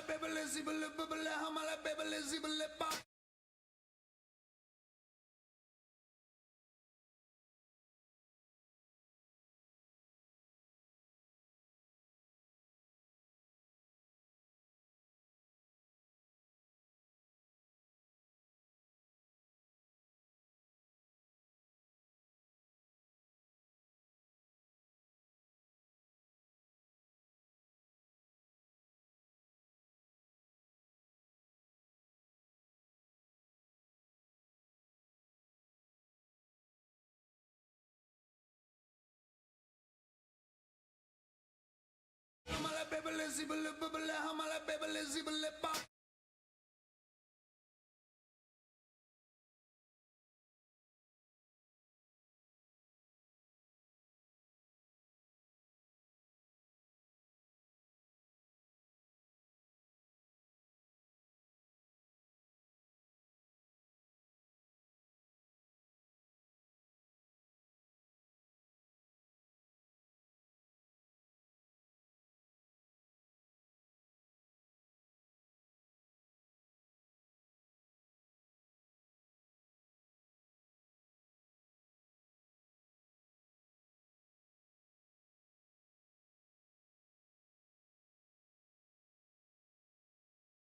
bebele zibele bebele hamala bebele zibele pa. Hamala bebele zibele bebele hamala bebele zibele pa.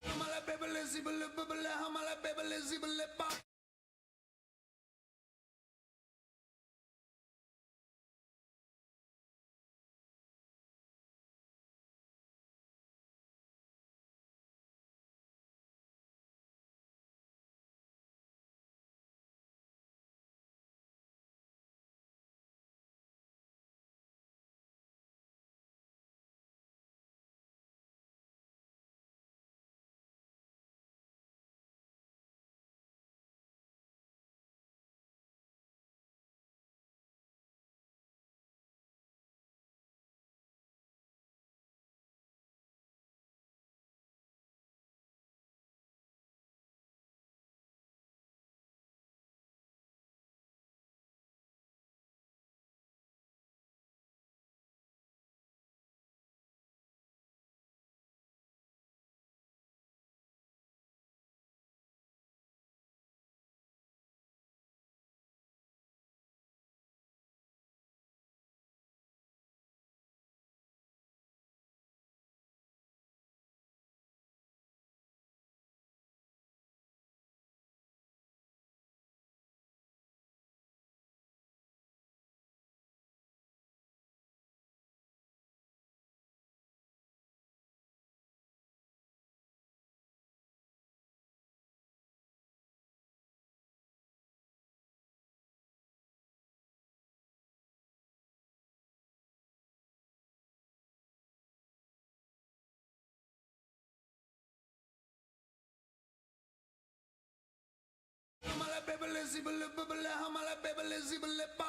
Hamala bebele zibele bebele hamala bebele zibele pa. Hamala bebele zibele bebele hamala bebele zibele pa.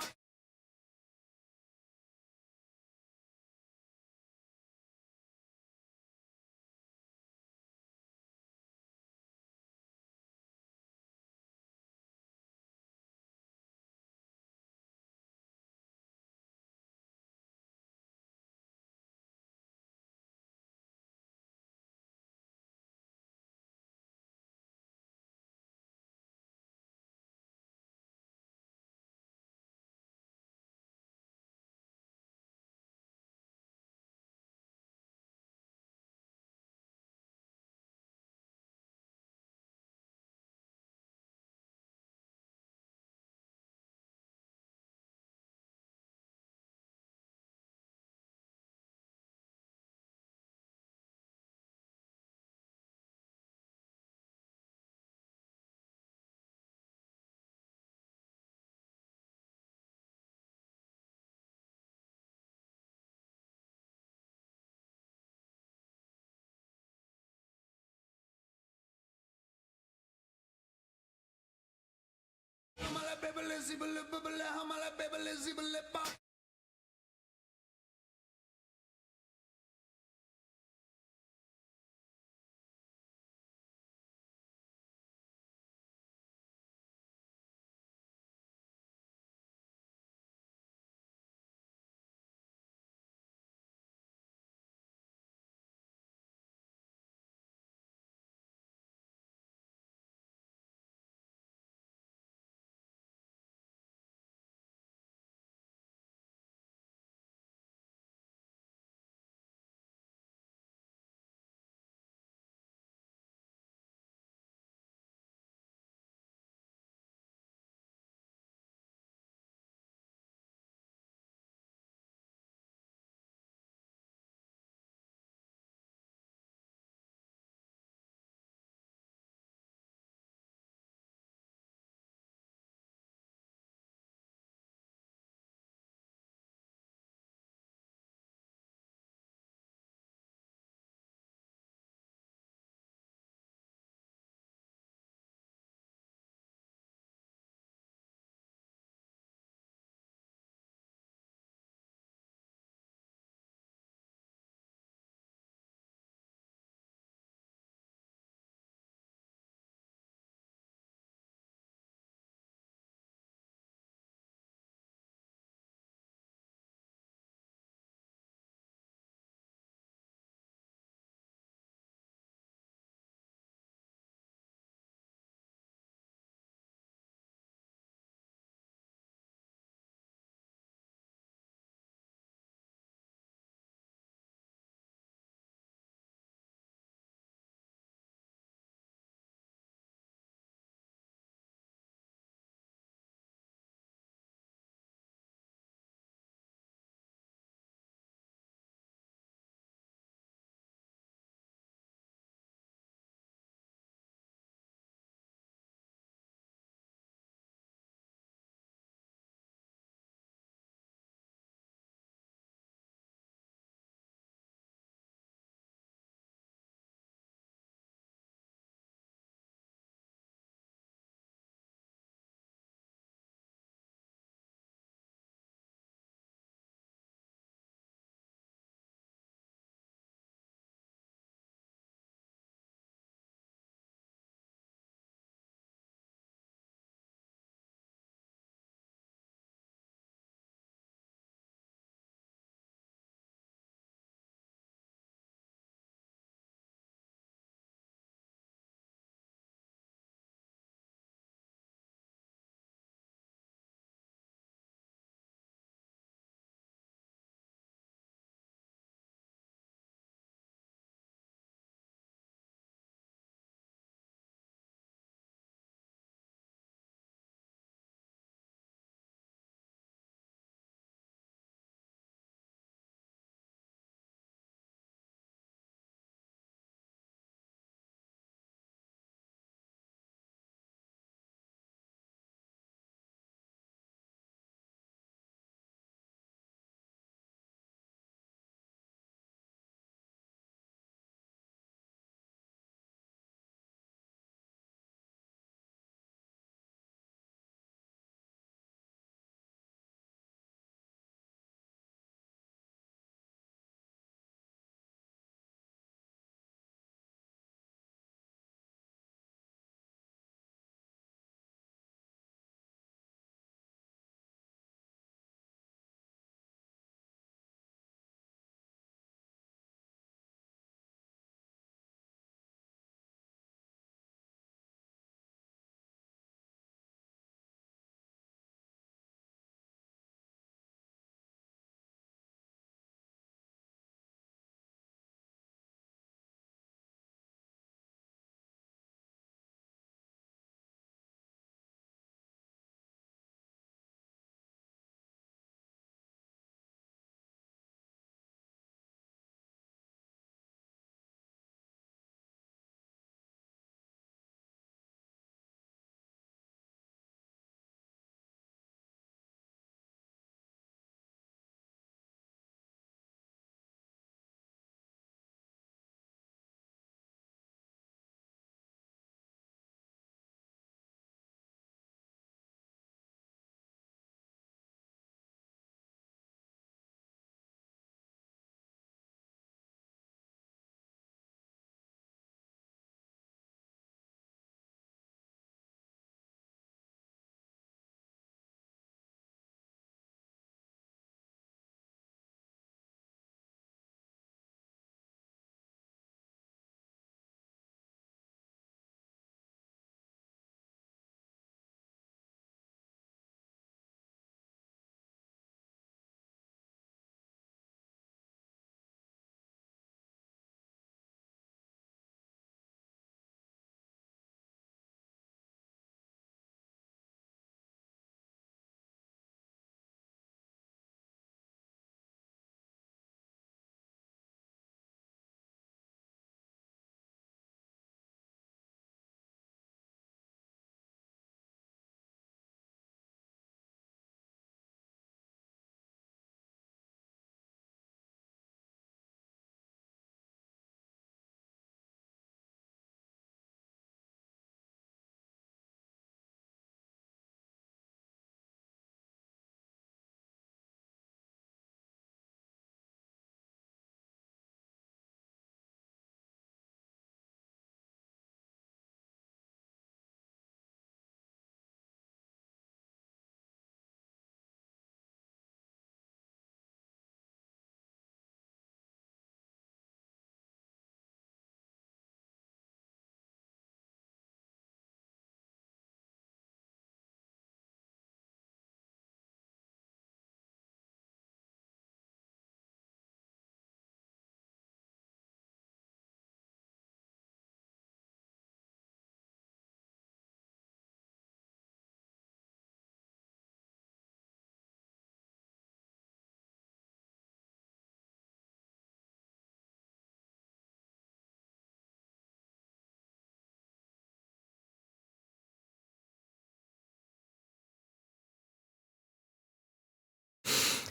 Hamala bebele zibele bebele hamala bebele zibele pa.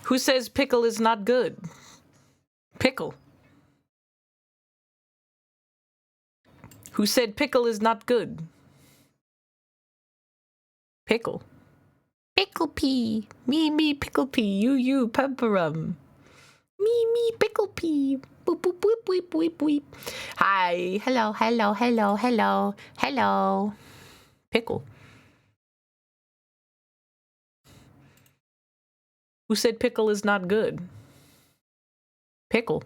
Who says pickle is not good? Pickle. Who said pickle is not good? Pickle. Pickle pea. Me, pickle pea. You, pepperum. Me, pickle pea. Boop, boop, boop, boop, boop, boop. Hi. Hello. Pickle. Who said pickle is not good? Pickle.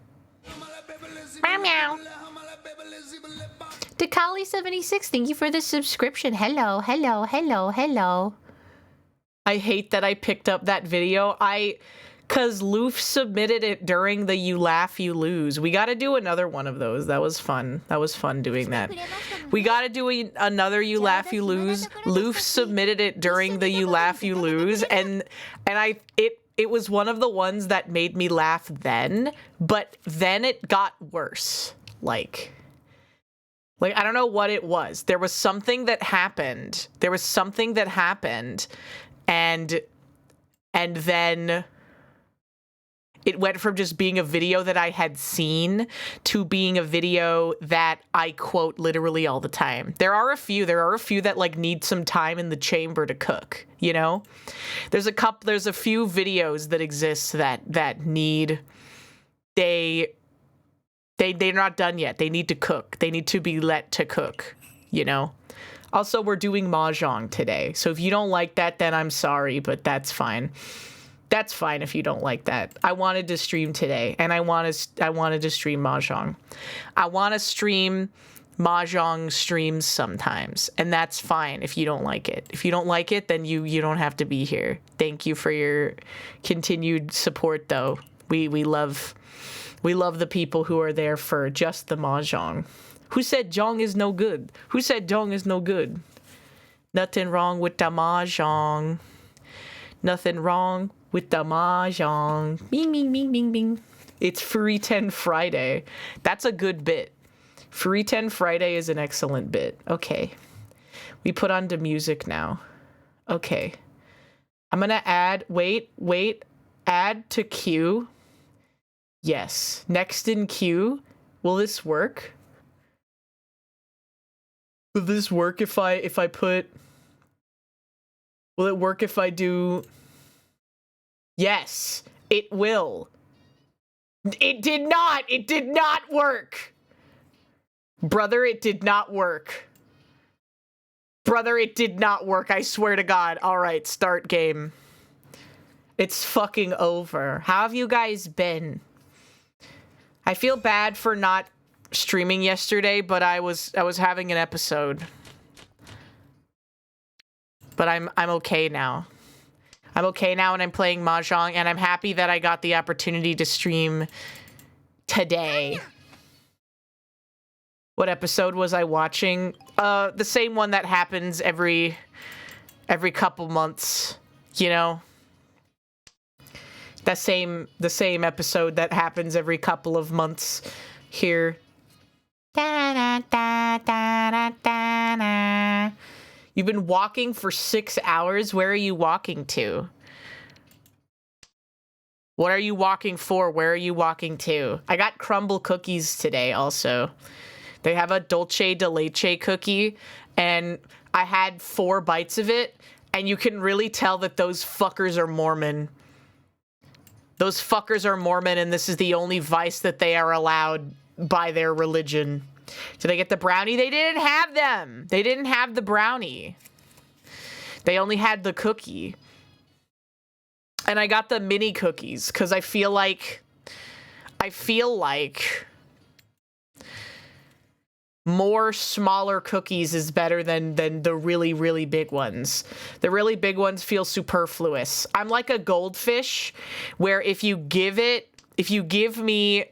Meow, meow. Dakali76, thank you for the subscription. Hello. I hate that I picked up that video. Cause Loof submitted it during the You Laugh, You Lose. We gotta do another one of those. That was fun. That was fun doing that. We gotta do another You Laugh, You Lose. Loof submitted it during the You Laugh, You Lose, and it was one of the ones that made me laugh then, but then it got worse. Like I don't know what it was. There was something that happened. And then it went from just being a video that I had seen to being a video that I quote literally all the time. There are a few that like need some time in the chamber to cook, you know? There's a few videos that exist that need, they're not done yet. They need to cook. They need to be let to cook, you know? Also, we're doing Mahjong today. So if you don't like that, then I'm sorry, but that's fine. That's fine if you don't like that. I wanted to stream today, and I wanted to stream Mahjong. I want to stream Mahjong streams sometimes, and that's fine if you don't like it. If you don't like it, then you don't have to be here. Thank you for your continued support, though. We love the people who are there for just the Mahjong. Who said Jong is no good? Who said Jong is no good? Nothing wrong with the Mahjong. Nothing wrong with the Mahjong. Bing, bing, bing, bing, bing. It's Free 10 Friday. That's a good bit. Free 10 Friday is an excellent bit. Okay. We put on the music now. Okay. I'm gonna add, wait, add to queue. Yes. Next in queue. Will this work? Will this work if I put... Will it work if I do... Yes, it will. It did not work. Brother, it did not work. Brother, it did not work, I swear to God. All right, start game. It's fucking over. How have you guys been? I feel bad for not streaming yesterday, but I was having an episode. But I'm okay now. I'm okay now, and I'm playing Mahjong, and I'm happy that I got the opportunity to stream today. What episode was I watching? The same one that happens every couple months, you know? The same episode that happens every couple of months here. You've been walking for 6 hours? Where are you walking to? What are you walking for? Where are you walking to? I got crumble cookies today also. They have a dulce de leche cookie, and I had 4 bites of it, and you can really tell that those fuckers are Mormon. Those fuckers are Mormon, and this is the only vice that they are allowed by their religion. Did I get the brownie? They didn't have them. They didn't have the brownie. They only had the cookie. And I got the mini cookies because I feel like more smaller cookies is better than the really, really big ones. The really big ones feel superfluous. I'm like a goldfish where if you give me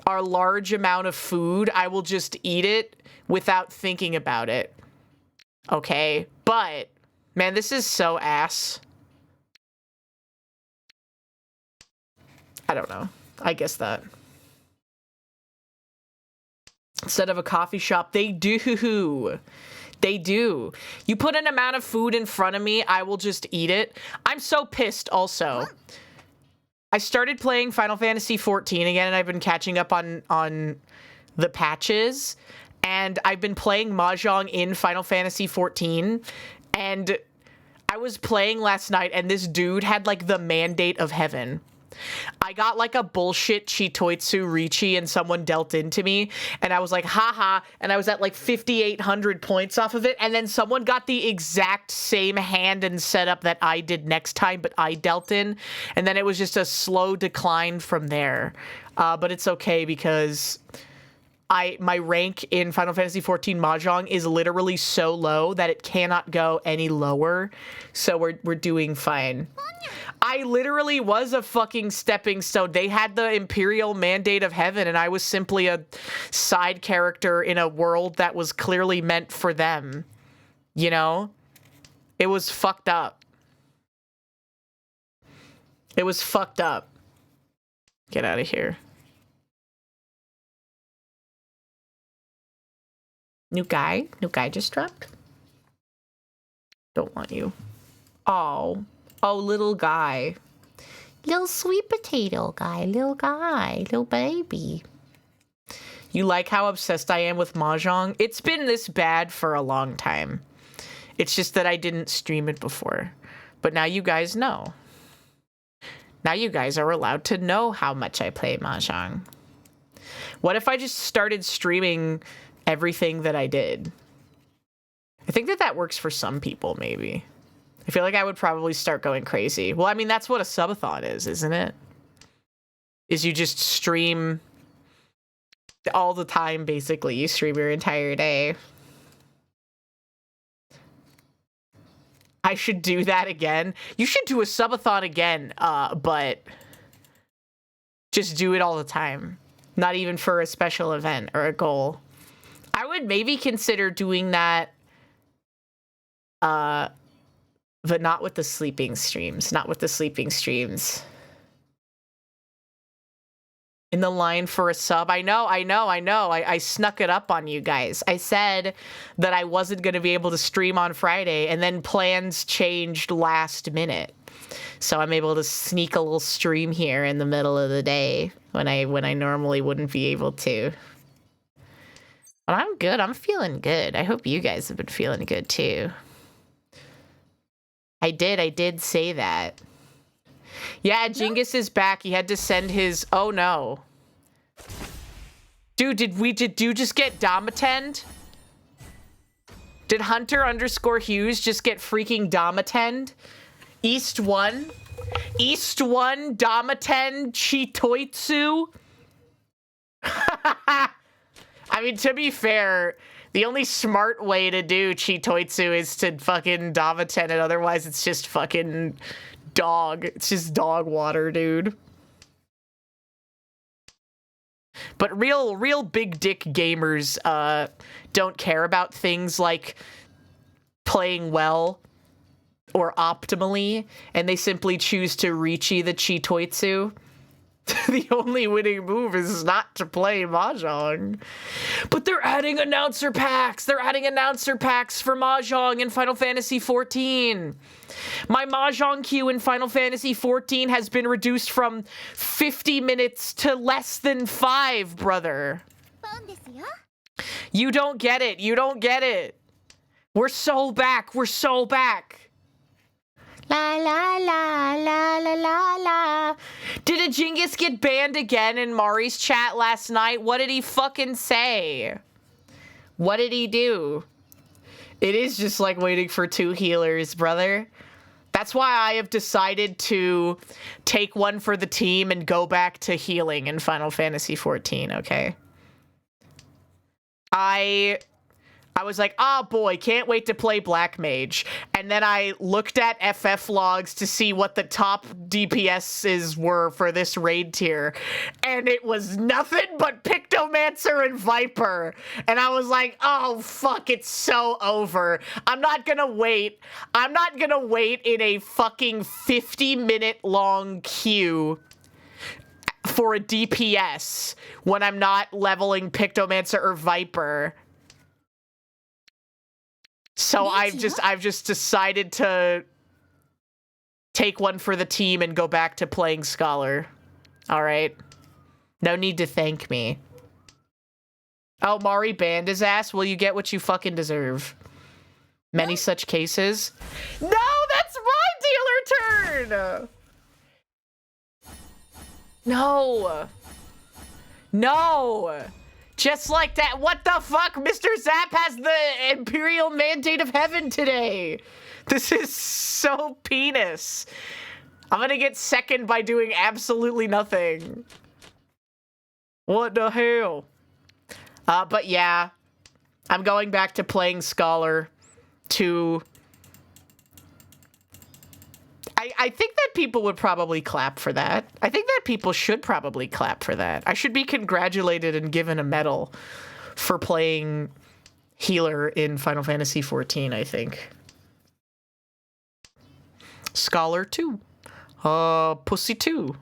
a large amount of food, I will just eat it without thinking about it. Okay? But, man, this is so ass. I don't know. I guess that. Instead of a coffee shop, they do. They do. You put an amount of food in front of me, I will just eat it. I'm so pissed also. I started playing Final Fantasy 14 again, and I've been catching up on the patches. And I've been playing Mahjong in Final Fantasy 14, and I was playing last night, and this dude had, like, the mandate of heaven. I got, like, a bullshit Chitoitsu Richi, and someone dealt into me, and I was like, haha, and I was at, like, 5,800 points off of it, and then someone got the exact same hand and setup that I did next time, but I dealt in, and then it was just a slow decline from there. But it's okay, because my rank in Final Fantasy XIV Mahjong is literally so low that it cannot go any lower, so we're doing fine. I literally was a fucking stepping stone. They had the Imperial Mandate of Heaven, and I was simply a side character in a world that was clearly meant for them. You know? It was fucked up. It was fucked up. Get out of here. New guy just dropped. Don't want you. Oh, little guy. Little sweet potato guy, little baby. You like how obsessed I am with Mahjong? It's been this bad for a long time. It's just that I didn't stream it before. But now you guys know. Now you guys are allowed to know how much I play Mahjong. What if I just started streaming everything that I did? I think that works for some people, maybe. I feel like I would probably start going crazy. Well, I mean, that's what a subathon is, isn't it? Is you just stream all the time, basically. You stream your entire day. I should do that again. You should do a subathon again, but just do it all the time. Not even for a special event or a goal. I would maybe consider doing that, but not with the sleeping streams. Not with the sleeping streams. In the line for a sub. I know. I snuck it up on you guys. I said that I wasn't going to be able to stream on Friday, and then plans changed last minute. So I'm able to sneak a little stream here in the middle of the day when I normally wouldn't be able to. But I'm good. I'm feeling good. I hope you guys have been feeling good too. I did say that. Yeah, Genghis is back. He had to send his... Oh, no. Dude, did you just get Domatend? Did Hunter_Hughes just get freaking Domatend? East 1? East 1, Domatend, Chitoitsu? I mean, to be fair... The only smart way to do Chitoitsu is to fucking Domatend it, otherwise it's just fucking dog. It's just dog water, dude. But real big dick gamers don't care about things like playing well or optimally, and they simply choose to Richi the Chitoitsu. The only winning move is not to play Mahjong. But they're adding announcer packs. They're adding announcer packs for Mahjong in Final Fantasy XIV. My Mahjong queue in Final Fantasy XIV has been reduced from 50 minutes to less than 5, brother. You don't get it. You don't get it. We're so back. We're so back. La la la la la la la. Did a Genghis get banned again in Mari's chat last night? What did he fucking say? What did he do? It is just like waiting for 2 healers, brother. That's why I have decided to take one for the team and go back to healing in Final Fantasy XIV, okay? I was like, oh boy, can't wait to play Black Mage. And then I looked at FF logs to see what the top DPSs were for this raid tier. And it was nothing but Pictomancer and Viper. And I was like, oh fuck, it's so over. I'm not gonna wait. I'm not gonna wait in a fucking 50-minute long queue for a DPS when I'm not leveling Pictomancer or Viper. So I've just decided to take one for the team and go back to playing Scholar. All right? No need to thank me. Oh, Mari banned his ass? Well, you get what you fucking deserve. Many such cases. No, that's my dealer turn! No. No. Just like that. What the fuck? Mr. Zap has the Imperial Mandate of Heaven today. This is so penis. I'm gonna get second by doing absolutely nothing. What the hell? But yeah. I'm going back to playing Scholar to... I think that people would probably clap for that. I think that people should probably clap for that. I should be congratulated and given a medal for playing healer in Final Fantasy XIV, I think. Scholar 2. Pussy 2.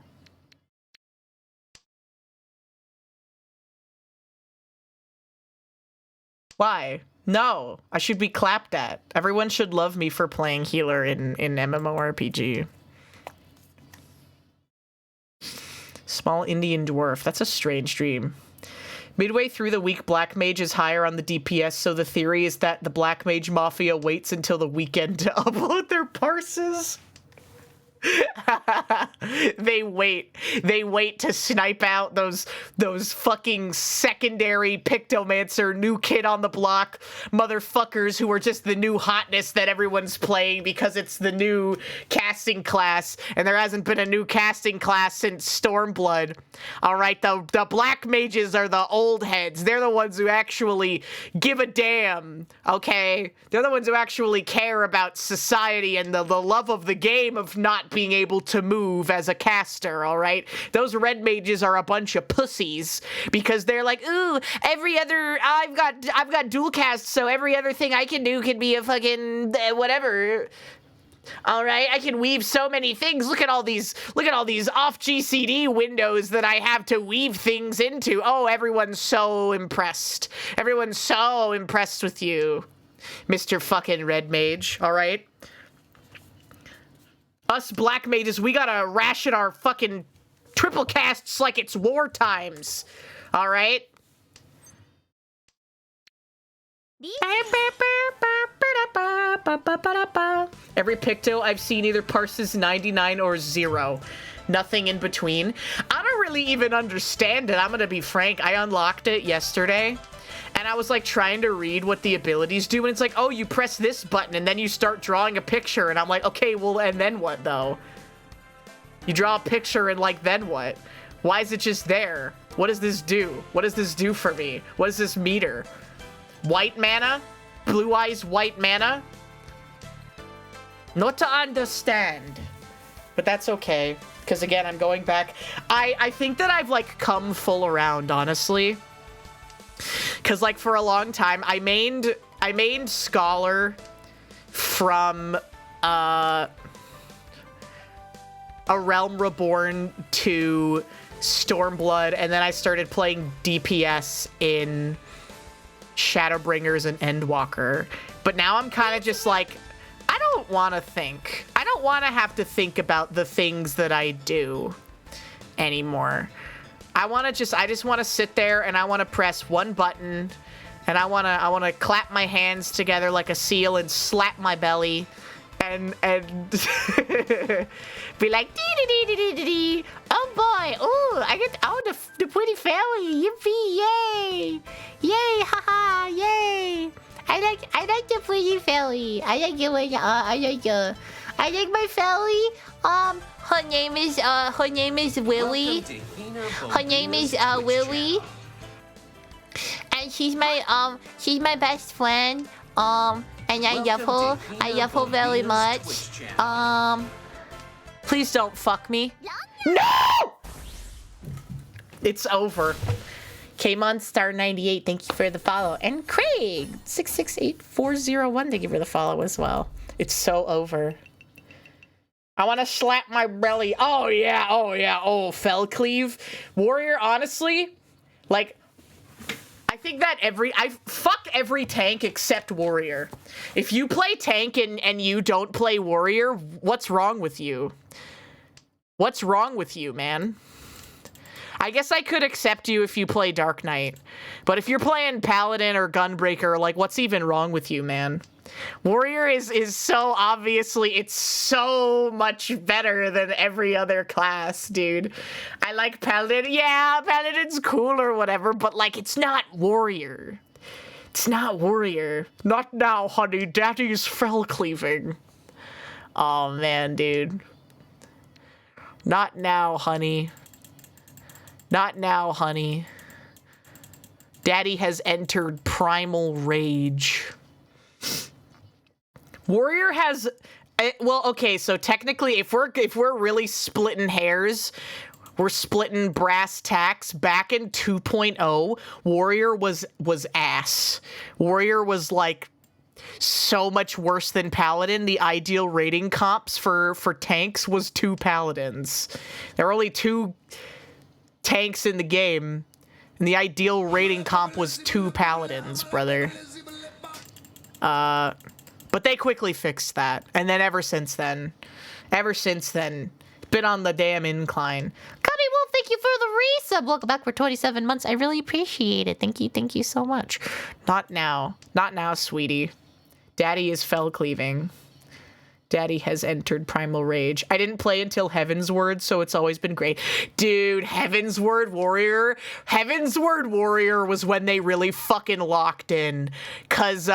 Why? No, I should be clapped at. Everyone should love me for playing healer in MMORPG. Small Indian dwarf. That's a strange dream. Midway through the week, Black Mage is higher on the DPS, so the theory is that the Black Mage Mafia waits until the weekend to upload their parses. They wait to snipe out those fucking secondary Pictomancer new kid on the block motherfuckers who are just the new hotness that everyone's playing because it's the new casting class, and there hasn't been a new casting class since Stormblood. All right, the Black Mages are the old heads. They're the ones who actually give a damn, okay? They're the ones who actually care about society and the love of the game of not being able to move as a caster, all right? Those red mages are a bunch of pussies because they're like, ooh, every other, I've got dual cast, so every other thing I can do can be a fucking whatever. All right, I can weave so many things. Look at all these off GCD windows that I have to weave things into. Oh, everyone's so impressed. Everyone's so impressed with you, Mr. fucking Red Mage, all right? Us Black Mages, we gotta ration our fucking triple casts like it's war times. All right? Every Picto I've seen either parses 99 or 0. Nothing in between. I don't really even understand it. I'm gonna be frank. I unlocked it yesterday. And I was like trying to read what the abilities do, and it's like, oh, you press this button and then you start drawing a picture, and I'm like, okay, well, and then what though? You draw a picture and like, then what? Why is it just there? What does this do? What does this do for me? What is this meter? White mana? Blue eyes white mana? Not to understand. But that's okay, because again, I'm going back. I think that I've like come full around, honestly. Because, like, for a long time, I mained Scholar from, A Realm Reborn to Stormblood, and then I started playing DPS in Shadowbringers and Endwalker. But now I'm kind of just like, I don't want to think. I don't want to have to think about the things that I do anymore. I just want to sit there and I want to press one button and I want to clap my hands together like a seal and slap my belly and be like, dee-dee-dee-dee-dee-dee. Oh boy, oh, I get, oh, the pretty fairy, yippee, yay, yay, haha, yay. I like the pretty fairy. I like it when, I like my fairy. Her name is Willy. Her name is Willy. And she's my best friend. And I love her. I love her very much. Please don't fuck me. No! It's over. Kmon Star 98, thank you for the follow. And Craig 668401, thank you for the follow as well. It's so over. I want to slap my belly. Oh yeah, oh yeah, oh Fellcleave. Warrior, honestly, like, I think that fuck every tank except warrior. If you play tank and you don't play warrior, what's wrong with you? What's wrong with you, man? I guess I could accept you if you play Dark Knight. But if you're playing Paladin or Gunbreaker, like, what's even wrong with you, man? Warrior is so obviously, it's so much better than every other class, dude. I like Paladin. Yeah, Paladin's cool or whatever, but, like, it's not Warrior. It's not Warrior. Not now, honey. Daddy's fell cleaving. Oh, man, dude. Not now, honey. Not now, honey. Daddy has entered primal rage. Warrior has, well, okay, so technically, if we're really splitting hairs, we're splitting brass tacks. Back in 2.0, Warrior was ass. Warrior was like so much worse than Paladin. The ideal rating comps for tanks was 2 Paladins. There were only 2 tanks in the game, and the ideal rating comp was 2 Paladins, brother. But they quickly fixed that, and then ever since then, been on the damn incline. Cubby Wolf, thank you for the resub. Welcome back for 27 months. I really appreciate it. Thank you so much. Not now, sweetie. Daddy is fell cleaving. Daddy has entered primal rage. I didn't play until Heaven's Word, so it's always been great. Dude, Heaven's Word Warrior was when they really fucking locked in. 'Cause,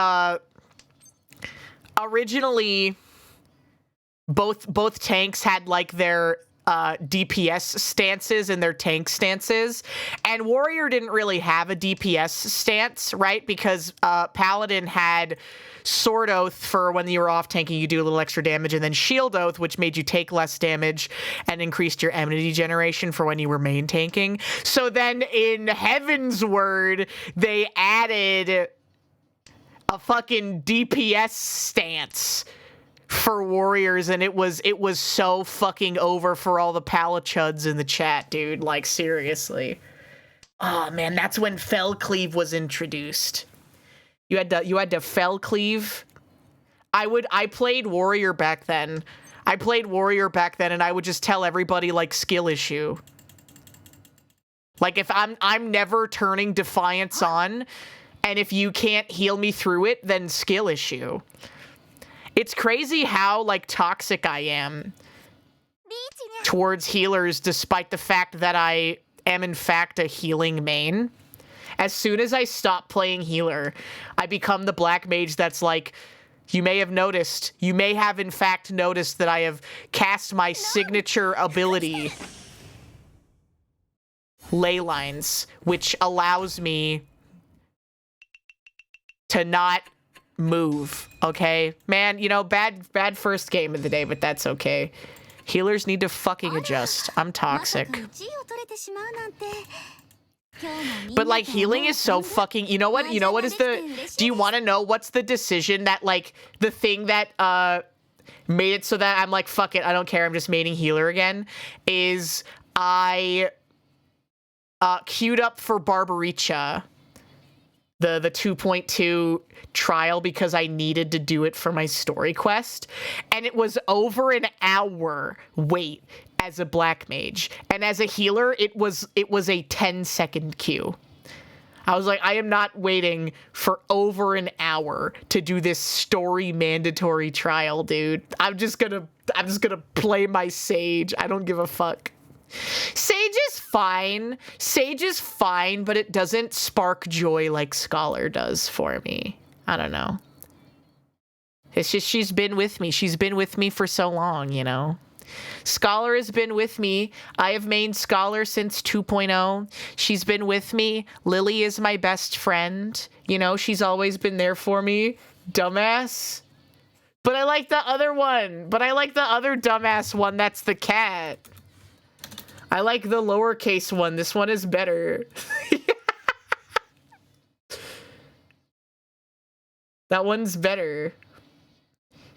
originally, both tanks had, like, their, DPS stances and their tank stances, and Warrior didn't really have a DPS stance, right? Because, Paladin had Sword Oath for when you were off tanking, you do a little extra damage, and then Shield Oath, which made you take less damage and increased your enmity generation for when you were main tanking. So then in Heaven's Word, they added a fucking DPS stance for warriors, and it was so fucking over for all the palachuds in the chat, dude. Like, seriously. Oh man, that's when Fell Cleave was introduced. You had to Fell Cleave. I played warrior back then. And I would just tell everybody, like, skill issue. Like, if I'm never turning Defiance on, and if you can't heal me through it, then skill issue. It's crazy how, like, toxic I am towards healers, despite the fact that I am, in fact, a healing main. As soon as I stop playing healer, I become the black mage that's like, you may have, in fact, noticed that I have cast my signature ability, Ley Lines, which allows me to not move, okay? Man, you know, bad first game of the day, but that's okay. Healers need to fucking adjust. I'm toxic. But, like, healing is so fucking... You know what is the... Do you want to know what's the decision that, like, the thing that, made it so that I'm like, fuck it, I don't care, I'm just maining healer again, is I, queued up for Barbaricha, the 2.2 trial, because I needed to do it for my story quest, and it was over an hour wait as a black mage, and as a healer it was a 10-second queue. I was like, I am not waiting for over an hour to do this story mandatory trial, dude. I'm just gonna play my Sage. I don't give a fuck. Sage is fine, but it doesn't spark joy like Scholar does for me. I don't know. It's just, she's been with me for so long, you know? Scholar has been with me. I have mained Scholar since 2.0. She's been with me. Lily is my best friend. You know, she's always been there for me. Dumbass. But I like the other one. But I like the other dumbass one. That's the cat. I like the lowercase one. This one is better. That one's better.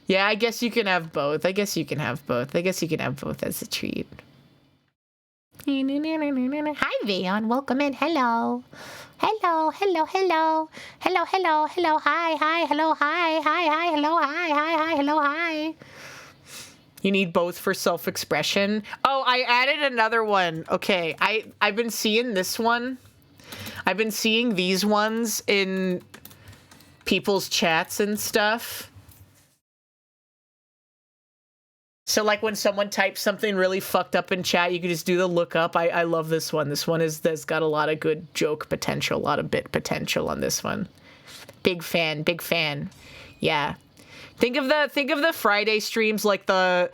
Yeah, I guess you can have both. I guess you can have both as a treat. Hi, Vayon. Welcome in. Hello. Hello, hello, hello. Hello, hello, hello, hi, hi, hello, hi, hi, hi, hello, hi, hi, hi, hello, hi. You need both for self-expression. Oh, I added another one. Okay, I've been seeing this one. I've been seeing these ones in people's chats and stuff. So like when someone types something really fucked up in chat, you can just do the look up. I love this one. This one there's got a lot of good joke potential, a lot of bit potential on this one. Big fan, big fan. Yeah. Think of the Friday streams like the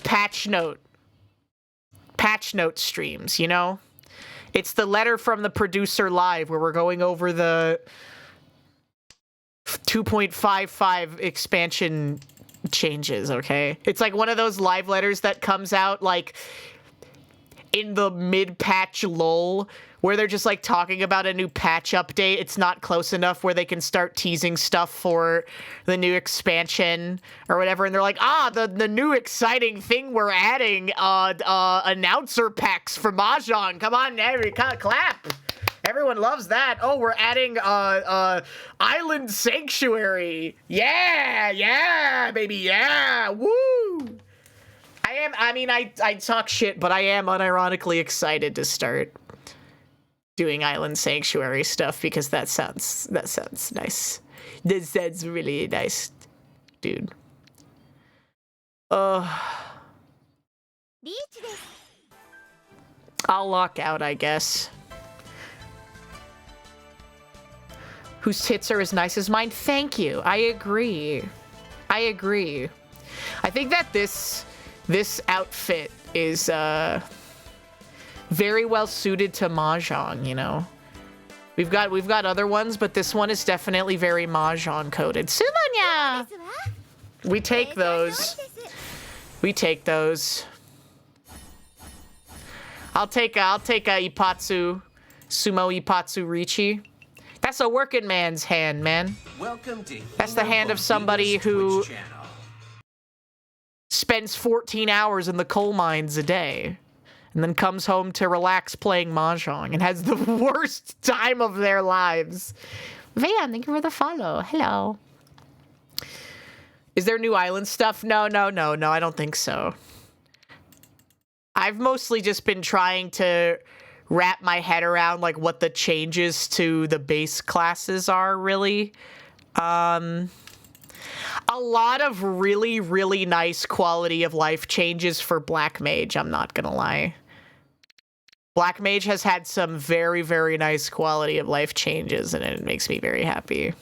patch note streams, you know? It's the letter from the producer live where we're going over the 2.55 expansion changes, okay? It's like one of those live letters that comes out like in the mid-patch lull where they're just like talking about a new patch update. It's not close enough where they can start teasing stuff for the new expansion or whatever, and they're like, the new exciting thing we're adding, announcer packs for Mahjong. Come on, clap. Everyone loves that. Oh, we're adding Island Sanctuary. Yeah, baby, yeah. Woo! I talk shit, but I am unironically excited to start doing Island Sanctuary stuff because that sounds nice. That sounds really nice, dude. I'll lock out, I guess. Whose tits are as nice as mine? Thank you. I agree. I think that this outfit is very well suited to Mahjong, you know. We've got other ones, but this one is definitely very Mahjong coded. Sumonya! We take those. We take those. I'll take a Ipatsu, Sumo Ipatsu Richi. That's a working man's hand, man. Welcome to That's the hand of somebody who spends 14 hours in the coal mines a day and then comes home to relax playing Mahjong and has the worst time of their lives. Van, thank you for the follow. Hello. Is there new island stuff? No, I don't think so. I've mostly just been trying to wrap my head around like what the changes to the base classes are, really. A lot of really, really nice quality of life changes for Black Mage, I'm not gonna lie. Black Mage has had some very, very nice quality of life changes, and it makes me very happy.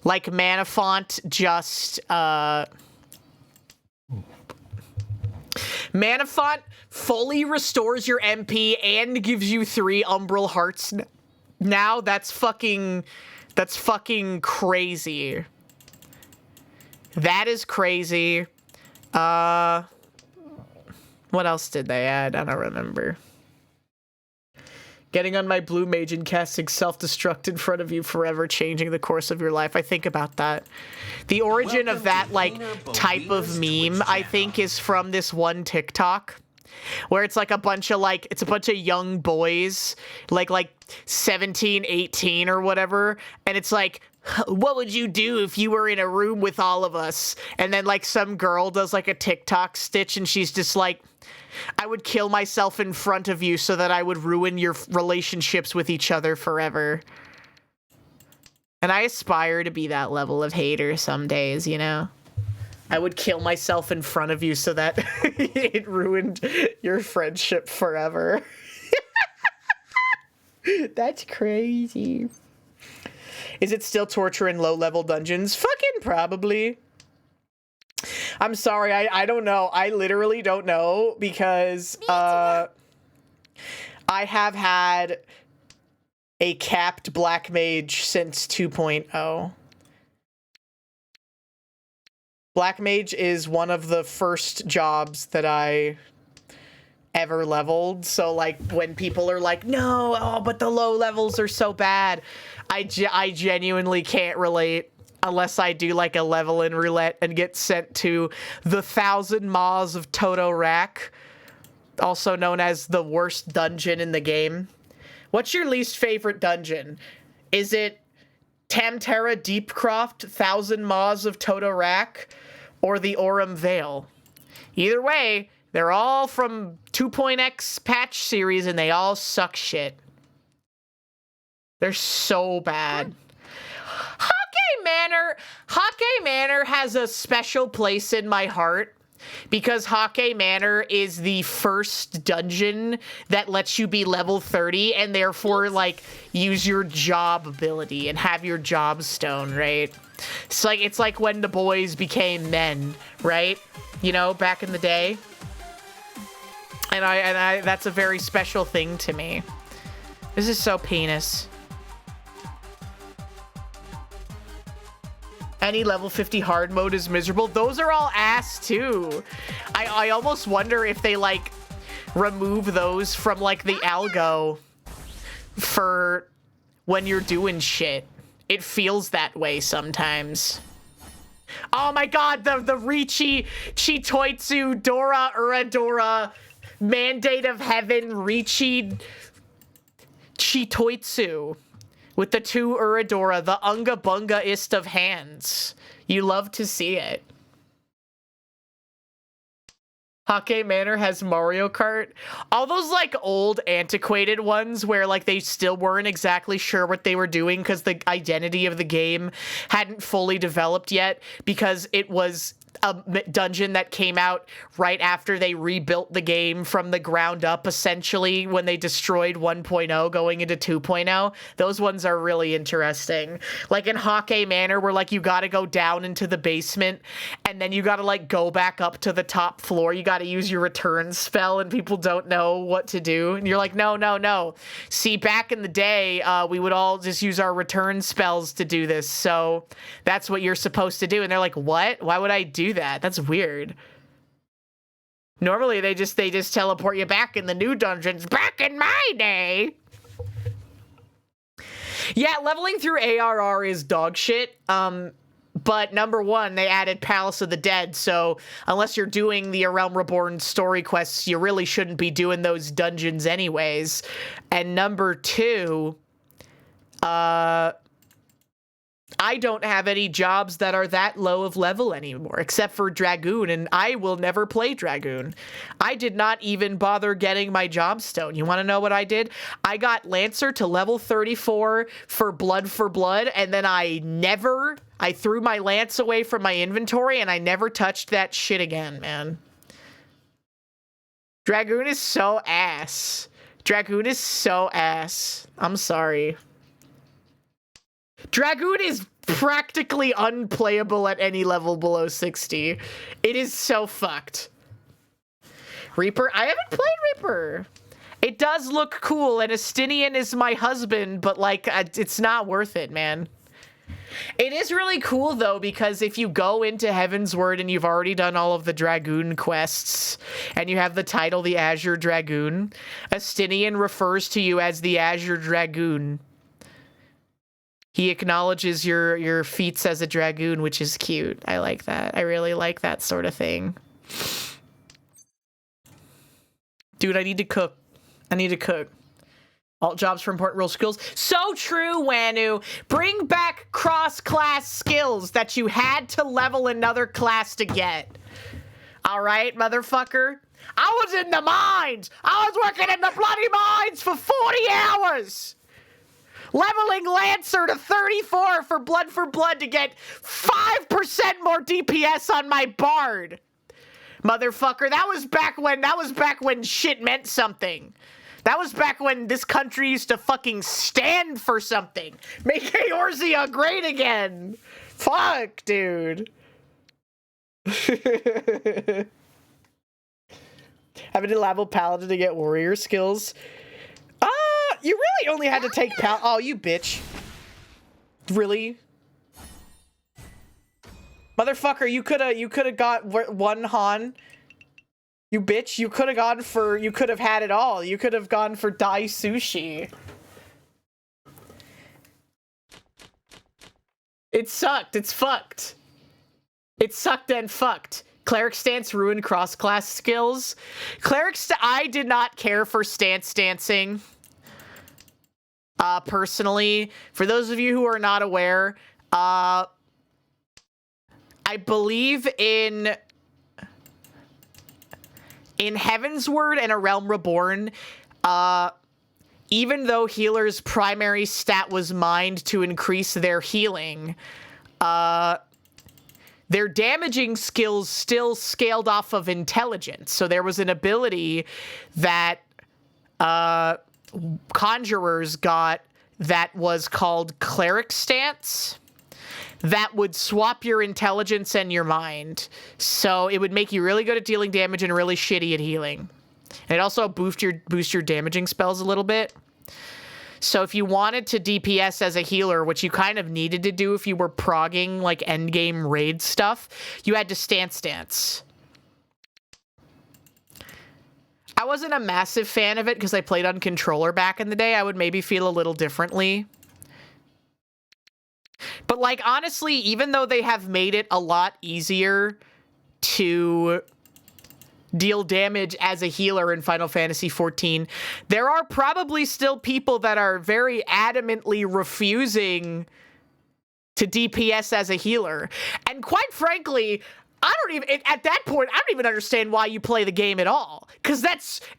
Like Mana Font just, Mana Font fully restores your MP and gives you 3 Umbral Hearts now. That's fucking crazy. That is crazy. What else did they add? I don't remember. Getting on my blue mage and casting self-destruct in front of you forever, changing the course of your life. I think about that. The origin of that, like, type of meme, I think, is from this one TikTok. Where it's like a bunch of, like, it's a bunch of young boys, like 17, 18 or whatever. And it's like, what would you do if you were in a room with all of us? And then, like, some girl does, like, a TikTok stitch and she's just like, I would kill myself in front of you so that I would ruin your relationships with each other forever. And I aspire to be that level of hater some days, you know? I would kill myself in front of you so that it ruined your friendship forever. That's crazy. Is it still torture in low-level dungeons? Fucking probably. I'm sorry, I don't know. I literally don't know because I have had a capped Black Mage since 2.0. Black Mage is one of the first jobs that I ever leveled. So, like, when people are like, no, oh, but the low levels are so bad, I genuinely can't relate unless I do, like, a level in roulette and get sent to the 1,000 Maws of Toto Rack, also known as the worst dungeon in the game, What's your least favorite dungeon? Is it Tamtara Deepcroft, Thousand Maws of Totorak, or the Aurum Vale? Either way, they're all from 2.x patch series and they all suck shit. They're so bad. Hake Manor has a special place in my heart because Hake Manor is the first dungeon that lets you be level 30 and therefore, like, use your job ability and have your job stone, right? It's like when the boys became men, right? You know, back in the day. And I that's a very special thing to me. This is so penis. Any level 50 hard mode is miserable. Those are all ass too. I almost wonder if they like remove those from like the algo for when you're doing shit. It feels that way sometimes. Oh my god, the Richi, Chitoitsu, Dora, Uradora, Mandate of Heaven, Richi, Chitoitsu. With the 2 Uradora, the Unga Bunga-ist of hands. You love to see it. Hake Manor has Mario Kart. All those, like, old, antiquated ones where, like, they still weren't exactly sure what they were doing because the identity of the game hadn't fully developed yet because it was a dungeon that came out right after they rebuilt the game from the ground up, essentially, when they destroyed 1.0 going into 2.0. Those ones are really interesting. Like in Hake Manor, where like you gotta go down into the basement and then you gotta like go back up to the top floor. You gotta use your return spell and people don't know what to do. And you're like, no, no, no. See, back in the day, we would all just use our return spells to do this. So that's what you're supposed to do. And they're like, what? Why would I do that? That's weird. Normally they just teleport you back in the new dungeons. Back in my day. Yeah, leveling through ARR is dog shit. But number one, they added Palace of the Dead, so unless you're doing the A Realm Reborn story quests, you really shouldn't be doing those dungeons anyways. And number two, I don't have any jobs that are that low of level anymore, except for Dragoon, and I will never play Dragoon. I did not even bother getting my job stone. You want to know what I did? I got Lancer to level 34 for Blood, and then I threw my Lance away from my inventory, and I never touched that shit again, man. Dragoon is so ass. Dragoon is so ass. I'm sorry. Dragoon is practically unplayable at any level below 60. It is so fucked. Reaper? I haven't played Reaper. It does look cool, and Estinian is my husband, but, like, it's not worth it, man. It is really cool, though, because if you go into Heaven's Word and you've already done all of the Dragoon quests, and you have the title, the Azure Dragoon, Estinian refers to you as the Azure Dragoon. He acknowledges your feats as a dragoon, which is cute. I like that. I really like that sort of thing. Dude, I need to cook. I need to cook. Alt jobs for important role skills. So true, Wanu. Bring back cross-class skills that you had to level another class to get. All right, motherfucker? I was in the mines. I was working in the bloody mines for 40 hours. Leveling Lancer to 34 for Blood to get 5% more DPS on my Bard. Motherfucker, that was back when shit meant something. That was back when this country used to fucking stand for something. Make Eorzea great again. Fuck, dude. Having to level Paladin to get warrior skills. You really only had to take oh, you bitch. Really? Motherfucker, you coulda got one Han. You bitch, you could have had it all. You could have gone for Dai Sushi. It sucked. It's fucked. It sucked and fucked. Cleric stance ruined cross-class skills. I did not care for stance dancing. personally. For those of you who are not aware, I believe in Heaven's Word and A Realm Reborn, even though healers' primary stat was mined to increase their healing, their damaging skills still scaled off of intelligence. So there was an ability that conjurers got that was called Cleric Stance that would swap your intelligence and your mind. So it would make you really good at dealing damage and really shitty at healing. And it also boost your damaging spells a little bit. So if you wanted to DPS as a healer, which you kind of needed to do if you were progging like endgame raid stuff, you had to stance. I wasn't a massive fan of it because I played on controller back in the day. I would maybe feel a little differently. But like, honestly, even though they have made it a lot easier to deal damage as a healer in Final Fantasy XIV, there are probably still people that are very adamantly refusing to DPS as a healer. And quite frankly, at that point, I don't even understand why you play the game at all. Because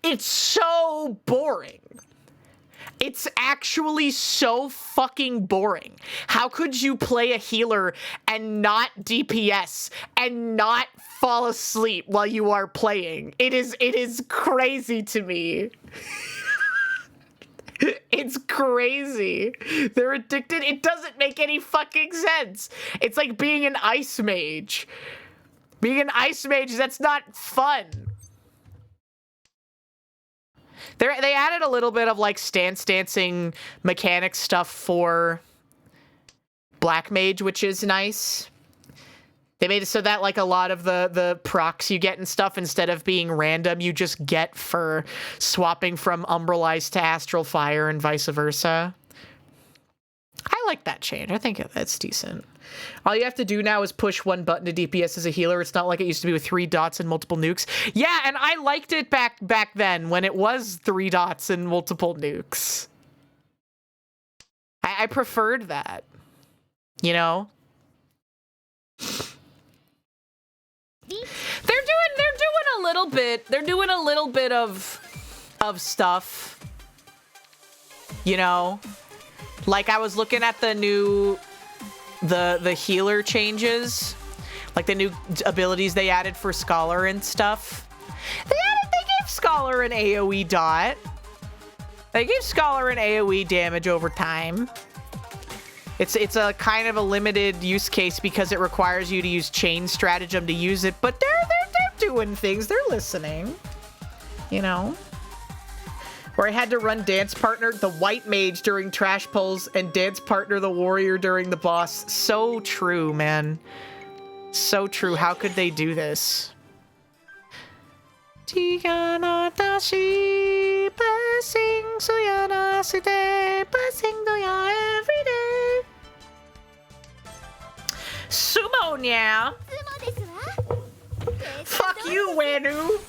it's so boring. It's actually so fucking boring. How could you play a healer and not DPS and not fall asleep while you are playing? It is crazy to me. It's crazy. They're addicted. It doesn't make any fucking sense. It's like being an ice mage. Being an ice mage, that's not fun. They added a little bit of like dancing mechanic stuff for Black Mage, which is nice. They made it so that like a lot of the procs you get and stuff, instead of being random, you just get for swapping from Umbralized to Astral Fire and vice versa. I like that change. I think that's decent. All you have to do now is push one button to DPS as a healer. It's not like it used to be with 3 dots and multiple nukes. Yeah, and I liked it back then when it was 3 dots and multiple nukes. I preferred that. You know? They're doing a little bit of stuff. You know? Like, I was looking at the new the healer changes, like the new abilities they added for Scholar and stuff. They gave Scholar an AoE dot. They gave Scholar an AoE damage over time. It's a kind of a limited use case because it requires you to use chain stratagem to use it, but they're doing things. They're listening, you know. Where I had to run Dance Partner, the White Mage during Trash Pulls, and Dance Partner, the Warrior during the boss. So true, man. So true. How could they do this? Sumo nya. Fuck you, Wenu.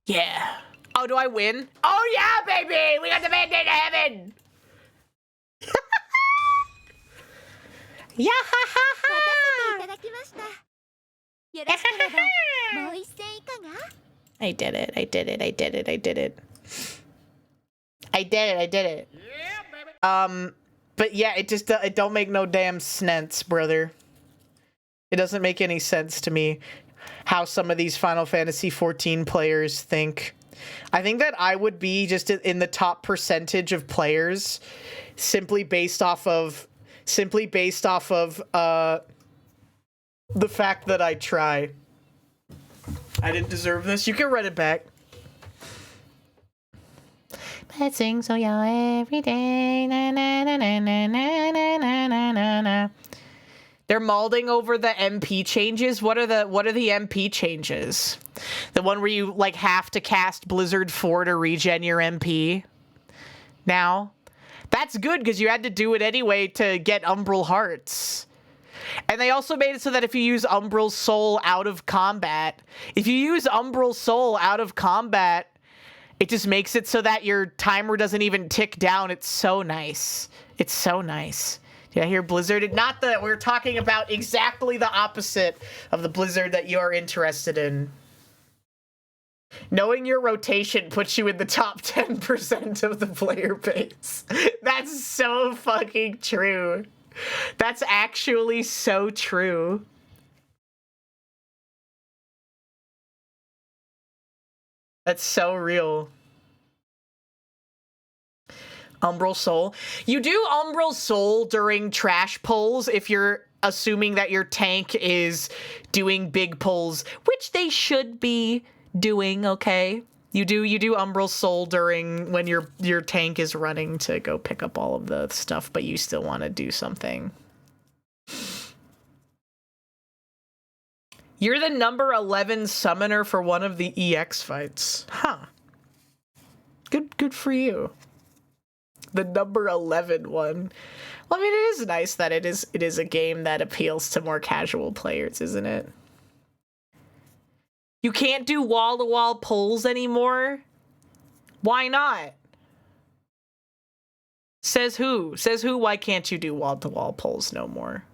Yeah. Oh, do I win? Oh, yeah, baby! We got the Mandate to heaven! Yeah, ha, ha, ha! I did it. I did it. I did it. I did it. I did it. I did it. Yeah, baby. But yeah, it don't make no damn sense, brother. It doesn't make any sense to me how some of these Final Fantasy XIV players think. I think that I would be just in the top percentage of players simply based off of the fact that I try. I didn't deserve this. You can run it back. Let's sing so y'all every day. Na, na, na, na, na, na, na, na, na, na. They're malding over the MP changes. What are the MP changes? The one where you like have to cast Blizzard 4 to regen your MP now? That's good because you had to do it anyway to get Umbral Hearts. And they also made it so that if you use Umbral's Soul out of combat, it just makes it so that your timer doesn't even tick down. It's so nice. It's so nice. Did I hear Blizzard? Not that we're talking about exactly the opposite of the Blizzard that you are interested in. Knowing your rotation puts you in the top 10% of the player base. That's so fucking true. That's actually so true. That's so real. Umbral Soul. You do Umbral Soul during trash pulls if you're assuming that your tank is doing big pulls, which they should be doing, okay? You do Umbral Soul during when your tank is running to go pick up all of the stuff, but you still want to do something. You're the number 11 summoner for one of the EX fights. Huh. Good for you. The number 11 one. Well, I mean, it is nice that it is a game that appeals to more casual players, isn't it? You can't do wall-to-wall pulls anymore? Why not? Says who? Says who? Why can't you do wall-to-wall pulls no more?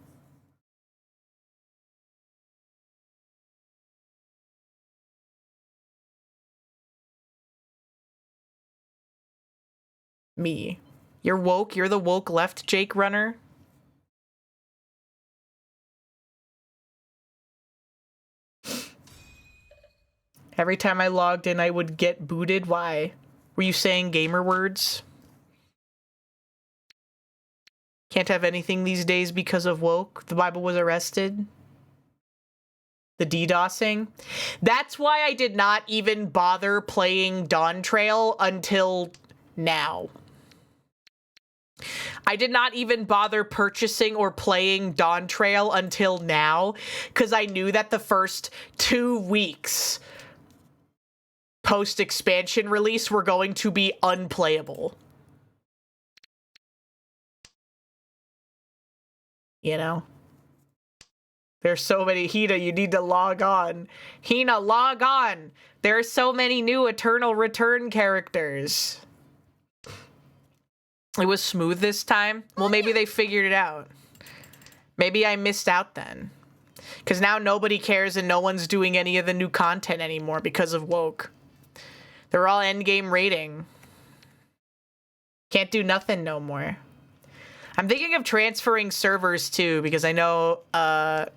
Me. You're woke? You're the woke left Jake runner? Every time I logged in, I would get booted. Why? Were you saying gamer words? Can't have anything these days because of woke. The Bible was arrested. The DDoSing. That's why I did not even bother playing Dawn Trail until now. I did not even bother purchasing or playing Dawn Trail until now, because I knew that the first 2 weeks post-expansion release were going to be unplayable. You know? There's so many. Hina, you need to log on. Hina, log on! There are so many new Eternal Return characters. It was smooth this time? Well, maybe they figured it out. Maybe I missed out then. Because now nobody cares and no one's doing any of the new content anymore because of woke. They're all endgame rating. Can't do nothing no more. I'm thinking of transferring servers too, because I know that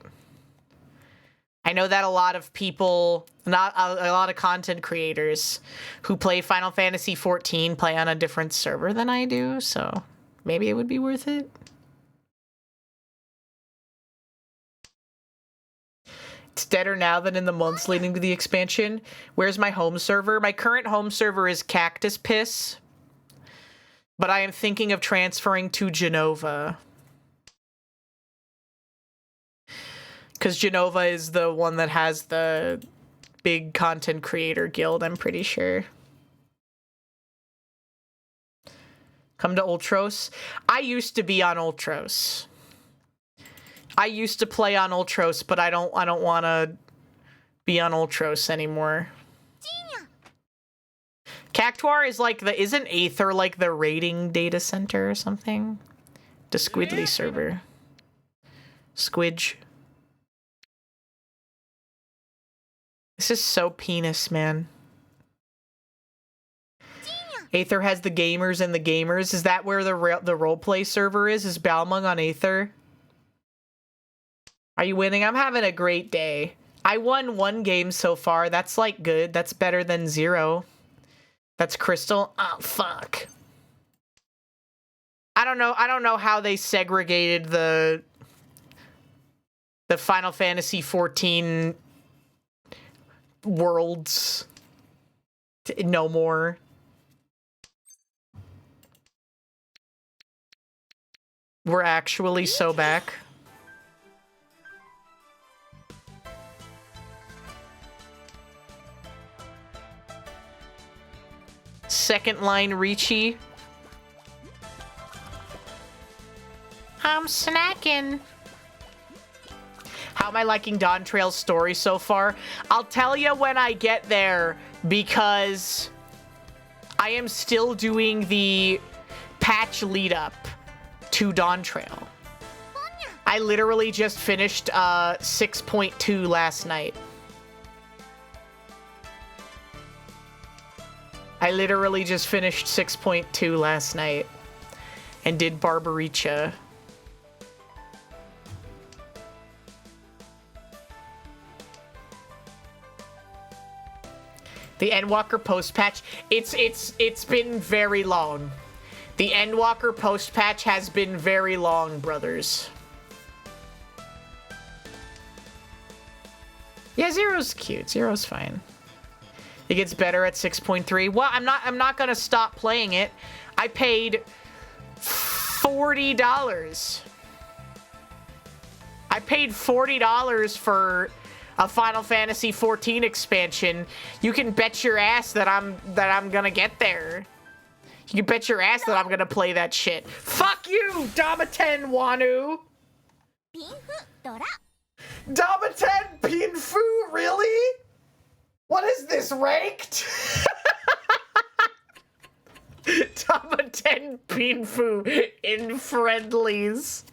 a lot of people, not a lot of content creators who play Final Fantasy XIV play on a different server than I do, so maybe it would be worth it. It's deader now than in the months leading to the expansion. Where's my home server? My current home server is Cactus Piss, but I am thinking of transferring to Genova. Because Genova is the one that has the big content creator guild, I'm pretty sure. Come to Ultros. I used to be on Ultros. I used to play on Ultros, but I don't want to be on Ultros anymore. Cactuar is like the, isn't Aether like the rating data center or something? The Squidly server. Squidge. This is so penis, man. Aether has the gamers and the gamers. Is that where the roleplay server is? Is Balmung on Aether? Are you winning? I'm having a great day. I won 1 game so far. That's like good. That's better than 0. That's Crystal. Oh, fuck. I don't know how they segregated the Final Fantasy XIV worlds. No more. We're actually so back. Second line Ricci. I'm snacking. How am I liking Dawn Trail's story so far? I'll tell you when I get there, because I am still doing the patch lead up to Dawn Trail. I literally just finished 6.2 last night. I literally just finished 6.2 last night and did Barbaricha. The Endwalker post-patch, it's been very long. The Endwalker post-patch has been very long, brothers. Yeah, Zero's cute. Zero's fine. It gets better at 6.3. Well, I'm not gonna stop playing it. I paid $40. I paid $40 for a Final Fantasy XIV expansion. You can bet your ass that I'm gonna get there. You can bet your ass that I'm gonna play that shit. Fuck you, Damaten Wanu. Damaten Pinfu, really? What is this, ranked? Damaten Pinfu in friendlies.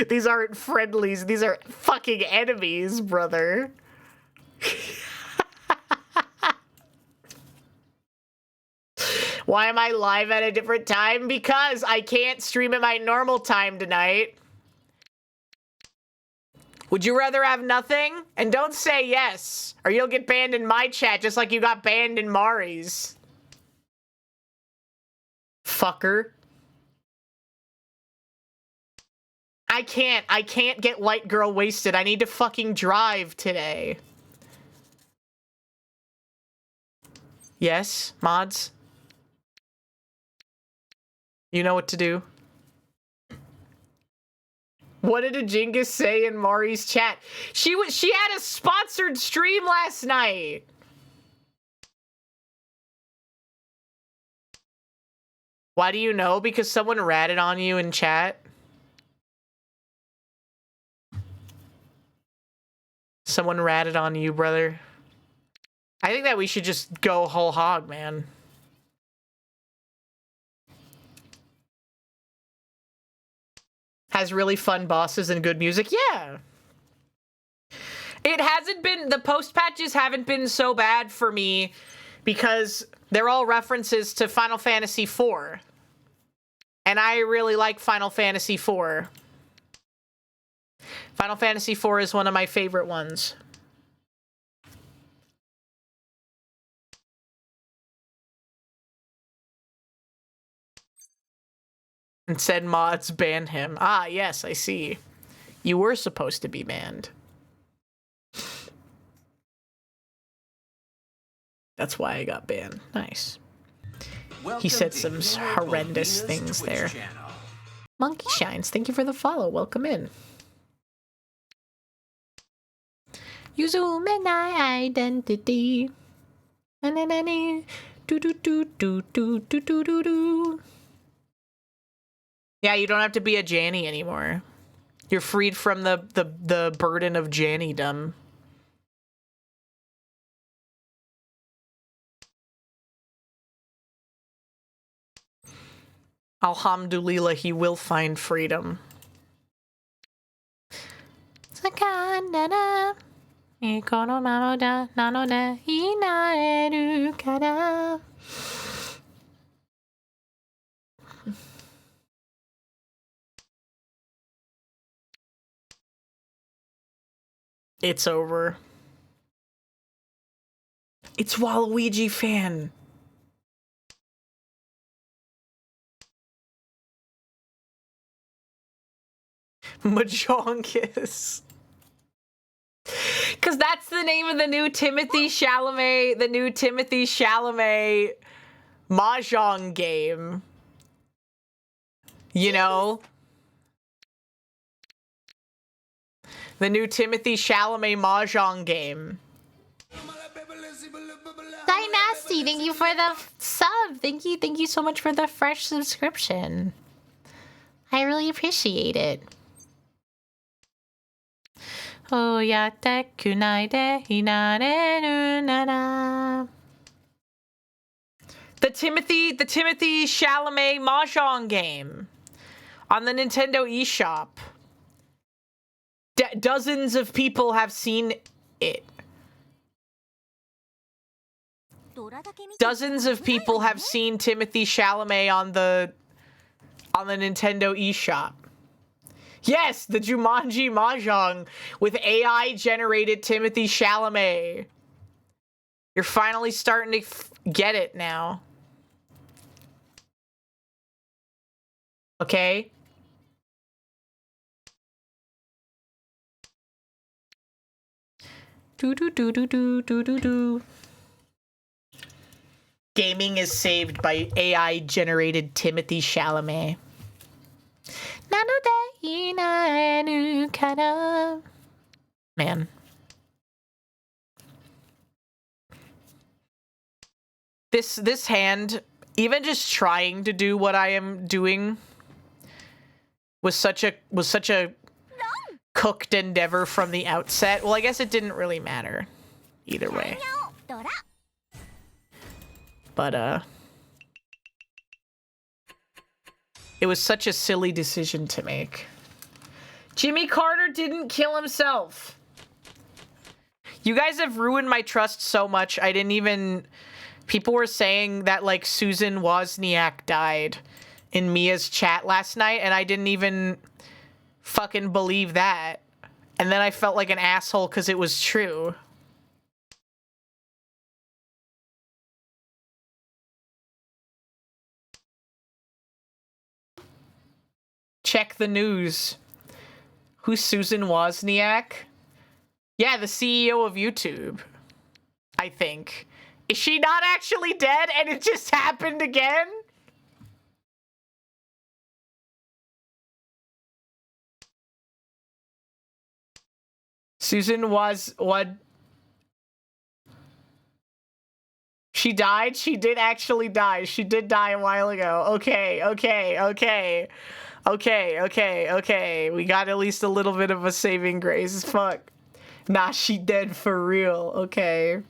These aren't friendlies, these are fucking enemies, brother. Why am I live at a different time? Because I can't stream at my normal time tonight. Would you rather have nothing? And don't say yes, or you'll get banned in my chat just like you got banned in Mari's. Fucker. I can't get white girl wasted. I need to fucking drive today. Yes, mods? You know what to do. What did Ajingus say in Mari's chat? She had a sponsored stream last night. Why do you know? Because someone ratted on you in chat. Someone ratted on you, brother. I think that we should just go whole hog, man. Has really fun bosses and good music. Yeah. It hasn't been, the post patches haven't been so bad for me because they're all references to Final Fantasy IV. And I really like Final Fantasy IV. Final Fantasy IV is one of my favorite ones. And said mods ban him. Ah, yes, I see. You were supposed to be banned. That's why I got banned. Nice. He said some horrendous things there. Monkey Shines, thank you for the follow. Welcome in. Yuzume nai identity. Do do do do do do do do do. Yeah, you don't have to be a Janny anymore. You're freed from the burden of Jannydom. Alhamdulillah, he will find freedom. Sakandana. Ikono mamoda nanode inaeru kara. It's over. It's Waluigi fan. Mahjongus. Because that's the name of the new Timothy Chalamet, Mahjong game. You know? The new Timothy Chalamet Mahjong game. Dynasty, thank you for the sub. Thank you so much for the fresh subscription. I really appreciate it. Oh yatte kunai de hinareru nara. The Timothy Chalamet Mahjong game on the Nintendo eShop. Dozens of people have seen it. Dozens of people have seen Timothy Chalamet on the Nintendo eShop. Yes, the Jumanji Mahjong with AI generated Timothy Chalamet. You're finally starting to get it now. Okay? Do. Gaming is saved by AI generated Timothy Chalamet. Man. This hand, even just trying to do what I am doing was such a cooked endeavor from the outset. Well, I guess it didn't really matter either way. But it was such a silly decision to make. Jimmy Carter didn't kill himself. You guys have ruined my trust so much. I didn't even... People were saying that, like, Susan Wozniak died in Mia's chat last night, and I didn't even fucking believe that. And then I felt like an asshole because it was true. Check the news. Who's Susan Wozniak? Yeah, the CEO of YouTube. I think. Is she not actually dead and it just happened again? Susan was what? She died? She did actually die. She did die a while ago. Okay. We got at least a little bit of a saving grace. Fuck. Nah, she dead for real. Okay.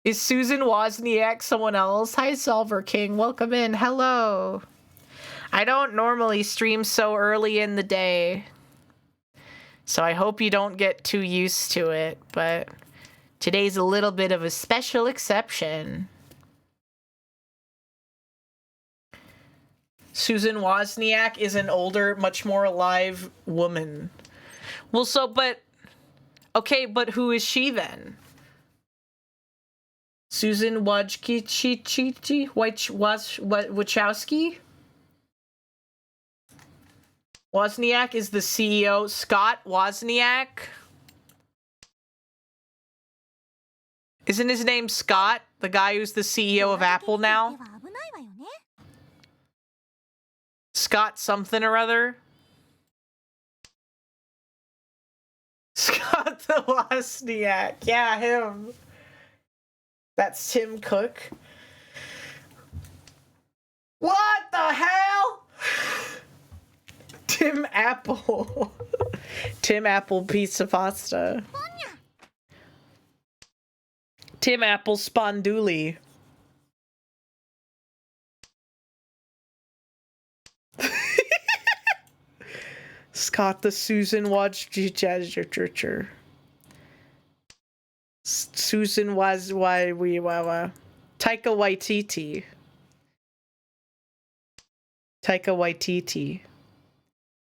Is Susan Wozniak someone else? Hi, Solver King. Welcome in. Hello. I don't normally stream so early in the day, so I hope you don't get too used to it, but today's a little bit of a special exception. Susan Wozniak is an older, much more alive woman. Well, okay, but who is she then? Susan Wachowski? Wozniak is the CEO. Scott Wozniak? Isn't his name Scott? The guy who's the CEO of Apple now? Scott something or other? Scott the Wozniak. Yeah, him. That's Tim Cook. What the hell? Tim Apple. Tim Apple pizza pasta. Tim Apple sponduli. Scott the Susan Wozniak. Susan was why we Taika Waititi. Taika Waititi.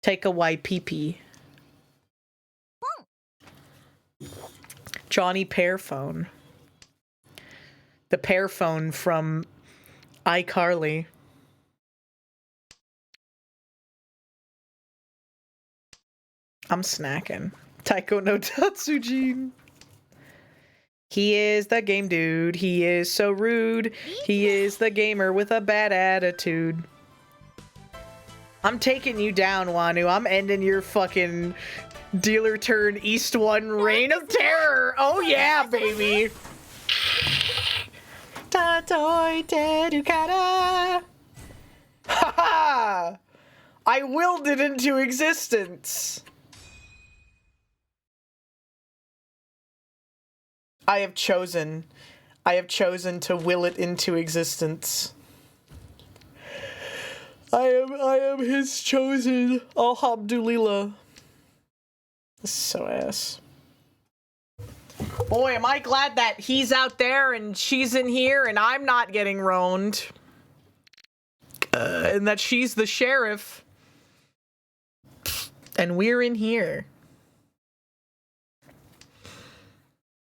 Taika Waititi. Johnny Pearphone. The Pearphone from iCarly. I'm snacking. Taiko no Tatsujin. He is the game dude. He is so rude. He is the gamer with a bad attitude. I'm taking you down, Wanu. I'm ending your fucking dealer turn East 1 reign of terror. Oh yeah, baby. Tatoi Tedukata. Haha! I willed it into existence. I have chosen to will it into existence. I am his chosen. Alhamdulillah. This is so ass. Boy, am I glad that he's out there and she's in here and I'm not getting roaned. And that she's the sheriff. And we're in here.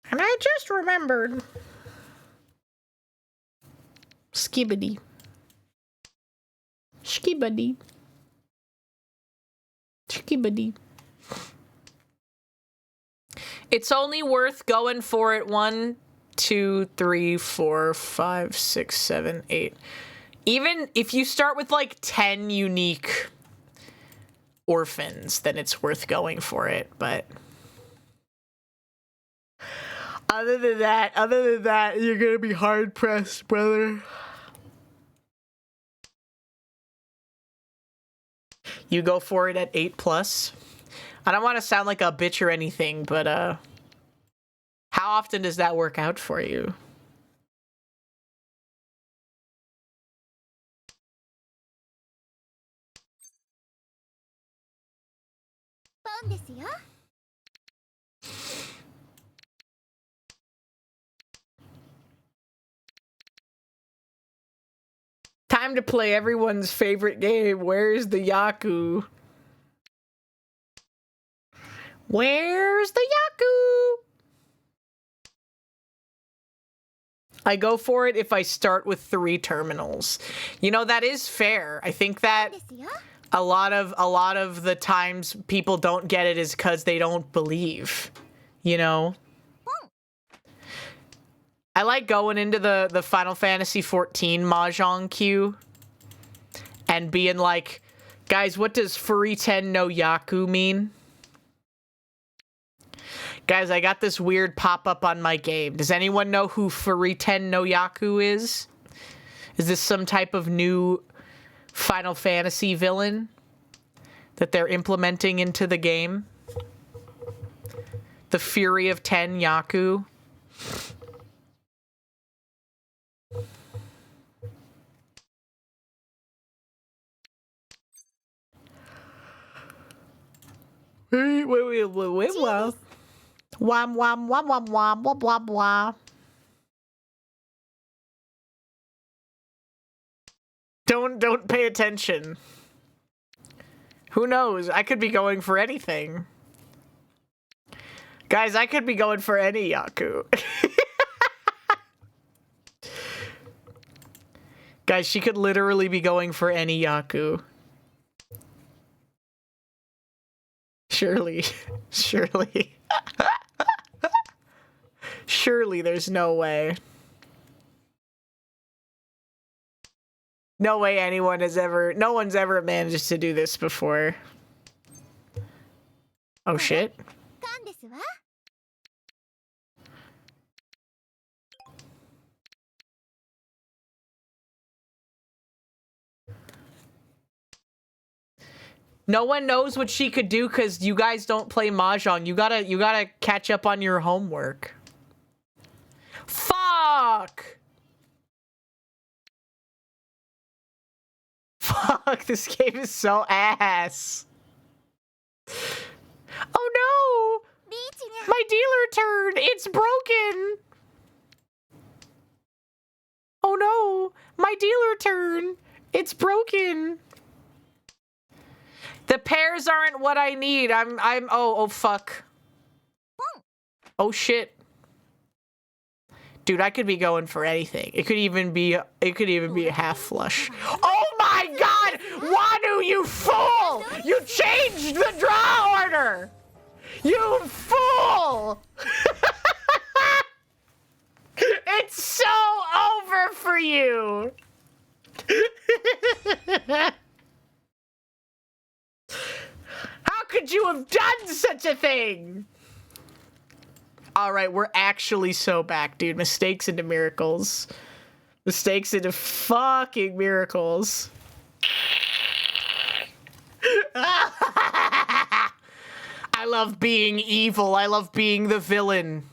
And I just remembered. Skibbity. Skibbity. Skibbity. It's only worth going for it 1, 2, 3, 4, 5, 6, 7, 8. Even if you start with like 10 unique orphans, then it's worth going for it, but other than that, you're gonna be hard pressed, brother. You go for it at 8+. I don't want to sound like a bitch or anything, but how often does that work out for you? Time to play everyone's favorite game. Where's the Yaku? Where's the Yaku? I go for it if I start with 3 terminals. You know, that is fair. I think that a lot of the times people don't get it is because they don't believe, you know? I like going into the Final Fantasy XIV Mahjong queue and being like, guys, what does Furiten no Yaku mean? Guys, I got this weird pop-up on my game. Does anyone know who Furiten no Yaku is? Is this some type of new Final Fantasy villain that they're implementing into the game? The Fury of 10 Yaku? Wait, wow. Wham, wham, wham, wham, wham, blah, blah, blah. Don't pay attention. Who knows? I could be going for anything. Guys, I could be going for any Yaku. Guys, she could literally be going for any Yaku. Surely. Surely. Surely there's no way. No way anyone has ever... No one's ever managed to do this before. Oh, shit. No one knows what she could do because you guys don't play Mahjong. You gotta catch up on your homework. Fuck! Fuck, this game is so ass. Oh no! My dealer turned! It's broken! Oh no! My dealer turn! It's broken! The pairs aren't what I need. Oh fuck. Oh shit. Dude, I could be going for anything. It could even be a half flush. Oh my god! Wanu, you fool! You changed the draw order! You fool! It's so over for you! How could you have done such a thing? All right, we're actually so back, dude. Mistakes into miracles. Mistakes into fucking miracles. I love being evil. I love being the villain.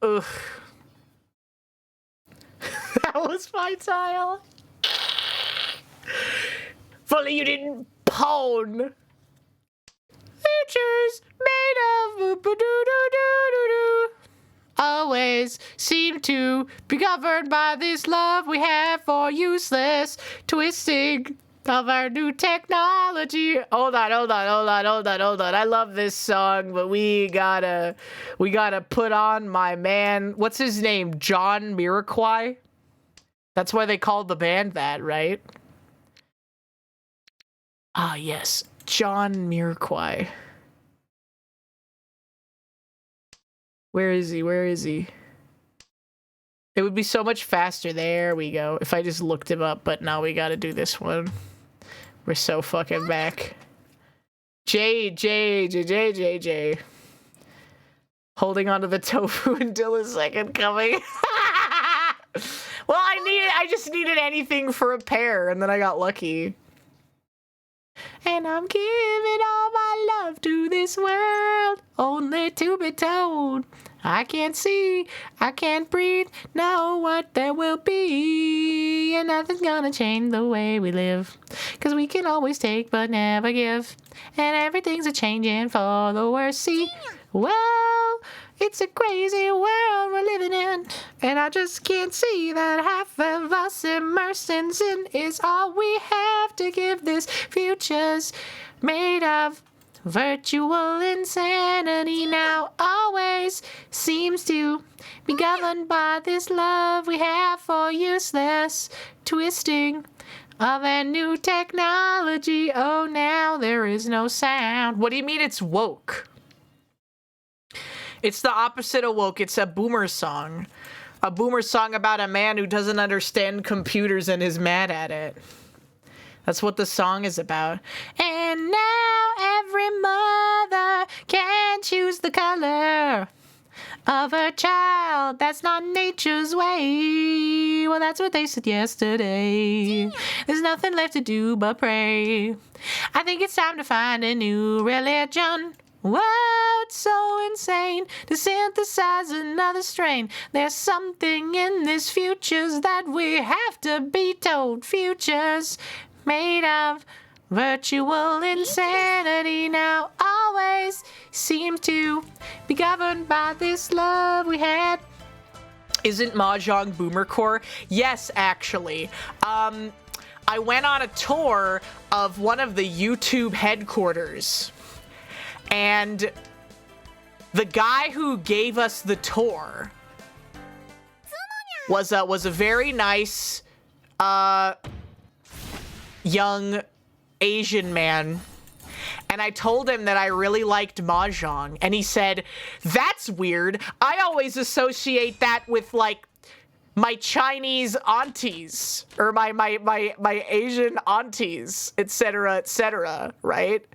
Ugh. That was my tile. If only you didn't pawn. Futures made of doo-doo-doo-doo-doo. Always seem to be governed by this love we have for useless twisting of our new technology. Hold on. I love this song, but we gotta put on my man. What's his name? John Miraquai? That's why they called the band that, right? Ah, yes. John Miraquai. Where is he? Where is he? It would be so much faster. There we go. If I just looked him up, but now we gotta do this one. We're so fucking back. J. Holding onto the tofu until his second coming. Well, I just needed anything for a pair, and then I got lucky. And I'm giving all my love to this world, only to be told I can't see, I can't breathe, know what there will be, and nothing's gonna change the way we live, 'cause we can always take but never give, and everything's a-changing for the worse. See, well, it's a crazy world we're living in, and I just can't see that half of us immersed in sin is all we have to give. This future's made of virtual insanity now, always seems to be governed by this love we have for useless twisting of a new technology. Oh, now there is no sound. What do you mean it's woke? It's the opposite of woke. It's a boomer song. A boomer song about a man who doesn't understand computers and is mad at it. That's what the song is about. And now every mother can choose the color of her child. That's not nature's way. Well, that's what they said yesterday. There's nothing left to do but pray. I think it's time to find a new religion. Whoa, it's so insane to synthesize another strain. There's something in this futures that we have to be told. Futures made of virtual insanity now, always seem to be governed by this love we had. Isn't Mahjong boomercore? Yes, actually. I went on a tour of one of the YouTube headquarters, and the guy who gave us the tour was a very nice young Asian man, and I told him that I really liked Mahjong, and he said, "That's weird. I always associate that with, like, my Chinese aunties, or my Asian aunties, etc., right?"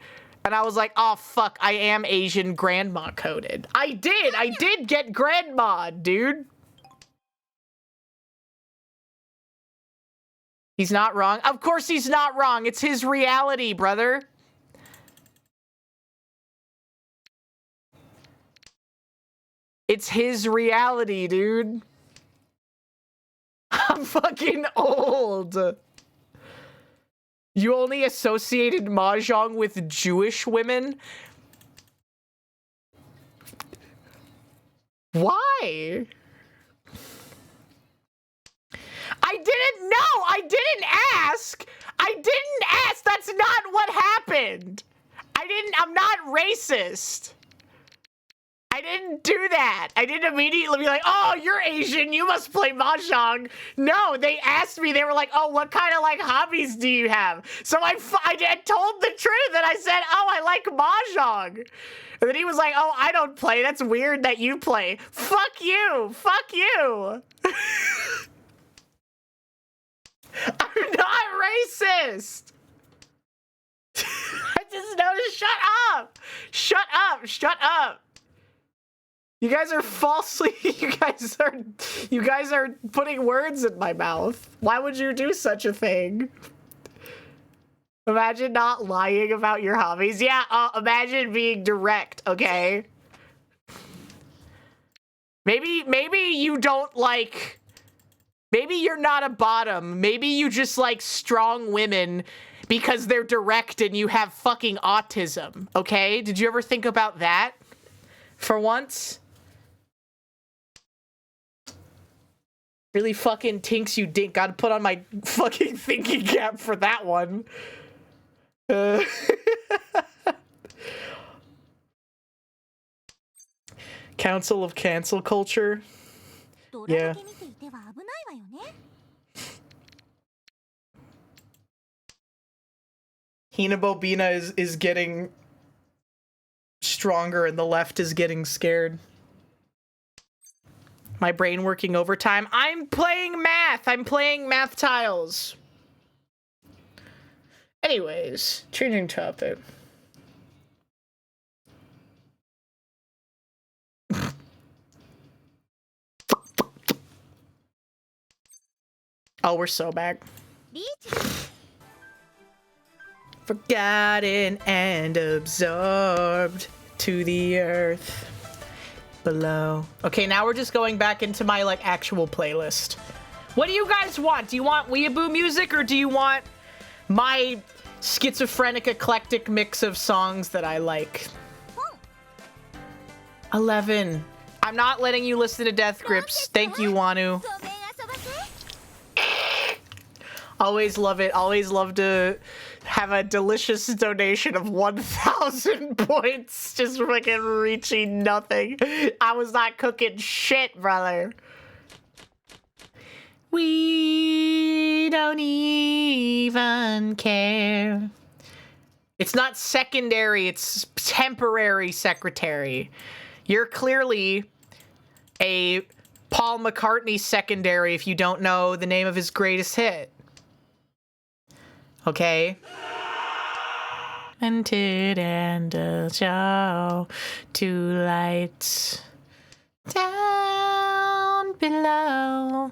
And I was like, oh, fuck, I am Asian grandma coded. I did get grandma, dude. He's not wrong. Of course he's not wrong. It's his reality, brother. It's his reality, dude. I'm fucking old. You only associated Mahjong with Jewish women? Why? I didn't know. I didn't ask. That's not what happened. I'm not racist. I didn't do that. I didn't immediately be like, oh, you're Asian, you must play Mahjong. No, they asked me, they were like, oh, what kind of, like, hobbies do you have? So I told the truth, and I said, oh, I like Mahjong. And then he was like, oh, I don't play. That's weird that you play. Fuck you. Fuck you. I'm not racist. I just noticed. Shut up. Shut up. Shut up. You guys are falsely. You guys are putting words in my mouth. Why would you do such a thing? Imagine not lying about your hobbies. Yeah, imagine being direct, okay? Maybe you don't like... Maybe you're not a bottom. Maybe you just like strong women because they're direct and you have fucking autism, okay? Did you ever think about that? For once? Really fucking tinks you dink. Gotta put on my fucking thinking cap for that one. Council of Cancel Culture. Yeah. HinaBoBina is getting stronger and the left is getting scared. My brain working overtime. I'm playing math. I'm playing math tiles. Anyways, changing topic. Oh, we're so back. Forgotten and absorbed to the earth below. Okay, now we're just going back into my, like, actual playlist. What do you guys want? Do you want weeaboo music or do you want my schizophrenic eclectic mix of songs that I like? 11. I'm not letting you listen to Death Grips. Thank you, Wanu. Always love it. Always love to have a delicious donation of 1,000 points. Just fucking reaching nothing. I was not cooking shit, brother. We don't even care. It's not secondary, it's temporary secretary. You're clearly a Paul McCartney secondary if you don't know the name of his greatest hit. Okay? Mented and a show, two lights down below.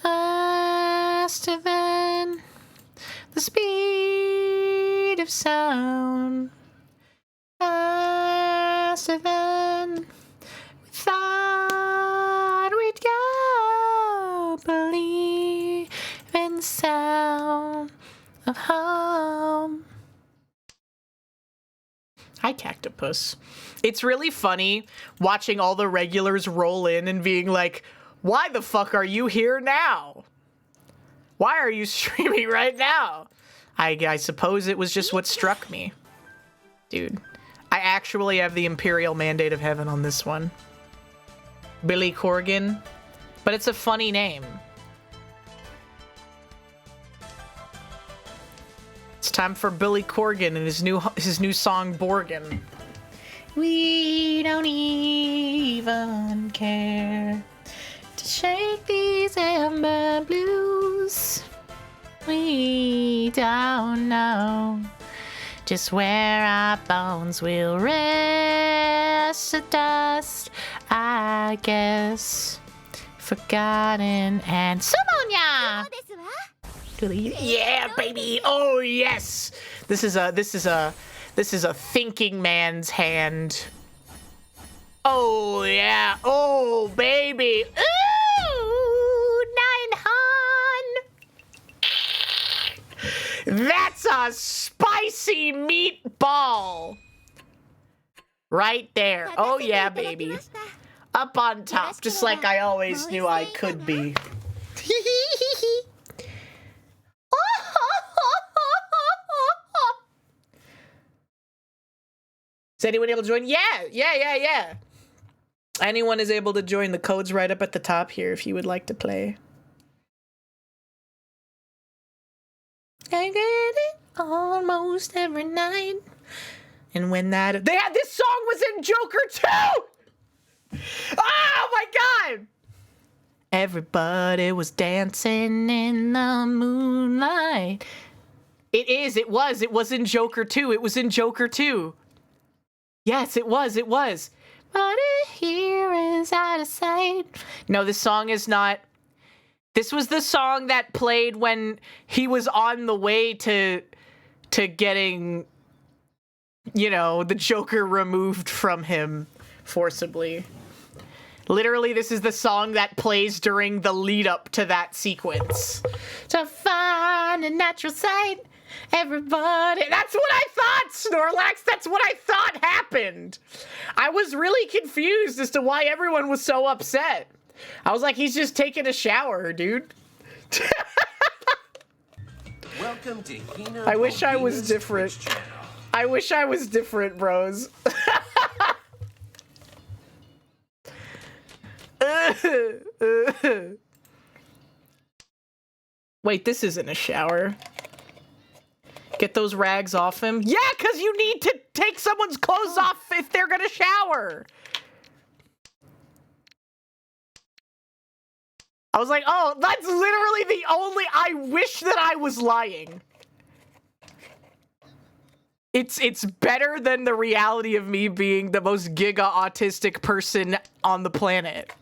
Faster than the speed of sound. Faster than we thought we'd go. Believe in the sound of home. Hi, Cactopus. It's really funny watching all the regulars roll in and being like, why the fuck are you here now? Why are you streaming right now? I suppose it was just what struck me. Dude, I actually have the Imperial Mandate of Heaven on this one. Billy Corgan. But it's a funny name. It's time for Billy Corgan and his new song Borgin. We don't even care to shake these amber blues. We don't know just where our bones will rest at dust, I guess. Forgotten and Sumonya! Yeah, baby! Oh yes! This is a thinking man's hand. Oh yeah! Oh baby! Ooh, 900! That's a spicy meatball! Right there. Oh yeah, baby. Up on top, just like I always knew I could be. Is anyone able to join? Yeah. Anyone is able to join. The code's right up at the top here if you would like to play. I get it almost every night. And when that... This song was in Joker 2! Oh my god! Everybody was dancing in the moonlight. It was in Joker 2. It was in Joker 2. Yes, it was. But here is out of sight. No, this song is not. This was the song that played when he was on the way to getting, you know, the Joker removed from him forcibly. Literally, this is the song that plays during the lead up to that sequence. To find a natural sight, everybody. That's what I thought, Snorlax. That's what I thought happened. I was really confused as to why everyone was so upset. I was like, he's just taking a shower, dude. Welcome to HinaBoBina's I wish I was different. Twitch channel. I wish I was different, bros. Wait, this isn't a shower. Get those rags off him. Yeah, because you need to take someone's clothes off if they're gonna shower. I was like, oh, that's literally the only... I wish that I was lying. It's better than the reality of me being the most giga autistic person on the planet.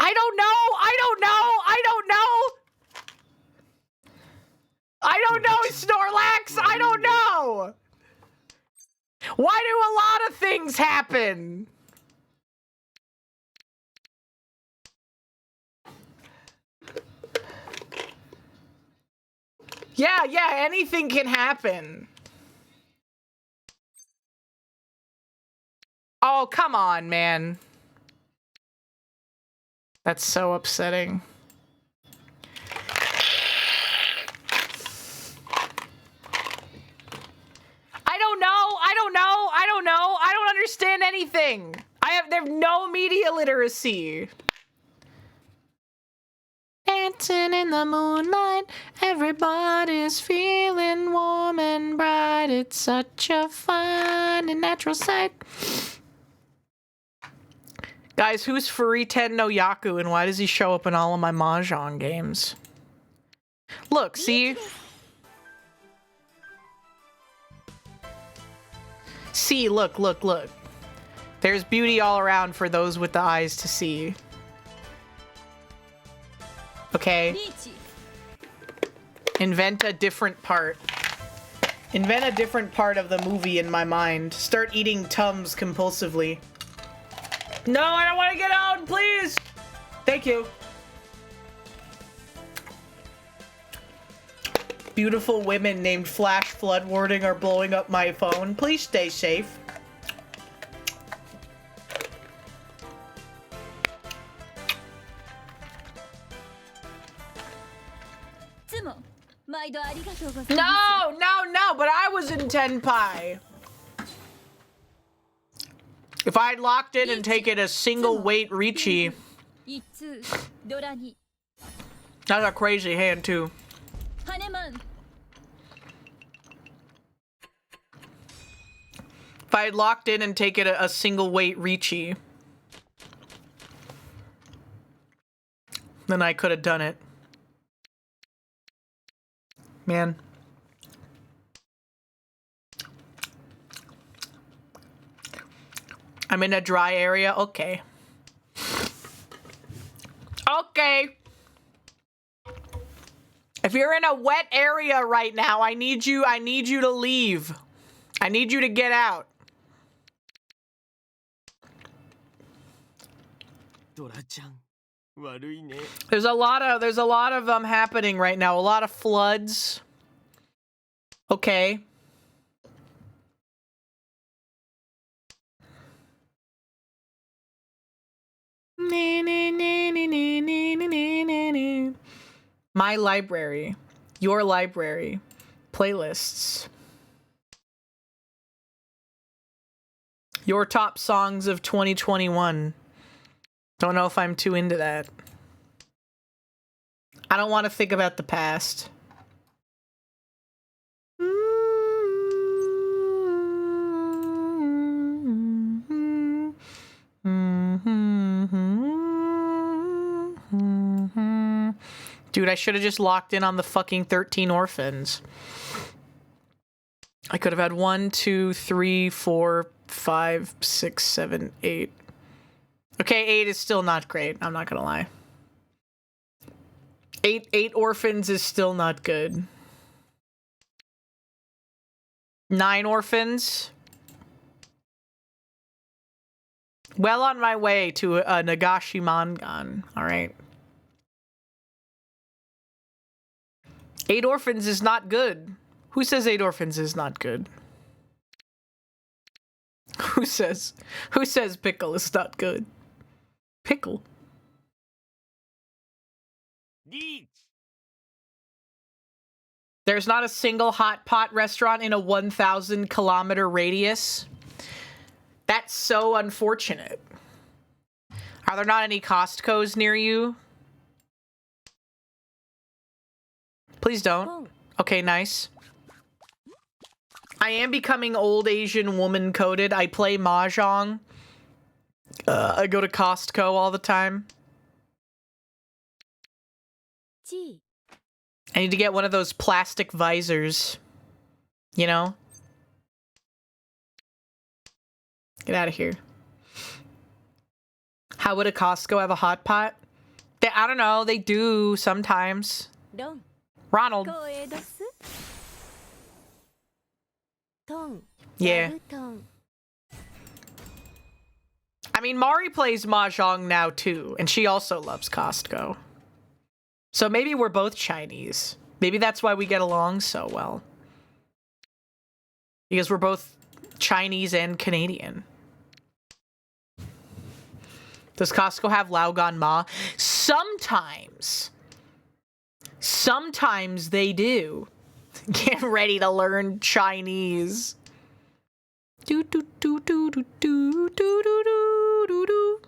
I don't know. Snorlax. I don't know. Why do a lot of things happen? Yeah, anything can happen. Oh, come on, man. That's so upsetting. I don't understand anything. They have no media literacy. Dancing in the moonlight, everybody's feeling warm and bright. It's such a fun and natural sight. Guys, who's Furiten no Yaku and why does he show up in all of my Mahjong games? Look, see? See, look. There's beauty all around for those with the eyes to see. Okay. Invent a different part. Invent a different part of the movie in my mind. Start eating Tums compulsively. No, I don't want to get out, please! Thank you. Beautiful women named Flash Flood Warding are blowing up my phone. Please stay safe. No, but I was in Tenpai. If I had locked in and taken a single weight Richi. That's a crazy hand too. If I had locked in and taken a single weight Richi, then I could have done it. Man. I'm in a dry area. Okay. Okay. If you're in a wet area right now, I need you to leave. I need you to get out. There's a lot of happening right now. A lot of floods. Okay. My library. Your library. Playlists. Your top songs of 2021. Don't know if I'm too into that. I don't want to think about the past. Dude, I should have just locked in on the fucking 13 orphans. I could have had 1, 2, 3, 4, 5, 6, 7, 8. Okay, 8 is still not great. I'm not gonna lie. 8 orphans is still not good. 9 orphans. Well on my way to a Nagashi Mangan, alright? 8 Orphans is not good. Who says 8 Orphans is not good? Who says Pickle is not good? Pickle? There's not a single hot pot restaurant in a 1,000 kilometer radius. That's so unfortunate. Are there not any Costco's near you? Please don't. Okay, nice. I am becoming old Asian woman coded. I play Mahjong. I go to Costco all the time. I need to get one of those plastic visors. You know? Get out of here. How would a Costco have a hot pot? I don't know. They do sometimes. Ronald. Yeah. I mean, Mari plays Mahjong now too, and she also loves Costco. So maybe we're both Chinese. Maybe that's why we get along so well. Because we're both Chinese and Canadian. Does Costco have Laogan Ma? Sometimes. Sometimes they do. Get ready to learn Chinese. Do do do do do do do do do do.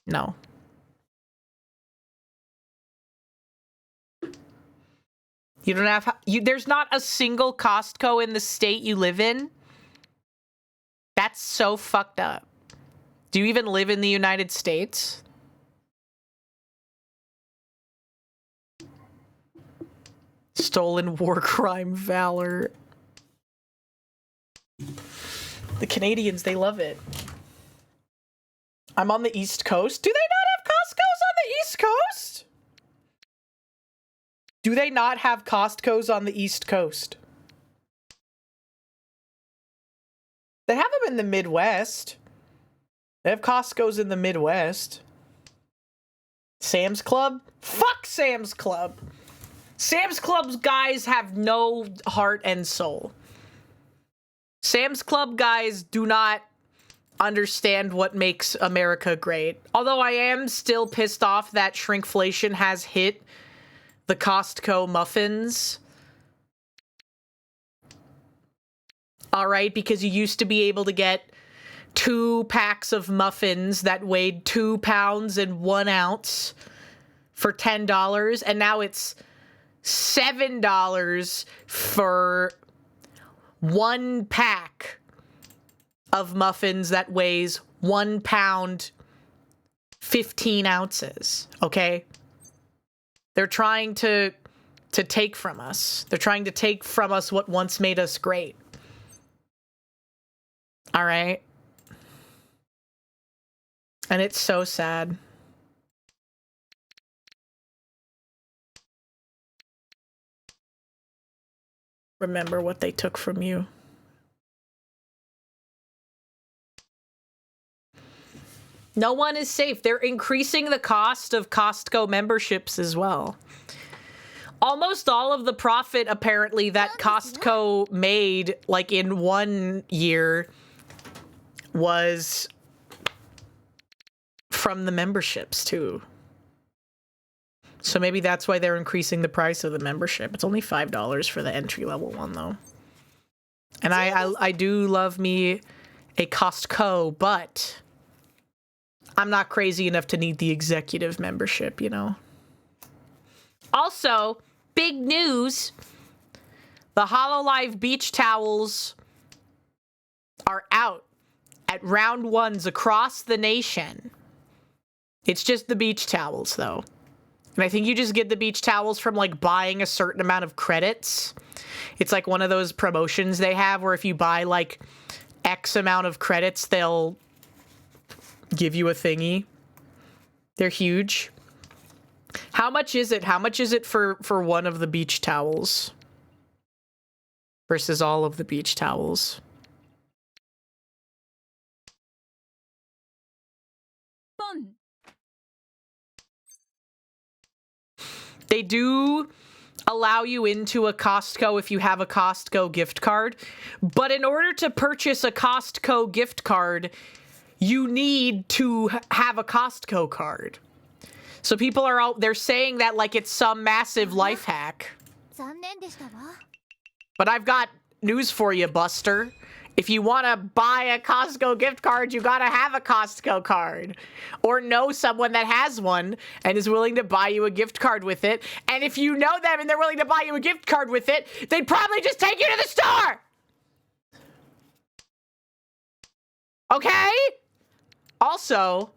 No. You don't have there's not a single Costco in the state you live in? That's so fucked up. Do you even live in the United States? Stolen war crime valor. The Canadians, they love it. I'm on the East Coast. Do they not have Costco's on the East Coast? Do they not have Costco's on the East Coast? They have them in the Midwest. They have Costco's in the Midwest. Sam's Club? Fuck Sam's Club. Sam's Club's guys have no heart and soul. Sam's Club guys do not understand what makes America great. Although I am still pissed off that shrinkflation has hit the Costco muffins. All right, because you used to be able to get 2 packs of muffins that weighed 2 pounds and 1 ounce for $10, and now it's $7 for 1 pack of muffins that weighs 1 pound, 15 ounces, okay? They're trying to take from us. They're trying to take from us what once made us great. All right? And it's so sad. Remember what they took from you. No one is safe. They're increasing the cost of Costco memberships as well. Almost all of the profit, apparently, that Costco made, like, in 1 year was from the memberships, too. So maybe that's why they're increasing the price of the membership. It's only $5 for the entry-level one, though. And I do love me a Costco, but I'm not crazy enough to need the executive membership, you know? Also, big news. The HoloLive beach towels are out at round ones across the nation. It's just the beach towels, though. And I think you just get the beach towels from, like, buying a certain amount of credits. It's like one of those promotions they have where if you buy, like, X amount of credits, they'll give you a thingy. They're huge. How much is it? How much is it for one of the beach towels versus all of the beach towels? They do allow you into a Costco if you have a Costco gift card. But in order to purchase a Costco gift card, you need to have a Costco card. So people are out, they're saying that like it's some massive life hack. But I've got news for you, Buster. If you want to buy a Costco gift card, you got to have a Costco card. Or know someone that has one and is willing to buy you a gift card with it. And if you know them and they're willing to buy you a gift card with it, they'd probably just take you to the store! Okay? Also,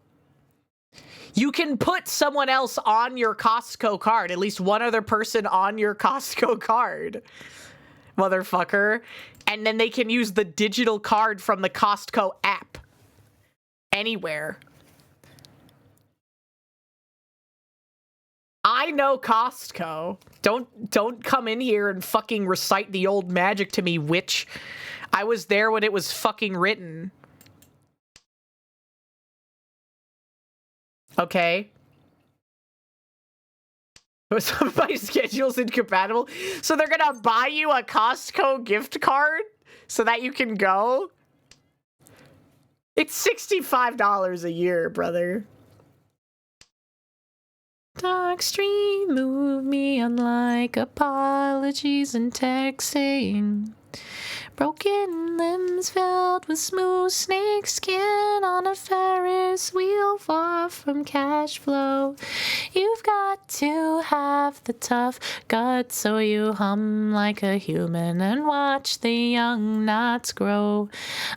you can put someone else on your Costco card. At least one other person on your Costco card. Motherfucker. And then they can use the digital card from the Costco app. Anywhere. I know Costco. Don't come in here and fucking recite the old magic to me, witch. I was there when it was fucking written. Okay. Somebody's schedule's incompatible. So they're gonna buy you a Costco gift card so that you can go? It's $65 a year, brother. Dark stream, move me unlike apologies and texting. Broken limbs filled with smooth snake skin on a Ferris wheel far from cash flow. You've got to have the tough guts so you hum like a human and watch the young knots grow.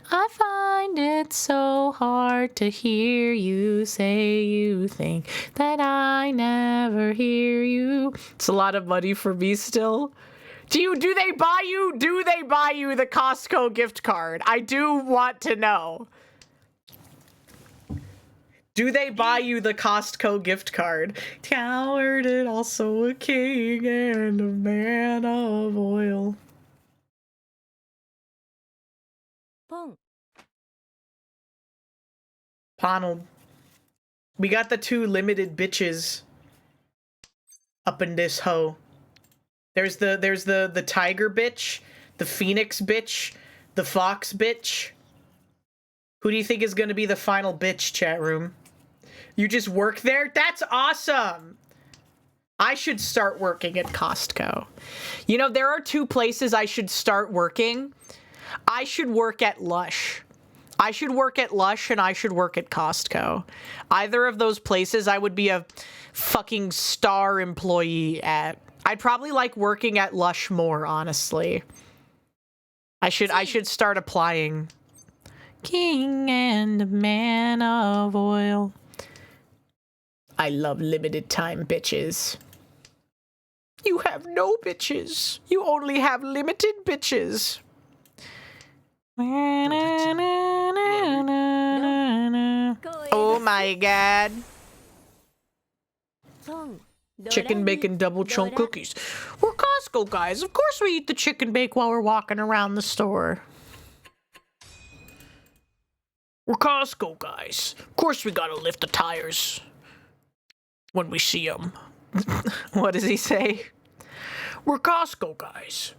I find it so hard to hear you say you think that I never hear you. It's a lot of money for me still. Do they buy you the Costco gift card? I do want to know. Do they buy you the Costco gift card? Coward and also a king and a man of oil. Donald. We got the two limited bitches up in this hoe. There's the tiger bitch, the phoenix bitch, the fox bitch. Who do you think is gonna be the final bitch, chat room? You just work there? That's awesome! I should start working at Costco. You know, there are two places I should start working. I should work at Lush. I should work at Lush and I should work at Costco. Either of those places I would be a fucking star employee at. I'd probably like working at Lush more, honestly. I should start applying. King and man of oil. I love limited time bitches. You have no bitches. You only have limited bitches. Oh my god. Chicken bacon double chunk cookies. We're Costco guys. Of course we eat the chicken bake while we're walking around the store. We're Costco guys. Of course we gotta lift the tires when we see them. What does he say? We're Costco guys.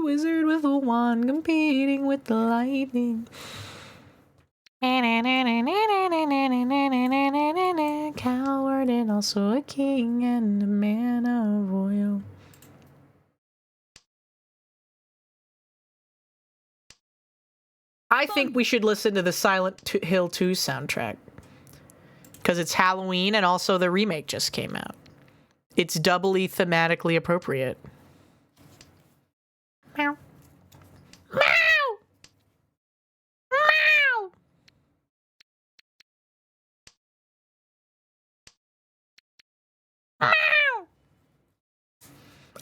Wizard with a wand competing with the lightning. Coward and also a king and a man of oil. I think we should listen to the Silent Hill 2 soundtrack. Because it's Halloween and also the remake just came out. It's doubly thematically appropriate. Meow. Meow! Meow! Meow!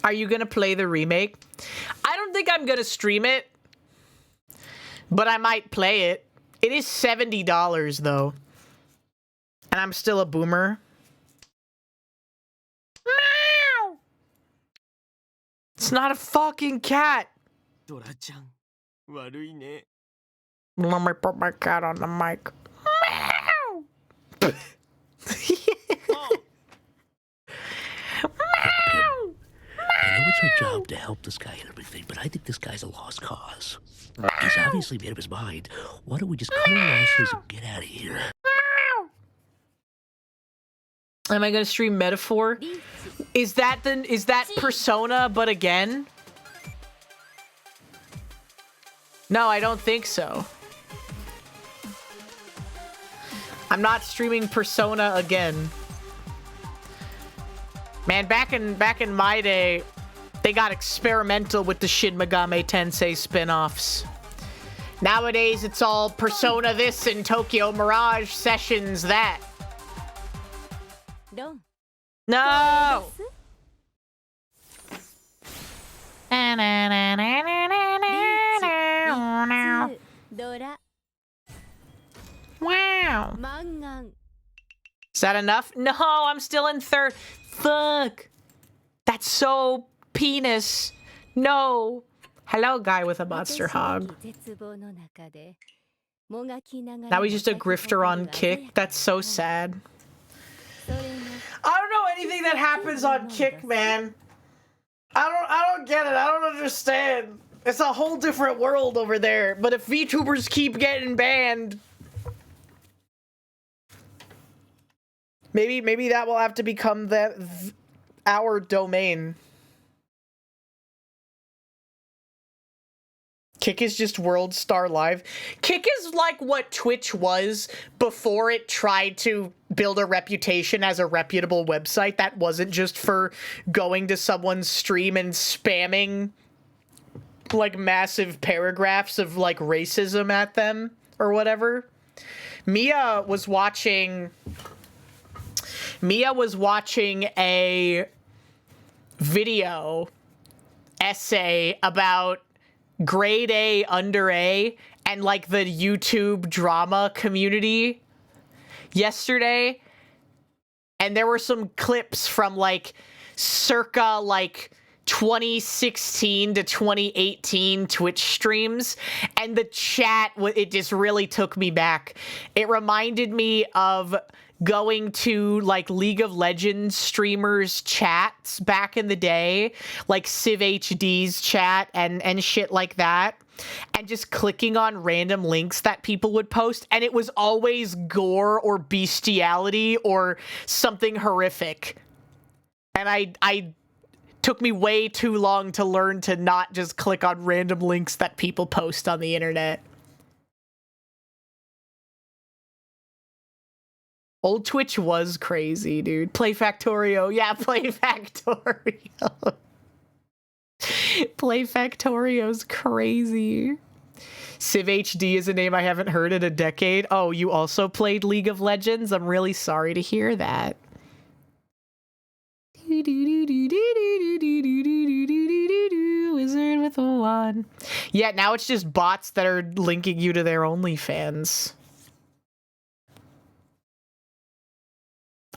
Are you gonna play the remake? I don't think I'm gonna stream it. But I might play it. It is $70 though. And I'm still a boomer. Meow! It's not a fucking cat. Let me put my cat on the mic. Meow! this guy and everything, but I think this guy's a lost cause. He's obviously made up his mind. Why don't we just cut our losses and get out of here? Am I gonna stream Metaphor? Is that Persona, but again? No, I don't think so. I'm not streaming Persona again. Man, back in my day, they got experimental with the Shin Megami Tensei spin-offs. Nowadays, it's all Persona this and Tokyo Mirage Sessions that. No! Wow. Is that enough? No, I'm still in third. Fuck. That's so penis. No. Hello, guy with a monster hog. Now he's just a grifter on Kick. That's so sad. I don't know anything that happens on Kick, man. I don't get it. I don't understand. It's a whole different world over there. But if VTubers keep getting banned, maybe that will have to become our domain. Kick is just World Star Live. Kick is like what Twitch was before it tried to build a reputation as a reputable website that wasn't just for going to someone's stream and spamming like massive paragraphs of like racism at them or whatever. Mia was watching a video essay about grade A, under A, and like the YouTube drama community yesterday. And there were some clips from like circa like 2016 to 2018 Twitch streams, and the chat, it just really took me back. It reminded me of going to like League of Legends streamers chats back in the day, like Civ HD's chat and shit like that, and just clicking on random links that people would post, and it was always gore or bestiality or something horrific. And I took me way too long to learn to not just click on random links that people post on the internet. Old Twitch was crazy, dude. Play Factorio. Yeah, Play Factorio. Play Factorio's crazy. Civ HD is a name I haven't heard in a decade. Oh, you also played League of Legends? I'm really sorry to hear that. Wizard with a wand. Yeah, now it's just bots that are linking you to their OnlyFans.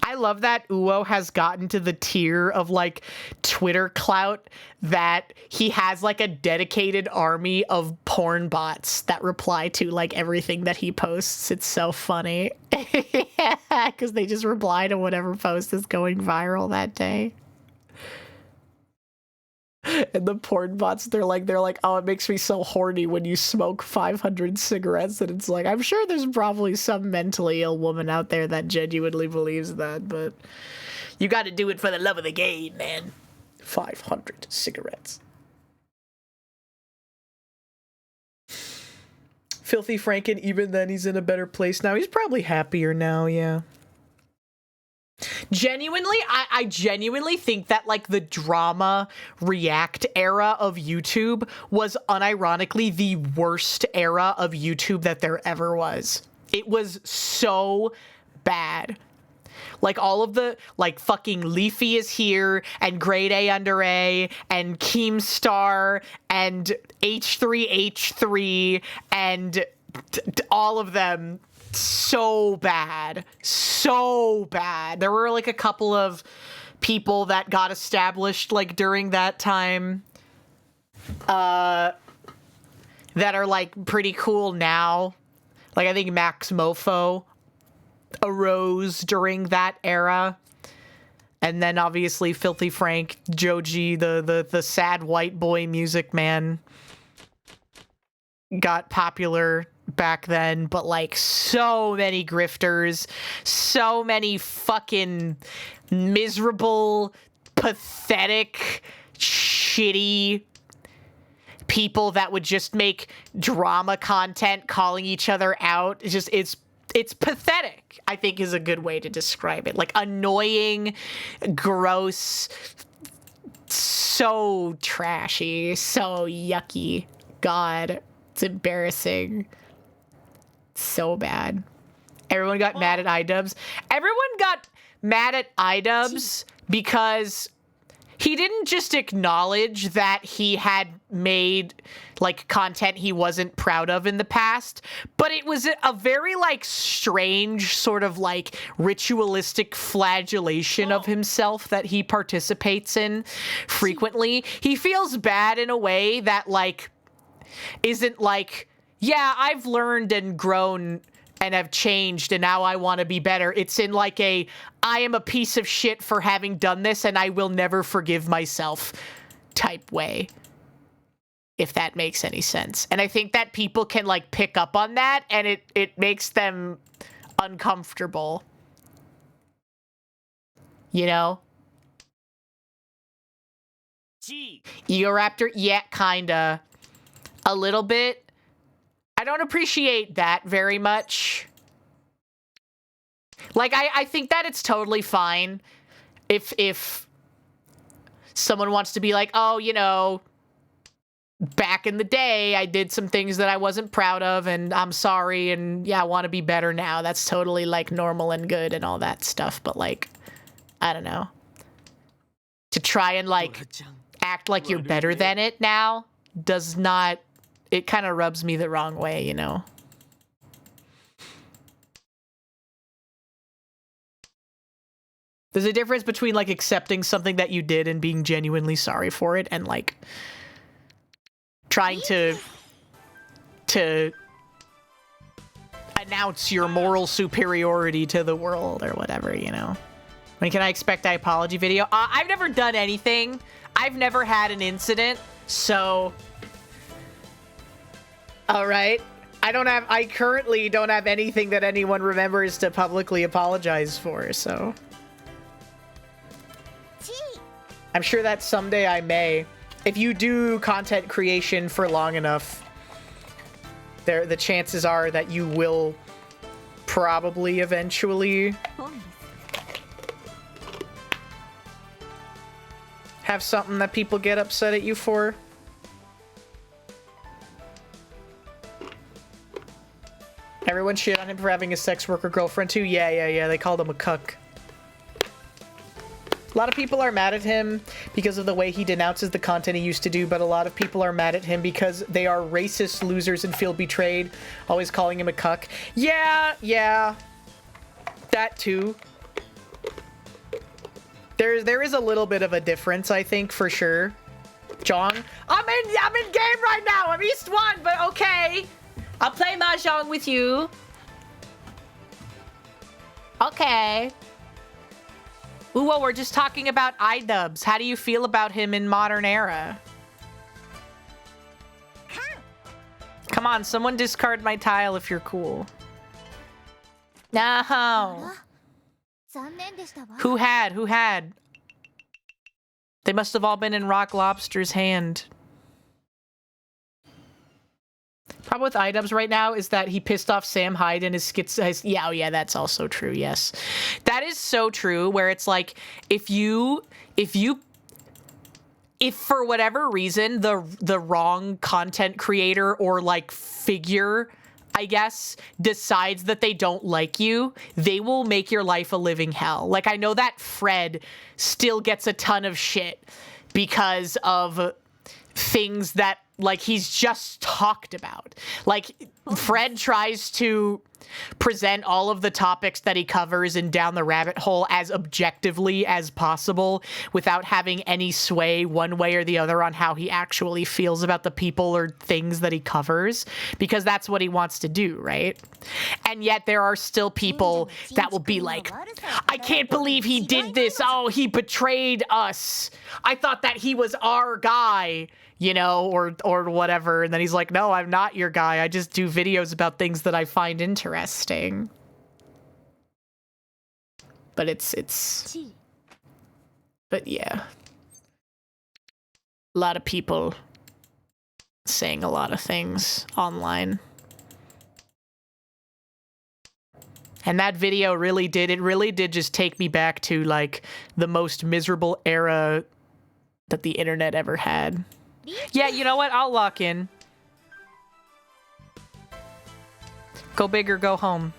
I love that Uo has gotten to the tier of like Twitter clout that he has like a dedicated army of porn bots that reply to like everything that he posts. It's so funny. Because they just reply to whatever post is going viral that day. And the porn bots, they're like, oh, it makes me so horny when you smoke 500 cigarettes. And it's like, I'm sure there's probably some mentally ill woman out there that genuinely believes that, but you got to do it for the love of the game, man. 500 cigarettes. Filthy Franken, even then he's in a better place now. He's probably happier now, yeah. Genuinely, I genuinely think that like the drama react era of YouTube was unironically the worst era of YouTube that there ever was. It was so bad. Like all of the like fucking Leafy is here and Grade A Under A and Keemstar and H3H3 and all of them. So bad. There were like a couple of people that got established like during that time that are like pretty cool now. Like I think Max Mofo arose during that era And then obviously Filthy Frank, Joji, the sad white boy music man, got popular back then, but like so many grifters, so many fucking miserable, pathetic, shitty people that would just make drama content calling each other out. It's pathetic, I think is a good way to describe it. Like annoying, gross, so trashy, so yucky. God, it's embarrassing. So bad. Everyone got mad at iDubbbz. Everyone got mad at iDubbbz because he didn't just acknowledge that he had made like content he wasn't proud of in the past, but it was a very like strange sort of like ritualistic flagellation of himself that he participates in frequently. He feels bad in a way that like isn't like, yeah, I've learned and grown and have changed and now I want to be better. It's in like I am a piece of shit for having done this and I will never forgive myself type way, if that makes any sense. And I think that people can like pick up on that and it makes them uncomfortable. You know? Egoraptor, yeah, kinda. A little bit. I don't appreciate that very much. Like, I think that it's totally fine if someone wants to be like, oh, you know, back in the day, I did some things that I wasn't proud of, and I'm sorry, and yeah, I want to be better now. That's totally, like, normal and good and all that stuff, but, like, I don't know. To try and, like, act like you're better than it now does not... It kind of rubs me the wrong way, you know? There's a difference between, like, accepting something that you did and being genuinely sorry for it and, like, trying to announce your moral superiority to the world or whatever, you know? When can I expect an apology video? I've never done anything. I've never had an incident, so... All right. I currently don't have anything that anyone remembers to publicly apologize for, so. I'm sure that someday I may. If you do content creation for long enough, the chances are that you will probably eventually have something that people get upset at you for. Everyone shit on him for having a sex worker girlfriend too. Yeah. They called him a cuck. A lot of people are mad at him because of the way he denounces the content he used to do, but a lot of people are mad at him because they are racist losers and feel betrayed, always calling him a cuck. Yeah. That too. There is a little bit of a difference, I think, for sure. Jong, I'm in game right now. I'm East 1, but okay. I'll play Mahjong with you. Okay. Ooh, well, we're just talking about iDubbbz. How do you feel about him in modern era? Come on, someone discard my tile if you're cool. No. Who had? They must have all been in Rock Lobster's hand. Problem with iDubbbz right now is that he pissed off Sam Hyde and his skits. Yeah, that's also true. Yes, that is so true. Where it's like, if for whatever reason the wrong content creator or like figure, I guess, decides that they don't like you, they will make your life a living hell. Like, I know that Fred still gets a ton of shit because of things that, like, he's just talked about. Like, Fred tries to present all of the topics that he covers in Down the Rabbit Hole as objectively as possible without having any sway one way or the other on how he actually feels about the people or things that he covers, because that's what he wants to do, right? And yet there are still people that will be like, I can't believe he did this. Oh, he betrayed us. I thought that he was our guy, you know, or whatever. And then he's like, no, I'm not your guy. I just do videos about things that I find interesting. But but yeah. A lot of people saying a lot of things online. And that video really did just take me back to like the most miserable era that the internet ever had. Yeah, you know what? I'll lock in. Go big or go home.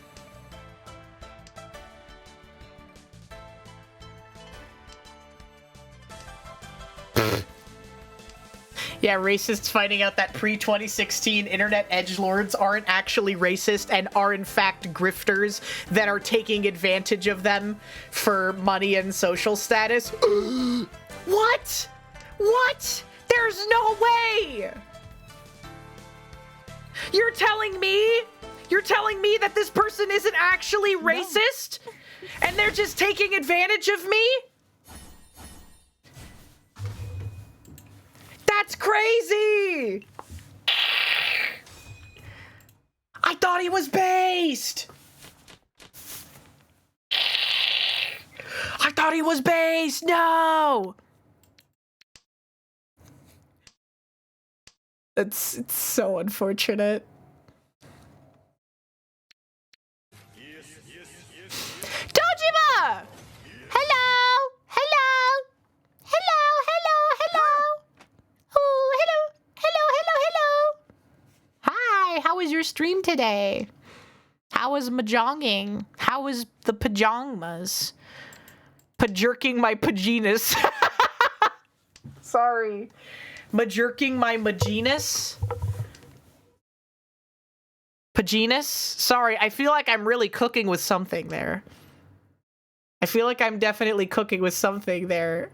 Yeah, racists finding out that pre-2016 internet edgelords aren't actually racist and are in fact grifters that are taking advantage of them for money and social status. What? What? There's no way! You're telling me that this person isn't actually racist? And they're just taking advantage of me? That's crazy! I thought he was based! I thought he was based! No! It's so unfortunate. Dojima! Hello! Hello! Hello! Hello! Hello! Oh, hello! Hello! Hello! Hello! Hi! How was your stream today? How was mahjonging? How was the pajamas? Pajerking my paginas. Sorry. Majerking my maginus? Paginus? Sorry, I feel like I'm really cooking with something there. I feel like I'm definitely cooking with something there.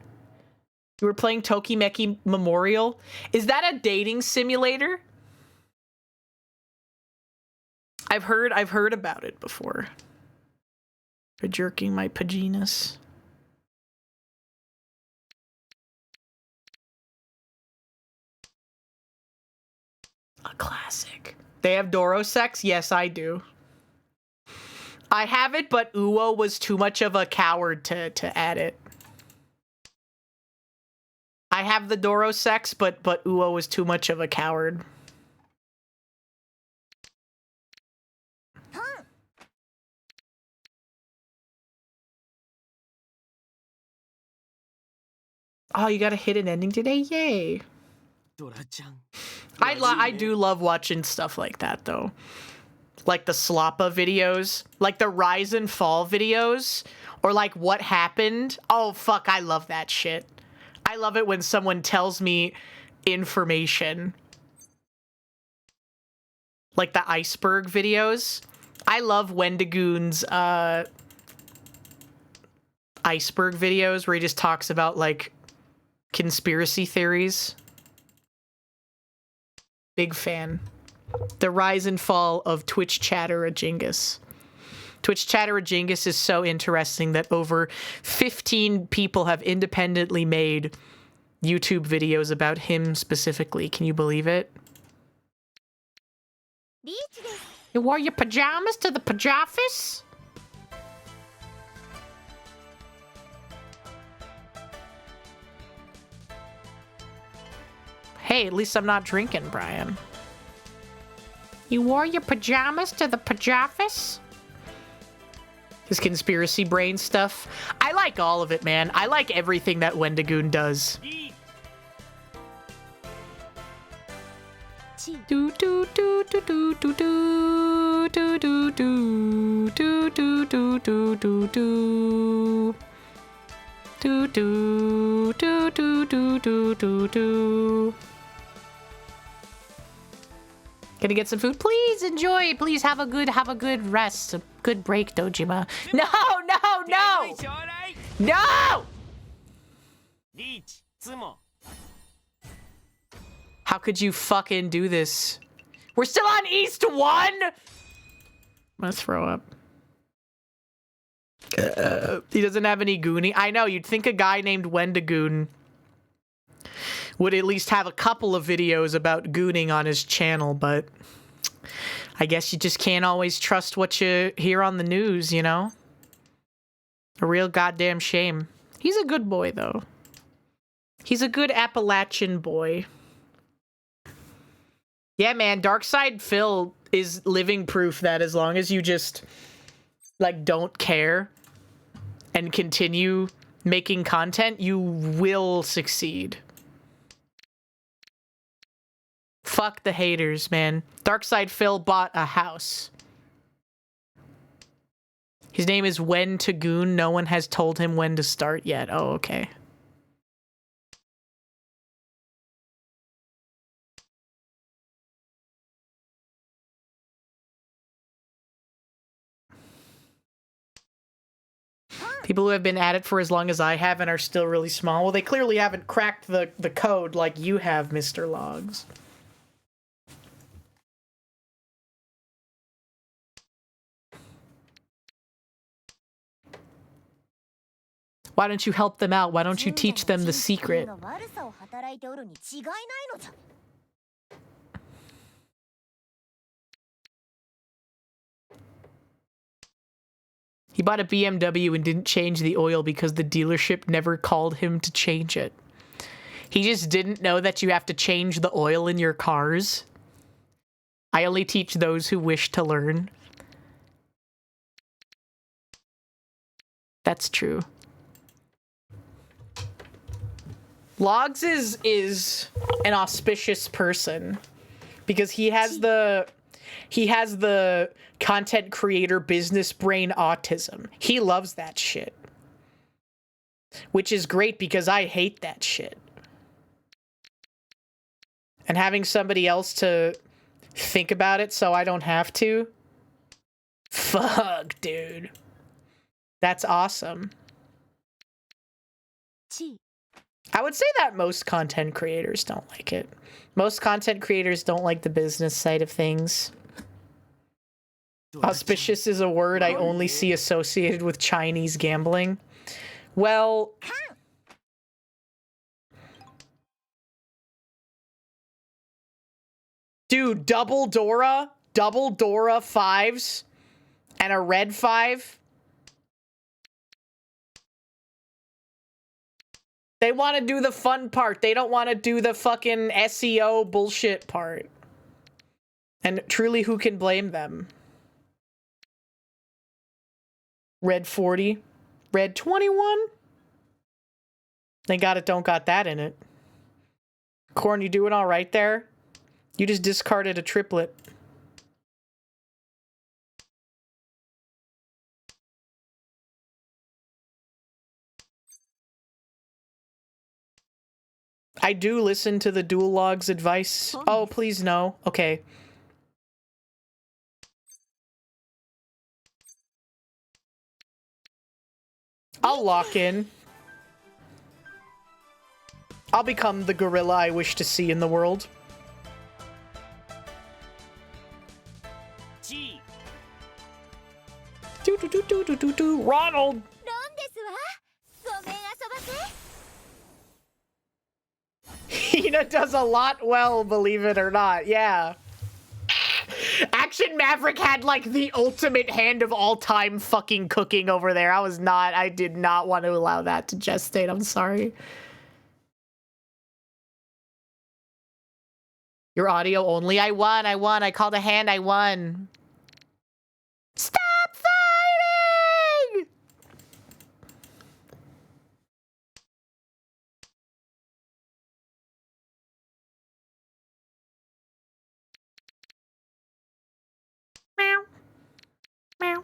You were playing Tokimeki Memorial? Is that a dating simulator? I've heard about it before. Pajerking my paginas. A classic. They have Doro sex? Yes, I do. I have it, but Uwo was too much of a coward to add it. I have the Doro sex, but Uwo was too much of a coward. Oh, you got a hidden ending today? Yay. I do love watching stuff like that, though. Like the Slappa videos, like the Rise and Fall videos, or like What Happened. Oh, fuck, I love that shit. I love it when someone tells me information. Like the iceberg videos. I love Wendigoon's iceberg videos where he just talks about, like, conspiracy theories. Big fan. The rise and fall of Twitch Chatterajingus. Twitch Chatterajingus is so interesting that over 15 people have independently made YouTube videos about him specifically. Can you believe it? You wore your pajamas to the pajafis? Hey, at least I'm not drinking, Brian. You wore your pajamas to the pajafis? His conspiracy brain stuff. I like all of it, man. I like everything that Wendigoon does. Do do do do do do do do do do do do do do do do. Do do do do do do do do. Gonna get some food? Please enjoy. Please have a good rest. A good break, Dojima. No, no, no! No! How could you fucking do this? We're still on East 1? I'm gonna throw up. He doesn't have any gooning. I know, you'd think a guy named Wendigoon would at least have a couple of videos about gooning on his channel, but I guess you just can't always trust what you hear on the news, you know? A real goddamn shame. He's a good boy, though. He's a good Appalachian boy. Yeah, man, Darkside Phil is living proof that as long as you just, like, don't care and continue making content, you will succeed. Fuck the haters, man. Darkside Phil bought a house. His name is When to Goon. No one has told him when to start yet. Oh, okay. People who have been at it for as long as I have and are still really small, well, they clearly haven't cracked the code like you have, Mr. Logs. Why don't you help them out? Why don't you teach them the secret? He bought a BMW and didn't change the oil because the dealership never called him to change it. He just didn't know that you have to change the oil in your cars. I only teach those who wish to learn. That's true. Logs is an auspicious person because he has the content creator business brain autism. He loves that shit. Which is great because I hate that shit. And having somebody else to think about it so I don't have to. Fuck, dude. That's awesome. I would say that most content creators don't like it. Most content creators don't like the business side of things. Auspicious is a word I only see associated with Chinese gambling. Well... Dude, double Dora 5s, and a red 5. They want to do the fun part. They don't want to do the fucking SEO bullshit part. And truly, who can blame them? Red 40. Red 21? They got it, don't got that in it. Corn, you doing all right there? You just discarded a triplet. I do listen to the Dual Logs advice. Oh, please no. Okay. I'll lock in. I'll become the gorilla I wish to see in the world. Ronald! Hina does a lot well, believe it or not. Yeah. Action Maverick had, like, the ultimate hand of all time fucking cooking over there. I did not want to allow that to gestate. I'm sorry. Your audio only? I won. I called a hand. I won. Stop fighting! Meow. Meow.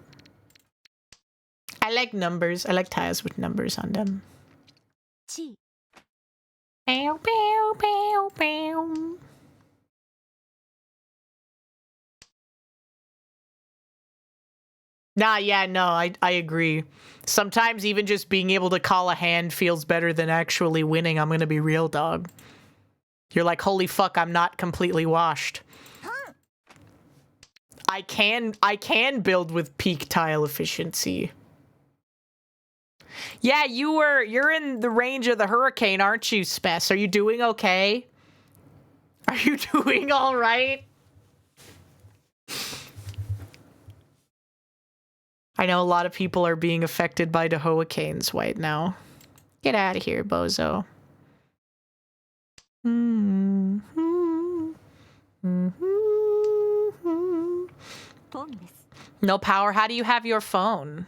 I like numbers. I like tires with numbers on them. Bow, bow, bow, bow. Nah, yeah, no, I agree. Sometimes even just being able to call a hand feels better than actually winning. I'm gonna be real, dog. You're like, holy fuck, I'm not completely washed. I can build with peak tile efficiency. Yeah, you're in the range of the hurricane, aren't you, Spess? Are you doing okay? Are you doing all right? I know a lot of people are being affected by the hurricanes right now. Get out of here, bozo. No power. How do you have your phone?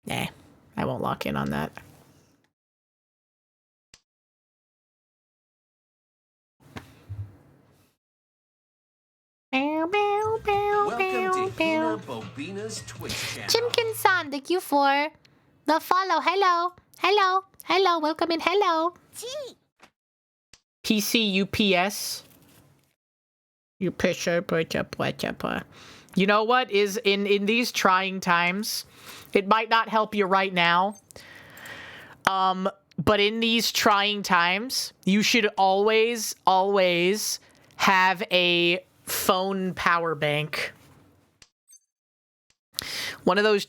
Nah, I won't lock in on that. Welcome to HinaBoBina's Twitch channel. Chimkin-san, thank you for the follow. Hello. Hello. Hello. Welcome in. Hello. PC UPS. You know what is in these trying times? It might not help you right now. But in these trying times, you should always have a phone power bank. One of those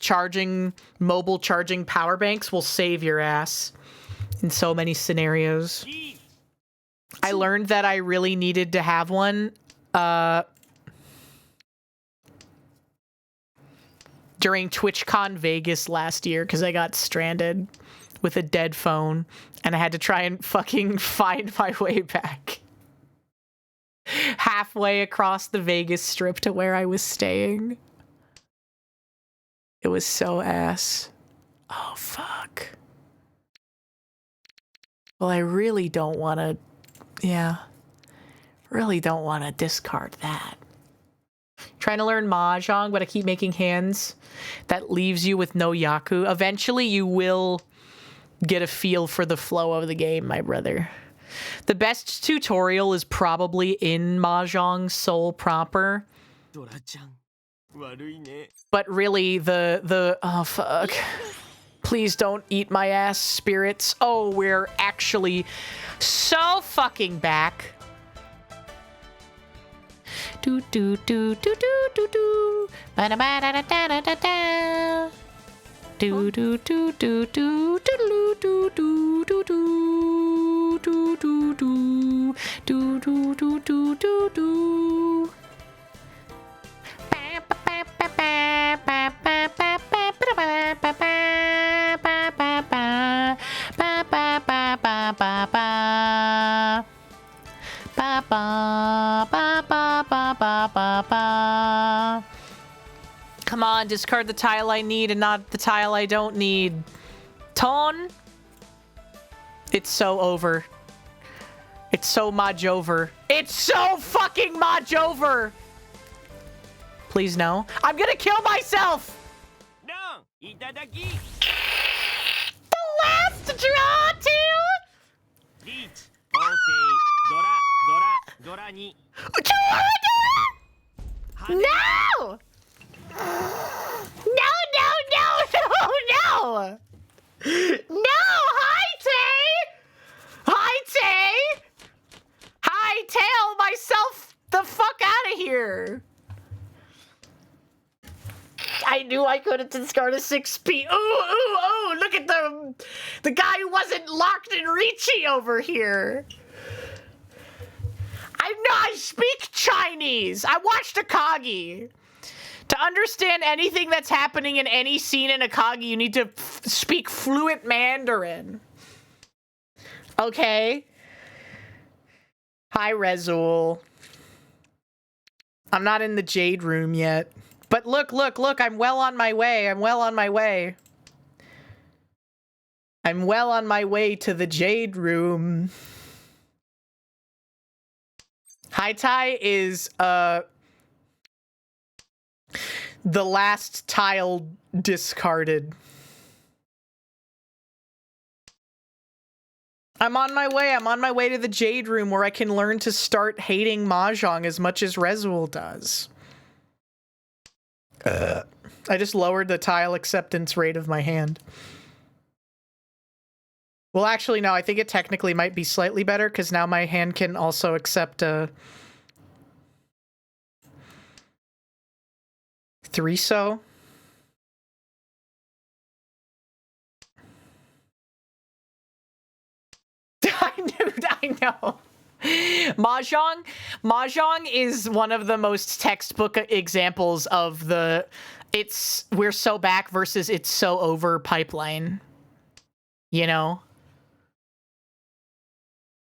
mobile charging power banks will save your ass in so many scenarios. I learned that I really needed to have one during TwitchCon Vegas last year because I got stranded with a dead phone and I had to try and fucking find my way back halfway across the Vegas Strip to where I was staying. It was so ass. Oh, fuck. Well, I really don't want to... Yeah. Really don't want to discard that. Trying to learn Mahjong, but I keep making hands. That leaves you with no Yaku. Eventually, you will get a feel for the flow of the game, my brother. The best tutorial is probably in Mahjong Soul proper. But really, oh, fuck. Please don't eat my ass, spirits. Oh, we're actually so fucking back. Do do do do do do do. Ba da ba da da da da da. Do do do do do do do do do do do do do do do do do do do. Come on, discard the tile I need and not the tile I don't need. Tone? It's so over. It's so much over. It's so fucking much over! Please no. I'm gonna kill myself! No! Itadaki! The last draw, too? Reach! Ote! Dora! Dora! Dora ni! No! No, no, no, no, no! No! Hi, Tay! Hi, Tay! Hightail myself the fuck out of here! I knew I couldn't discard a 6P. Ooh, ooh, ooh! Look at the guy who wasn't locked in Ricci over here. I speak Chinese. I watched Akagi. To understand anything that's happening in any scene in Akagi, you need to speak fluent Mandarin. Okay? Hi, Rezul. I'm not in the Jade Room yet. But look, look, look, I'm well on my way. I'm well on my way. I'm well on my way to the Jade Room. Haitai is, the last tile discarded. I'm on my way. I'm on my way to the Jade Room where I can learn to start hating Mahjong as much as Rezul does. I just lowered the tile acceptance rate of my hand. Well, actually, no, I think it technically might be slightly better because now my hand can also accept a 3-so. I know. Mahjong is one of the most textbook examples of the we're so back versus it's so over pipeline. You know?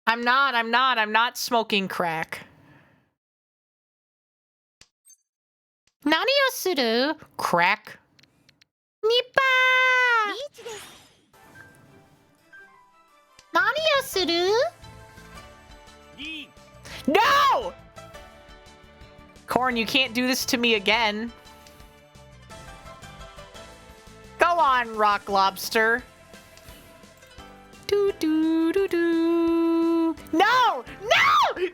I'm not smoking crack. Nani o suru? Crack? Nippa! Nani o suru? No! Corn, you can't do this to me again. Go on, Rock Lobster. Do do do do. No! No! No!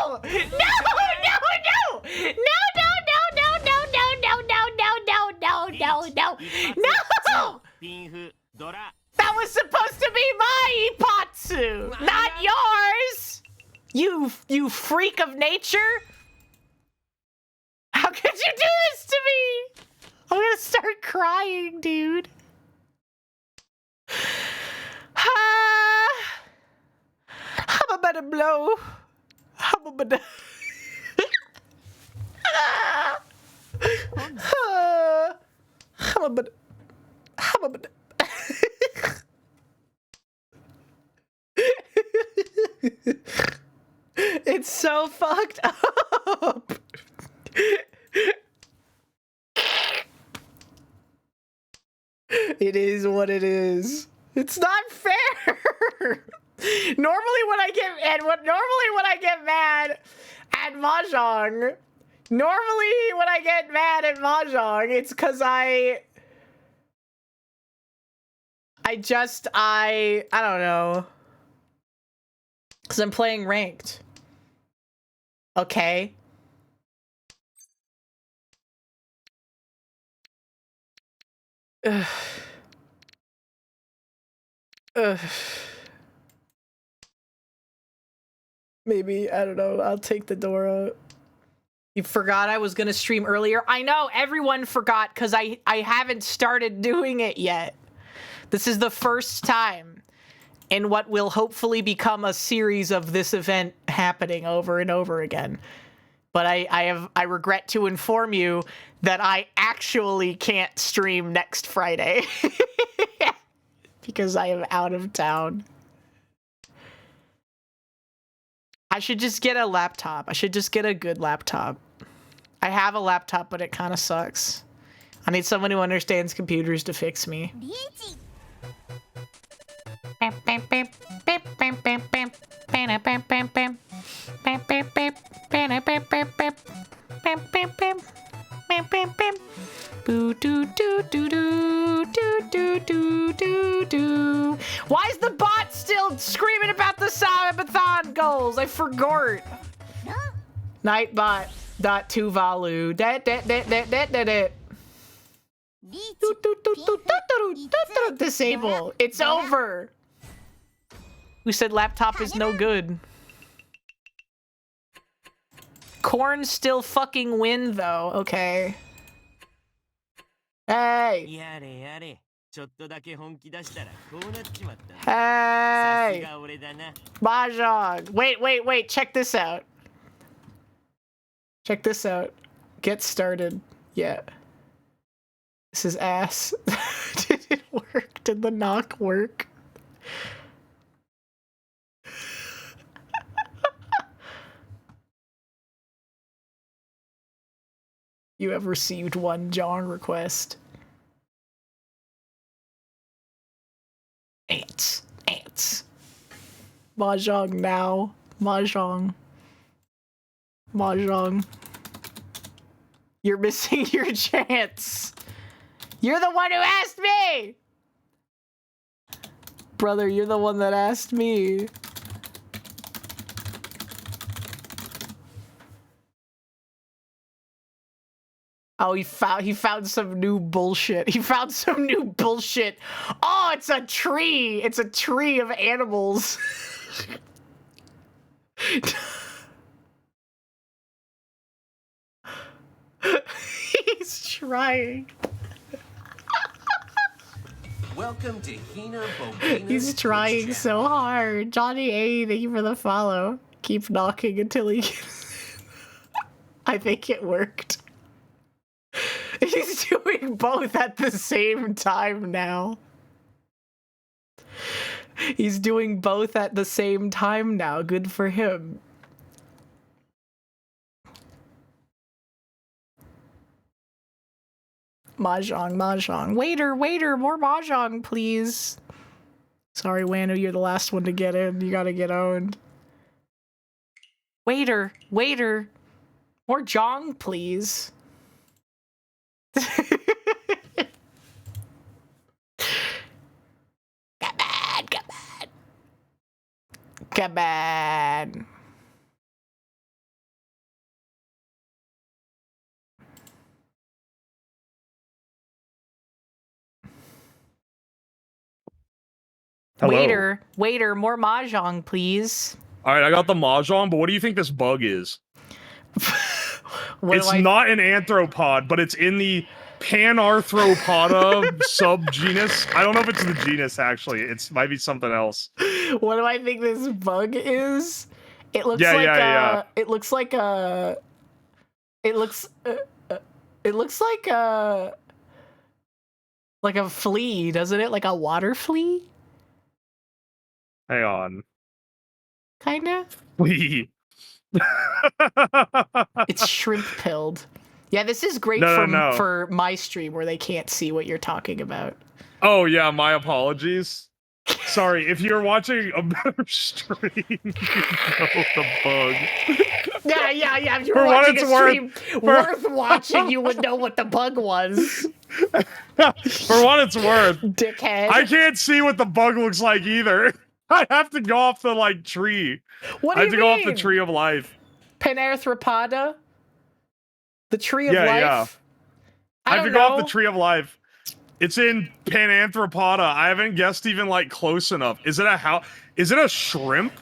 No! No! No! No! That was supposed to be my Ipatsu, not yours! You freak of nature! How could you do this to me? I'm gonna start crying, dude. I'm a better blow. I'm a better... I'm a better... It's so fucked up. It is what it is. It's not fair. Normally when I get mad at Mahjong, it's because I don't know. Because I'm playing ranked. Okay. Ugh. Ugh. Maybe, I don't know, I'll take the door out. You forgot I was gonna stream earlier? I know, everyone forgot because I haven't started doing it yet. This is the first time in what will hopefully become a series of this event happening over and over again. But I regret to inform you that I actually can't stream next Friday. Because I am out of town. I should just get a laptop. I should just get a good laptop. I have a laptop, but it kind of sucks. I need someone who understands computers to fix me. Why is the bot still screaming about the Sabathon goals? I forgot. Nightbot. .tuvalu. Disable. It's over. Who said laptop is no good? Corn still fucking win though. Okay. Hey. Hey. Mahjong. Wait. Check this out. Check this out. Get started. Yeah. This is ass. Did it work? Did the knock work? You have received one Jong request. Ants. Mahjong now. Mahjong. You're missing your chance. You're the one who asked me! Brother, you're the one that asked me. Oh, he found some new bullshit. He found some new bullshit. Oh, it's a tree. It's a tree of animals. He's trying. Welcome to HinaBoBina. He's trying so hard. Johnny A, thank you for the follow. Keep knocking until he gets I think it worked. He's doing both at the same time now. He's doing both at the same time now. Good for him. Mahjong, mahjong. Waiter, more mahjong, please. Sorry, Wano, you're the last one to get in. You gotta get owned. Waiter, more jong, please. Come on. Hello. Waiter, more mahjong, please. All right, I got the mahjong, but what do you think this bug is? What It's do I- not an arthropod, but it's in the Panarthropoda subgenus. I don't know if it's the genus, actually. It might be something else. What do I think this bug is? It looks Yeah, like yeah. It looks like a. It looks like a flea, doesn't it? Like a water flea, Hang on. kinda. Flea. It's shrimp pilled. Yeah, this is great No. for my stream where they can't see what you're talking about. Oh, yeah, my apologies. Sorry, if you're watching a better stream, you know the bug. Yeah. If you For were what watching it's a worth- stream worth watching, you would know what the bug was. For what it's worth, Dickhead. I can't see what the bug looks like either. I have to go off the, like, tree. What I do have you to go mean? off the tree of life. Panarthropoda? The tree of Yeah, life? yeah. I I have don't to go know. off the tree of life. It's in Pananthropoda. I haven't guessed even, like, close enough. Is it a shrimp?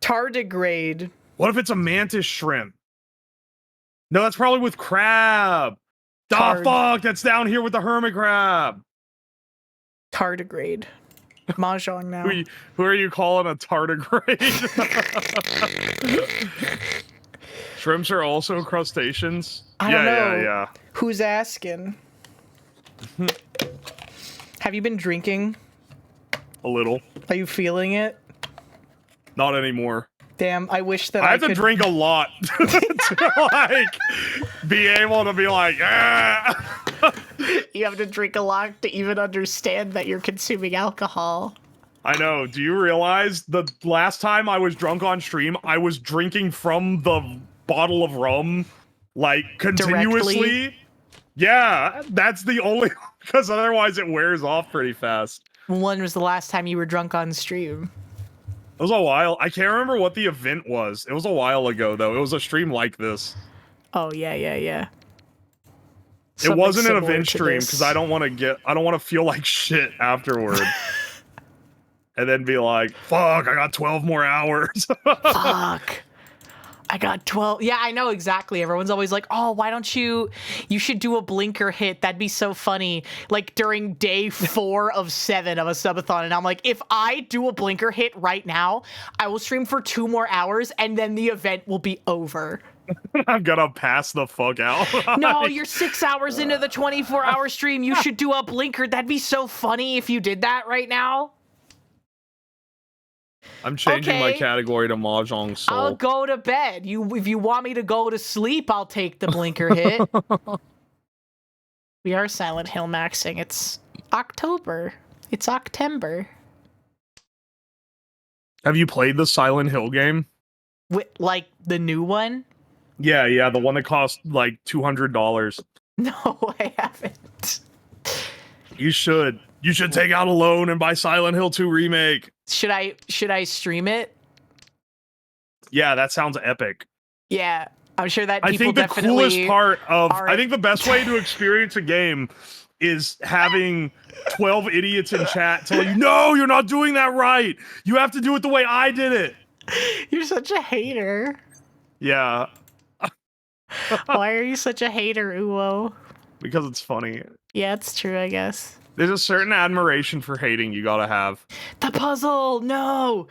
Tardigrade. What if it's a mantis shrimp? No, that's probably with crab. The Tard. fuck? That's down here with the hermit crab. Tardigrade. Mahjong now. Who are you calling a tardigrade? Shrimps are also crustaceans. I don't know. Yeah. Who's asking? Have you been drinking? A little. Are you feeling it? Not anymore. Damn, I wish that I I have to could drink a lot to, like, be able to be like, ah. You have to drink a lot to even understand that you're consuming alcohol. I know. Do you realize the last time I was drunk on stream, I was drinking from the bottle of rum, like, continuously? Directly? Yeah, that's the only, because otherwise it wears off pretty fast. When was the last time you were drunk on stream? It was a while. I can't remember what the event was. It was a while ago, though. It was a stream like this. Oh, yeah. It Something wasn't an similar event to stream this. because I don't want to feel like shit afterward. And then be like, fuck, I got 12 more hours. Fuck. I got 12. Yeah, I know exactly. Everyone's always like, oh, why don't you should do a blinker hit. That'd be so funny. Like during day 4 of 7 of a subathon. And I'm like, if I do a blinker hit right now, I will stream for 2 more hours and then the event will be over. I'm gonna pass the fuck out. No, you're 6 hours into the 24-hour stream. You should do a blinker. That'd be so funny if you did that right now. I'm changing my Okay. category to Mahjong Soul. I'll go to bed. If you want me to go to sleep, I'll take the blinker hit. We are Silent Hill maxing. It's October. It's Octember. Have you played the Silent Hill game? Like the new one? Yeah, the one that cost like $200. No, I haven't. You should. You should take out a loan and buy Silent Hill 2 Remake. Should I stream it? Yeah, that sounds epic. Yeah. I'm sure that I people think the definitely coolest part of are- I think the best way to experience a game is having 12 idiots in chat telling you, no, you're not doing that right. You have to do it the way I did it. You're such a hater. Yeah, Why are you such a hater, Uwo? because it's funny. Yeah, it's true, I guess. There's a certain admiration for hating you gotta have. The puzzle! No!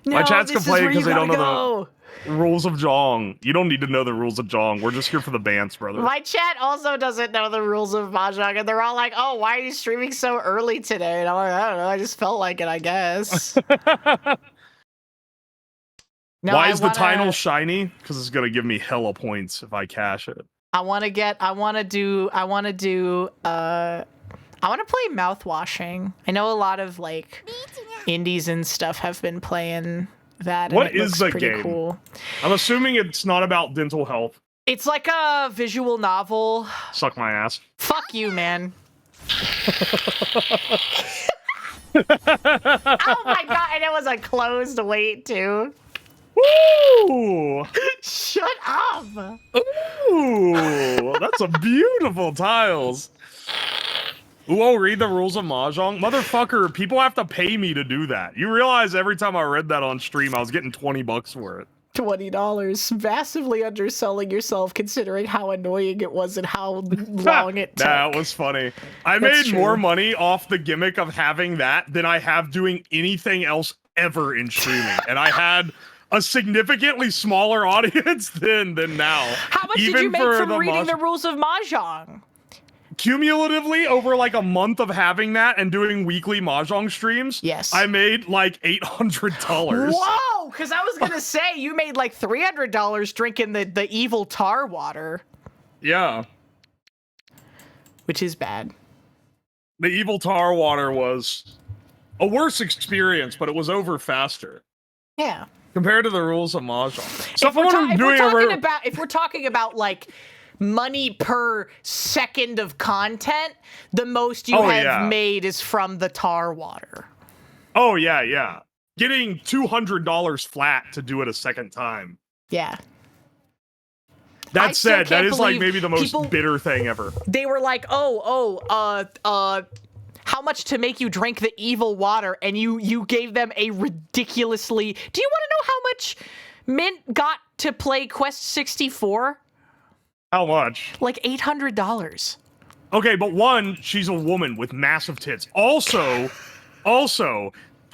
No, My chat's this is complaining where you 'cause they don't gotta know go. Rules of Jong. You don't need to know the rules of Jong. We're just here for the bands, brother. My chat also doesn't know the rules of Mahjong, and they're all like, oh, why are you streaming so early today? And I'm like, I don't know, I just felt like it, I guess. No, Why I is the wanna- title shiny? Because it's gonna give me hella points if I cash it. I want to play mouthwashing. I know a lot of, like, indies and stuff have been playing that. What and it is looks the pretty game? Cool. I'm assuming it's not about dental health. It's like a visual novel. Suck my ass. Fuck you, man. Oh my god, and it was a closed wait too. Woo! Shut up. Ooh, that's a beautiful tiles. Ooh, oh, read the rules of Mahjong? Motherfucker, people have to pay me to do that. You realize every time I read that on stream, I was getting 20 bucks for it. $20. Massively underselling yourself considering how annoying it was and how long it took. That was funny. I That's made more true. money off the gimmick of having that than I have doing anything else ever in streaming. And I had a significantly smaller audience than now. How much Even did you make for from the reading Mah- the rules of Mahjong? Cumulatively, over like a month of having that and doing weekly Mahjong streams, Yes. I made like $800. Whoa! Because I was gonna say you made like $300 drinking the evil tar water, Yeah. which is bad. The evil tar water was a worse experience, but it was over faster Yeah. compared to the rules of Mahjong. So If we're, if if we're talking about like money per second of content, the most you have made is from the tar water. Oh yeah, yeah. Getting $200 flat to do it a second time. Yeah. That still said, that can't is like believe maybe the most people- bitter thing ever. They were like, how much to make you drink the evil water, and you gave them a ridiculously. Do you want to know how much Mint got to play Quest 64? How much? Like $800. Okay, but one, she's a woman with massive tits. Also,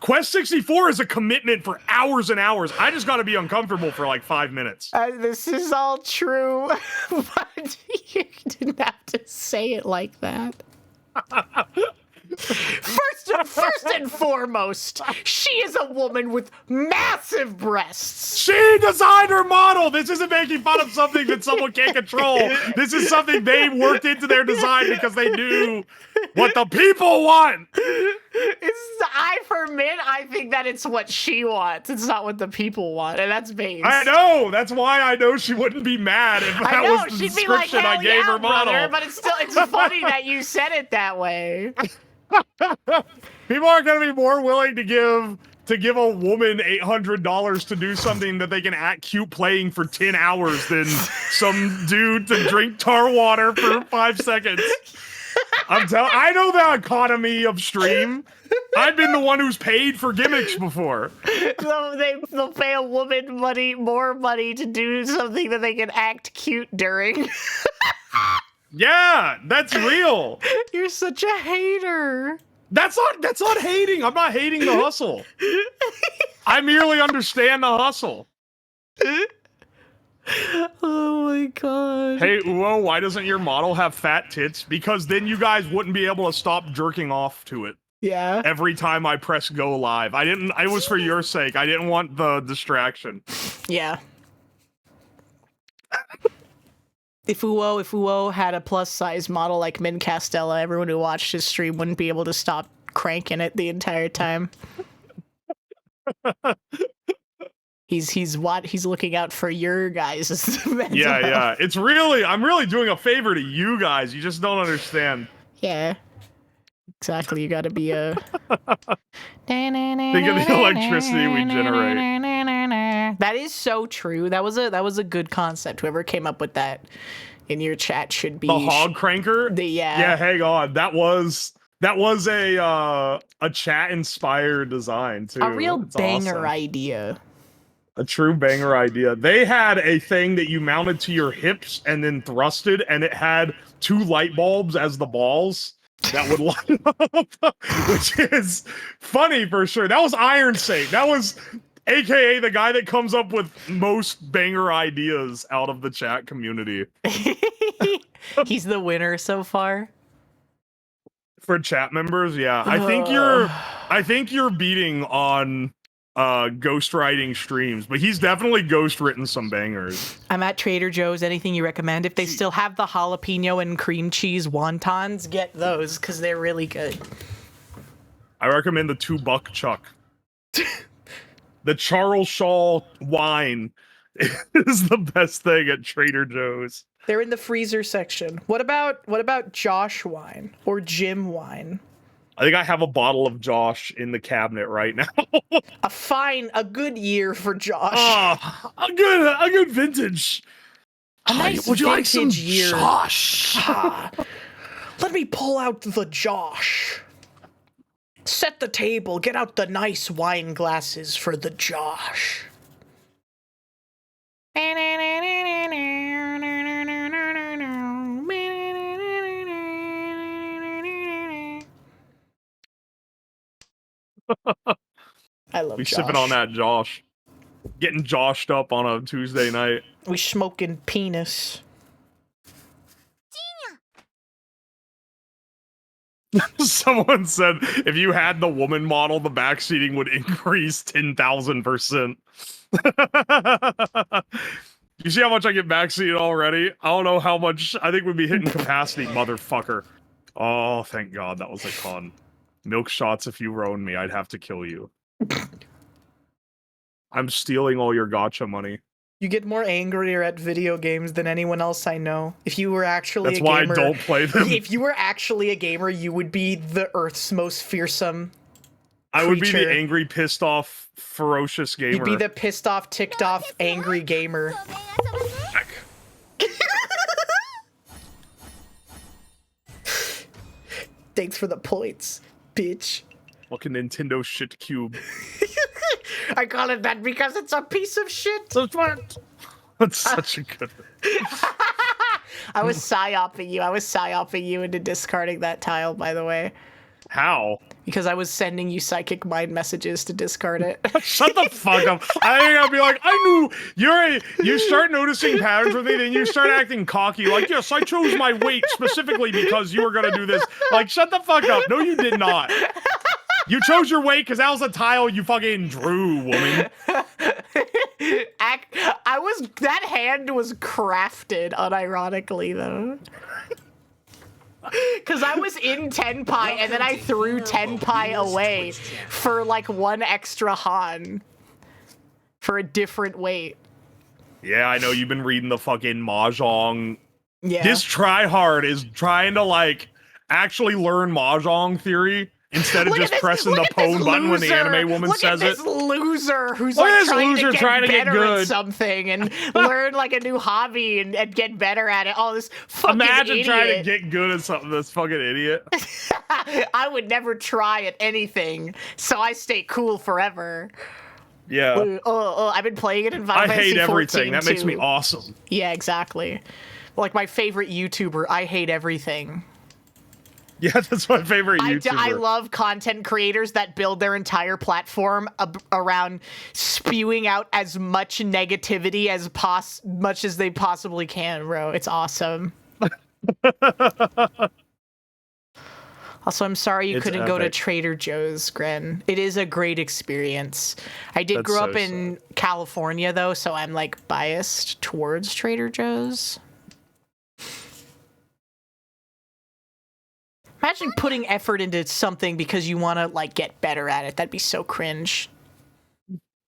Quest 64 is a commitment for hours and hours. I just got to be uncomfortable for like 5 minutes. This is all true, but you didn't have to say it like that. First and foremost, she is a woman with massive breasts. She designed her model. This isn't making fun of something that someone can't control. This is something they worked into their design because they knew what the people want. For Min, I think that it's what she wants. It's not what the people want, and that's base. I know. That's why I know she wouldn't be mad if that I know, was the she'd be like, description hell I gave yeah, her model. brother, but it's funny that you said it that way. People are going to be more willing to give a woman $800 to do something that they can act cute playing for 10 hours than some dude to drink tar water for 5 seconds. I know the economy of stream. I've been the one who's paid for gimmicks before. So they'll pay a woman more money to do something that they can act cute during. Yeah, that's real. You're such a hater. That's not hating. I'm not hating the hustle. I merely understand the hustle. Oh my god. Hey, Uo, why doesn't your model have fat tits? Because then you guys wouldn't be able to stop jerking off to it. Yeah. Every time I press go live. It was for your sake. I didn't want the distraction. Yeah. If Uo had a plus size model like Min Castella, everyone who watched his stream wouldn't be able to stop cranking it the entire time. He's looking out for your guys' mental Yeah, health. yeah. I'm really doing a favor to you guys. You just don't understand. Yeah. Exactly. You gotta be a Think of the electricity we generate. That is so true. That was a good concept. Whoever came up with that in your chat should be The hog cranker. Yeah. Hang on. That was a chat inspired design too. A real It's banger awesome. idea. A true banger idea. They had a thing that you mounted to your hips and then thrusted, and it had 2 light bulbs as the balls that would light up, which is funny for sure. That was Iron Saint. That was AKA the guy that comes up with most banger ideas out of the chat community. He's the winner so far. For chat members, yeah. I think you're beating on ghostwriting streams, but he's definitely ghostwritten some bangers. I'm at Trader Joe's. Anything you recommend? If they still have the jalapeno and cream cheese wontons, get those because they're really good. I recommend the $2 chuck. The Charles Shaw wine is the best thing at Trader Joe's. They're in the freezer section. What about Josh wine or Jim wine? I think I have a bottle of Josh in the cabinet right now. A good year for Josh. A good vintage. A nice Would you like some vintage year. Josh? Let me pull out the Josh. Set the table. Get out the nice wine glasses for the Josh. I love We Josh. sipping on that Josh. Getting joshed up on a Tuesday night. We smoking penis. Someone said if you had the woman model, the backseating would increase 10,000%. You see how much I get backseated already? I don't know how much. I think we'd be hitting capacity, motherfucker. Oh, thank God that was a con. Milk shots, if you roan me, I'd have to kill you. I'm stealing all your gotcha money. You get more angrier at video games than anyone else I know. If you were actually That's a why gamer, I don't play them. If you were actually a gamer, you would be the Earth's most fearsome I would be the creature. angry, pissed off, ferocious gamer. You'd be the pissed off, ticked off, angry gamer. Thanks for the points, bitch. Fucking Nintendo shit cube. I call it that because it's a piece of shit. That's such a good. I was psyoping you. I was psyoping you into discarding that tile, by the way. How? Because I was sending you psychic mind messages to discard it. Shut the fuck up. I think I'd be like, I knew you start noticing patterns with me, then you start acting cocky. Like, yes, I chose my weight specifically because you were going to do this. Like, shut the fuck up. No, you did not. You chose your weight because that was a tile you fucking drew, woman. That hand was crafted unironically, though. Because I was in Tenpai, and then I threw Tenpai away for, like, 1 extra Han. For a different weight. Yeah, I know you've been reading the fucking Mahjong. Yeah. This tryhard is trying to, like, actually learn Mahjong theory instead of just pressing the pwn button when the anime woman says it. Look at this loser who's Look at like this trying loser to trying to get get better at good. something and learn like a new hobby and get better at it. Oh, this fucking Imagine idiot. trying to get good at something, this fucking idiot. I would never try at anything, so I stay cool forever. Yeah. I've been playing it in Final I Fantasy hate everything. 14 That makes me too. awesome. Yeah, exactly. Like my favorite YouTuber, I hate everything. Yeah, that's my favorite YouTuber. I love content creators that build their entire platform around spewing out as much negativity as much as they possibly can, bro. It's awesome. Also, I'm sorry you couldn't go to epic. Trader Joe's, Gren. It is a great experience. I did That's grow so up in California, though, so I'm, like, biased towards Trader Joe's. Imagine putting effort into something because you want to, like, get better at it. That'd be so cringe.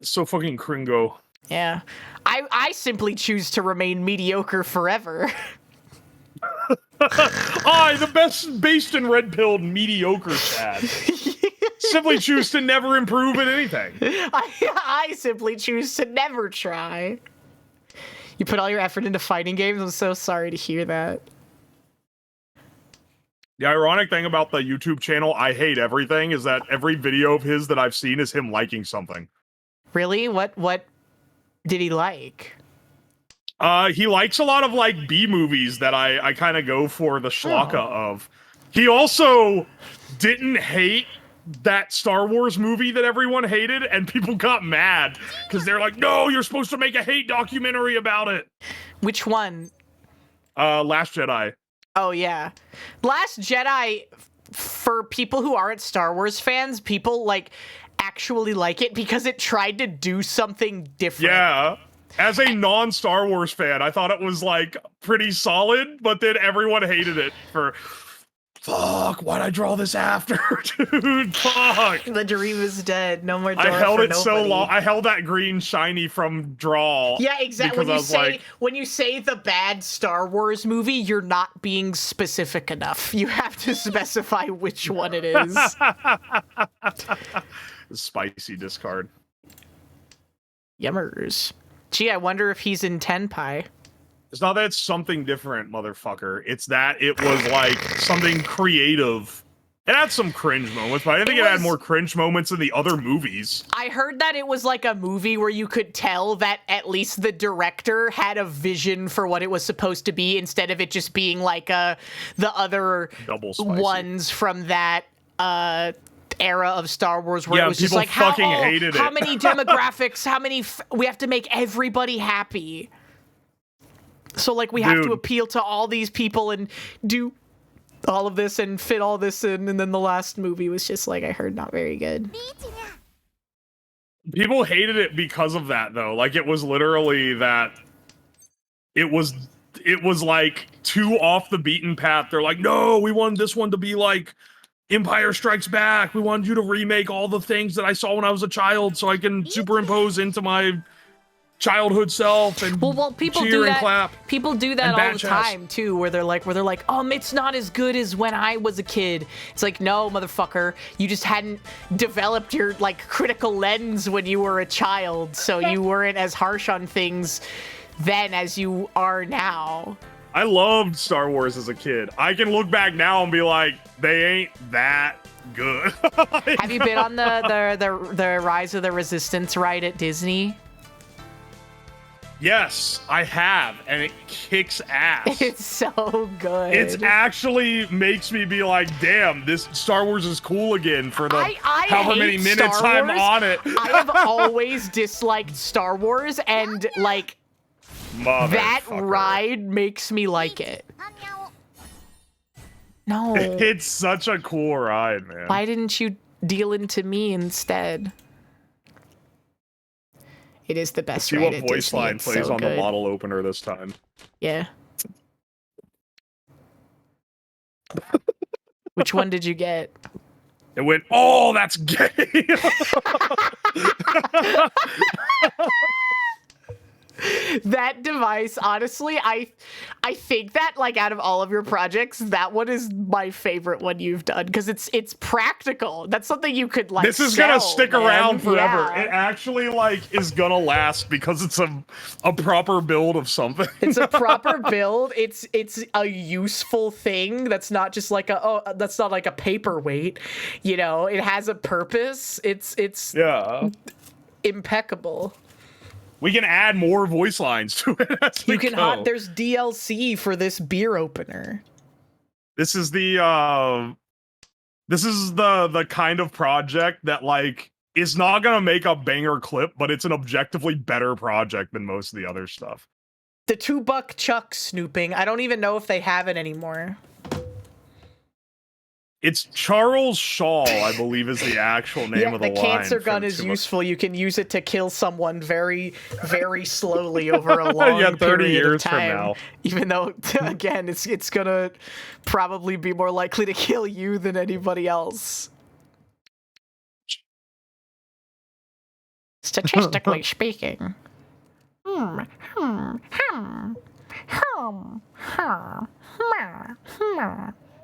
So fucking cringo. Yeah. I simply choose to remain mediocre forever. I, the best based and red-pilled mediocre Chad. simply choose to never improve at anything. I simply choose to never try. You put all your effort into fighting games? I'm so sorry to hear that. The ironic thing about the YouTube channel, I Hate Everything, is that every video of his that I've seen is him liking something. Really? What did he like? He likes a lot of, like, B-movies that I kind of go for the schlocka of. He also didn't hate that Star Wars movie that everyone hated, and people got mad because they're like, no, you're supposed to make a hate documentary about it. Which one? Last Jedi. Oh, yeah. Last Jedi, for people who aren't Star Wars fans, people, like, actually like it because it tried to do something different. Yeah. As a non-Star Wars fan, I thought it was, like, pretty solid, but then everyone hated it for... Fuck, why'd I draw this after? Dude, fuck. The dream is dead. No more Dora I held for it so nobody. long. I held that green shiny from draw. Yeah, exactly. Because When you say the bad Star Wars movie, you're not being specific enough. You have to specify which one it is. Spicy discard. Yummers. Gee, I wonder if he's in Tenpai. It's not that it's something different, motherfucker. It's that it was like something creative. It had some cringe moments, but I think it had more cringe moments than the other movies. I heard that it was like a movie where you could tell that at least the director had a vision for what it was supposed to be instead of it just being like the other Double spicy ones from that era of Star Wars where it was just like hated how it. many demographics, we have to make everybody happy. So, like, we have to appeal to all these people and do all of this and fit all this in, and then the last movie was just, like, I heard not very good. People hated it because of that, though. Like, it was literally that... It was like, too off the beaten path. They're like, no, we want this one to be, like, Empire Strikes Back. We wanted you to remake all the things that I saw when I was a child so I can superimpose into my... childhood self and people cheer do and that. clap. People do that all the time too, where they're like, it's not as good as when I was a kid. It's like, no, motherfucker, you just hadn't developed your like critical lens when you were a child, so you weren't as harsh on things then as you are now. I loved Star Wars as a kid. I can look back now and be like, they ain't that good. Have you been on the Rise of the Resistance ride at Disney? Yes, I have, and it kicks ass. It's so good. It actually makes me be like, damn, this Star Wars is cool again for the however many minutes I'm on it. I have always disliked Star Wars, and like that ride makes me like it. No. It's such a cool ride, man. Why didn't you deal into me instead? It is the best ride at Disney. See what voice line plays on the bottle opener this time. Yeah. Which one did you get? It went, oh, that's gay. That device, honestly, I think that like out of all of your projects, that one is my favorite one you've done because it's practical. That's something you could like. This is gonna stick around forever. Yeah. It actually like is gonna last because it's a proper build of something. It's a proper build. It's a useful thing. That's not just like that's not like a paperweight. You know, it has a purpose. It's impeccable. We can add more voice lines to it as we go. There's DLC for this beer opener. This is the kind of project that like is not gonna make a banger clip, but it's an objectively better project than most of the other stuff. The $2 Chuck snooping. I don't even know if they have it anymore. It's Charles Shaw, I believe, is the actual name of the line. The cancer gun is useful. You can use it to kill someone very, very slowly over a long 30 period years of time. from now. Even though, again, it's gonna probably be more likely to kill you than anybody else. Statistically speaking.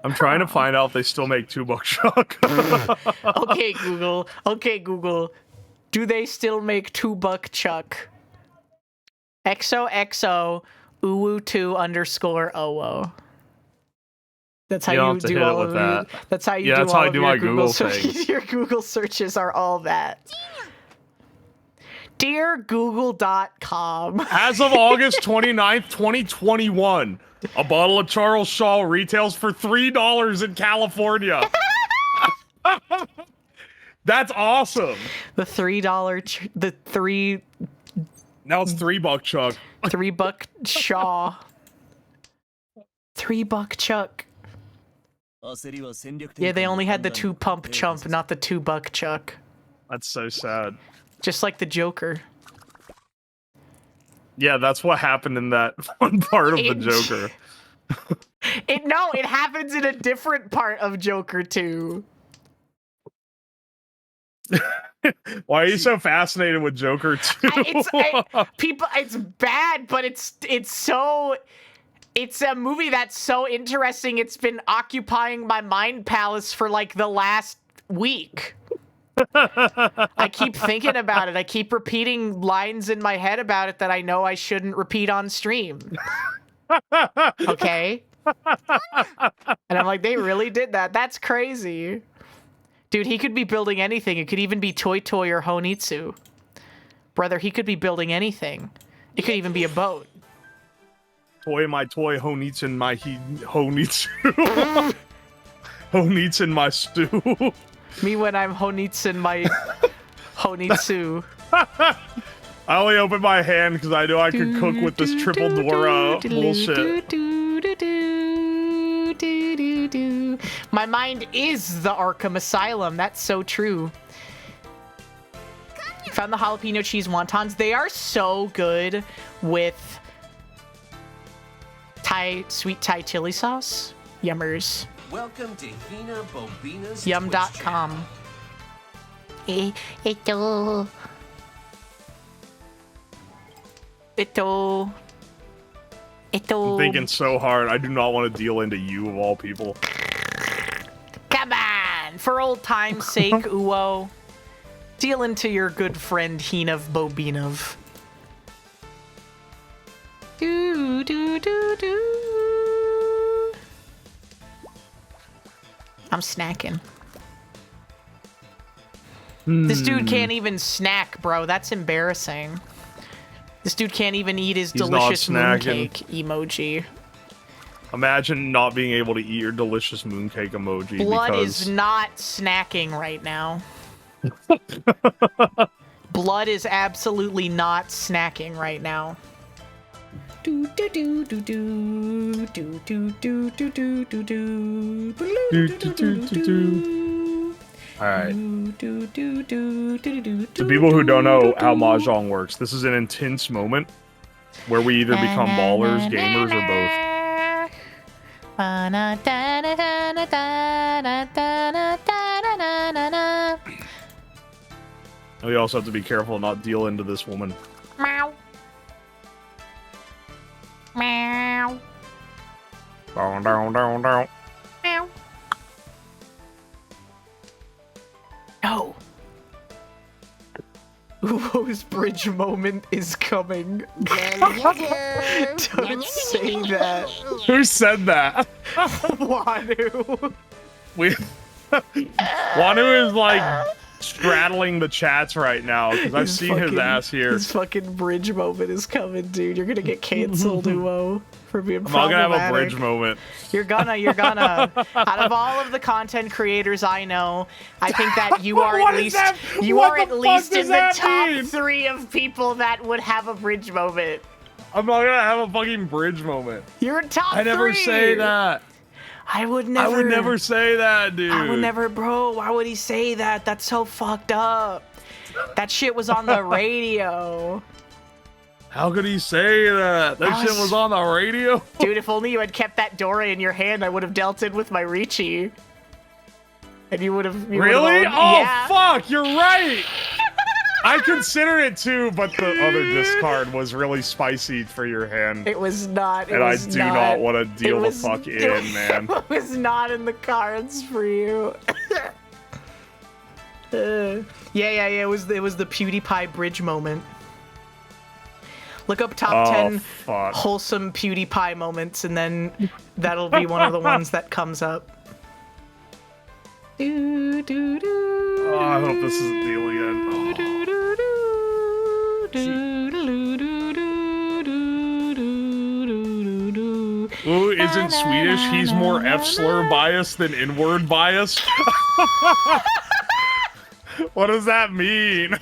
I'm trying to find out if they still make $2 chuck. Okay, Google. Okay, Google. Do they still make $2 chuck? XOXO uwu2_oo. That's how You don't you have to do hit it all with of that. That's how you Yeah, do that's all how I of do your my Google Google searches. things. Your Google searches are all that. DearGoogle.com. As of August 29th, 2021, a bottle of Charles Shaw retails for $3 in California. That's awesome. The $3 Now it's $3 chuck. $3 Shaw. $3 chuck. Yeah, they only had the 2-pump chump, not the $2 chuck. That's so sad. Just like the Joker. Yeah, that's what happened in that one part of the Joker. No, it happens in a different part of Joker too. Why are you so fascinated with Joker 2? It's bad, but it's a movie that's so interesting. It's been occupying my mind palace for like the last week. I keep thinking about it. I keep repeating lines in my head about it that I know I shouldn't repeat on stream. Okay? And I'm like, they really did that. That's crazy. Dude, he could be building anything. It could even be Toy Toy or Honitsu. Brother, he could be building anything. It could even be a boat. Toy my toy, Honitsu my Honitsu. Honitsu my stew. Me when I'm Honitsu my Honitsu. I only opened my hand because I knew I could cook with this triple Dora bullshit. My mind is the Arkham Asylum. That's so true. Found the jalapeno cheese wontons. They are so good with sweet Thai chili sauce. Yummers. Welcome to HinaBoBina's Yum.com. Ito. I'm thinking so hard. I do not want to deal into you of all people. Come on! For old time's sake, Uwo. Deal into your good friend HinaBoBina. Do do do do. I'm snacking. This dude can't even snack, bro. That's embarrassing. This dude can't even eat his delicious mooncake emoji. Imagine not being able to eat your delicious mooncake emoji. Blood because... is not snacking right now. Blood is absolutely not snacking right now. Do do do do do do do do do do do do. All right. To people who don't know how Mahjong works, this is an intense moment where we either become ballers, gamers, or both. We also have to be careful not deal into this woman. Meow. Meow. Down, down, down, down. Meow. No. Uwo's bridge moment is coming. Don't say that. Who said that? Wanu. Wanu is like straddling the chats right now because I've seen his ass here. His fucking bridge moment is coming, dude. You're gonna get canceled, Uwo, for being I'm not gonna problematic. have a bridge moment. You're gonna. Out of all of the content creators I know, I think that you are at least you are at least in the top 3 of people that would have a bridge moment. I'm not gonna have a fucking bridge moment. You're in top 3. I never say that. I would never. I would never say that, dude. I would never, bro. Why would he say that? That's so fucked up. That shit was on the radio. How could he say that? That shit was on the radio? Dude, if only you had kept that Dora in your hand, I would have dealt in with my Ricci. And you would have... Really? Oh, yeah. fuck, you're right! I consider it too, but the other discard was really spicy for your hand. It was not. And I do not want to deal the fuck in, man. It was not in the cards for you. Yeah. It was the PewDiePie bridge moment. Look up top 10 wholesome PewDiePie moments, and then that'll be one of the ones that comes up. Oh, I hope this isn't the again. Ooh, isn't Swedish? He's more F-slur biased than N-word biased? What does that mean?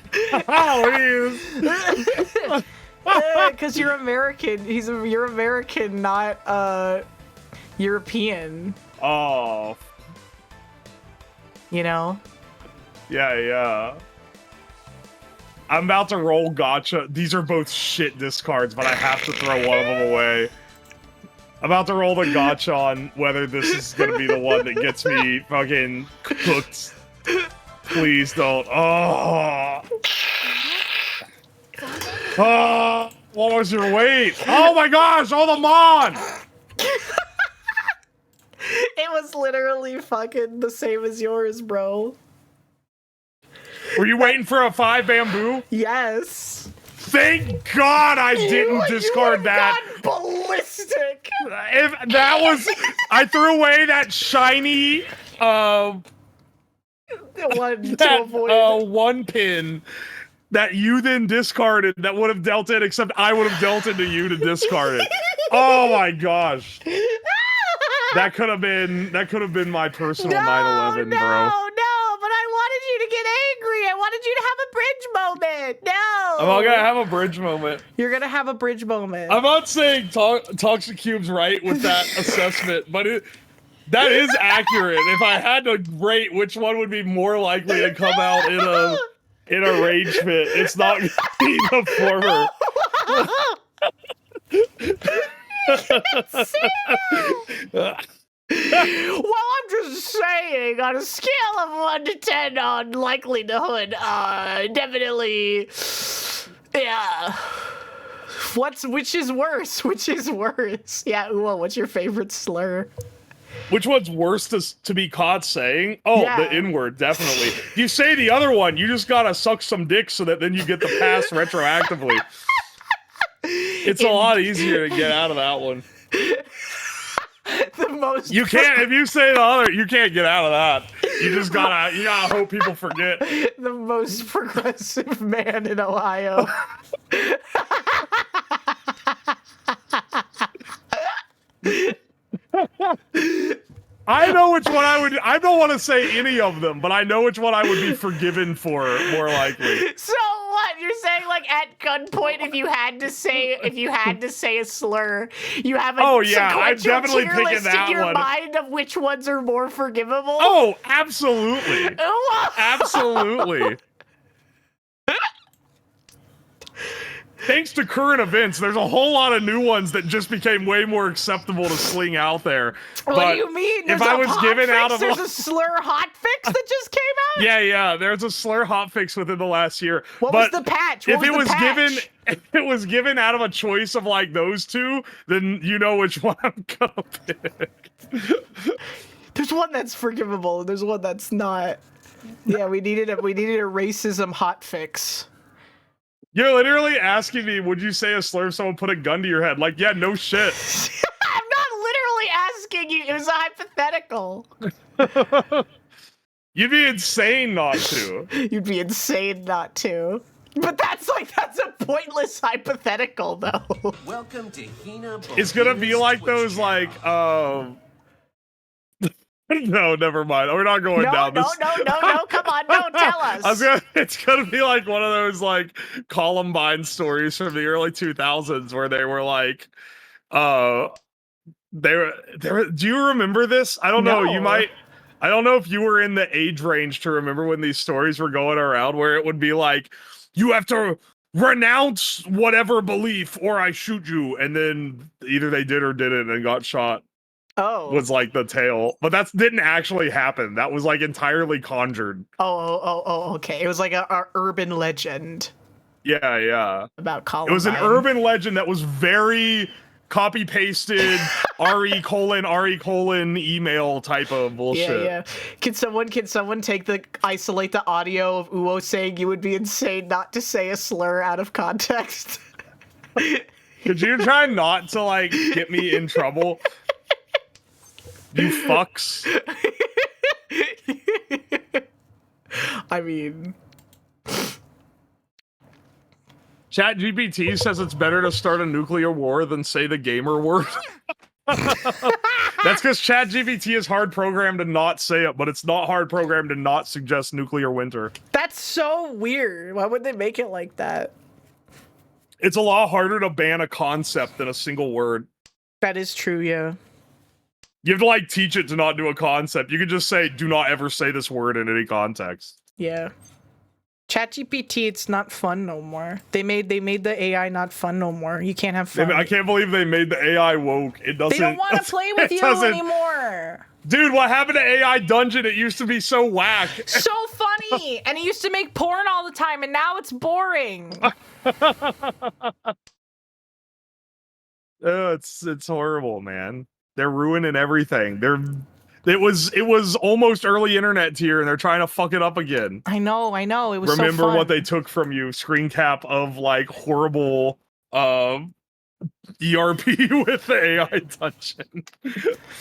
Because you're American. You're American, not European. Oh. You know? Yeah. I'm about to roll gotcha. These are both shit discards, but I have to throw one of them away. I'm about to roll the gotcha on whether this is gonna be the one that gets me fucking cooked. Please don't. Oh. What was your weight? Oh my gosh, all the mon! It was literally fucking the same as yours, bro. Were you waiting for a 5 bamboo? Yes. Thank God I didn't discard that. Ballistic. If that was, I threw away that shiny, one pin that you then discarded that would have dealt it, except I would have dealt it to you to discard it. Oh my gosh. That could have been my personal 9/11, bro. No, but I wanted you to get angry. I wanted you to have a bridge moment. No. I'm not gonna have a bridge moment. You're gonna have a bridge moment. I'm not saying Toxic Cube's right with that assessment, but that is accurate. If I had to rate which one would be more likely to come out in a rage fit, it's not gonna be the former. Well, I'm just saying, on a scale of 1 to 10 on likelihood, definitely, yeah. Which is worse? Yeah, well, what's your favorite slur? Which one's worse to be caught saying? Oh, yeah. The N-word, definitely. If you say the other one, you just gotta suck some dick so that then you get the pass retroactively. It's a lot easier to get out of that one. You can't, if you say the other, you can't get out of that. You just gotta hope people forget. The most progressive man in Ohio. I know which one I don't want to say any of them, but I know which one I would be forgiven for more likely. So what? You're saying like at gunpoint if you had to say a slur, you have a I'm definitely tier picking list that in your one. mind of which ones are more forgivable? Oh, absolutely. Absolutely. Thanks to current events, there's a whole lot of new ones that just became way more acceptable to sling out there. What do you mean? There's a slur hotfix that just came out? Yeah, there's a slur hotfix within the last year. What was the patch? If it was given out of a choice of like those two, then you know which one I'm gonna pick. There's one that's forgivable, and there's one that's not. Yeah, we needed a racism hotfix. You're literally asking me, would you say a slur if someone put a gun to your head? Like, yeah, no shit. I'm not literally asking you. It was a hypothetical. You'd be insane not to. You'd be insane not to. But that's a pointless hypothetical, though. Welcome to HinaBoBina's It's gonna be like those, like, No, never mind. We're not going down this. No, come on, don't tell us. It's gonna be like one of those like Columbine stories from the early 2000s where they were like, do you remember this? I don't know. You might. I don't know if you were in the age range to remember when these stories were going around where it would be like, you have to renounce whatever belief or I shoot you. And then either they did or didn't and got shot. Oh. was like the tale, but that didn't actually happen. That was like entirely conjured. Oh, okay. It was like a urban legend Yeah. about It Columbine. was an urban legend that was very copy pasted RE colon email type of bullshit. Yeah. Can someone isolate the audio of Uwo saying you would be insane not to say a slur out of context? Could you try not to like get me in trouble? You fucks. I mean, ChatGPT says it's better to start a nuclear war than say the gamer word. That's because ChatGPT is hard programmed to not say it, but it's not hard programmed to not suggest nuclear winter. that's so weird. Why would they make it like that? It's a lot harder to ban a concept than a single word. That is true, yeah. You have to like teach it to not do a concept. You could just say, do not ever say this word in any context. Yeah. ChatGPT, it's not fun no more. They made the AI not fun no more. You can't have fun. I can't believe they made the AI woke. It doesn't. They don't want to play with you anymore. Dude, what happened to AI Dungeon? It used to be so whack. So funny. And it used to make porn all the time, and now it's boring. Oh, it's horrible, man. They're ruining everything. It was almost early internet tier, and they're trying to fuck it up again. I know. It was Remember so fun. what they took from you? Screen cap of like horrible ERP with the AI dungeon.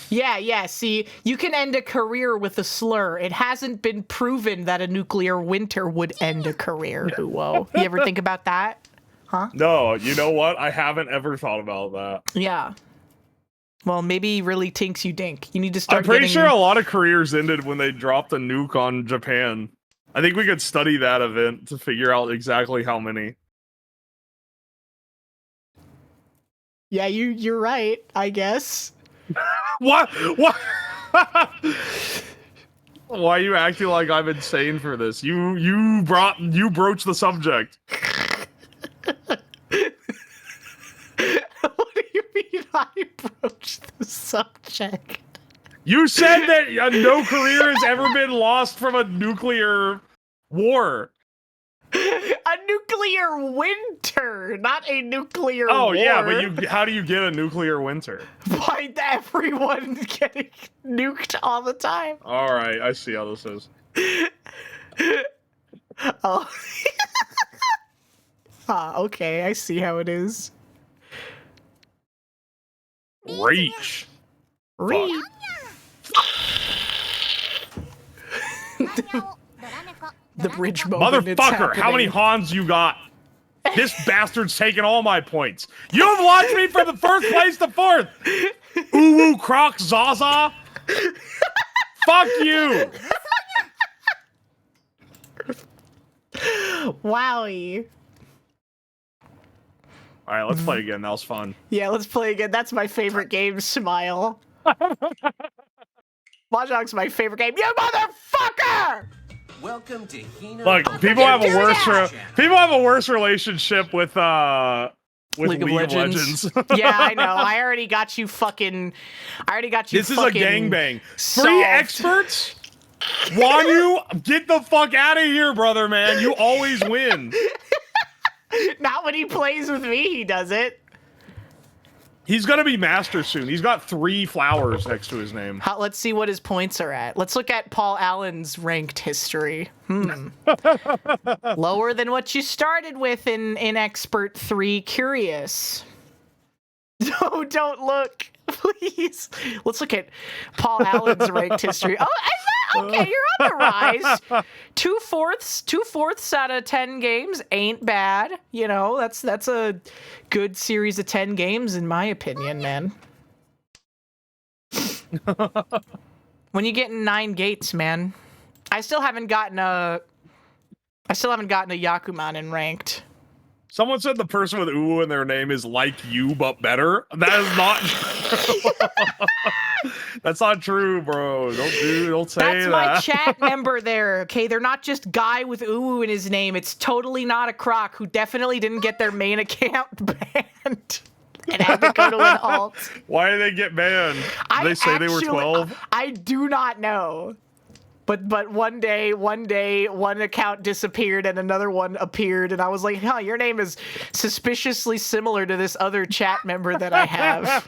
Yeah. See, you can end a career with a slur. It hasn't been proven that a nuclear winter would end a career, Uwo. You ever think about that? Huh? No, you know what? I haven't ever thought about that. Yeah. Well, maybe he really tinks you dink. You need to start I'm pretty getting... sure a lot of careers ended when they dropped a nuke on Japan. I think we could study that event to figure out exactly how many. Yeah, you're right, I guess. What? Why are you acting like I'm insane for this? You broached the subject. What do you mean I broached the subject? You said that no career has ever been lost from a nuclear war. A nuclear winter, not a nuclear war. Oh yeah, but how do you get a nuclear winter? By everyone getting nuked all the time. All right, I see how this is. Oh. Okay, I see how it is. Reach. Reach. The bridge moment. Motherfucker, how many Hans you got? This bastard's taking all my points. You have launched me from the first place to fourth. Uwu Croc Zaza. Fuck you. Wowie. All right, let's play again. That was fun. Yeah, let's play again. That's my favorite game, Smile. Mahjong's my favorite game. You motherfucker! Welcome to Hina. Look, people have a worse relationship with League of Legends. Yeah, I know. I already got you. This is a gangbang. solved. 3 experts? Wanyu, get the fuck out of here, brother, man. You always win. Not when he plays with me, he does it. He's gonna be master soon. He's got 3 flowers next to his name. Let's see what his points are at. Let's look at Paul Allen's ranked history. Lower than what you started with in Expert 3. Curious. No, don't look, please. Let's look at Paul Allen's ranked history. Oh, okay, you're on the rise. 2/4 out of 10 games ain't bad. You know, that's a good series of 10 games in my opinion, man. When you get in 9 gates, man. I still haven't gotten a Yakuman in ranked. Someone said the person with Uwu in their name is like you, but better. That is not true. That's not true, bro. Don't say that. That's my chat member there, okay? They're not just guy with Uwu in his name. It's totally not a croc who definitely didn't get their main account banned. and had to go to an alt. Why did they get banned? Did they say they were 12? I do not know. But one day, one account disappeared and another one appeared, and I was like, huh, your name is suspiciously similar to this other chat member that I have.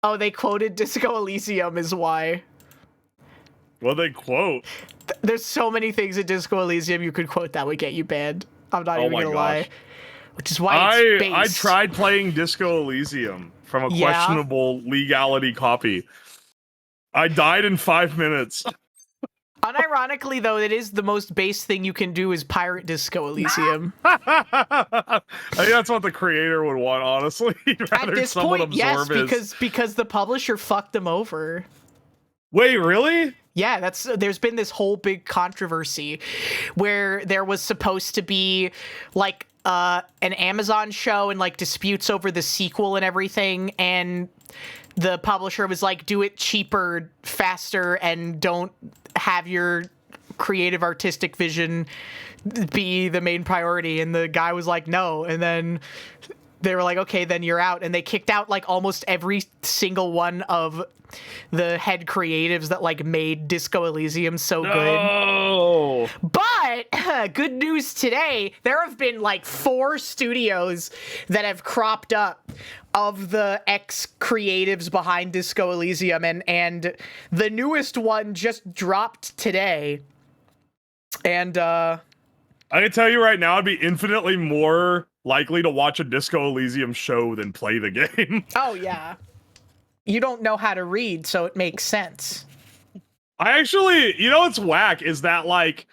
Oh, they quoted Disco Elysium is why. What they quote? There's so many things in Disco Elysium you could quote that would get you banned. I'm not even gonna lie. Which is why it's based. I tried playing Disco Elysium from a questionable legality copy. I died in 5 minutes. Unironically, though, it is the most base thing you can do is pirate Disco Elysium. I think that's what the creator would want, honestly. At this point, yes, because the publisher fucked them over. Wait, really? Yeah, there's been this whole big controversy where there was supposed to be like an Amazon show and like disputes over the sequel and everything, and the publisher was like, do it cheaper, faster, and don't have your creative artistic vision be the main priority. And the guy was like, no. And then they were like, okay, then you're out. And they kicked out like almost every single one of the head creatives that like made Disco Elysium so good. But good news today, there have been like 4 studios that have cropped up of the ex-creatives behind Disco Elysium, and the newest one just dropped today. And I can tell you right now, I'd be infinitely more likely to watch a Disco Elysium show than play the game. Oh, yeah. You don't know how to read, so it makes sense. I actually, you know what's whack is that, like,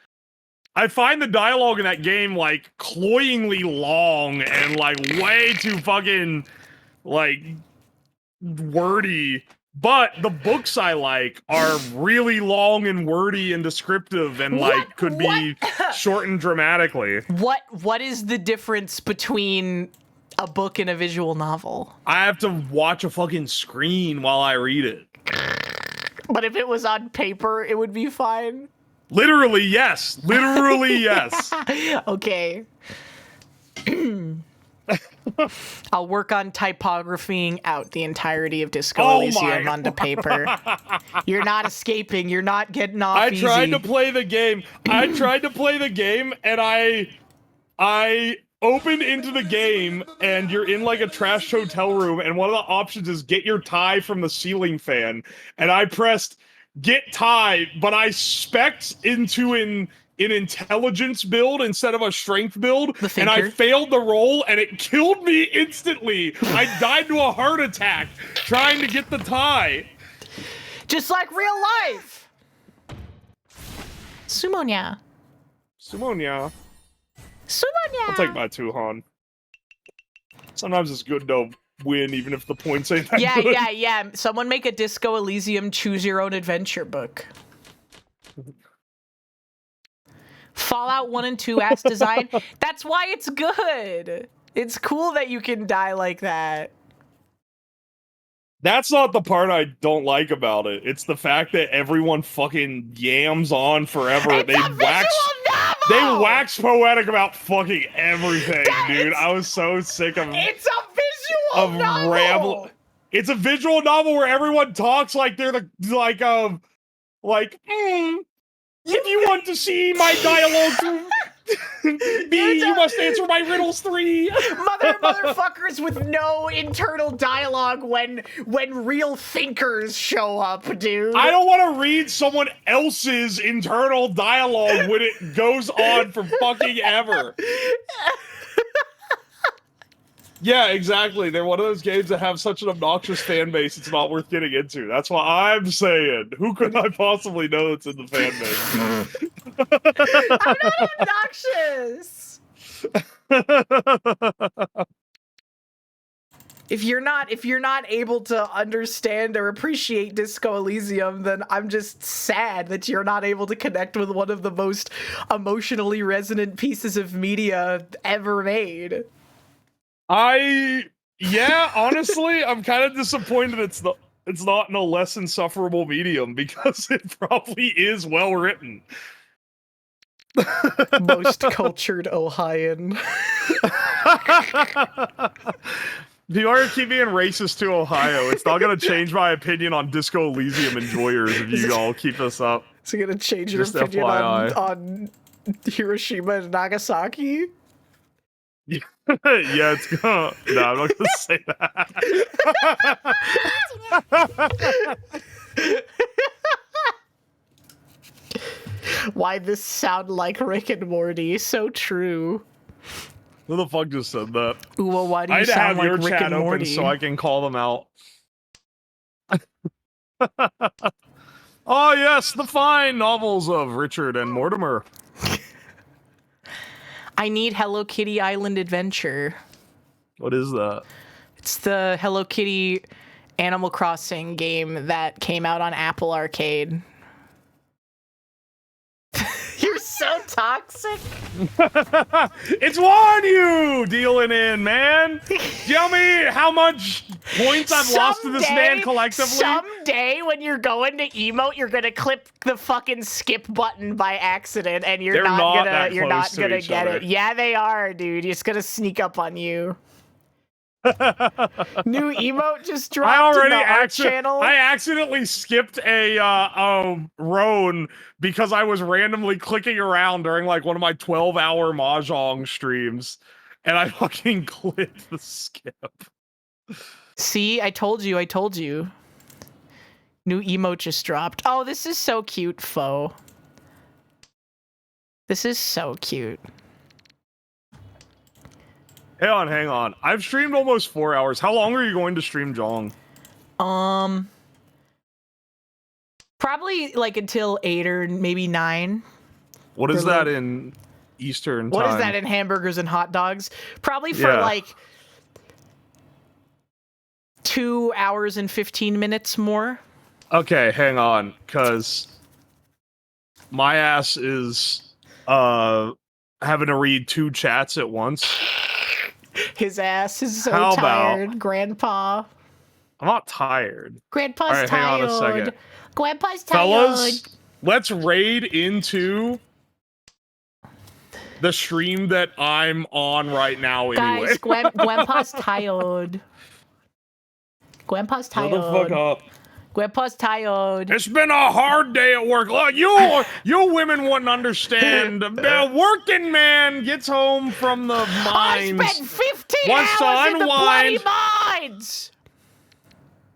I find the dialogue in that game, like, cloyingly long and, like, way too fucking, like, wordy. But the books I like are really long and wordy and descriptive and, like, could be shortened dramatically. What is the difference between a book and a visual novel? I have to watch a fucking screen while I read it. But if it was on paper, it would be fine? Literally, yes. Literally, yes. Okay. I'll work on typographying out the entirety of Disco Elysium onto paper. You're not escaping. You're not getting off easy. I tried to play the game. And I opened into the game, and you're in like a trash hotel room, and one of the options is get your tie from the ceiling fan. And I pressed get tie, but I spec'd into an intelligence build instead of a strength build, and I failed the roll, and it killed me instantly. I died to a heart attack trying to get the tie. Just like real life. Sumonya. Sumonya. Sumonya. I'll take my 2, Han. Sometimes it's good to win, even if the points ain't that good. Yeah. Someone make a Disco Elysium choose your own adventure book. Fallout 1 and 2 ass design. That's why it's good. It's cool that you can die like that. That's not the part I don't like about it. It's the fact that everyone fucking yams on forever. They wax poetic about fucking everything, dude. I was so sick of It's a visual novel. Ramble. It's a visual novel where everyone talks like they're if you want to see my dialogue B, you must answer my riddles 3. Motherfuckers with no internal dialogue when real thinkers show up, dude. I don't want to read someone else's internal dialogue when it goes on for fucking ever. Yeah, exactly. They're one of those games that have such an obnoxious fan base, it's not worth getting into. That's what I'm saying. Who could I possibly know that's in the fan base? I'm not obnoxious. If you're not able to understand or appreciate Disco Elysium, then I'm just sad that you're not able to connect with one of the most emotionally resonant pieces of media ever made. Honestly, I'm kind of disappointed it's not in a less insufferable medium, because it probably is well written. Most cultured Ohioan. People are keep being racist to Ohio. It's not gonna change my opinion on Disco Elysium enjoyers if you all keep this up. Is it gonna change your Just opinion FYI. on Hiroshima and Nagasaki? Yeah, it's gonna. No, I'm not gonna say that. Why this sound like Rick and Morty? So true. Who the fuck just said that? Ooh, well, why do I you had to sound have like your Rick chat and open Morty? so I can call them out. Oh yes, the fine novels of Richard and Mortimer. I need Hello Kitty Island Adventure. What is that? It's the Hello Kitty Animal Crossing game that came out on Apple Arcade. You're so toxic. It's Juan you dealing in, man. Tell me how much points I've lost to this man collectively. Someday when you're going to emote, you're gonna clip the fucking skip button by accident, and you're They're not not that gonna close to each get other. it. Yeah, they are, dude. It's gonna sneak up on you. New emote just dropped in the art channel. I accidentally skipped a Roan because I was randomly clicking around during like one of my 12-hour Mahjong streams, and I fucking clicked the skip. See, I told you. New emote just dropped. Oh, this is so cute, Foe. This is so cute. Hang on. I've streamed almost 4 hours. How long are you going to stream Jong? Probably like until 8 or maybe 9. What is For that like- in Eastern time? What is that in hamburgers and hot dogs? Probably for Yeah. like 2 hours and 15 minutes more. Okay, hang on, because my ass is having to read 2 chats at once. His ass is so How about- tired, Grandpa. I'm not tired. Grandpa's All right, hang on a tired. second. Grandpa's tired. Fellas, let's raid into the stream that I'm on right now anyway. Guys, Grandpa's tired. Grandpa's tired. Shut the fuck up. Grandpa's tired. It's been a hard day at work. Look, you women wouldn't understand. The working man gets home from the I mines. spent 15 Wants to hours in the bloody unwind. mines.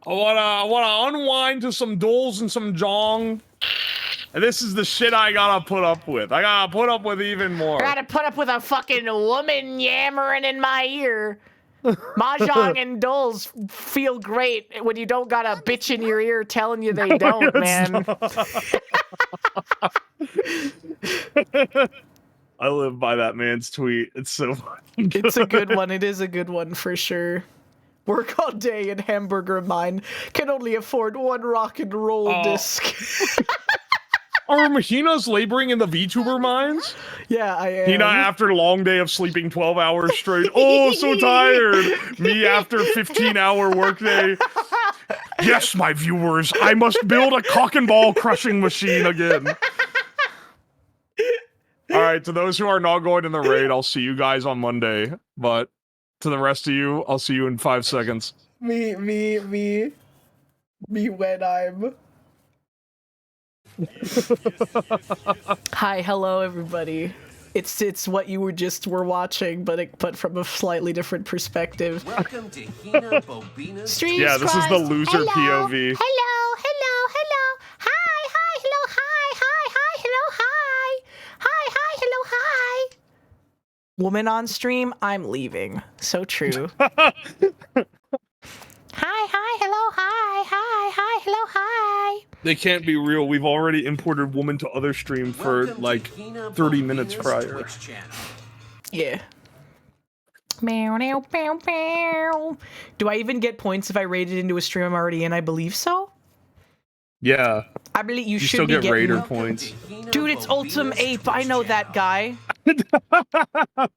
I wanna unwind to some duels and some jong. And this is the shit I gotta put up with. I gotta put up with even more. I gotta put up with a fucking woman yammering in my ear. Mahjong and dulls feel great when you don't got a bitch in your ear telling you they don't, man. I live by that man's tweet. It's so fucking good. It's a good one. It is a good one for sure. Work all day in hamburger mine. Can only afford one rock and roll disc. Are Hina's laboring in the VTuber mines? Yeah, I am. Hina after a long day of sleeping 12 hours straight. Oh, so tired. Me after 15-hour workday. Yes, my viewers, I must build a cock and ball crushing machine again. All right, to those who are not going in the raid, I'll see you guys on Monday. But to the rest of you, I'll see you in 5 seconds. Me when I'm... Hi, hello, everybody. It's what you were watching, but from a slightly different perspective. Welcome to HinaBoBina's Stream Yeah, this is the scribes. loser Hello. POV. Hello. Hi, hello, hi, hello, hi. Hi, hello, hi. Woman on stream, I'm leaving. So true. Hi, hello, hi, hello, hi. They can't be real. We've already imported woman to other stream for Welcome to like HinaBoBina's 30 minutes prior. Twitch channel. Yeah. Meow, meow, meow, meow. Do I even get points if I raided into a stream I'm already in? I believe so. Yeah, I believe you you should still be get getting. raider Welcome points. to HinaBoBina's Dude, it's Ultim Ape. I know Twitch that channel. guy.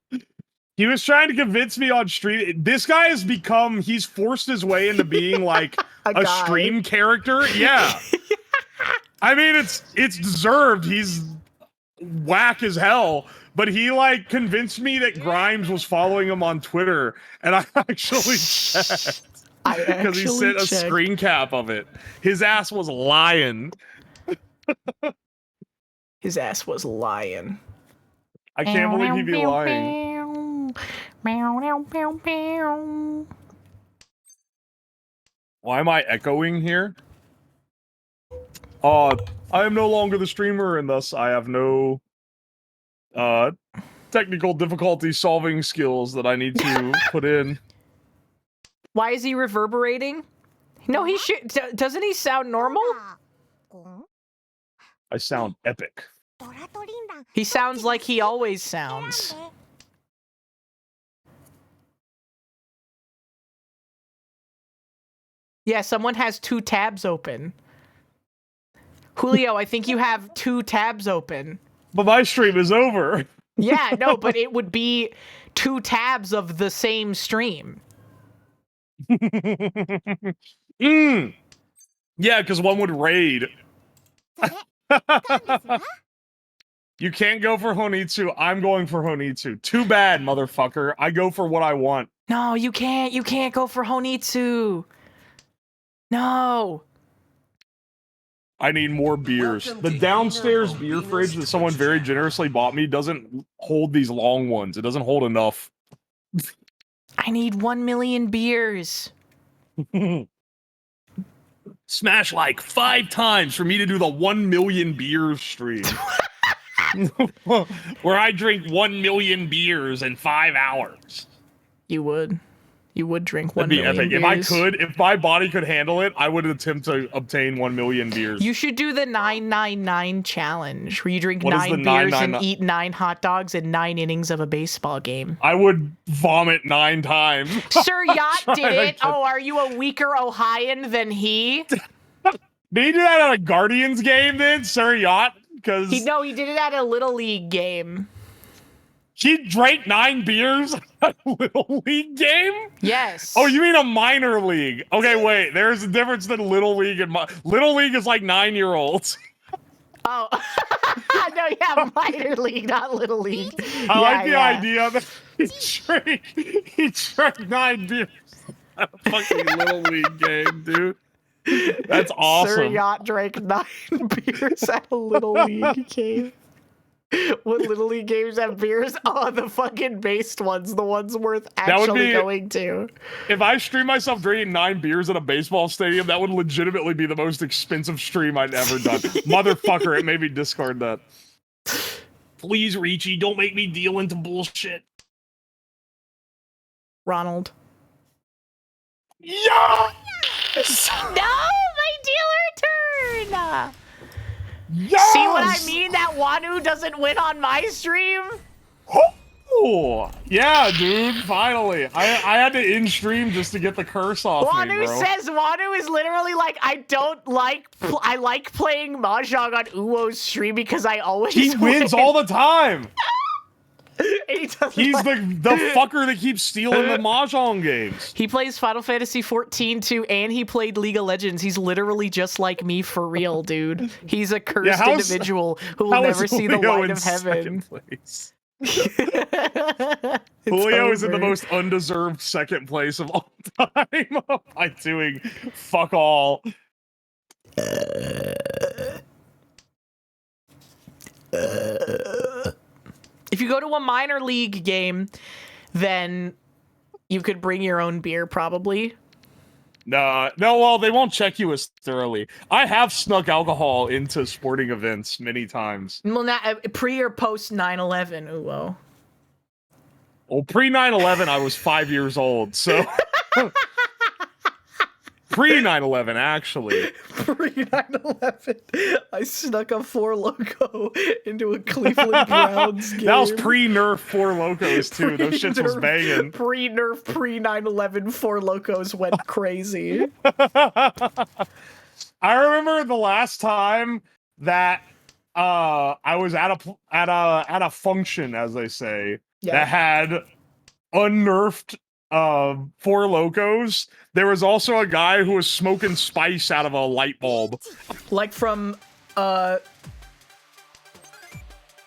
He was trying to convince me on stream. This guy has become, he's forced his way into being like A a guy. stream character. Yeah. I mean, it's deserved. He's whack as hell. But he like convinced me that Grimes was following him on Twitter, and I actually checked because he sent a screen cap of it. His ass was lying. His ass was lying. I can't believe he'd be lying. Why am I echoing here? I am no longer the streamer, and thus I have no technical difficulty solving skills that I need to put in. Why is he reverberating? No, he should. Doesn't he sound normal? I sound epic. He sounds like he always sounds. Yeah, someone has 2 tabs open. Julio, I think you have 2 tabs open. But my stream is over. Yeah, no, but it would be 2 tabs of the same stream. Yeah, because one would raid. You can't go for Honitsu. I'm going for Honitsu. Too bad, motherfucker. I go for what I want. No, you can't. You can't go for Honitsu. No. I need more beers. The downstairs beer fridge that someone very generously bought me doesn't hold these long ones. It doesn't hold enough. I need 1 million beers. Smash like 5 times for me to do the 1 million beers stream. Where I drink 1 million beers in 5 hours. You would. You would drink 1 That'd be million epic. beers. If my body could handle it, I would attempt to obtain 1 million beers. You should do the 999 challenge, where you drink What is 9 the beers 999? and eat 9 hot dogs in 9 innings of a baseball game. I would vomit 9 times. Sir Yacht did Trying to it. Oh, are you a weaker Ohioan than he? Did he do that at a Guardians game then, Sir Yacht? Because He did it at a Little League game. he drank 9 beers at a Little League game? Yes. Oh, you mean a minor league? Okay, wait. There's a difference than Little League and Little League is like 9-year-olds. Oh. No, yeah, minor league, not Little League. I like the idea that he drank 9 beers at a fucking Little League game, dude. That's awesome. Sir Yacht drank 9 beers at a Little League game. What Little League games have beers? Oh, the fucking based ones, the ones worth actually going to. If I stream myself drinking 9 beers at a baseball stadium, that would legitimately be the most expensive stream I'd ever done. Motherfucker, it made me discard that. Please, Ricci, don't make me deal into bullshit. Ronald. Yeah! No, my dealer turn! Yes! See what I mean? That Wanu doesn't win on my stream? Oh, yeah, dude, finally. I had to end stream just to get the curse off me, Wanu bro. says, Wanu is literally like, I like playing Mahjong on Uwo's stream because I always He wins all the time. He's the fucker that keeps stealing the Mahjong games. He plays Final Fantasy 14 too, and he played League of Legends. He's literally just like me for real, dude. He's a cursed individual who will never see the light of heaven. Julio is in the most undeserved second place of all time by doing fuck all. If you go to a minor league game, then you could bring your own beer, probably. No, well, they won't check you as thoroughly. I have snuck alcohol into sporting events many times. Well, not pre or post 9/11. Uwo. Well, pre 9/11, I was 5 years old, so pre 9/11, actually. Pre 9/11, I snuck a 4 Loco into a Cleveland Browns game. That was pre Nerf 4 Locos too. Those shits was banging. Pre Nerf, pre 9/11, 4 Locos went crazy. I remember the last time that I was at a function, as they say, that had unnerfed 4 Locos. There was also a guy who was smoking spice out of a light bulb. Like from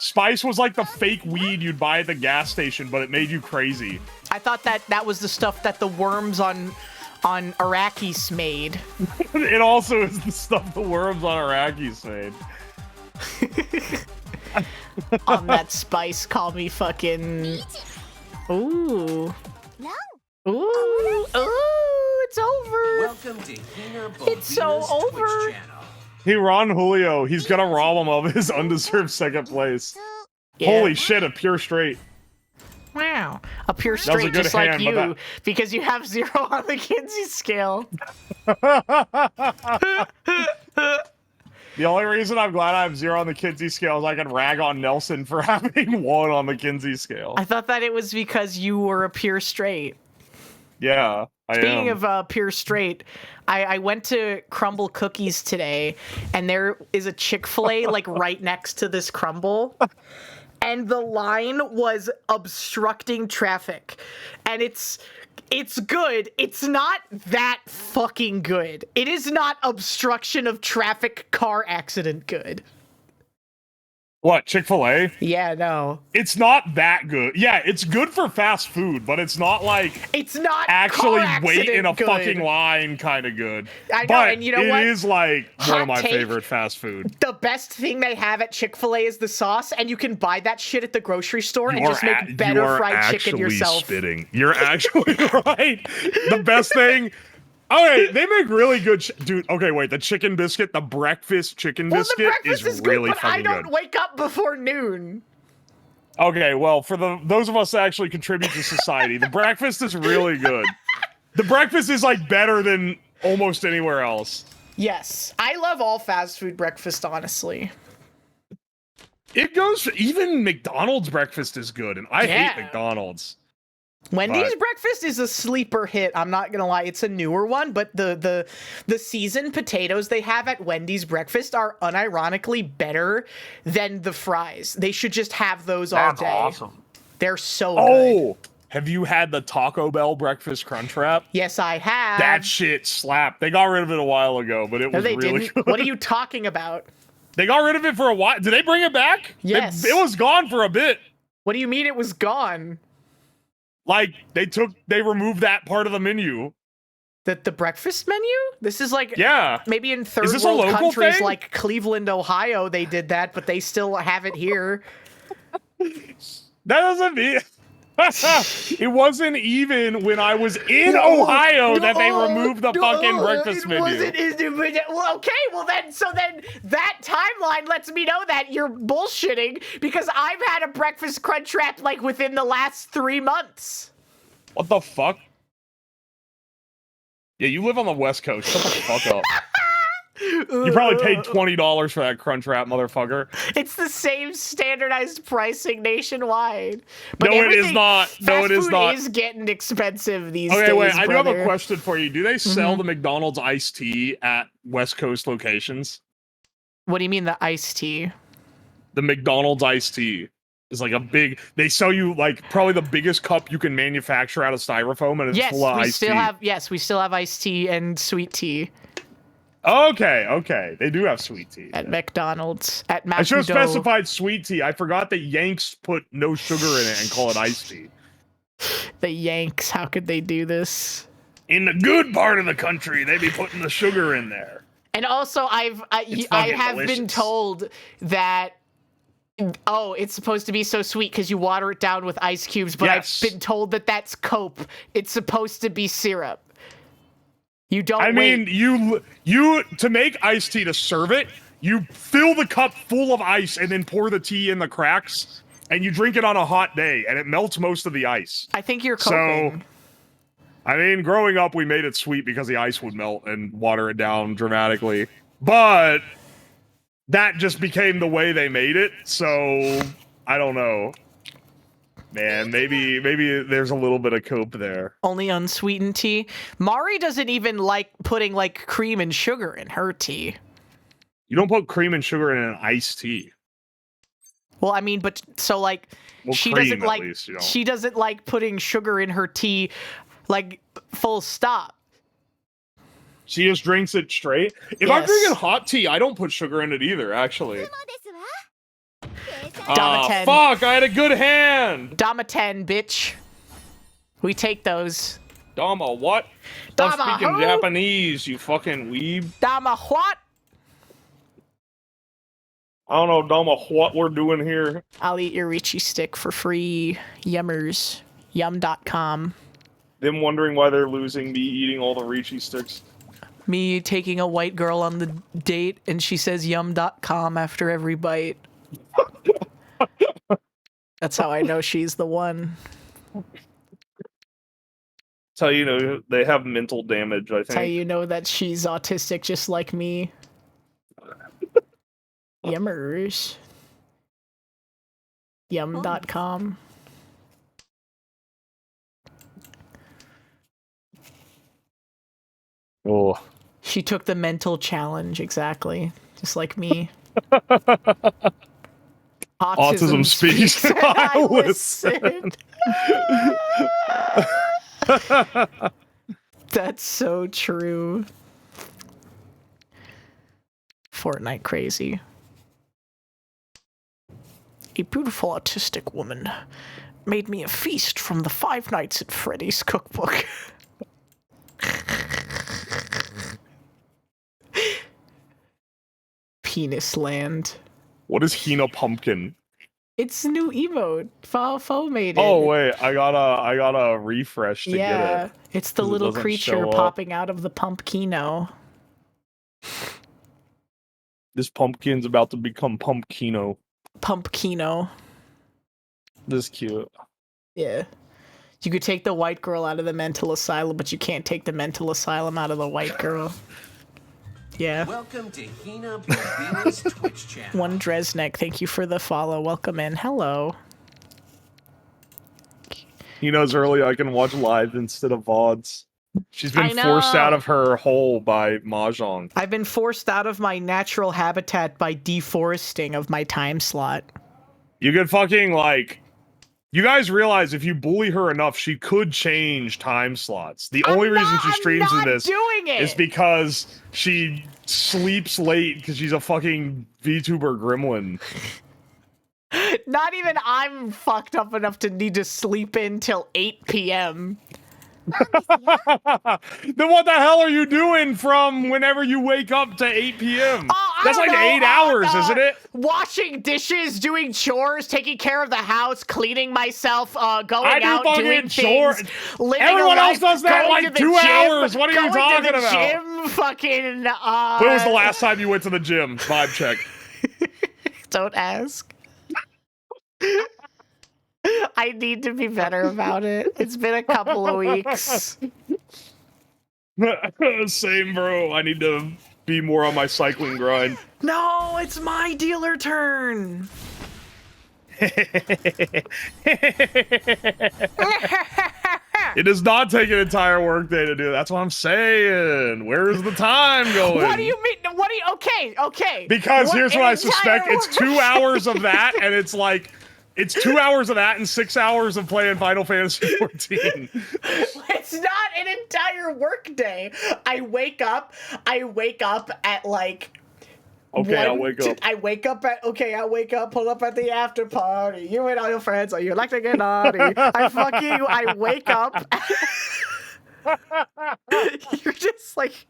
Spice was like the fake weed you'd buy at the gas station, but it made you crazy. I thought that was the stuff that the worms on Arrakis made. It also is the stuff the worms on Arrakis made. On that spice, call me fucking... Ooh. Ooh. Ooh, it's over. Welcome to HinaBoBina's It's so over. Twitch channel. Hey, Ron Julio, he's gonna rob him of his undeserved second place. Yeah. Holy shit, a pure straight. Wow. A pure That was a straight good just like hand, but you, that- because you have 0 on the Kinsey scale. The only reason I'm glad I have 0 on the Kinsey scale is I can rag on Nelson for having 1 on the Kinsey scale. I thought that it was because you were a pure straight. Yeah, I Speaking am. of pure straight, I went to Crumble Cookies today, and there is a Chick-fil-A like right next to this Crumble. And the line was obstructing traffic. And it's good. It's not that fucking good. It is not obstruction of traffic car accident good. What, Chick-fil-A? Yeah, no. It's not that good. Yeah, it's good for fast food, but it's not like It's not actually car wait in a accident good. fucking line kind of good. I know, but and you know what? It is like one Hot of my take. favorite fast food. The best thing they have at Chick-fil-A is the sauce, and you can buy that shit at the grocery store and just make better fried chicken yourself. Spitting. You're actually right. The best thing. Okay, they make really good, dude. Okay, wait, the chicken biscuit, the breakfast chicken Well, the biscuit breakfast is is good, really but I fucking don't good. wake up before noon. Okay, well, for those of us that actually contribute to society, the breakfast is really good. The breakfast is like better than almost anywhere else. Yes, I love all fast food breakfast, honestly. It goes, even McDonald's breakfast is good, and I Yeah. hate McDonald's. Wendy's But- breakfast is a sleeper hit. I'm not gonna lie, it's a newer one, but the seasoned potatoes they have at Wendy's breakfast are unironically better than the fries. They should just have those all day. awesome. They're so good. Oh, have you had the Taco Bell breakfast crunch wrap? Yes, I have. That shit slapped. They got rid of it a while ago, but it No, was they really didn't. good. What are you talking about? They got rid of it for a while. Did they bring it back? Yes. It was gone for a bit. What do you mean it was gone? Like, they removed that part of the menu. The breakfast menu? This is like Yeah. maybe in third this a world local countries thing? like Cleveland, Ohio, they did that, but they still have it here. That doesn't mean... It wasn't even when I was in Ohio that they removed the fucking breakfast menu. Well, okay, well then that timeline lets me know that you're bullshitting because I've had a breakfast crunch wrap like within the last 3 months. What the fuck? Yeah, you live on the West Coast. Shut the fuck up. You probably paid $20 for that crunch wrap, motherfucker. It's the same standardized pricing nationwide. But No, it is everything- not. No, fast it is food not. is getting expensive these days, Okay, wait. I do have a brother. question for you. Do they sell the McDonald's iced tea at West Coast locations? What do you mean the iced tea? The McDonald's iced tea is like a big. They sell you like probably the biggest cup you can manufacture out of styrofoam, and it's Yes, full of we iced still tea. have. Yes, we still have iced tea and sweet tea Okay. They do have sweet tea. at McDonald's. At I should have McDo. specified sweet tea. I forgot that Yanks put no sugar in it and call it iced tea. The Yanks. How could they do this? In the good part of the country, they be putting the sugar in there. And also, I It's have fucking been delicious. told that. Oh, it's supposed to be so sweet because you water it down with ice cubes, but Yes. I've been told that that's cope. It's supposed to be syrup. You don't. I wait. mean, you to make iced tea to serve it, you fill the cup full of ice and then pour the tea in the cracks, and you drink it on a hot day, and it melts most of the ice. I think you're So, coping. I mean, growing up, we made it sweet because the ice would melt and water it down dramatically. But that just became the way they made it, so I don't know. Man, maybe there's a little bit of cope there. Only unsweetened tea. Mari doesn't even like putting like cream and sugar in her tea. You don't put cream and sugar in an iced tea. Well, I mean, but so like Well, she cream, doesn't at like least, you know. she doesn't like putting sugar in her tea, like full stop. She just drinks it straight. If I'm Yes. drinking hot tea, I don't put sugar in it either, actually. Dama 10. Fuck, I had a good hand. Dama 10, bitch. We take those. Dama, what? Dama I'm speaking who? Japanese, you fucking weeb. Dama what? I don't know, Dama, what we're doing here. I'll eat your Ricci stick for free. Yummers. Yum.com. Them wondering why they're losing, me eating all the Ricci sticks. Me taking a white girl on the date and she says yum.com after every bite. That's how I know she's the one. That's how you know they have mental damage, I That's how think. you know that she's autistic just like me. Yummers. Yum.com. Oh. She took the mental challenge, exactly. Just like me. Autism speaks. I listened. That's so true. Fortnite crazy. A beautiful autistic woman made me a feast from the Five Nights at Freddy's cookbook. Penis land. What is Hina Pumpkin? It's new emote. Fo made it. Oh wait, I gotta refresh to get it. It's the 'Cause it little doesn't creature show up. popping out of the pumpkino. This pumpkin's about to become Pumpkino. Pumpkino. This is cute. Yeah. You could take the white girl out of the mental asylum, but you can't take the mental asylum out of the white girl. Yeah. Welcome to HinaBoBina's Twitch channel. One Dresnek, thank you for the follow. Welcome in. Hello. He knows early I can watch live instead of VODs. She's been I forced know. out of her hole by Mahjong. I've been forced out of my natural habitat by deforesting of my time slot. You could fucking, like... You guys realize if you bully her enough, she could change time slots. The only reason she streams in this doing it. is because she sleeps late because she's a fucking VTuber gremlin. Not even I'm fucked up enough to need to sleep in till 8 p.m. Then what the hell are you doing from whenever you wake up to 8 p.m.? I That's don't like know, 8 hours, isn't it? Washing dishes, doing chores, taking care of the house, cleaning myself, going I do out, fucking doing chores. things. Living Everyone a else life, does that in going like to the 2 gym, hours. What are you going talking to the about? Gym, fucking, When was the last time you went to the gym? Vibe check. Don't ask. I need to be better about it. It's been a couple of weeks. Same, bro. I need to be more on my cycling grind. No, it's my dealer turn. It does not take an entire workday to do that. That's what I'm saying. Where is the time going? What do you mean? What do you? Okay. Because here's what I entire suspect. It's 2 work- hours of that, and it's like... It's 2 hours of that and 6 hours of playing Final Fantasy XIV. It's not an entire work day. I wake up at like. Okay, I'll wake up. I wake up at pull up at the after party. You and all your friends, are you like to get naughty? I wake up. You're just like,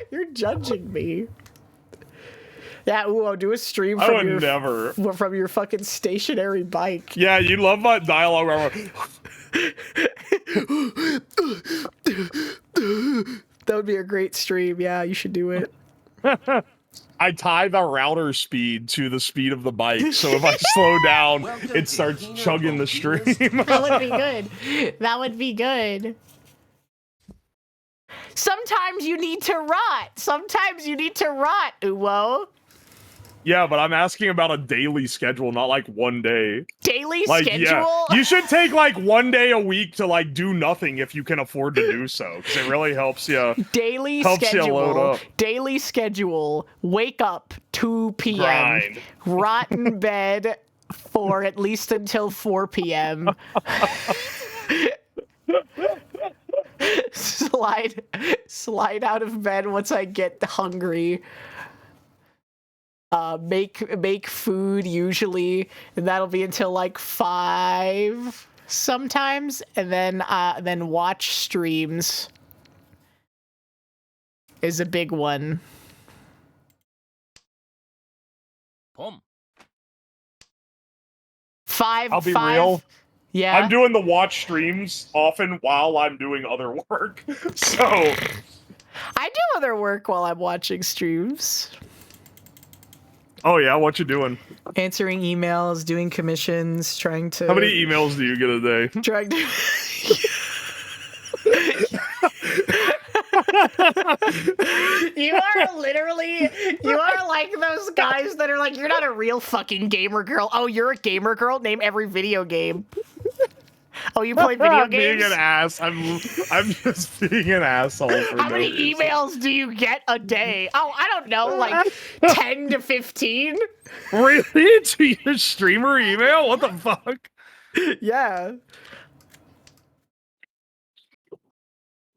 you're judging me. Yeah, ooh, I'll do a stream I from would your never. from your fucking stationary bike. Yeah, you love my dialogue. Where That would be a great stream. Yeah, you should do it. I tie the router speed to the speed of the bike, so if I slow down, it starts chugging the stream. That would be good. That would be good. Sometimes you need to rot. Uwo. Yeah, but I'm asking about a daily schedule, not like one day. Daily Like, schedule? yeah, you should take like 1 day a week to like do nothing if you can afford to do so, because it really helps you. Daily Helps you load schedule. up. Daily schedule. Wake up 2 p.m. Grind. Rot in bed for at least until 4 p.m. Slide out of bed once I get hungry. make food usually, and that'll be until like 5 sometimes, and then watch streams is a big one. Pom. I'll be real. Yeah. I'm doing the watch streams often while I'm doing other work. So I do other work while I'm watching streams. oh yeah, what you doing? Answering emails, doing commissions, trying to... How many emails do you get a day? Trying to... You are like those guys that are like, you're not a real fucking gamer girl. Oh, you're a gamer girl? Name every video game. Oh, you play video games? Being an ass. I'm just being an asshole. For How no many reason. emails do you get a day? Oh, I don't know, like 10 to 15? Really? To your streamer email? What the fuck? Yeah.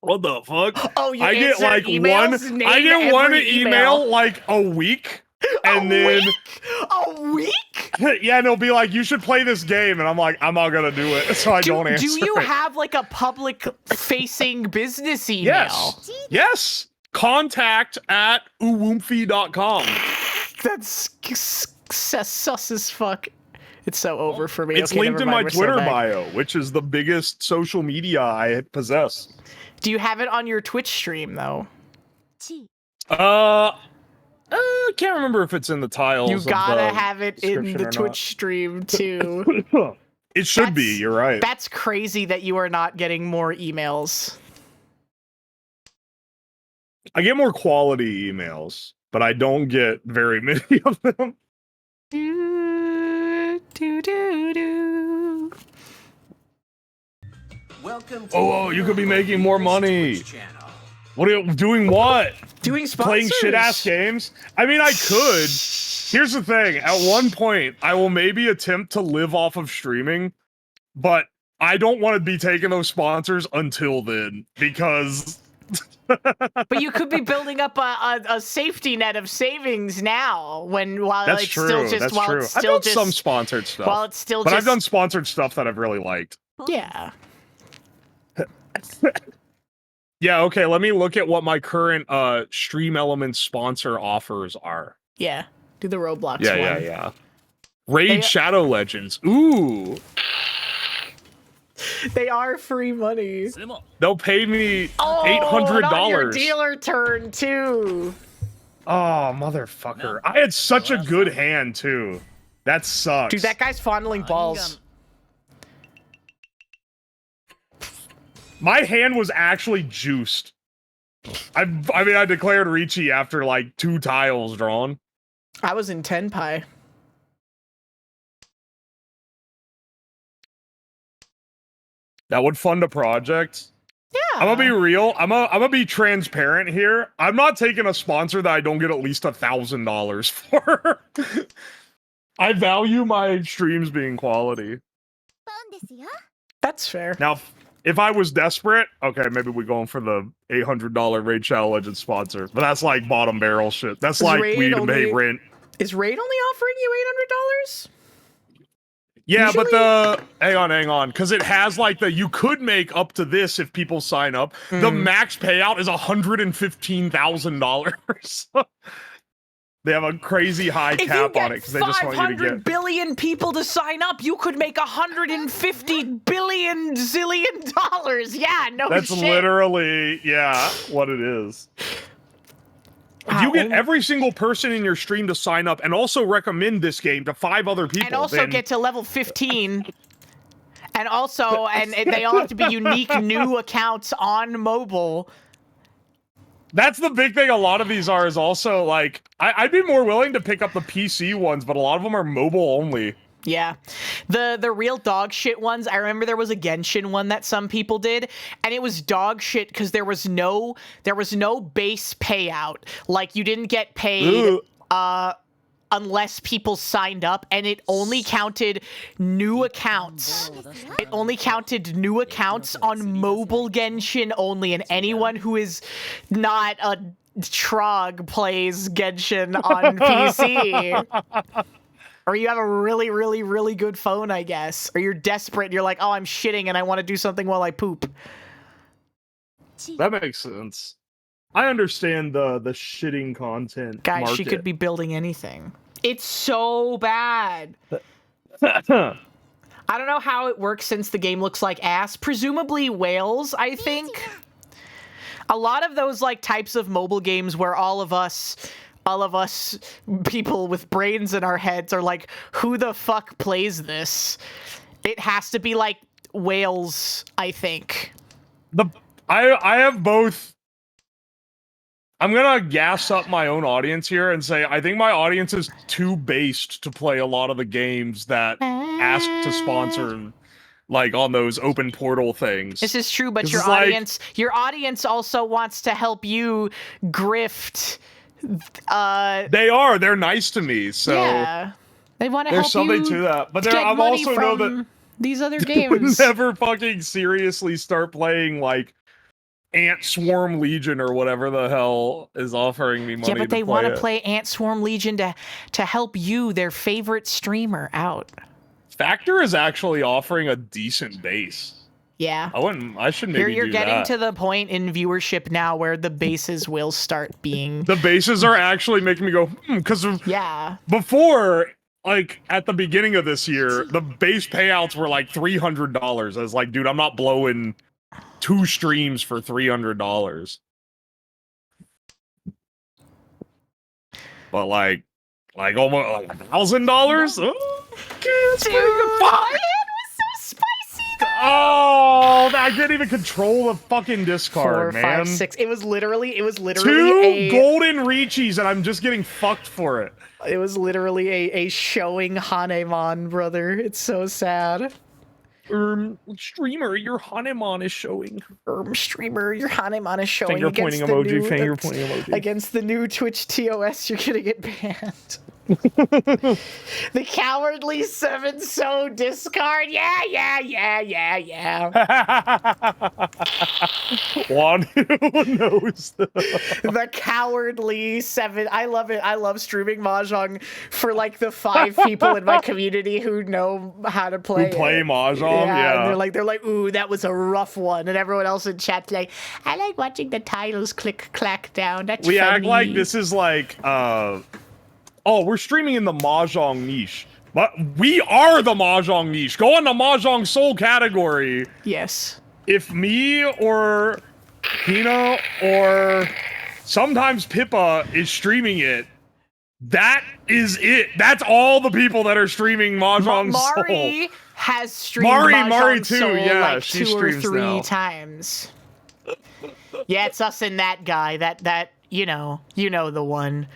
What the fuck? Oh, you I get answer like emails? one. Name I get one every email like a week, and then A week? yeah, and it'll be like, you should play this game, and I'm like, I'm not gonna do it, so I don't answer. Do you it. have like a public-facing business email? Yes. Yes. Contact at uwoomfy.com. That's sus as fuck. It's so over for me. It's Okay, linked never in mind, my we're so Twitter back. bio, which is the biggest social media I possess. Do you have it on your Twitch stream though? Can't remember if it's in the tiles. You of gotta the have it in description the or Twitch not. stream too. It should be. You're right. That's crazy that you are not getting more emails. I get more quality emails, but I don't get very many of them. Do, do, do, do. Welcome to Oh, you could be making more money. Twitch channel. What are you doing? What? Doing sponsors. Playing shit ass games? I mean, I could. Here's the thing. At one point, I will maybe attempt to live off of streaming, but I don't want to be taking those sponsors until then because. But you could be building up a safety net of savings now. While That's it's true. still just That's while true. it's I've still done just some sponsored stuff, while it's still but just I've done sponsored stuff that I've really liked. yeah. Yeah, okay, let me look at what my current Stream Elements sponsor offers are. Yeah. Do the Roblox Yeah, one. yeah. Raid They- Shadow Legends. Ooh. They are free money. They'll pay me Oh, and on your $800. dealer turn too. Oh, motherfucker. I had such a good hand, too. That sucks. Dude, that guy's fondling balls. My hand was actually juiced. I mean, I declared Ricci after, like, 2 tiles drawn. I was in 10 pie. That would fund a project. Yeah. I'm gonna be real. I'm gonna be transparent here. I'm not taking a sponsor that I don't get at least $1,000 for. I value my streams being quality. That's fair. Now, if I was desperate, okay, maybe we're going for the $800 Raid Shadow Legends sponsor. But that's like bottom barrel shit. That's like Raid we to only- pay rent. Is Raid only offering you $800? Yeah, Usually- but the hang on, because it has like you could make up to this if people sign up. The max payout is $115,000. They have a crazy high If you cap get on it because they just want you to 500 get. billion people to sign up, you could make $150 billion zillion dollars. Yeah, no That's shit. literally what it is. If you get every single person in your stream to sign up and also recommend this game to 5 other people, And also then get to level 15. And also, and they all have to be unique new accounts on mobile. that's the big thing. A lot of these are is also like I'd be more willing to pick up the PC ones, but a lot of them are mobile only. Yeah. The real dog shit ones, I remember there was a Genshin one that some people did, and it was dog shit because there was no base payout. Like you didn't get paid unless people signed up, and it only counted new accounts. It only counted new accounts on mobile Genshin only, and anyone who is not a Trog plays Genshin on PC. Or you have a really, really, really good phone, I guess. Or you're desperate and you're like, oh, I'm shitting and I want to do something while I poop. That makes sense. I understand the shitting content Guys, market. she could be building anything. It's so bad. I don't know how it works since the game looks like ass. Presumably whales, I think. A lot of those like types of mobile games where all of us people with brains in our heads are like, who the fuck plays this? It has to be like whales, I think. I have both. I'm gonna gas up my own audience here and say I think my audience is too based to play a lot of the games that ask to sponsor, like on those open portal things. This is true, but your audience also wants to help you grift. They're nice to me, so yeah, they want to help you. There's something to that, but I'm also know that these other games would never fucking seriously start playing like Ant Swarm Legion or whatever the hell is offering me money. Yeah, but they want to play Ant Swarm Legion to help you, their favorite streamer, out. Factor is actually offering a decent base. Yeah. I should maybe You're do getting that. to the point in viewership now where the bases will start being... The bases are actually making me go, because before, like, at the beginning of this year, the base payouts were like $300. I was like, dude, I'm not blowing 2 streams for $300. But like almost like $1,000? Okay, that's pretty good. Fuck! Oh, I can't even control the fucking discard, 4, man. 5, 6. It was literally 2 golden Reachies, and I'm just getting fucked for it. It was literally a showing Hanemon, brother. It's so sad. Streamer, your Hanemon is showing. Streamer, your Hanemon is showing. Finger pointing emoji, finger pointing emoji. Against the new Twitch TOS, you're gonna get banned. The cowardly 7 so discard. Yeah. One knows the cowardly 7. I love it. I love streaming Mahjong for like the 5 people in my community who know how to play. Who play Mahjong? Yeah. And they're like, ooh, that was a rough one, and everyone else in chat's like, I like watching the titles click clack down. That's we funny. act like this is like oh, we're streaming in the Mahjong niche. But we are the Mahjong niche. Go on the Mahjong Soul category. Yes. If me or Hina or sometimes Pippa is streaming it, that is it. That's all the people that are streaming Mahjong Soul. Mari has streamed Mahjong too. Soul Yeah, like she 2 or streams 3 now. times. Yeah, it's us and that guy. That you know the one.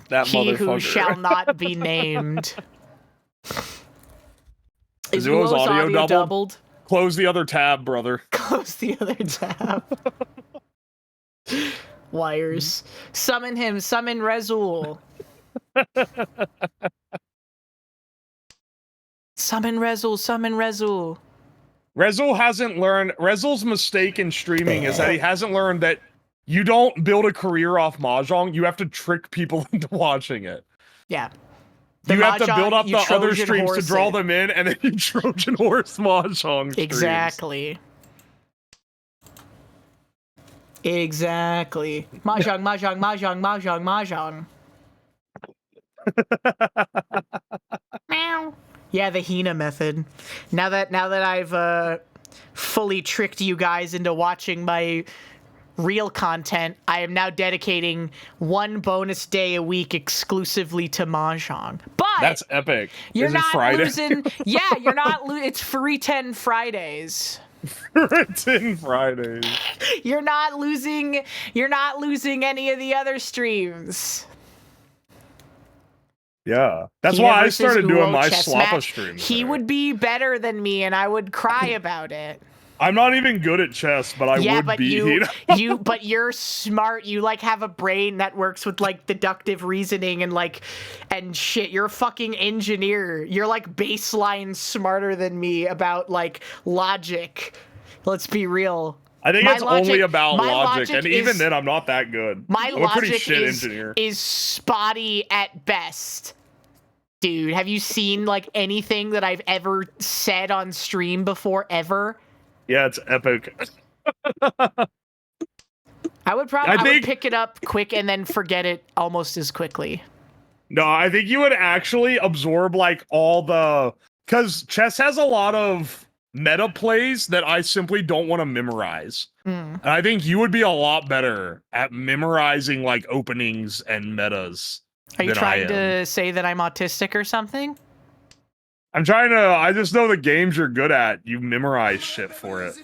That he motherfucker. who shall not be named. Is Uo's Uo's audio doubled? Close the other tab, brother. Close the other tab. Wires. Summon him. Summon Rezul. Summon Rezul. Summon Rezul. Rezul hasn't learned. Rezul's mistake in streaming is that he hasn't learned that you don't build a career off Mahjong. You have to trick people into watching it. Yeah. You have to build up the other Trojan streams to horse draw it. them in, and then you Trojan horse Mahjong streams. Exactly. Exactly. Mahjong, Mahjong, Mahjong, Mahjong, Mahjong. Meow. Yeah, the Hina method. Now that I've fully tricked you guys into watching my real content, I am now dedicating 1 bonus day a week exclusively to Mahjong. But that's epic. You're Is it not Friday? losing. Yeah, you're not. It's free 10 Fridays. Written Fridays. You're not losing. You're not losing any of the other streams. Yeah, that's Hina why I versus started doing Uo my chess Slappa match. streams. He there. would be better than me, and I would cry about it. I'm not even good at chess, but I would but beat Hina. but you're smart. You like have a brain that works with like deductive reasoning and shit. You're a fucking engineer. You're like baseline smarter than me about like logic. Let's be real. I think My it's only logic- about my logic, logic and even is- then, I'm not that good. My I'm a pretty logic shit is engineer. spotty at best. Dude, have you seen like anything that I've ever said on stream before ever? Yeah, it's epic. I would pick it up quick and then forget it almost as quickly. No, I think you would actually absorb like all the because chess has a lot of meta plays that I simply don't want to memorize. And I think you would be a lot better at memorizing like openings and metas. Are you than I trying am. to say that I'm autistic or something? I'm trying to. I just know the games you're good at. You memorize shit for it,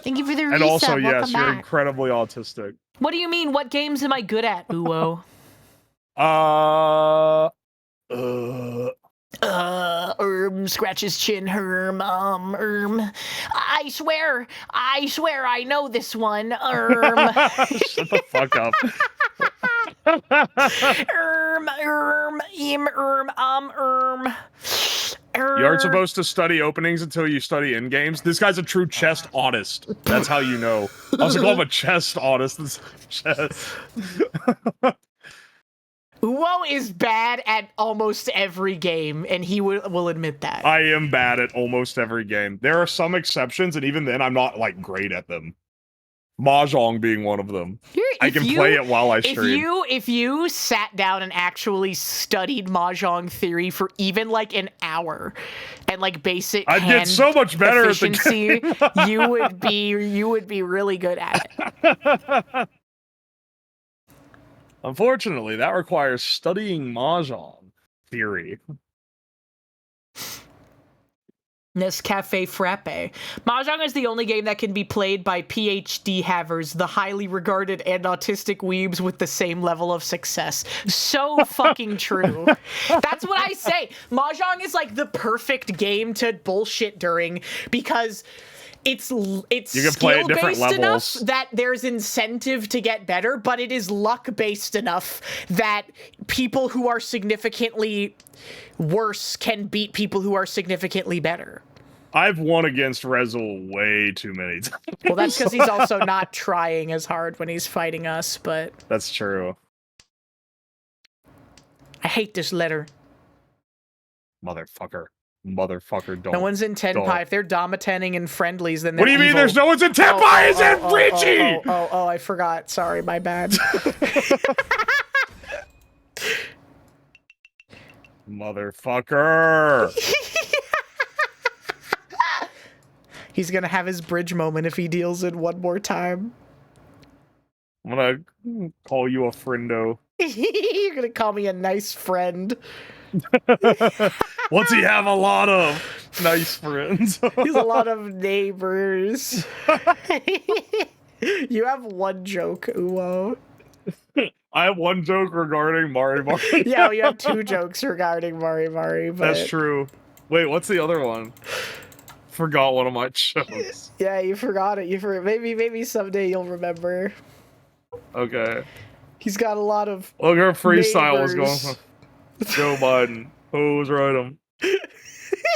Thank you for the resub. and also Welcome yes, you're back. incredibly autistic. What do you mean? What games am I good at, Uwo? Scratch his chin, I swear I know this one, Shut the fuck up. You aren't supposed to study openings until you study end games. This guy's a true chess autist. That's how you know. I also call him a chess autist. This chess. Uwo is bad at almost every game, and he will admit that. I am bad at almost every game. There are some exceptions, and even then, I'm not like great at them. Mahjong being one of them. I can play it while I stream. If you sat down and actually studied Mahjong theory for even like an hour, and like basic I did so much better at the efficiency, game. you would be really good at it. Unfortunately, that requires studying Mahjong theory. Nescafe Frappe. Mahjong is the only game that can be played by PhD havers, the highly regarded and autistic weebs with the same level of success. So fucking true. That's what I say. Mahjong is like the perfect game to bullshit during because it's You can play at different skill-based enough levels. that there's incentive to get better, but it is luck-based enough that people who are significantly worse can beat people who are significantly better. I've won against Rezel way too many times. Well, that's because he's also not trying as hard when he's fighting us, but That's true. I hate this letter. Motherfucker, don't. No one's in Tenpai. don't. If they're Domatenning and friendlies, then they're What do you mean evil. there's no one's in Tenpai? It's in Breachy! Oh, I forgot. Sorry, my bad. Motherfucker. He's gonna have his bridge moment if he deals it one more time. I'm gonna call you a friendo. You're gonna call me a nice friend. What's he have a lot of? Nice friends. He's a lot of neighbors. You have one joke, Uwo. I have one joke regarding Mari Mari. Yeah, you have two jokes regarding Mari Mari, but That's true. Wait, what's the other one? Forgot one of my jokes. yeah, you forgot it. Maybe someday you'll remember. Okay. He's got a lot of Look, her freestyle was neighbors. going. Joe Biden. Who's right him?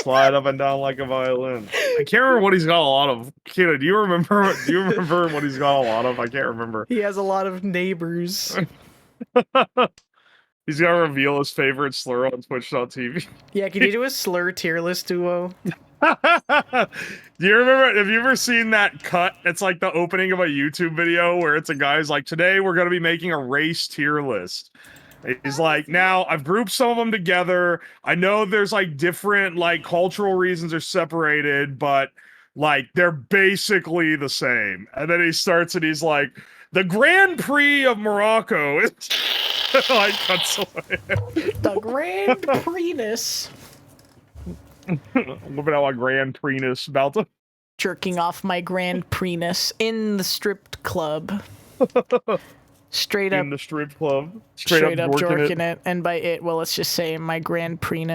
Slide up and down like a violin. I can't remember what he's got a lot of. Kira, do you remember? Do you remember what he's got a lot of? I can't remember. He has a lot of neighbors. He's gonna reveal his favorite slur on Twitch.tv. Yeah, can you do a slur tier list, Duo? Do you remember? Have you ever seen that cut? It's like the opening of a YouTube video where it's a guy's like, "Today we're gonna be making a race tier list." He's like, "Now I've grouped some of them together. I know there's like different like cultural reasons they're separated, but like they're basically the same." And then he starts and he's like, "The Grand Prix of Morocco." Like cuts away. The Grand Prix. Looking at my Grand Prix about to. Jerking off my Grand Prix in the strip club. Straight up In the strip club. Straight up jorking jorking it. And by it, well, let's just say my Grand Prix.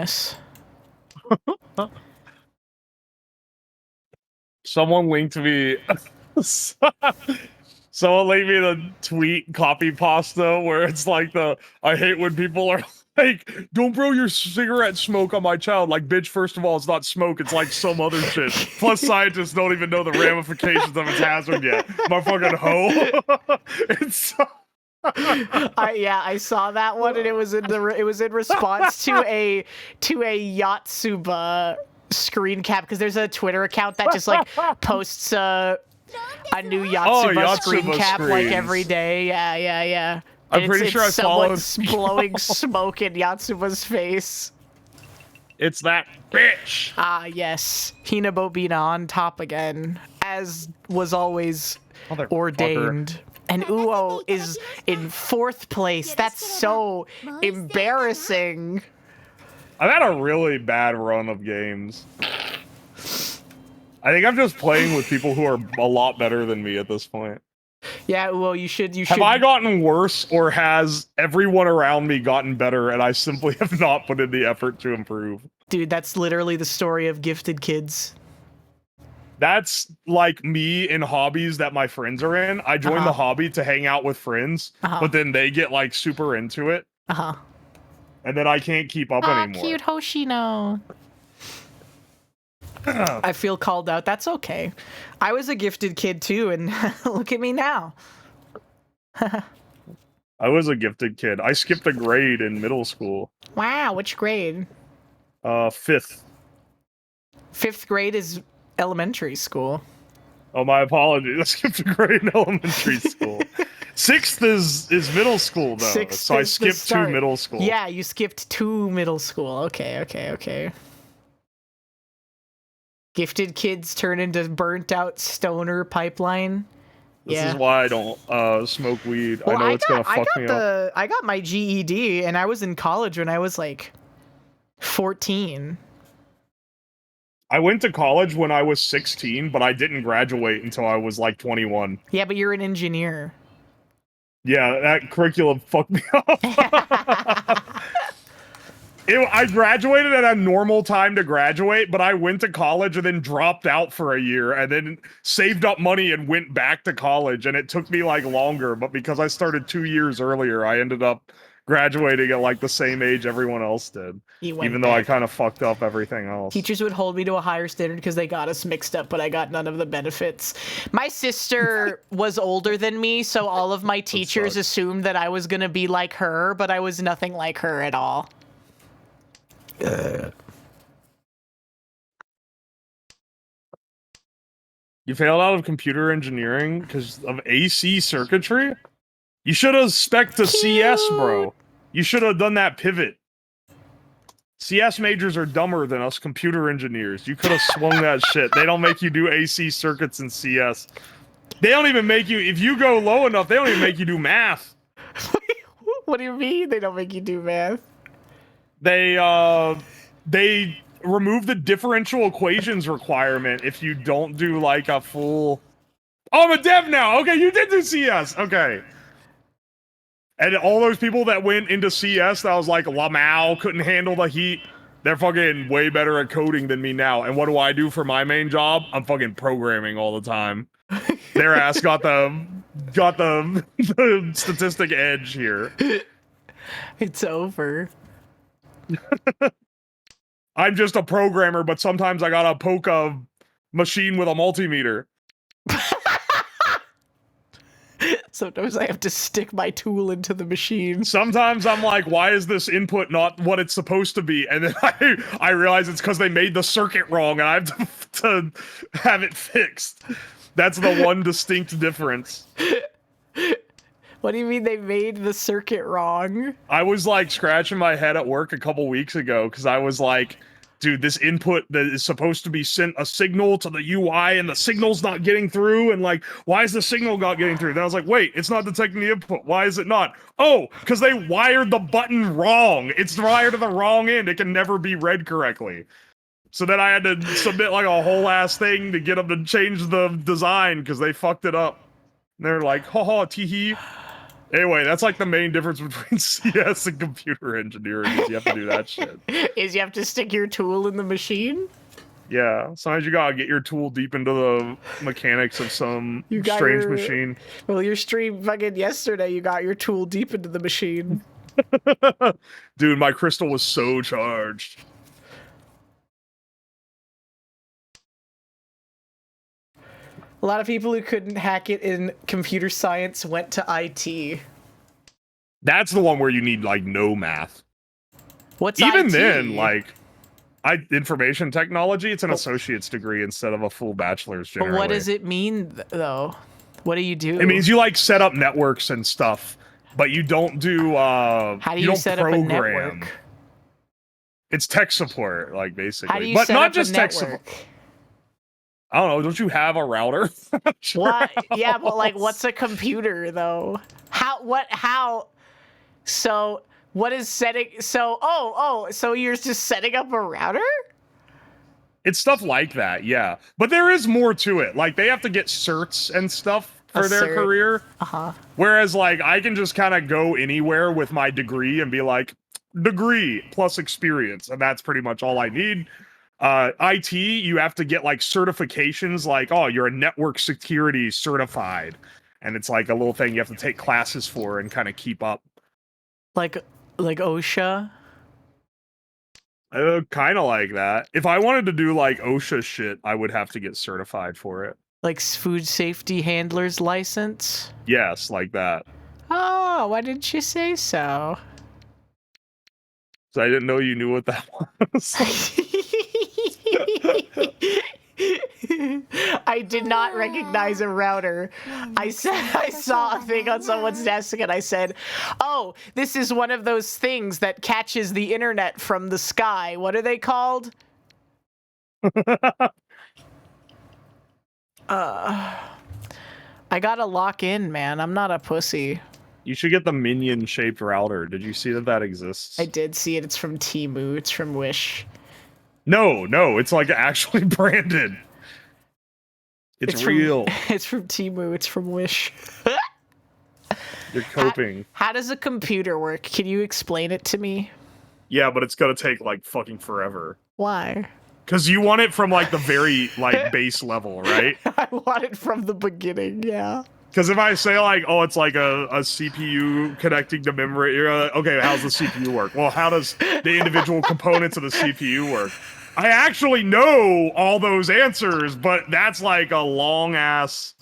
Someone linked me. Someone leave me the tweet copy pasta where it's like I hate when people are like, don't blow your cigarette smoke on my child. Like, bitch, first of all, it's not smoke, it's like some other shit. Plus, scientists don't even know the ramifications of its hazard yet. My fucking hoe. It's so... I saw that one, and it was in response to a Yatsuba screen cap, because there's a Twitter account that just like posts a new Yatsuba screen cap like every day. Yeah. I'm pretty sure I followed blowing smoke in Yatsuba's face. It's that bitch. Ah, yes. HinaBoBina on top again, as was always ordained. And Uo is in 4th place. That's so embarrassing. I've had a really bad run of games. I think I'm just playing with people who are a lot better than me at this point. Yeah, Uo, you should. Have I gotten worse, or has everyone around me gotten better and I simply have not put in the effort to improve? Dude, that's literally the story of gifted kids. That's like me in hobbies that my friends are in. I join the hobby to hang out with friends, but then they get like super into it. And then I can't keep up anymore. Cute Hoshino. I feel called out. That's okay. I was a gifted kid too, and look at me now. I was a gifted kid. I skipped a grade in middle school. Wow, which grade? 5th. 5th grade is elementary school. Oh, my apologies. I skipped a grade in elementary school. 6th is middle school, though. So I skipped 2 middle school. Yeah, you skipped 2 middle school. Okay. Gifted kids turn into burnt out stoner pipeline. This is why I don't smoke weed. Well, I know it's gonna fuck me up. I got my GED, and I was in college when I was like 14. I went to college when I was 16, but I didn't graduate until I was like 21. Yeah, but you're an engineer. Yeah, that curriculum fucked me up. I graduated at a normal time to graduate, but I went to college and then dropped out for a year and then saved up money and went back to college, and it took me like longer, but because I started 2 years earlier, I ended up graduating at like the same age everyone else did, even though I kind of fucked up everything else. Teachers would hold me to a higher standard because they got us mixed up, but I got none of the benefits. My sister was older than me, so all of my teachers assumed that I was going to be like her, but I was nothing like her at all. You failed out of computer engineering because of AC circuitry? You should have spec'd to CS, bro. You should have done that pivot. CS majors are dumber than us computer engineers. You could have swung that shit. They don't make you do AC circuits in CS. They don't even make you, if you go low enough, they don't even make you do math. What do you mean they don't make you do math? They remove the differential equations requirement if you don't do like a full... Oh, I'm a dev now! Okay, you did do CS! Okay. And all those people that went into CS that was like Lamau, couldn't handle the heat, they're fucking way better at coding than me now. And what do I do for my main job? I'm fucking programming all the time. Their ass got the statistic edge here. It's over. I'm just a programmer, but sometimes I gotta poke a machine with a multimeter. Sometimes I have to stick my tool into the machine. Sometimes I'm like, why is this input not what it's supposed to be? And then I realize it's because they made the circuit wrong and I have to have it fixed. That's the one distinct difference. What do you mean they made the circuit wrong? I was like scratching my head at work a couple weeks ago because I was like, dude, this input that is supposed to be sent a signal to the UI and the signal's not getting through, and like, why is the signal not getting through? Then I was like, wait, it's not detecting the input. Why is it not? Oh, because they wired the button wrong. It's wired to the wrong end. It can never be read correctly. So then I had to submit like a whole ass thing to get them to change the design because they fucked it up. And they're like, haha, teehee. Anyway, that's like the main difference between CS and computer engineering is you have to do that shit. Is you have to stick your tool in the machine? Yeah, sometimes you gotta get your tool deep into the mechanics of some strange machine. Well, your stream fucking yesterday, you got your tool deep into the machine. Dude, my crystal was so charged. A lot of people who couldn't hack it in computer science went to IT. That's the one where you need, like, no math. What's Even IT? then, like, information technology, it's an associate's degree instead of a full bachelor's, But generally. what does it mean, though? What do you do? It means you, like, set up networks and stuff, but you don't do, How do you don't set program. up a network? It's tech support, like, basically. How do you but set not up just a tech network? support. I don't know, don't you have a router? What? Yeah, but, like, what's a computer, though? How? So, what is setting... So, so you're just setting up a router? It's stuff like that, yeah. But there is more to it. Like, they have to get certs and stuff for their cert. career. Uh-huh. Whereas, like, I can just kind of go anywhere with my degree and be like, degree plus experience. And that's pretty much all I need. IT, you have to get, like, certifications. Like, oh, you're a network security certified. And it's, like, a little thing you have to take classes for and kind of keep up. Like OSHA? Kind of like that. If I wanted to do, like, OSHA shit, I would have to get certified for it. Like food safety handler's license? Yes, like that. Oh, why didn't you say so? So I didn't know you knew what that was. I did not recognize a router. I saw a thing on someone's desk and I said, "Oh, this is one of those things that catches the internet from the sky. What are they called?" I gotta lock in, man. I'm not a pussy. You should get the minion-shaped router. Did you see that exists? I did see it. It's from Temu. It's from Wish. No, it's like actually branded. It's real. It's from Temu. It's from Wish. You're coping. How does a computer work? Can you explain it to me? Yeah, but it's gonna take like fucking forever. Why? Because you want it from like the very like base level, right? I want it from the beginning, yeah. Because if I say like, oh, it's like a CPU connecting to memory, you're like, okay, how's the CPU work? Well, how does the individual components of the CPU work? I actually know all those answers, but that's like a long ass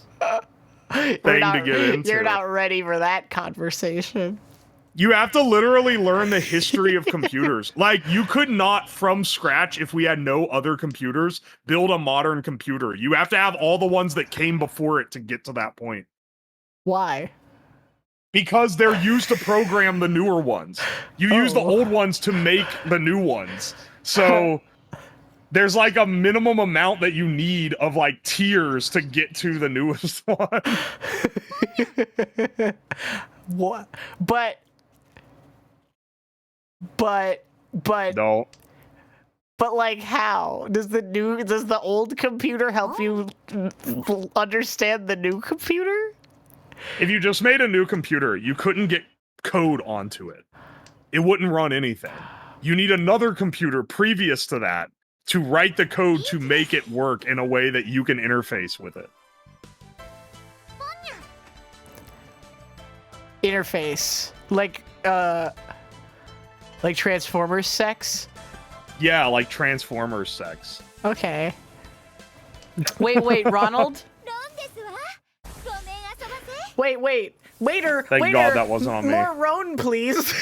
thing to get into. You're not ready for that conversation. You have to literally learn the history of computers. Like, you could not, from scratch, if we had no other computers, build a modern computer. You have to have all the ones that came before it to get to that point. Why? Because they're used to program the newer ones. You use the old ones to make the new ones. So there's like a minimum amount that you need of like tiers to get to the newest one. What? But No. But like, how does the old computer help you understand the new computer? If you just made a new computer, you couldn't get code onto it. It wouldn't run anything. You need another computer previous to that to write the code to make it work in a way that you can interface with it. Interface. Like Transformers sex? Yeah, like Transformers sex. Okay. Wait, Ronald? Wait. Waiter, Thank waiter, God that wasn't on me. More Roan, please.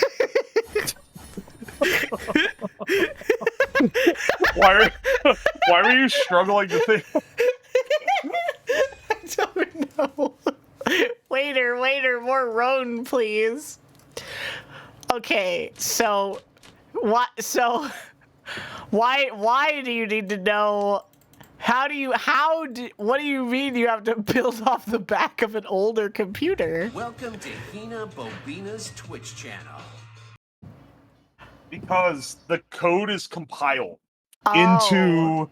Why were you struggling to think? I don't know. Waiter, more Roan, please. Okay, so why do you need to know? What do you mean you have to build off the back of an older computer? Welcome to HinaBoBina's Twitch channel. Because the code is compiled into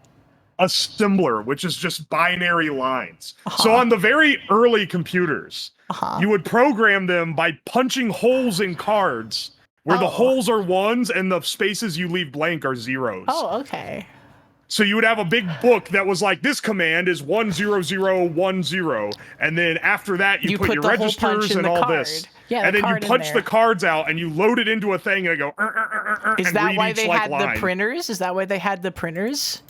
assembler, which is just binary lines. So on the very early computers, you would program them by punching holes in cards where the holes are ones and the spaces you leave blank are zeros. Oh, okay. So you would have a big book that was like, this command is 10010, and then after that you put your the hole punch registers in and the all card. this. Yeah, and the then you card in punch there. the cards out and you load it into a thing and it go Is and that read why each, they like, had line. the printers? Is that why they had the printers?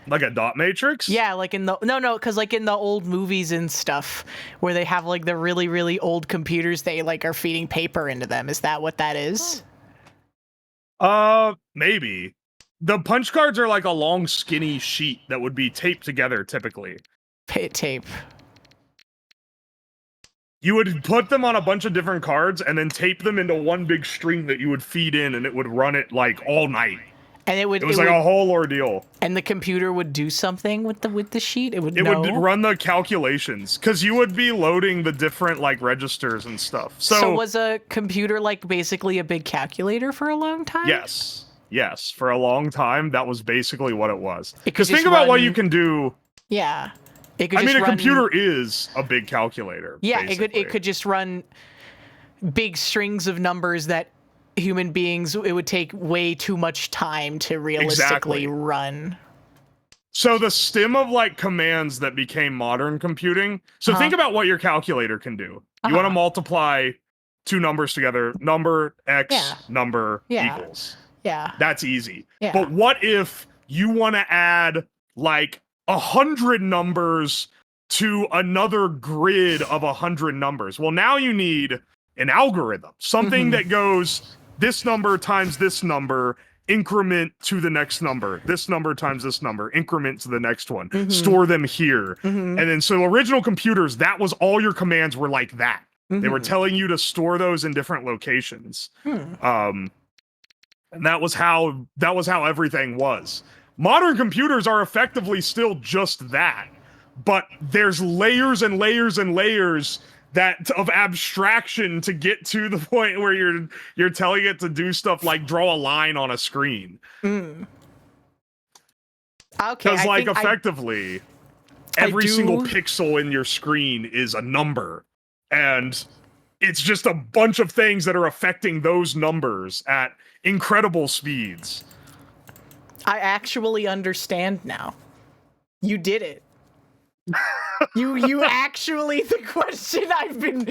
Like a dot matrix? Yeah, like in the because like in the old movies and stuff where they have like the really, really old computers, they like are feeding paper into them. Is that what that is? Maybe. The punch cards are like a long, skinny sheet that would be taped together typically. Tape. You would put them on a bunch of different cards and then tape them into one big string that you would feed in, and it would run it like all night. And it was like a whole ordeal. And the computer would do something with the sheet. It would would run the calculations because you would be loading the different like registers and stuff. So was a computer like basically a big calculator for a long time? Yes, for a long time that was basically what it was. Because think just about what run- you can do. Yeah. It could I mean, just a run- computer is a big calculator. Yeah, basically. it could just run big strings of numbers that human beings, it would take way too much time to realistically run. So the stem of like commands that became modern computing. So think about what your calculator can do. You want to multiply two numbers together, number X, number equals. Yeah. That's easy. Yeah. But what if you want to add like 100 numbers to another grid of 100 numbers? Well, now you need an algorithm, something that goes this number times this number, increment to the next number, this number times this number, increment to the next one, store them here. And then so original computers, that was all your commands were like that. They were telling you to store those in different locations. And that was how everything was. Modern computers are effectively still just that, but there's layers and layers and layers of abstraction to get to the point where you're telling it to do stuff like draw a line on a screen. Okay. Because like effectively, every single pixel in your screen is a number, and it's just a bunch of things that are affecting those numbers at incredible speeds. I actually understand now. You did it. You actually, the question I've been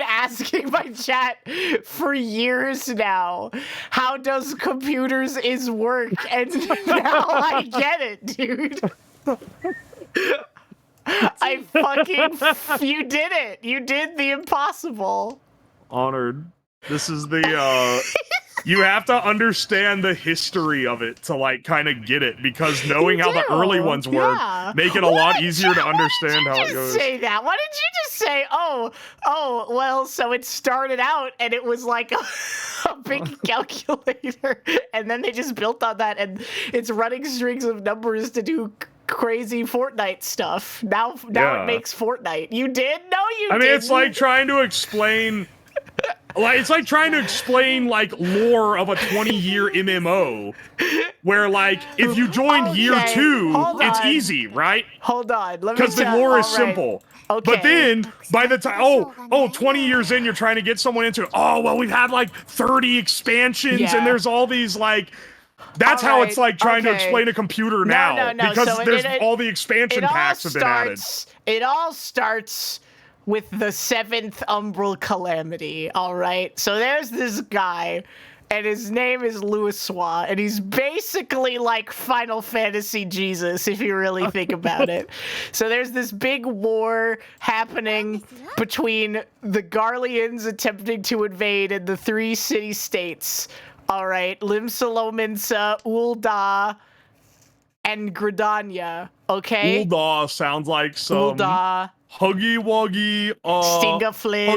asking my chat for years now. How does computers is work? And now I get it, dude. You did it. You did the impossible. Honored. This is the you have to understand the history of it to like kind of get it, because knowing how the early ones work make it a lot easier to understand how it goes. Say that. Why did you just say, oh, well, so it started out and it was like a big calculator, and then they just built on that, and it's running strings of numbers to do crazy Fortnite stuff. Now it makes Fortnite. You did? No, you didn't. I mean, it's like trying to explain like lore of a 20-year MMO, where like if you join year 2, it's easy, right? Hold on, because the lore is simple. Okay. But then by the time 20 years in, you're trying to get someone into it. Oh well, we've had like 30 expansions, and there's all these like. That's how it's like trying to explain a computer now, because so there's all the expansion packs have been added. It all starts with the 7th Umbral Calamity, all right? So there's this guy, and his name is Louisoix, and he's basically like Final Fantasy Jesus, if you really think about it. So there's this big war happening between the Garleans attempting to invade and the 3 city-states, all right? Limsa, Lominsa, Ul'dah, and Gridania, okay? Ul'dah sounds like some... Ul'dah. Huggy Wuggy, Stingaflin.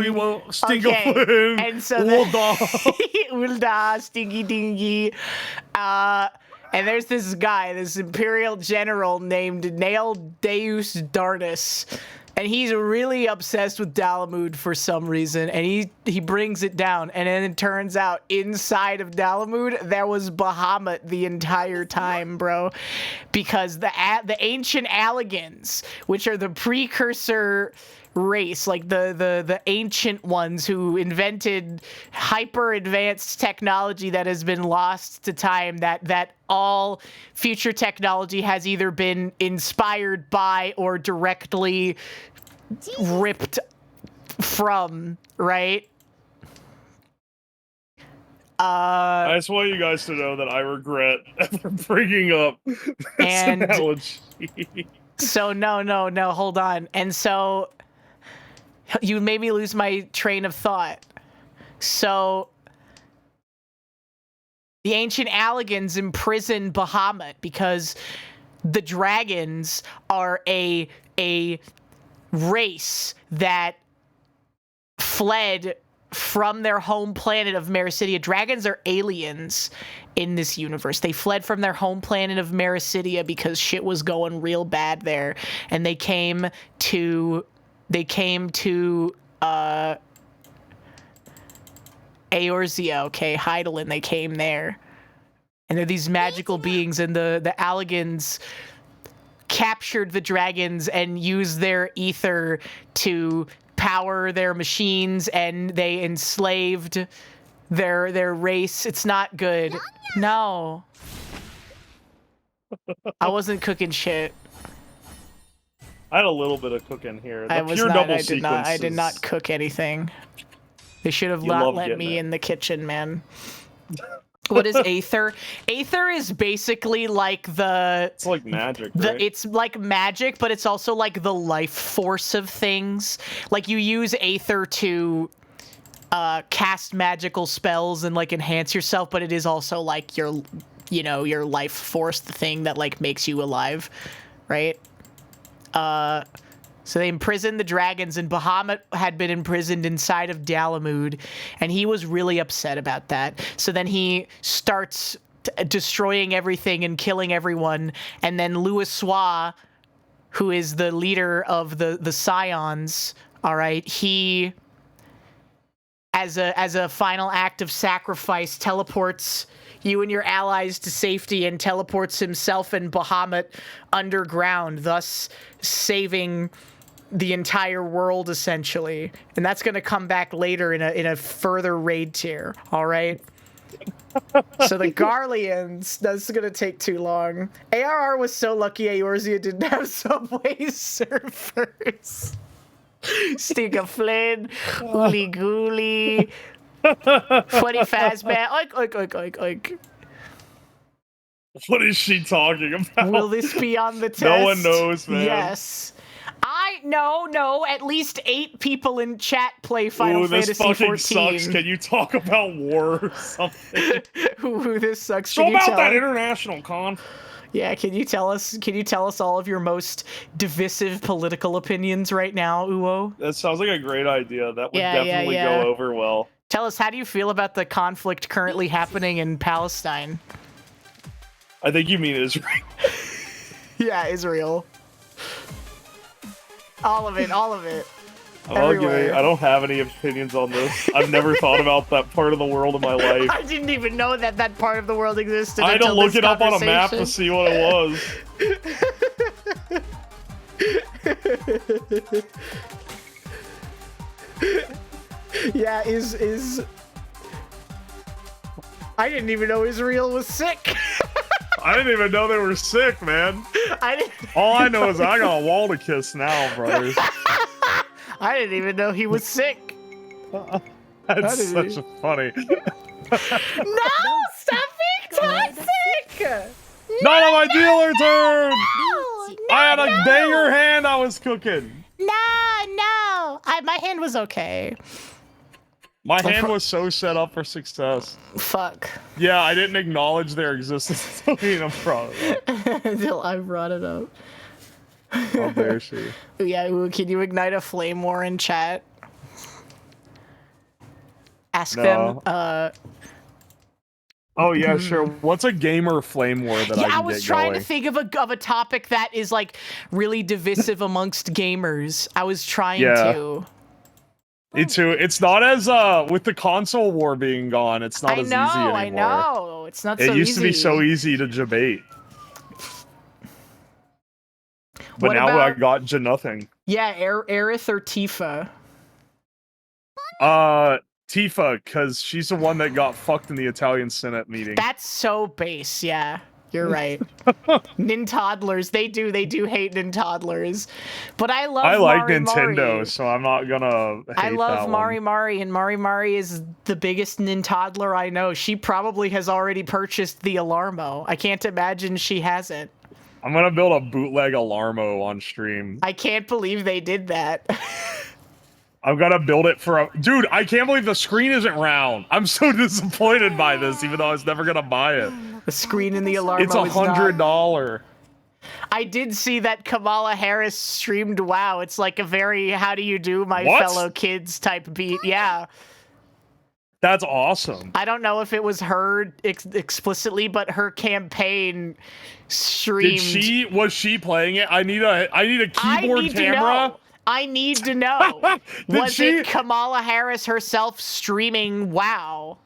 Stingaflin. Okay. And so Ul'dah, Stingy Dingy. And there's this guy, this Imperial general named Nail Deus Darnus. And he's really obsessed with Dalamud for some reason, and he brings it down, and then it turns out inside of Dalamud there was Bahamut the entire time, bro, because the ancient Alligans, which are the precursor race, like the ancient ones who invented hyper advanced technology that has been lost to time, that all future technology has either been inspired by or directly ripped from, right? I just want you guys to know that I regret ever bringing up this analogy. So no, hold on. And so you made me lose my train of thought. So the ancient Alligans imprisoned Bahamut because the dragons are a race that fled from their home planet of Mericidia. Dragons are aliens in this universe. They fled from their home planet of Mericidia because shit was going real bad there, and they came to Eorzea, okay, Hydaelyn. They came there, and they're these magical beings, and the Alligans captured the dragons and used their ether to power their machines, and they enslaved their race. It's not good. No. I wasn't cooking shit. I had a little bit of cooking here. The I was pure not. double I did not sequences. cook anything. They should have You not love let getting me it. in the kitchen, man. What is Aether? Aether is basically like It's like magic, right? it's like magic, but it's also like the life force of things. Like you use Aether to cast magical spells and like enhance yourself, but it is also like your life force, the thing that like makes you alive, right? So they imprisoned the dragons, and Bahamut had been imprisoned inside of Dalamud, and he was really upset about that. So then he starts destroying everything and killing everyone, and then Louisoix, who is the leader of the Scions, all right, he, as a final act of sacrifice, teleports you and your allies to safety and teleports himself and Bahamut underground, thus saving the entire world, essentially. And that's going to come back later in a further raid tier, all right? So the Garleans, that's going to take too long. ARR was so lucky Eorzea didn't have Subway surfers. Stick Flynn, Ooly Gooly, Funny Fazbear, oink. What is she talking about? Will this be on the test? No one knows, man. Yes. No, at least 8 people in chat play Final Fantasy this fucking 14. sucks. Can you talk about war or something? Ooh, this sucks. So Can you about tell that international conflict. Yeah, can you tell us all of your most divisive political opinions right now, Uwo? That sounds like a great idea. That would Yeah, definitely go over well. Tell us, how do you feel about the conflict currently happening in Palestine? I think you mean Israel. Yeah, Israel. All of it. I Everywhere. don't have any opinions on this. I've never thought about that part of the world in my life. I didn't even know that part of the world existed. I had to until look this it up on a map to conversation. see what it was. Yeah, is I didn't even know Israel was sick. I didn't even know they were sick, man. I didn't. All I know is I got a wall to kiss now, brothers. I didn't even know he was sick. That's such a funny. No, stop being toxic. Not on my dealer turn. No, I had a banger hand I was cooking. No. My hand was okay. My hand was so set up for success. Fuck. Yeah, I didn't acknowledge their existence until I'm proud of it. Until I brought it up. How dare she? Yeah, ooh, can you ignite a flame war in chat? Ask them. I'm Oh yeah, sure. What's a gamer flame war that I Yeah, can I was get trying going? to think of a topic that is like really divisive amongst gamers. I was trying Yeah. to. Me too. It's not as with the console war being gone. It's not as easy anymore. I know. It's not It so used easy. to be so easy to debate. But What now I about- got to nothing. Yeah, Aerith or Tifa. Tifa, because she's the one that got fucked in the Italian Senate meeting. That's so base. Yeah, you're right. Nintoddlers, they do hate Nintoddlers, but I love. I like Mari Nintendo, Mari. so I'm not gonna hate I love that Mari one. Mari, and Mari Mari is the biggest Nintoddler I know. She probably has already purchased the Alarmo. I can't imagine she hasn't. I'm gonna build a bootleg Alarmo on stream. I can't believe they did that. I'm gonna build it for a dude. I can't believe the screen isn't round. I'm so disappointed by this, even though I was never gonna buy it. The screen in the Alarmo. It's $100. I did see that Kamala Harris streamed WoW. It's like a very "how do you do, my What? fellow kids" type beat. Yeah. That's awesome. I don't know if it was her explicitly, but her campaign streamed. Was she playing it? I need a keyboard need camera. To know. I need to know. Was she- it Kamala Harris herself streaming WoW?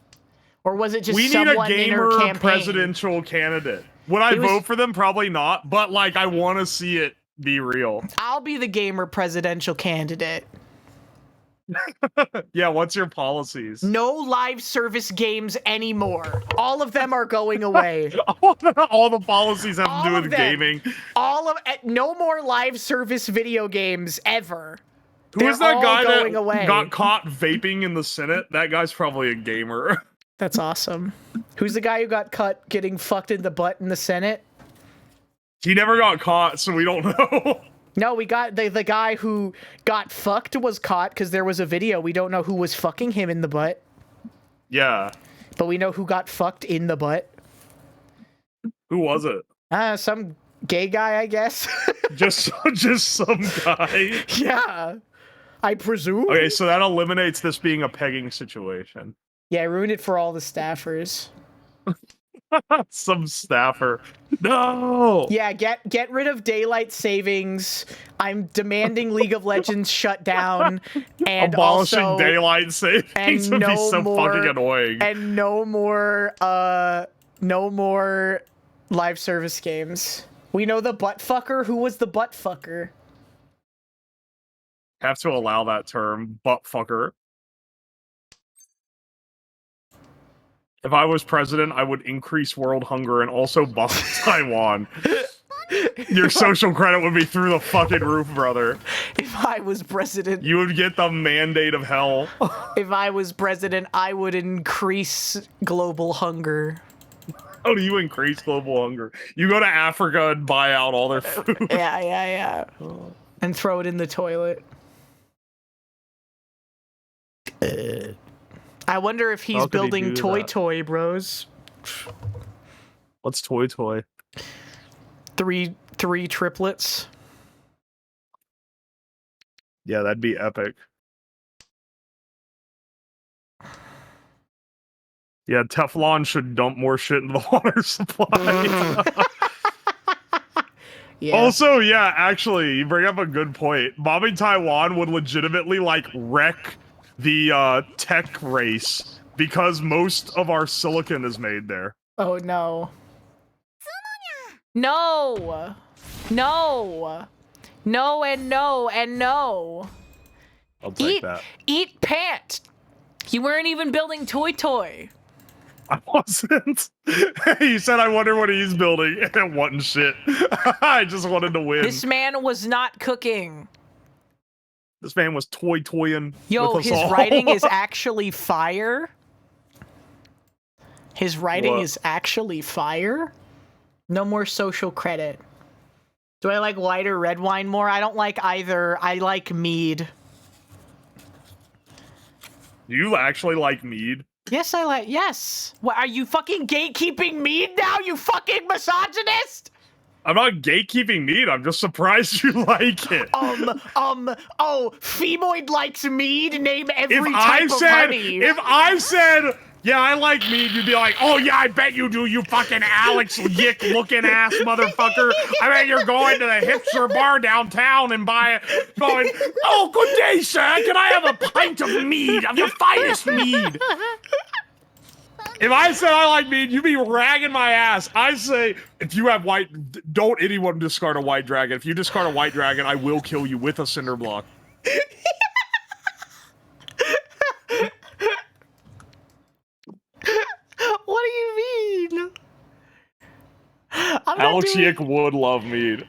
Or was it just We need a someone in her gamer campaign? presidential candidate. Would I It was- vote for them? Probably not. But like, I want to see it be real. I'll be the gamer presidential candidate. Yeah. What's your policies? No live service games anymore. All of them are going away. All the policies have All to do of with them. gaming. No more live service video games ever. Who was They're that all guy that going away. got caught vaping in the Senate? That guy's probably a gamer. That's awesome. Who's the guy who got cut getting fucked in the butt in the Senate? He never got caught, so we don't know. No, we got the guy who got fucked was caught because there was a video. We don't know who was fucking him in the butt, Yeah. but we know who got fucked in the butt. Who was it? Some gay guy, I guess. Just some guy. Yeah, I presume. Okay, so that eliminates this being a pegging situation. Yeah, I ruined it for all the staffers. Some staffer. No. Yeah, get rid of daylight savings. I'm demanding League of Legends shut down and Abolishing also daylight savings would be so fucking annoying. and no more live service games. We know the butt fucker. Who was the butt fucker? Have to allow that term, butt fucker. If I was president, I would increase world hunger and also bomb Taiwan. Your social credit would be through the fucking roof, brother. If I was president, You would get the mandate of hell. if I was president, I would increase global hunger. How do you increase global hunger? You go to Africa and buy out all their food. Yeah. And throw it in the toilet. I wonder if he's How could he building do Toy that? Toy Bros. What's Toy Toy? Three triplets. Yeah, that'd be epic. Yeah, Teflon should dump more shit into the water supply. Yeah. Also, yeah, actually, you bring up a good point. Bombing Taiwan would legitimately, like, wreck the tech race because most of our silicon is made there. Oh no. No. No. No and no and no. I'll take that. Eat pant. You weren't even building Toy Toy. I wasn't. You said I wonder what he's building. It wasn't shit. I just wanted to win. This man was not cooking. This man was toying Yo, with us his all. writing is actually fire. His writing What? is actually fire. No more social credit. Do I like white or red wine more? I don't like either. I like mead. Do you actually like mead? Yes, I like. Yes. What, are you fucking gatekeeping mead now? You fucking misogynist. I'm not gatekeeping mead. I'm just surprised you like it. Oh, Femoid likes mead. Name every If type I of said, honey. if I said yeah, I like mead, you'd be like, oh yeah, I bet you do, you fucking Alex Yick looking ass motherfucker. I bet you're going to the hipster bar downtown and going, oh, good day, sir. Can I have a pint of mead, of your finest mead? If I said I like mead, you'd be ragging my ass. I say, if you have don't anyone discard a white dragon. If you discard a white dragon, I will kill you with a cinder block. What do you mean? Alex Yick would love mead.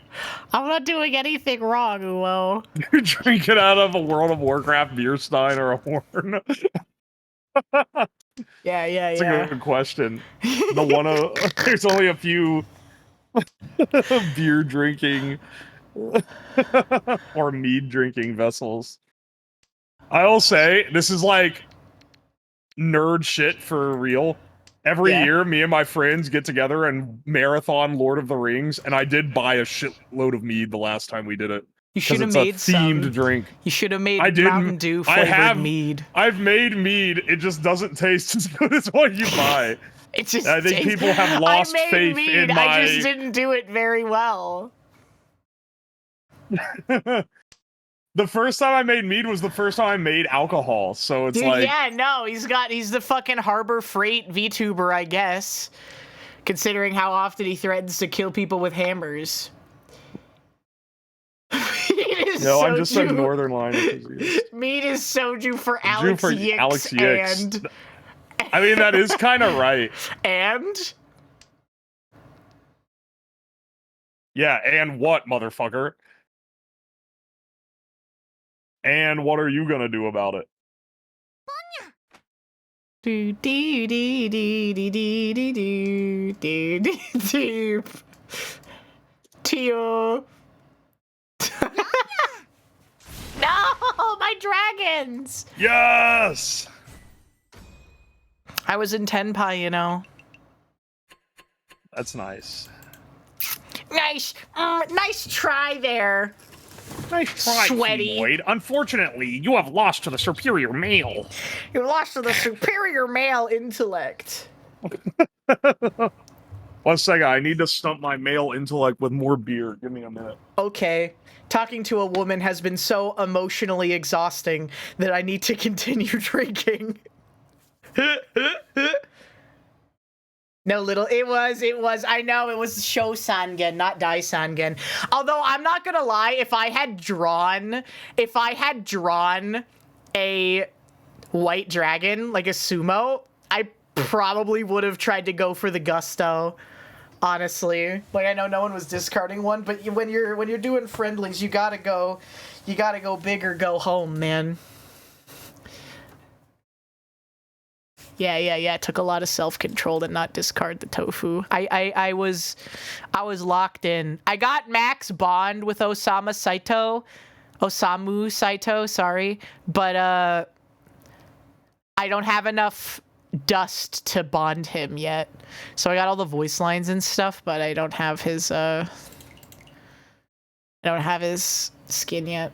I'm not doing anything wrong, Uwo. You drink it out of a World of Warcraft beer stein or a horn. Yeah. That's a good question. There's only a few beer drinking or mead drinking vessels. I will say, this is like nerd shit for real. Every year, me and my friends get together and marathon Lord of the Rings, and I did buy a shitload of mead the last time we did it. You should have made it's a themed drink. You should have made Mountain Dew flavored mead. I've made mead. It just doesn't taste as good as what you buy. I think people have lost faith in my... I just didn't do it very well. The first time I made mead was the first time I made alcohol, so it's like... Yeah, no, he's the fucking Harbor Freight VTuber, I guess. Considering how often he threatens to kill people with hammers. No, I'm just a Northern Line enthusiast. Mead is soju for Alex Yicks, and... I mean, that is kind of right. And? Yeah, and what, motherfucker? And what are you gonna do about it? Do do do do do do do do do do. Tio. No, my dragons. Yes. I was in Tenpai, you know. That's nice. Nice, nice try there. Nice try, Sweaty. Boyd. Unfortunately, you have lost to the superior male. You lost to the superior male intellect. 1 second, I need to stump my male intellect with more beer. Give me a minute. Okay. Talking to a woman has been so emotionally exhausting that I need to continue drinking. No, it was, I know, it was Sho Sangen, not Dai Sangen. Although, I'm not gonna lie, if I had drawn a white dragon, like a sumo, I probably would have tried to go for the gusto, honestly. Like, I know no one was discarding one, but when you're doing friendlies, you gotta go big or go home, man. Yeah. It took a lot of self-control to not discard the tofu. I was locked in. I got max bond with Osamu Saito, sorry, but I don't have enough dust to bond him yet. So I got all the voice lines and stuff, but I don't have his skin yet.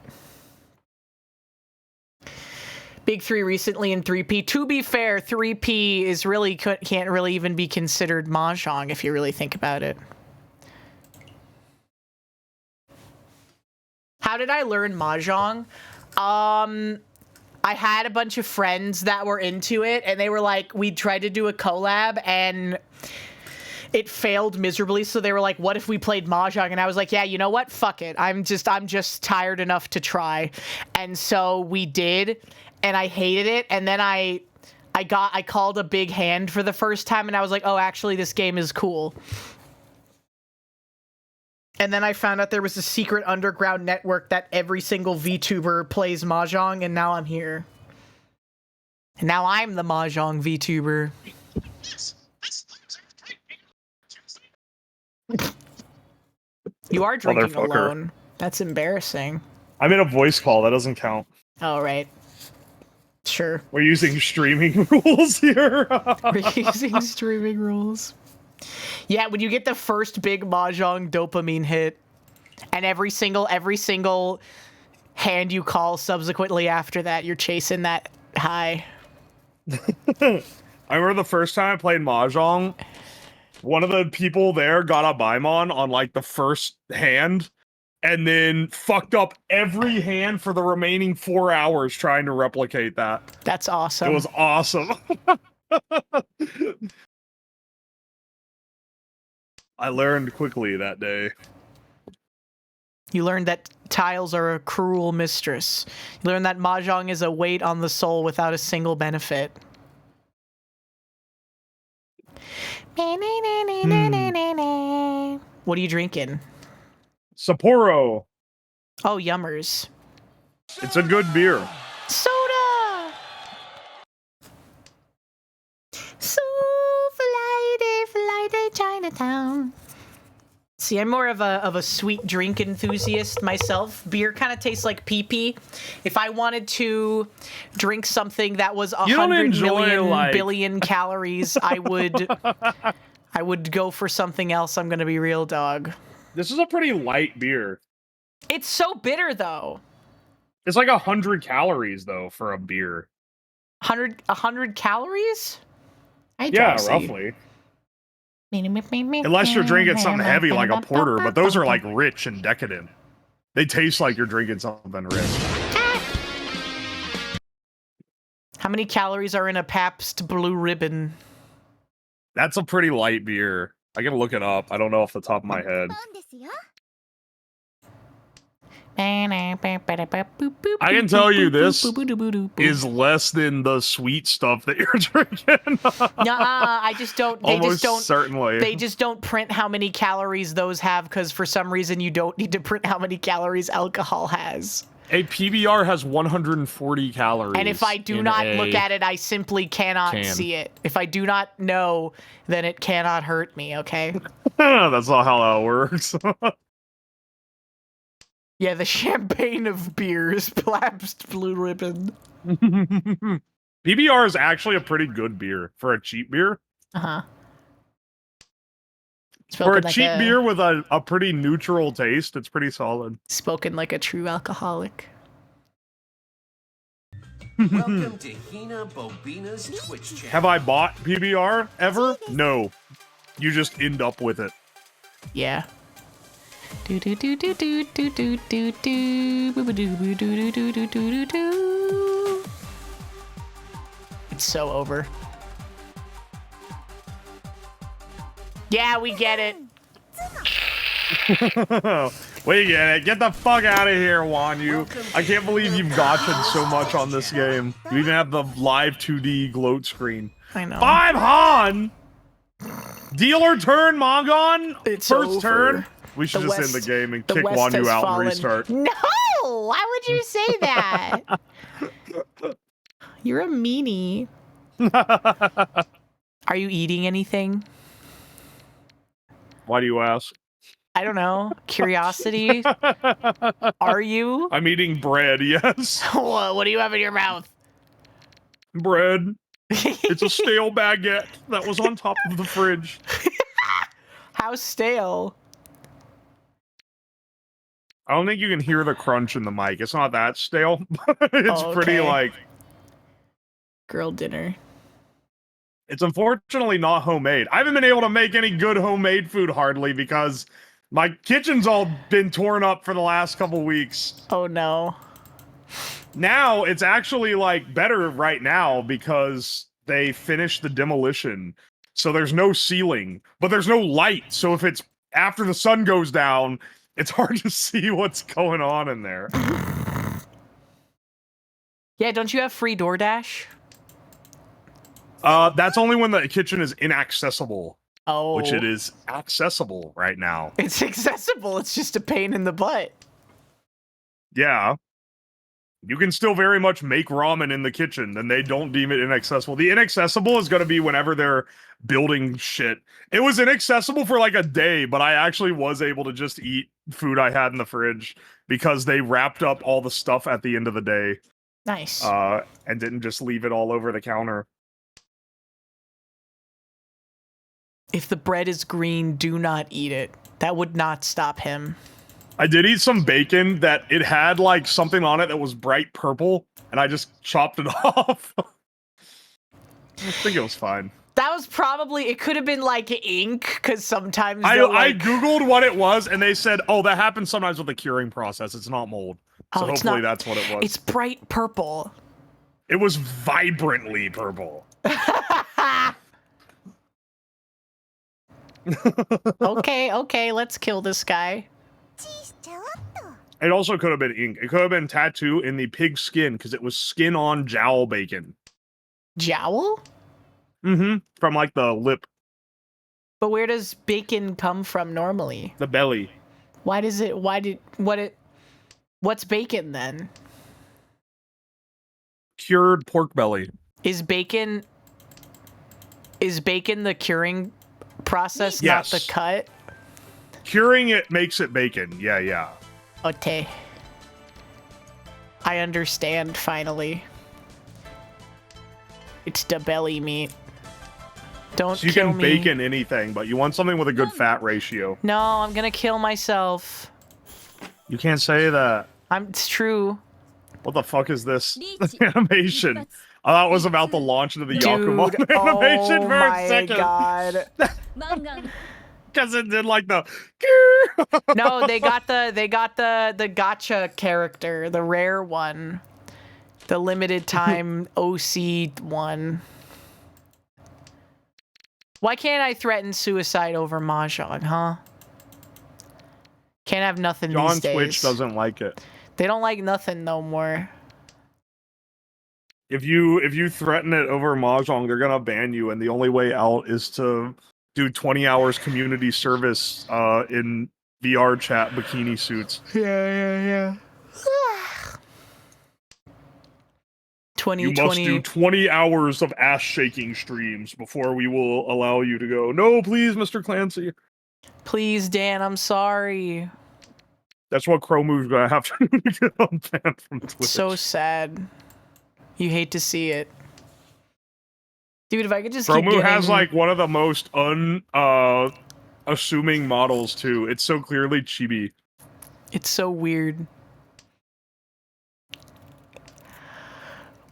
Big 3 recently in 3P. To be fair, 3P is can't really even be considered mahjong if you really think about it. How did I learn mahjong? I had a bunch of friends that were into it, and they were like, we tried to do a collab, and it failed miserably, so they were like, what if we played mahjong? And I was like, yeah, you know what? Fuck it. I'm just tired enough to try. And so we did, and I hated it, and then I called a big hand for the first time, and I was like, oh, actually, this game is cool. And then I found out there was a secret underground network that every single VTuber plays mahjong, and now I'm here. And now I'm the mahjong VTuber. You are drinking alone. That's embarrassing. I'm in a voice call. That doesn't count. Oh, right. Sure. We're using streaming rules here. We're using streaming rules. Yeah, when you get the first big mahjong dopamine hit, and every single hand you call subsequently after that, you're chasing that high. I remember the first time I played Mahjong, one of the people there got a Baimon on like the first hand, and then fucked up every hand for the remaining 4 hours trying to replicate that. That's awesome. It was awesome. I learned quickly that day. You learned that tiles are a cruel mistress. You learned that Mahjong is a weight on the soul without a single benefit. What are you drinking? Sapporo. Oh, yummers. It's a good beer. Soda! So flighty, Chinatown. See, I'm more of a sweet drink enthusiast myself. Beer kind of tastes like pee-pee. If I wanted to drink something that was 100 million billion calories, I would go for something else. I'm gonna be real, dog. This is a pretty light beer. It's so bitter though. It's like 100 calories though for a beer. 100 calories? Yeah, roughly. Unless you're drinking something heavy like a porter, but those are like rich and decadent. They taste like you're drinking something rich. How many calories are in a Pabst Blue Ribbon? That's a pretty light beer. I gotta look it up. I don't know off the top of my head. I can tell you this is less than the sweet stuff that you're drinking. I just don't. They Almost just don't. certainly. They just don't print how many calories those have because for some reason you don't need to print how many calories alcohol has. A PBR has 140 calories. And if I do not look at it, I simply cannot see it. If I do not know, then it cannot hurt me. Okay. That's not how that works. Yeah, the champagne of beers, Pabst Blue Ribbon. PBR is actually a pretty good beer for a cheap beer. Uh-huh. For a cheap beer with a pretty neutral taste, it's pretty solid. Spoken like a true alcoholic. Welcome to HinaBoBina's Twitch channel. Have I bought PBR ever? No. You just end up with it. Yeah. Do do do do do do do do do do do do do do do do. It's so over. Yeah, we get it. We get it. Get the fuck out of here, Wanyu. I can't believe you've gotcha'd so much on this game. You even have the live 2D gloat screen. I know. 5 Han! Dealer turn, Mongon! It's First over. turn. We should just end the game and kick Wanyu out and restart. No! Why would you say that? You're a meanie. Are you eating anything? Why do you ask? I don't know. Curiosity? Are you? I'm eating bread, yes. What do you have in your mouth? Bread. It's a stale baguette that was on top of the fridge. How stale? I don't think you can hear the crunch in the mic. It's not that stale. It's pretty like... Girl dinner. It's unfortunately not homemade. I haven't been able to make any good homemade food hardly because my kitchen's all been torn up for the last couple weeks. Oh no. Now it's actually like better right now because they finished the demolition. So there's no ceiling, but there's no light. So if it's after the sun goes down, it's hard to see what's going on in there. Yeah, don't you have free DoorDash? That's only when the kitchen is inaccessible. Oh. Which it is accessible right now. It's accessible. It's just a pain in the butt. Yeah. You can still very much make ramen in the kitchen, and they don't deem it inaccessible. The inaccessible is going to be whenever they're building shit. It was inaccessible for like a day, but I actually was able to just eat food I had in the fridge because they wrapped up all the stuff at the end of the day. Nice. And didn't just leave it all over the counter. If the bread is green, do not eat it. That would not stop him. I did eat some bacon that it had like something on it that was bright purple, and I just chopped it off. think it was fine. That was probably, it could have been like ink, because sometimes I like, Googled what it was, and they said, oh, that happens sometimes with the curing process. It's not mold. So it's hopefully not- that's what it was. It's bright purple. It was vibrantly purple. Okay, let's kill this guy. It also could have been ink. It could have been tattoo in the pig skin, because it was skin on jowl bacon. Jowl? Mm-hmm. From like the lip, But where does bacon come from normally? the belly. What's bacon then? Cured pork belly. Is bacon the curing process, Yes. not the cut? Curing it makes it bacon. Yeah. Okay. I understand finally. It's the belly meat. Don't So you kill can me. bacon anything, but you want something with a good fat ratio. No, I'm gonna kill myself. You can't say that. It's true. What the fuck is this animation? I thought it was about the launch of the Dude, Yakumo animation oh for a my second. god. Because it did like the. No, they got the gotcha character, the rare one. The limited time OC one. Why can't I threaten suicide over Mahjong, huh? Can't have nothing John these days. Twitch doesn't like it. They don't like nothing no more. If you threaten it over Mahjong, they're gonna ban you, and the only way out is to do 20 hours community service in VR chat bikini suits. Yeah. 2020. You must do 20 hours of ass shaking streams before we will allow you to go. No, please, Mr. Clancy. Please, Dan, I'm sorry. That's what Chromu's gonna have to do to get unbanned from Twitch. So sad. You hate to see it. Dude, if I could just keep Chromu getting... has like one of the most assuming models too. It's so clearly chibi. It's so weird.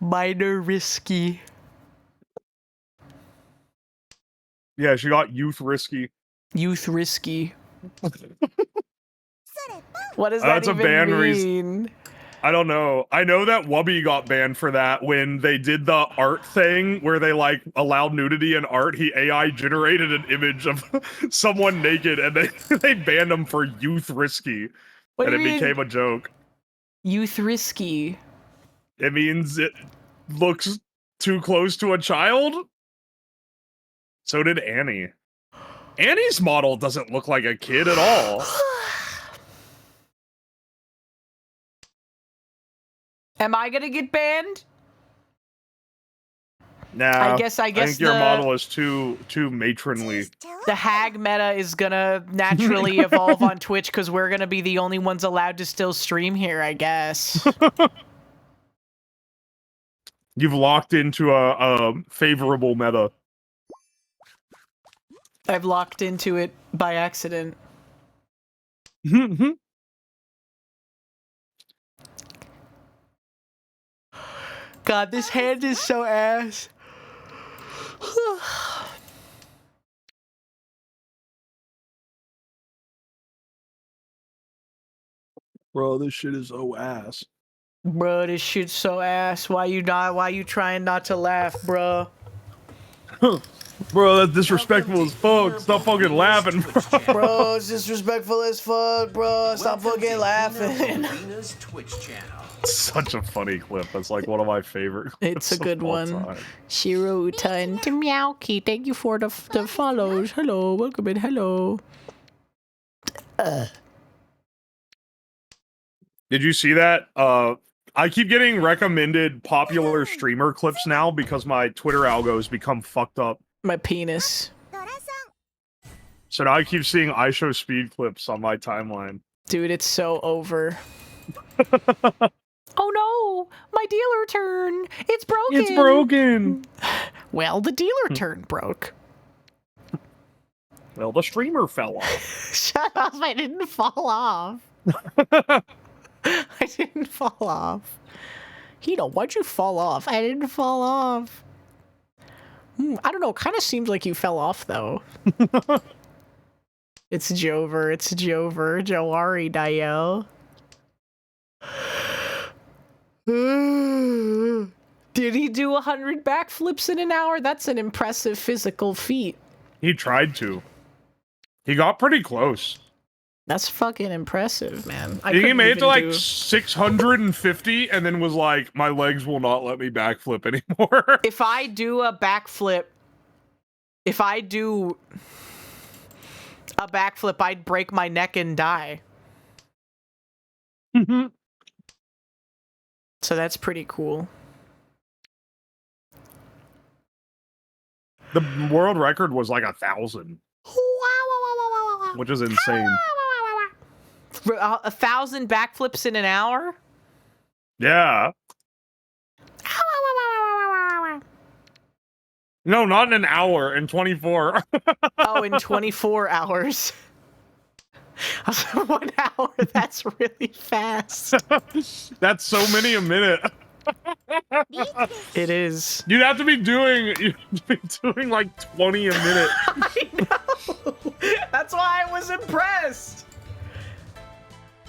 Minor risky. Yeah, she got youth risky. Youth risky. What does that That's a even ban mean? I don't know. I know that Wubby got banned for that when they did the art thing where they like allowed nudity in art. He AI generated an image of someone naked and they banned him for youth risky. What And do it you mean, became a joke. youth risky? It means it looks too close to a child. So did Annie. Annie's model doesn't look like a kid at all. Am I gonna get banned? Nah, I guess I think your the- model is too matronly. The hag meta is gonna naturally evolve on Twitch because we're gonna be the only ones allowed to still stream here, I guess. You've locked into a favorable meta. I've locked into it by accident. God, this hand is so ass. Bro, this shit is so ass. Bro, this shit's so ass. Why you trying not to laugh, bro? Bro, that's disrespectful as fuck. Stop fucking laughing, bro. Bro, it's disrespectful as fuck, bro. Stop Welcome to fucking laughing. HinaBoBina's Twitch channel. Such a funny clip. That's like one of my favorite It's a clips of good all one. time. Shirutan to Meowky, thank you for the follows. Hello, welcome in. Hello. Did you see that? I keep getting recommended popular streamer clips now because my Twitter algo's become fucked up. My penis. So now I keep seeing iShow speed clips on my timeline. Dude, it's so over. Oh no! My dealer turn! It's broken! It's broken! Well, the dealer turn broke. Well, the streamer fell off. Shut up, I didn't fall off. I didn't fall off. Hino, why'd you fall off? I didn't fall off. I don't know. Kind of seems like you fell off, though. It's Jover. It's Jover. Jawari Dial. Did he do 100 backflips in an hour? That's an impressive physical feat. He tried to. He got pretty close. That's fucking impressive, man. He made it to like 650 and then was like, my legs will not let me backflip anymore. If I do a backflip, I'd break my neck and die. So that's pretty cool. The world record was like 1,000. Which is insane. 1,000 backflips in an hour? Yeah. No, not in an hour, in 24. Oh, in 24 hours. I was like, 1 hour, that's really fast. That's so many a minute. It is. You'd have to be doing like 20 a minute. I know. That's why I was impressed.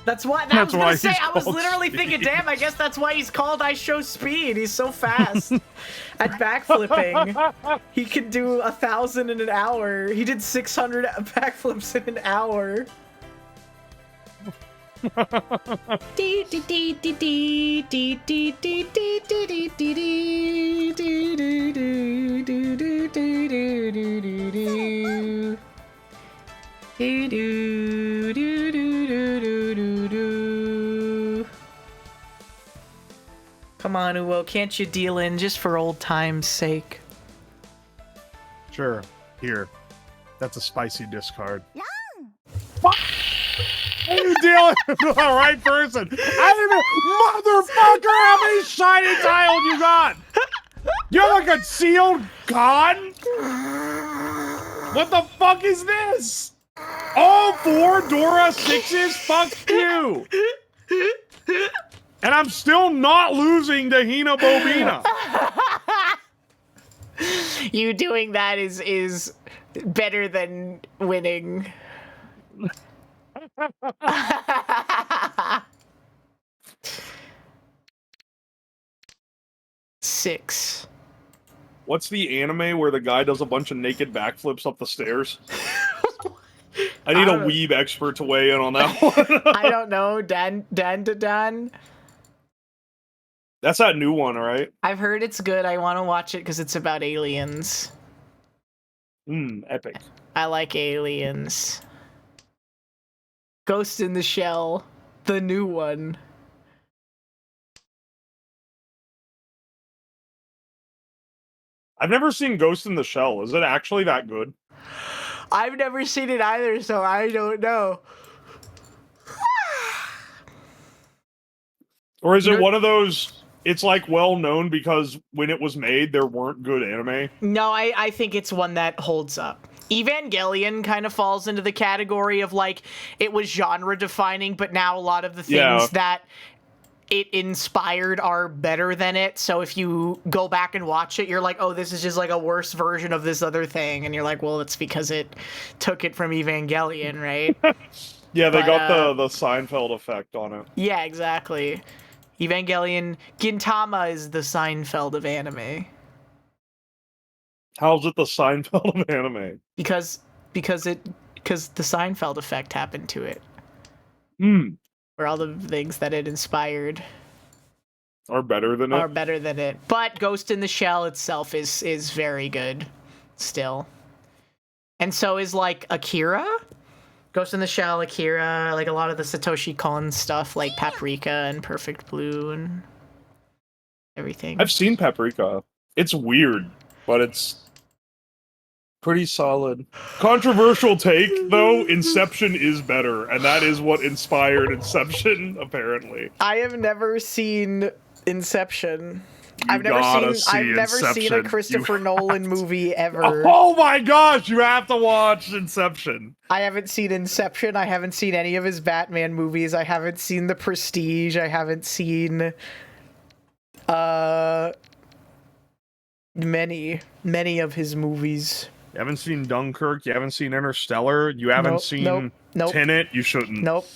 That's why. I was gonna say. I was literally thinking, damn. I guess that's why he's called I Show Speed. He's so fast at backflipping. He could do 1,000 in an hour. He did 600 backflips in an hour. Come on, Uwo, can't you deal in just for old time's sake? Sure. Here. That's a spicy discard. Fuck! Are you dealing with the right person? I didn't motherfucker, how many shiny tiles you got? You're like a sealed gun? What the fuck is this? All 4 Dora 6s? Fuck you! And I'm still not losing to HinaBoBina. You doing that is better than winning. 6. What's the anime where the guy does a bunch of naked backflips up the stairs? I need a weeb expert to weigh in on that one. I don't know. Dan. That's that new one, right? I've heard it's good. I want to watch it because it's about aliens. Epic. I like aliens. Ghost in the Shell, the new one. I've never seen Ghost in the Shell. Is it actually that good? I've never seen it either, so I don't know. Or is it one of those, it's like well known because when it was made, there weren't good anime? No, I think it's one that holds up. Evangelion kind of falls into the category of like, it was genre defining, but now a lot of the things that it inspired are better than it. So if you go back and watch it, you're like, oh, this is just like a worse version of this other thing. And you're like, well, it's because it took it from Evangelion, right? Yeah, they got the Seinfeld effect on it. Yeah, exactly. Evangelion, Gintama is the Seinfeld of anime. How's it the Seinfeld of anime? Because the Seinfeld effect happened to it. Where all the things that it inspired are better than it. But Ghost in the Shell itself is very good still. And so is like Akira. Ghost in the Shell, Akira, like a lot of the Satoshi Kon stuff, like Paprika and Perfect Blue and everything. I've seen Paprika. It's weird, but it's pretty solid. Controversial take, though, Inception is better, and that is what inspired Inception, apparently. I have never seen Inception. I've Inception. never seen a Christopher Nolan movie ever. Oh my gosh, you have to watch Inception. I haven't seen Inception. I haven't seen any of his Batman movies. I haven't seen The Prestige. I haven't seen Many of his movies. You haven't seen Dunkirk. You haven't seen Interstellar. You haven't Nope, seen nope. Tenet. You shouldn't. Nope.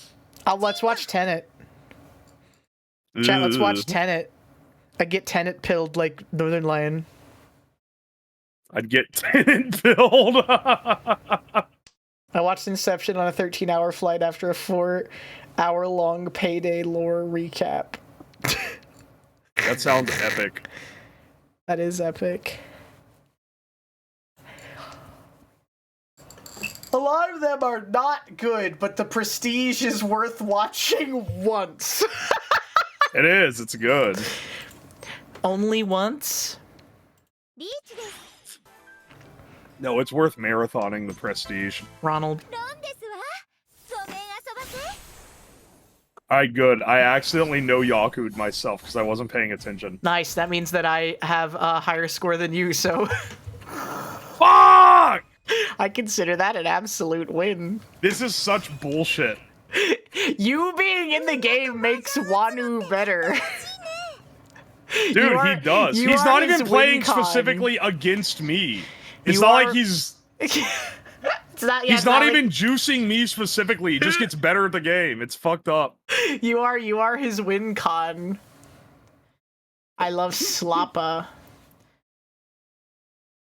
Let's watch Tenet. Chat, let's watch Tenet. I get Tenet pilled like Northern Lion. I'd get Tenet pilled. I watched Inception on a 13-hour flight after a 4-hour-long Payday lore recap. That sounds epic. That is epic. A lot of them are not good, but The Prestige is worth watching once. It is. It's good. Only once? No, it's worth marathoning The Prestige. Ronald. Alright, good. I accidentally no Yaku'd myself because I wasn't paying attention. Nice. That means that I have a higher score than you, so Fuck! I consider that an absolute win. This is such bullshit. You being in the game makes Wanu better. Dude, he does. you He's are not his even playing win con. specifically against me. It's You not are- like he's... It's not, He's not even juicing me specifically. He just gets better at the game. It's fucked up. You are his win con. I love Slappa.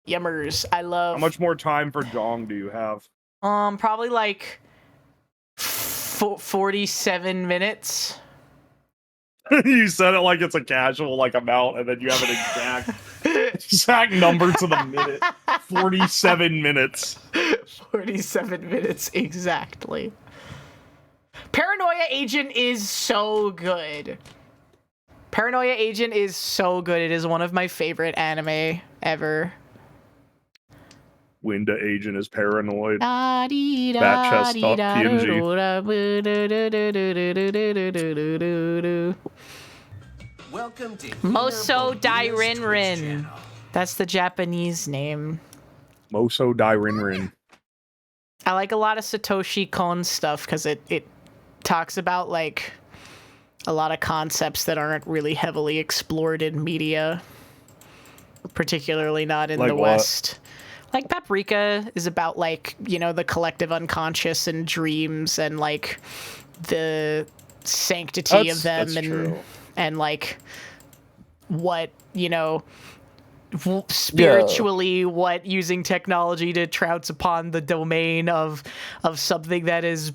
Yummers. I love. How much more time for Jong do you have? Probably like 47 minutes. You said it like it's a casual like amount, and then you have an exact number to the minute. 47 minutes. 47 minutes exactly. Paranoia Agent is so good. Paranoia Agent is so good. It is one of my favorite anime ever. Winda Agent is paranoid. Welcome to Moso HinaBoBina's Dairinrin. Twitch channel. That's the Japanese name. Moso Dairinrin. I like a lot of Satoshi Kon stuff because it talks about like a lot of concepts that aren't really heavily explored in media, particularly not in Like the what? West. Like Paprika is about like, you know, the collective unconscious and dreams and like the sanctity of them That's true. and like what, you know, spiritually what using technology to trounce upon the domain of something that is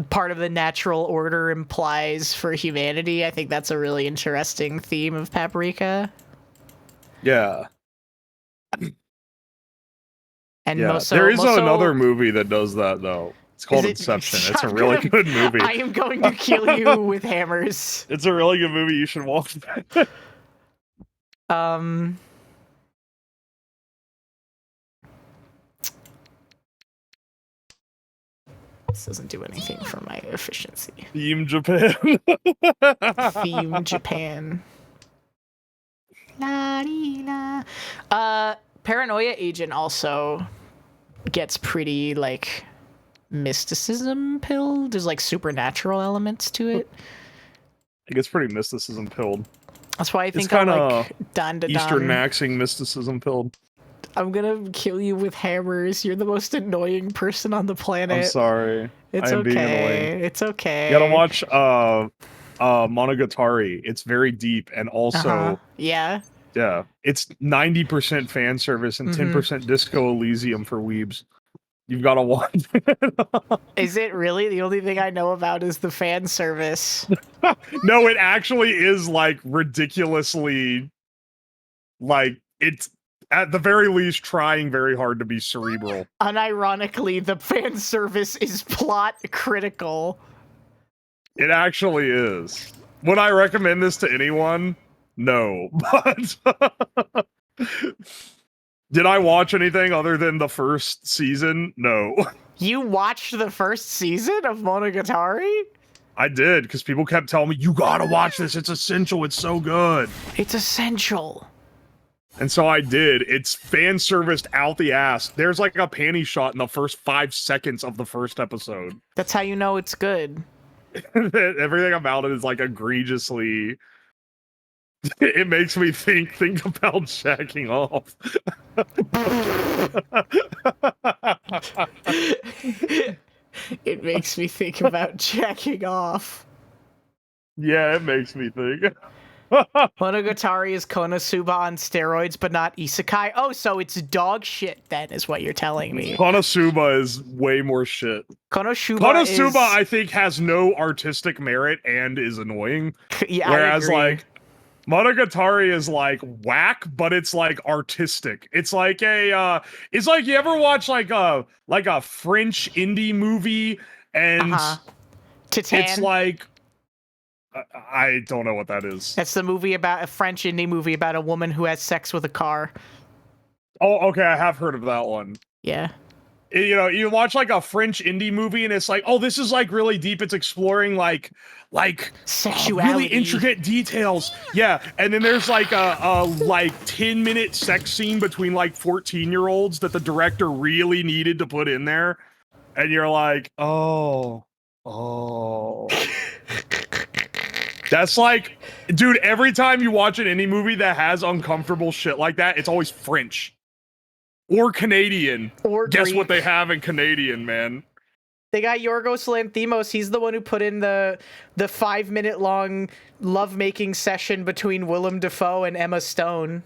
part of the natural order implies for humanity. I think that's a really interesting theme of Paprika. Yeah. And Yeah. There is another movie that does that though. It's called Inception. It's a really good movie. I am going to kill you with hammers. It's a really good movie. You should watch that. This doesn't do anything for my efficiency. Theme Japan. Theme Japan. La dee la. Paranoia Agent also gets pretty like mysticism pilled. There's like supernatural elements to it. It gets pretty mysticism pilled. That's why I think It's I'm kinda like Dan to Eastern Dan. maxing mysticism pilled. I'm gonna kill you with hammers. You're the most annoying person on the planet. I'm sorry. It's I am being okay. annoying. It's okay. You gotta watch Monogatari. It's very deep and also Yeah. yeah, it's 90% fan service and 10% Disco Elysium for weebs. You've got to watch it. Is it really? The only thing I know about is the fan service. No, it actually is like ridiculously like it's at the very least trying very hard to be cerebral. Unironically, the fan service is plot critical. It actually is. Would I recommend this to anyone? No. But did I watch anything other than the first season? No. You watched the first season of Monogatari? I did, because people kept telling me, you gotta watch this, it's essential, it's so good. It's essential. And so I did. It's fan serviced out the ass. There's like a panty shot in the first 5 seconds of the first episode. That's how you know it's good. Everything about it is like egregiously It makes me think about jacking off. It makes me think about jacking off. Yeah, it makes me think. Monogatari is Konosuba on steroids, but not isekai. Oh, so it's dog shit then, is what you're telling me. Konosuba is way more shit. Konosuba I think, has no artistic merit and is annoying. Yeah, Whereas, I agree. like, Monogatari is like whack, but it's like artistic. It's like it's like you ever watch like a French indie movie and Titan. it's like I don't know what that is. That's the movie about a French indie movie about a woman who has sex with a car. Oh, okay, I have heard of that one. Yeah. You know, you watch like a French indie movie and it's like, oh, this is like really deep. It's exploring like sexuality, really intricate details. Yeah, and then there's like a like 10-minute sex scene between like 14-year-olds that the director really needed to put in there, and you're like, oh. That's like, dude, every time you watch an indie movie that has uncomfortable shit like that, it's always French. Or Canadian. Or Guess Greek. what they have in Canadian, man? They got Yorgos Lanthimos. He's the one who put in the 5-minute long lovemaking session between Willem Dafoe and Emma Stone.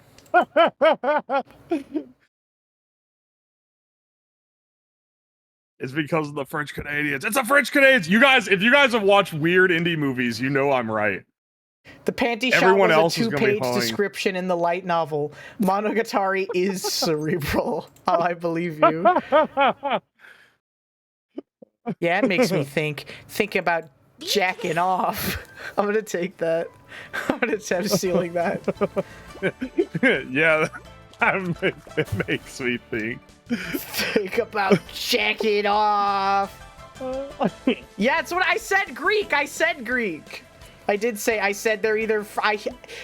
It's because of the French Canadians. It's the French Canadians. You guys, if you guys have watched weird indie movies, you know I'm right. The panty shot Everyone was else a is gonna be 2-page hoeing. description in the light novel. Monogatari is cerebral. Oh, I believe you. Yeah, it makes me think about jacking off. I'm gonna take that. I'm stealing that. Yeah, it makes me think. Think about jacking off. Yeah, it's what I said. Greek. I said Greek. I did say. I said they're either.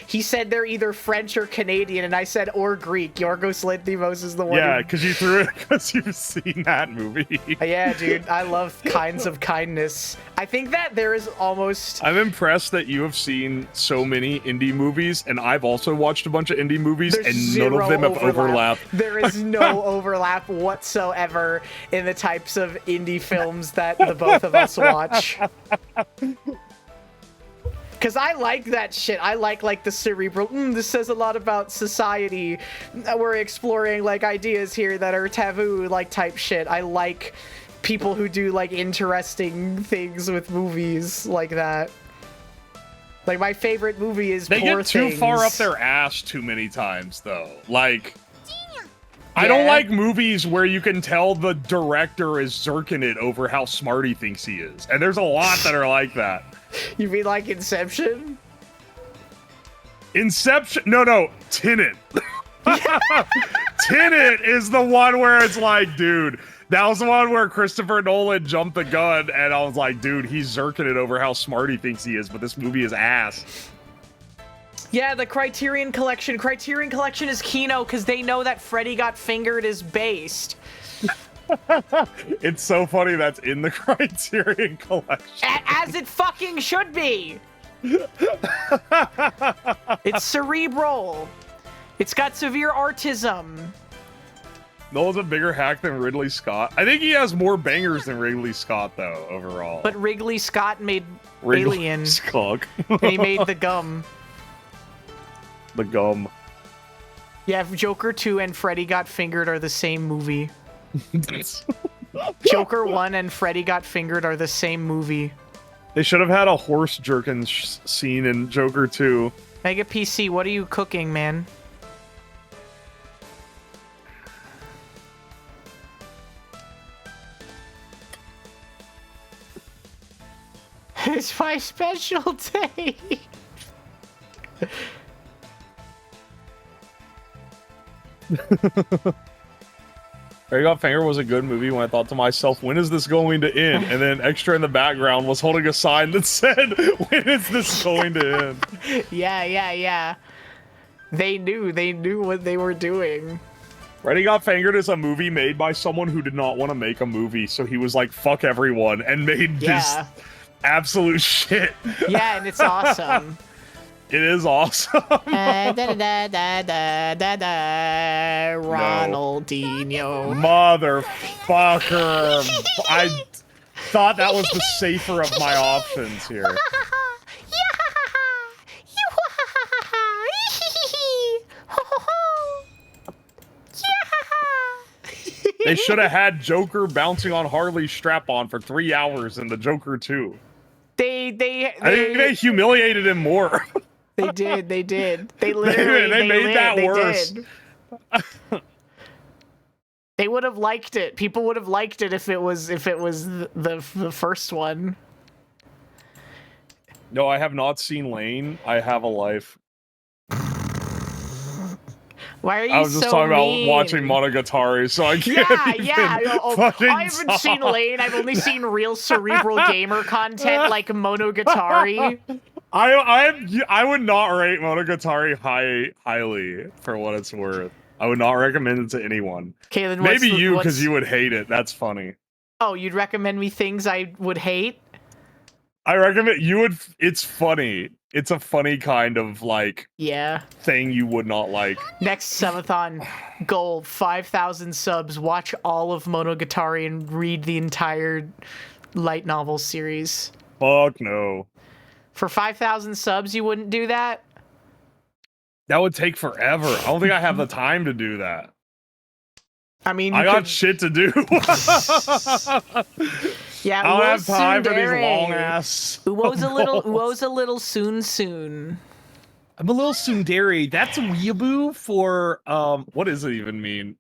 He said they're either French or Canadian, and I said or Greek. Yorgos Lanthimos is the one. Yeah, because you threw it because you've seen that movie. Yeah, dude. I love Kinds of Kindness. I think that there is almost. I'm impressed that you have seen so many indie movies, and I've also watched a bunch of indie movies, There's and none of them have overlapped. There is no overlap whatsoever in the types of indie films that the both of us watch. Because I like that shit. I like the cerebral, this says a lot about society. We're exploring, like, ideas here that are taboo, like, type shit. I like people who do, like, interesting things with movies like that. Like, my favorite movie is They Poor get too Things. far up their ass too many times, though. Like, I don't like movies where you can tell the director is zerking it over how smart he thinks he is. And there's a lot that are like that. You mean like Inception? Inception? No, Tenet. Tenet is the one where it's like, dude, that was the one where Christopher Nolan jumped the gun, and I was like, dude, he's zerking it over how smart he thinks he is, but this movie is ass. Yeah, the Criterion Collection. Criterion Collection is Kino because they know that Freddy Got Fingered is based. It's so funny that's in the Criterion Collection. As it fucking should be. It's cerebral. It's got severe autism. Nolan's a bigger hack than Ridley Scott. I think he has more bangers than Ridley Scott, though, overall. But Ridley Scott made Ridley Alien. Scott. And he made The Gum. The Gum. Yeah, Joker 2 and Freddy Got Fingered are the same movie. Joker 1 and Freddy Got Fingered are the same movie. They should have had a horse jerking scene in Joker 2. Mega PC, what are you cooking, man? It's my special day. Freddy Got Fingered was a good movie when I thought to myself, when is this going to end? And then extra in the background was holding a sign that said, when is this going to end? Yeah. They knew what they were doing. Freddy Got Fingered is a movie made by someone who did not want to make a movie, so he was like, fuck everyone, and made this absolute shit. Yeah, and it's awesome. It is awesome. Ronaldinho. Motherfucker. I thought that was the safer of my options here. They should have had Joker bouncing on Harley's strap-on for 3 hours in the Joker 2. They I think they humiliated him more. They did. They literally they made that worse. Did. They would have liked it. People would have liked it if it was the first one. No, I have not seen Lane. I have a life. Why are you so I was just talking mean? about watching Monogatari, so I can't I haven't seen Lane. I've only seen real cerebral gamer content like Monogatari. I would not rate Monogatari highly for what it's worth. I would not recommend it to anyone. Okay, then maybe you, because you would hate it. That's funny. Oh, you'd recommend me things I would hate? I recommend you would. It's funny. It's a funny kind of thing you would not like. Next subathon goal, 5,000 subs. Watch all of Monogatari and read the entire light novel series. Fuck no. For 5,000 subs, you wouldn't do that? That would take forever. I don't think I have the time to do that. I mean, I got shit to do. Yeah, I don't have time for these long ass. Uo's a little soon. I'm a little tsundere. That's a weeaboo for what does it even mean?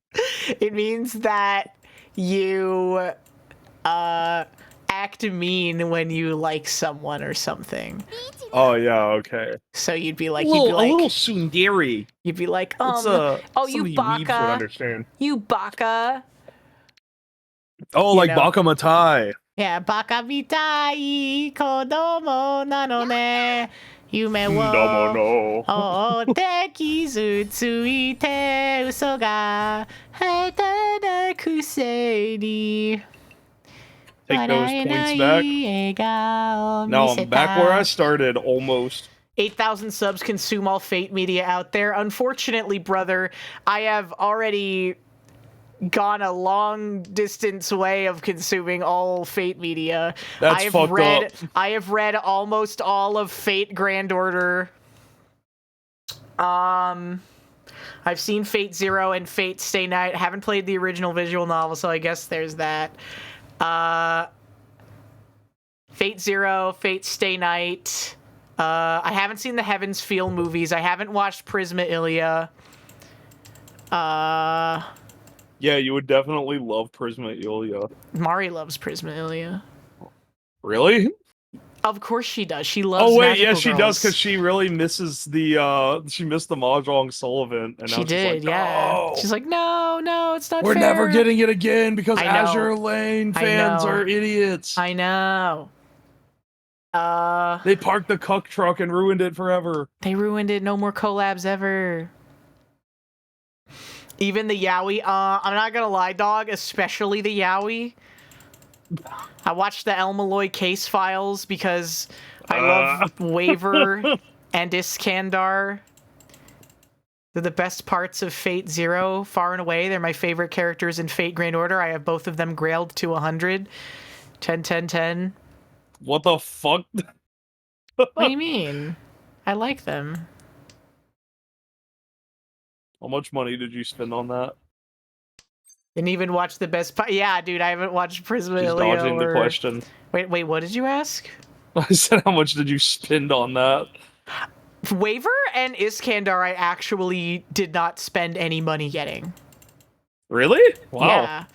It means that you act mean when you like someone or something. Oh yeah, okay. So you'd be like, a little tsundere. You'd be like, you baka, you baka. Oh, like baka matai. Yeah, baka mitai kodomo nano ne. Yume wo otekizu tsuite uso ga haita kusei ni. Take those points back. No, I'm back where I started, almost. 8,000 subs consume all Fate media out there. Unfortunately, brother, I have already gone a long distance way of consuming all Fate media. That's fucked up. I have read almost all of Fate Grand Order. I've seen Fate Zero and Fate Stay Night. I haven't played the original visual novel, so I guess there's that. Fate Zero, Fate Stay Night. I haven't seen the Heaven's Feel movies. I haven't watched Prisma Ilia. Yeah, you would definitely love Prisma Ilia. Mari loves Prisma Ilia. Really? Of course she does. She loves. Oh wait, Magical she Girls. does, because she really misses the she missed the Mahjong Soul event, and now She did, like, yeah. "No, She's like, no, it's not we're fair. never getting it again because I know. Azure Lane fans know. are idiots. I know. They parked the cuck truck and ruined it forever. They ruined it. No more collabs ever. Even the Yaoi. I'm not gonna lie, dog. Especially the Yaoi. I watched the El Malloy case files because I love Waver and Iskandar. They're the best parts of Fate Zero, far and away. They're my favorite characters in Fate Grand Order. I have both of them grailed to 100. 10, 10, 10. What the fuck? What do you mean? I like them. How much money did you spend on that? Didn't even watch the best part. Yeah, dude, I haven't watched Prisma She's Ilia dodging the question. Wait, what did you ask? I said, how much did you spend on that? Waver and Iskandar, I actually did not spend any money getting. Really? Wow.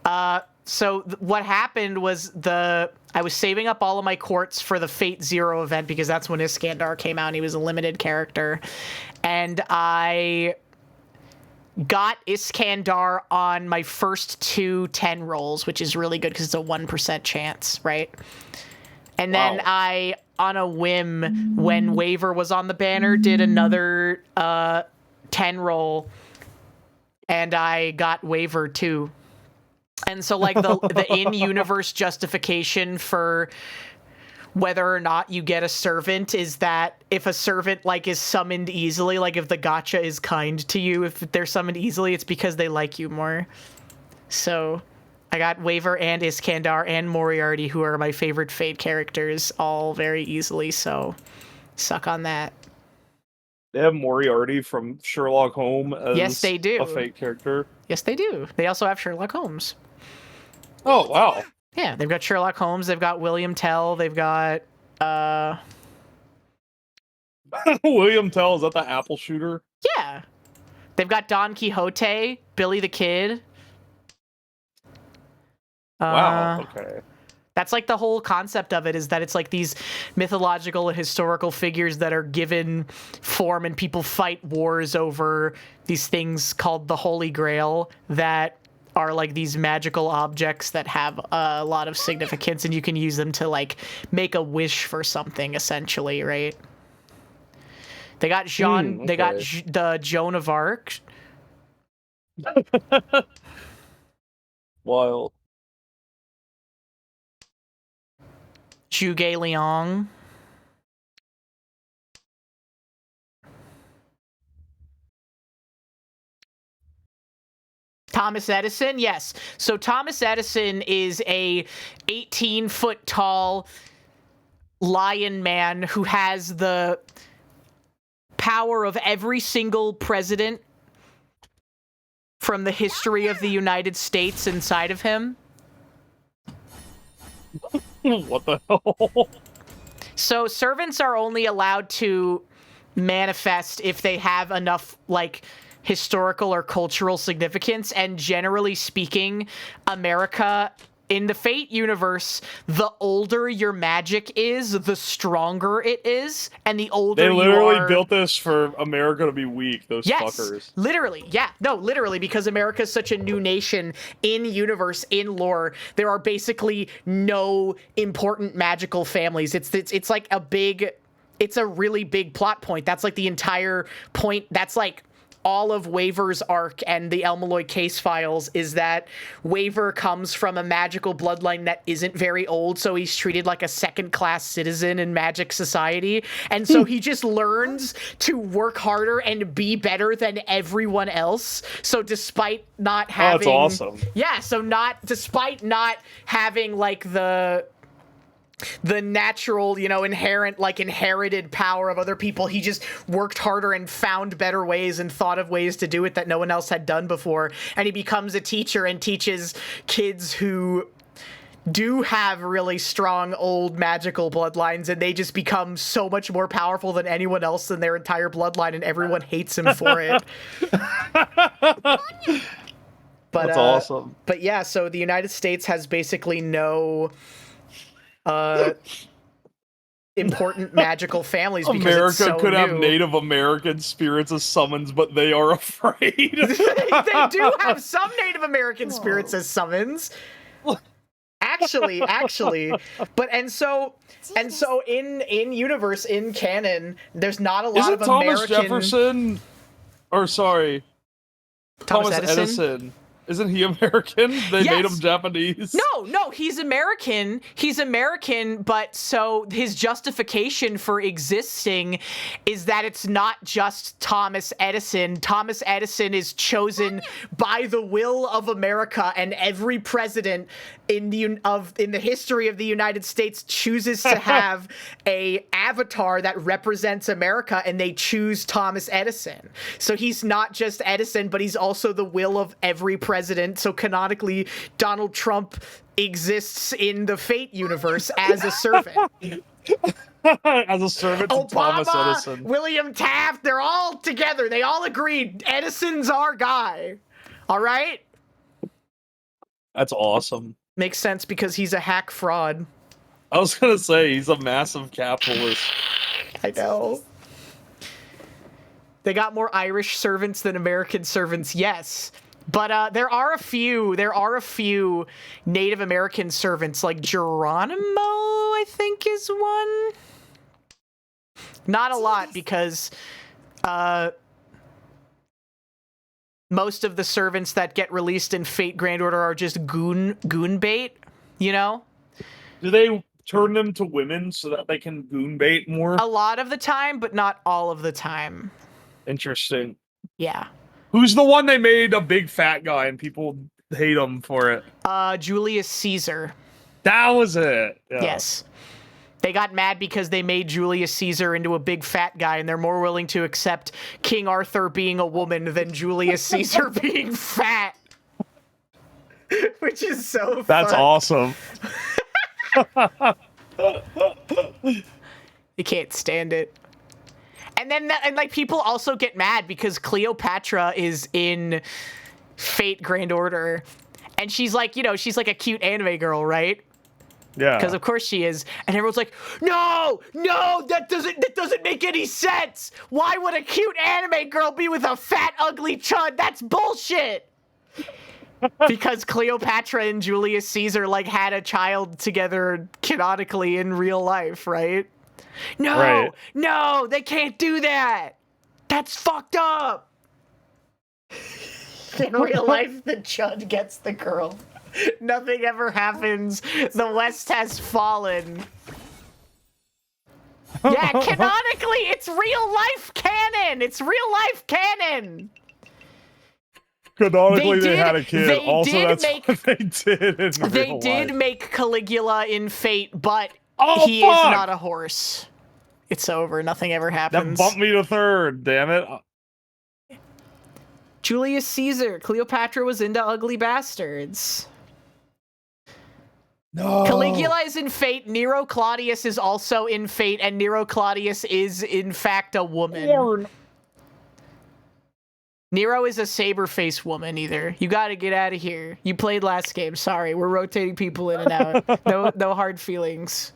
Yeah. So what happened was I was saving up all of my quartz for the Fate Zero event because that's when Iskandar came out and he was a limited character. And I got Iskandar on my first 2 10 rolls, which is really good because it's a 1% chance, right? And then I, on a whim, when Waver was on the banner, did another 10 roll, and I got Waver too. And so, like, the in-universe justification for whether or not you get a servant is that if a servant like is summoned easily, like if the gacha is kind to you, if they're summoned easily, it's because they like you more. So I got Waver and Iskandar and Moriarty, who are my favorite Fate characters, all very easily, so suck on that. They have Moriarty from Sherlock Holmes as Yes, they do. a Fate character. Yes, they do. They also have Sherlock Holmes. Oh, wow. Yeah, they've got Sherlock Holmes, they've got William Tell, they've got, William Tell, is that the apple shooter? yeah. They've got Don Quixote, Billy the Kid. Wow, okay. That's like the whole concept of it, is that it's like these mythological and historical figures that are given form and people fight wars over these things called the Holy Grail that are like these magical objects that have a lot of significance, and you can use them to like make a wish for something, essentially, right? They got Jean, they got the Joan of Arc. Wild. Zhuge Liang. Thomas Edison, yes. So Thomas Edison is a 18-foot tall lion man who has the power of every single president from the history of the United States inside of him. What the hell? So servants are only allowed to manifest if they have enough, like, historical or cultural significance, and generally speaking, America, in the Fate universe, the older your magic is, the stronger it is, and the older They literally you are... built this for America to be weak, those fuckers. Literally, yeah. No, literally, because America's such a new nation in universe, in lore, there are basically no important magical families. It's like a big... It's a really big plot point. That's like the entire point. That's like all of Waver's arc and the Elmaloy case files, is that Waver comes from a magical bloodline that isn't very old, so he's treated like a second-class citizen in magic society, and so he just learns to work harder and be better than everyone else. So despite not having... Oh, that's awesome. Yeah, so despite not having, like, the natural, you know, inherited power of other people, he just worked harder and found better ways and thought of ways to do it that no one else had done before. And he becomes a teacher and teaches kids who do have really strong old magical bloodlines, and they just become so much more powerful than anyone else in their entire bloodline, and everyone hates him for it. But, that's awesome. But yeah, so the United States has basically no important magical families because America it's so could have new. Native American spirits as summons, but they are afraid. They do have some Native American spirits as summons. Actually, but and so in universe, in canon, there's not a lot Isn't of Thomas American... Jefferson, or sorry, Thomas Edison? Isn't he American? They made him Japanese. No, he's American. He's American, but so his justification for existing is that it's not just Thomas Edison. Thomas Edison is chosen by the will of America, and every president in the history of the United States chooses to have a avatar that represents America, and they choose Thomas Edison. So he's not just Edison, but he's also the will of every president. So canonically, Donald Trump exists in the Fate universe as a servant. As a servant to Obama, Thomas Edison. William Taft, they're all together. They all agreed Edison's our guy. All right? That's awesome. Makes sense because he's a hack fraud. I was gonna say, he's a massive capitalist. I know. They got more Irish servants than American servants, yes. But there are a few Native American servants, like Geronimo, I think, is one. Not a lot, because most of the servants that get released in Fate Grand Order are just goon bait, you know? Do they turn them to women so that they can goon bait more? A lot of the time, but not all of the time. Interesting. Yeah. Who's the one they made a big fat guy and people hate him for it? Julius Caesar. That was it. Yeah. Yes. They got mad because they made Julius Caesar into a big fat guy, and they're more willing to accept King Arthur being a woman than Julius Caesar being fat. Which is so That's fun. awesome. You can't stand it. And then, like, people also get mad because Cleopatra is in Fate Grand Order. And she's like, you know, she's like a cute anime girl, right? Yeah. Because of course she is. And everyone's like, no, that doesn't make any sense. Why would a cute anime girl be with a fat, ugly chud? That's bullshit. Because Cleopatra and Julius Caesar, like, had a child together canonically in real life, right? No, they can't do that. That's fucked up. In real life, the chud gets the girl. Nothing ever happens. The West has fallen. Yeah, canonically, it's real life canon. It's real life canon. Canonically, they had a kid. They Also, did that's make, what they did in They real did life. make Caligula in Fate, but Oh, he fuck! is not a horse. It's over. Nothing ever That happens. bumped me to third, damn it. Julius Caesar. Cleopatra was into ugly bastards. No. Caligula is in Fate. Nero Claudius is also in Fate, and Nero Claudius is, in fact, a woman. Nero is a saber-faced woman, either. You gotta get out of here. You played last game. Sorry, we're rotating people in and out. No hard feelings.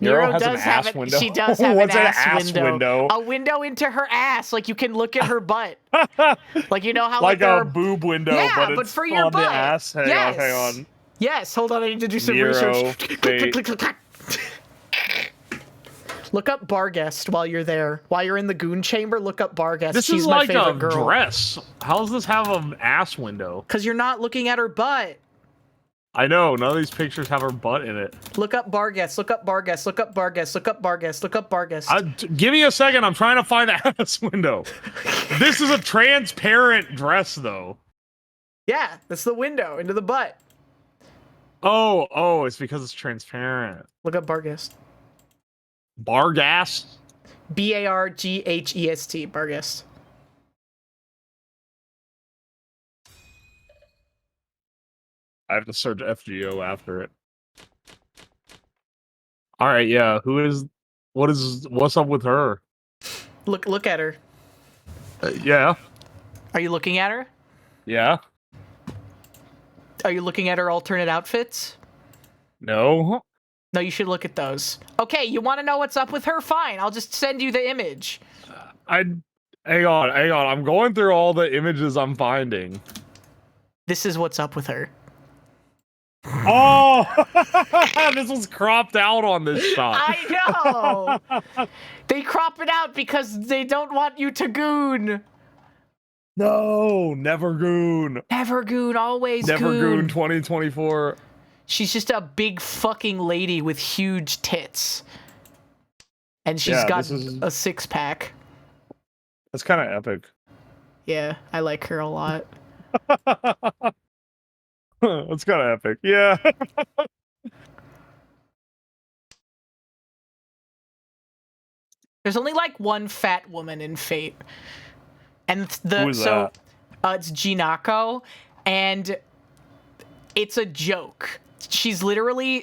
Nero has does an have ass window. She does have What's an an ass ass window? A window into her ass. Like, you can look at her butt. Like, you know how Like there a are... boob window, Yeah, but it's for your on butt. the ass. Hang on. Yes, hold on. I need to do some Nero, research. Fate. Look up Barguest while you're there. While you're in the goon chamber, look up Barguest. This She's is my like favorite a girl. dress. How does this have an ass window? Because you're not looking at her butt. I know. None of these pictures have her butt in it. Look up Barguest. Look up Barguest. Look up Barguest. Look up Barguest. Look up Barguest. Give me a second. I'm trying to find the ass window. This is a transparent dress, though. Yeah, that's the window into the butt. Oh, it's because it's transparent. Look up Barguest. Bargas? Barghest. Barguest. I have to search FGO after it. All right, yeah. What's up with her? Look at her. Yeah. Are you looking at her? Yeah. Are you looking at her alternate outfits? No. No, you should look at those. Okay, you want to know what's up with her? Fine, I'll just send you the image. Hang on. I'm going through all the images I'm finding. This is what's up with her. Oh, this was cropped out on this shot. I know. They crop it out because they don't want you to goon. No, never goon. Never goon, always Never goon. goon 2024. She's just a big fucking lady with huge tits. And she's got a six-pack. That's kind of epic. Yeah, I like her a lot. That's kind of epic. Yeah. There's only like one fat woman in Fate. And Who's that? It's Jinako, and it's a joke. She's literally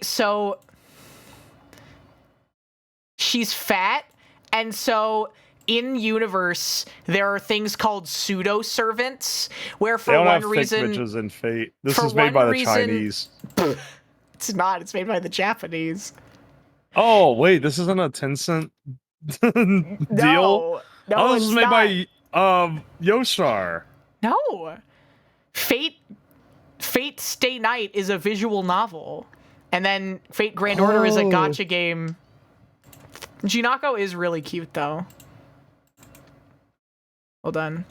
she's fat, and so in universe there are things called pseudo servants where for they don't one have reason thick bitches in Fate. This for is made one by the reason- Chinese. It's not, it's made by the Japanese. Oh wait, this isn't a Tencent deal. No, This it's is made not. by Yostar. No. Fate Stay Night is a visual novel. And then Fate Grand Order is a gacha game. Jinako is really cute though. Hold on.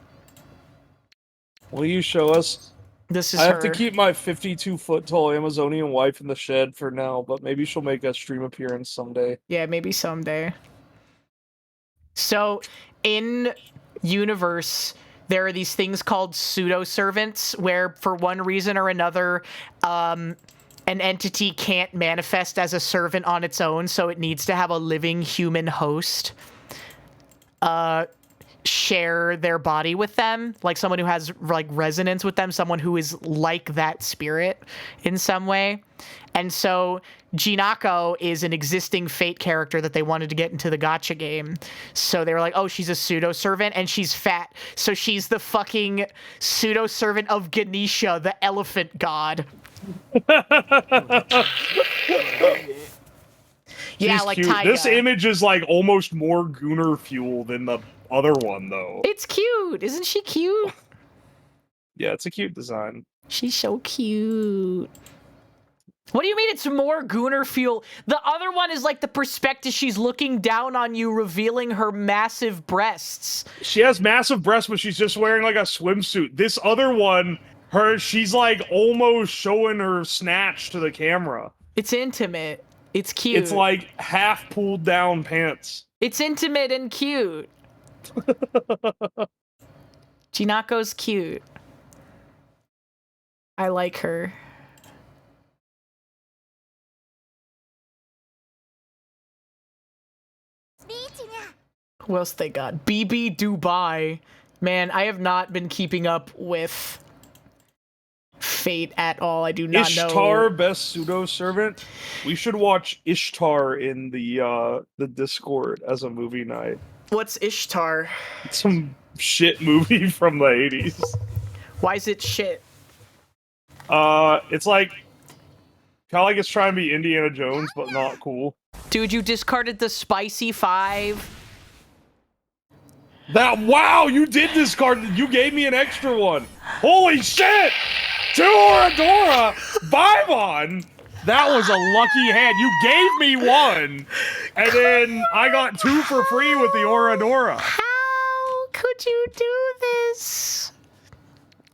Will you show us? This is I have her. to keep my 52-foot tall Amazonian wife in the shed for now, but maybe she'll make a stream appearance someday. Yeah, maybe someday. So, in universe, there are these things called pseudo-servants, where for one reason or another, an entity can't manifest as a servant on its own, so it needs to have a living human host share their body with them, like someone who has like resonance with them, someone who is like that spirit in some way. And so Jinako is an existing Fate character that they wanted to get into the gacha game. So they were like, oh, she's a pseudo-servant and she's fat. So she's the fucking pseudo-servant of Ganesha, the elephant god. Yeah, She's like cute. Taiga. This image is like almost more Gooner fuel than the other one, though. It's cute. Isn't she cute? Yeah, it's a cute design. She's so cute. What do you mean it's more Gooner fuel? The other one is like the perspective she's looking down on you, revealing her massive breasts. She has massive breasts, but she's just wearing like a swimsuit. This other one, she's like almost showing her snatch to the camera. It's intimate. It's cute. It's like half pulled down pants. It's intimate and cute. Jinako's cute. I like her. Who else they got? BB Dubai. Man, I have not been keeping up with Fate at all. I do not know. Ishtar, best pseudo servant. We should watch Ishtar in the Discord as a movie night. What's Ishtar? It's some shit movie from the 80s. Why is it shit? It's like kind of like it's trying to be Indiana Jones, but not cool. Dude, you discarded the spicy 5. Wow, you did discard. You gave me an extra one. Holy shit! 2 Oradora, Bybon. That was a lucky hand. You gave me 1, and then I got 2 for free with the Oradora. How could you do this?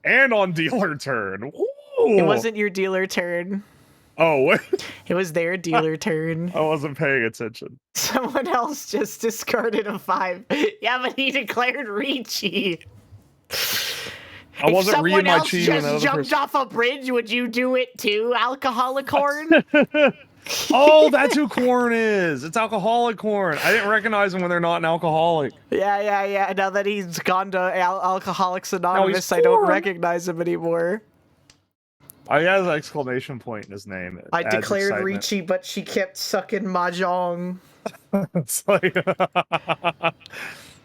And on dealer turn. Ooh. It wasn't your dealer turn. Oh, wait. It was their dealer turn. I wasn't paying attention. Someone else just discarded a 5. Yeah, but he declared Ricci. I wasn't reading my chi If someone else just jumped off a bridge, would you do it too, alcoholic corn? Oh, that's who corn is. It's alcoholic corn. I didn't recognize him when they're not an alcoholic. Yeah. Now that he's gone to Alcoholics Anonymous, I don't recognize him anymore. Oh, he has an exclamation point in his name. It I adds declared excitement. Ricci, but she kept sucking Mahjong. It's like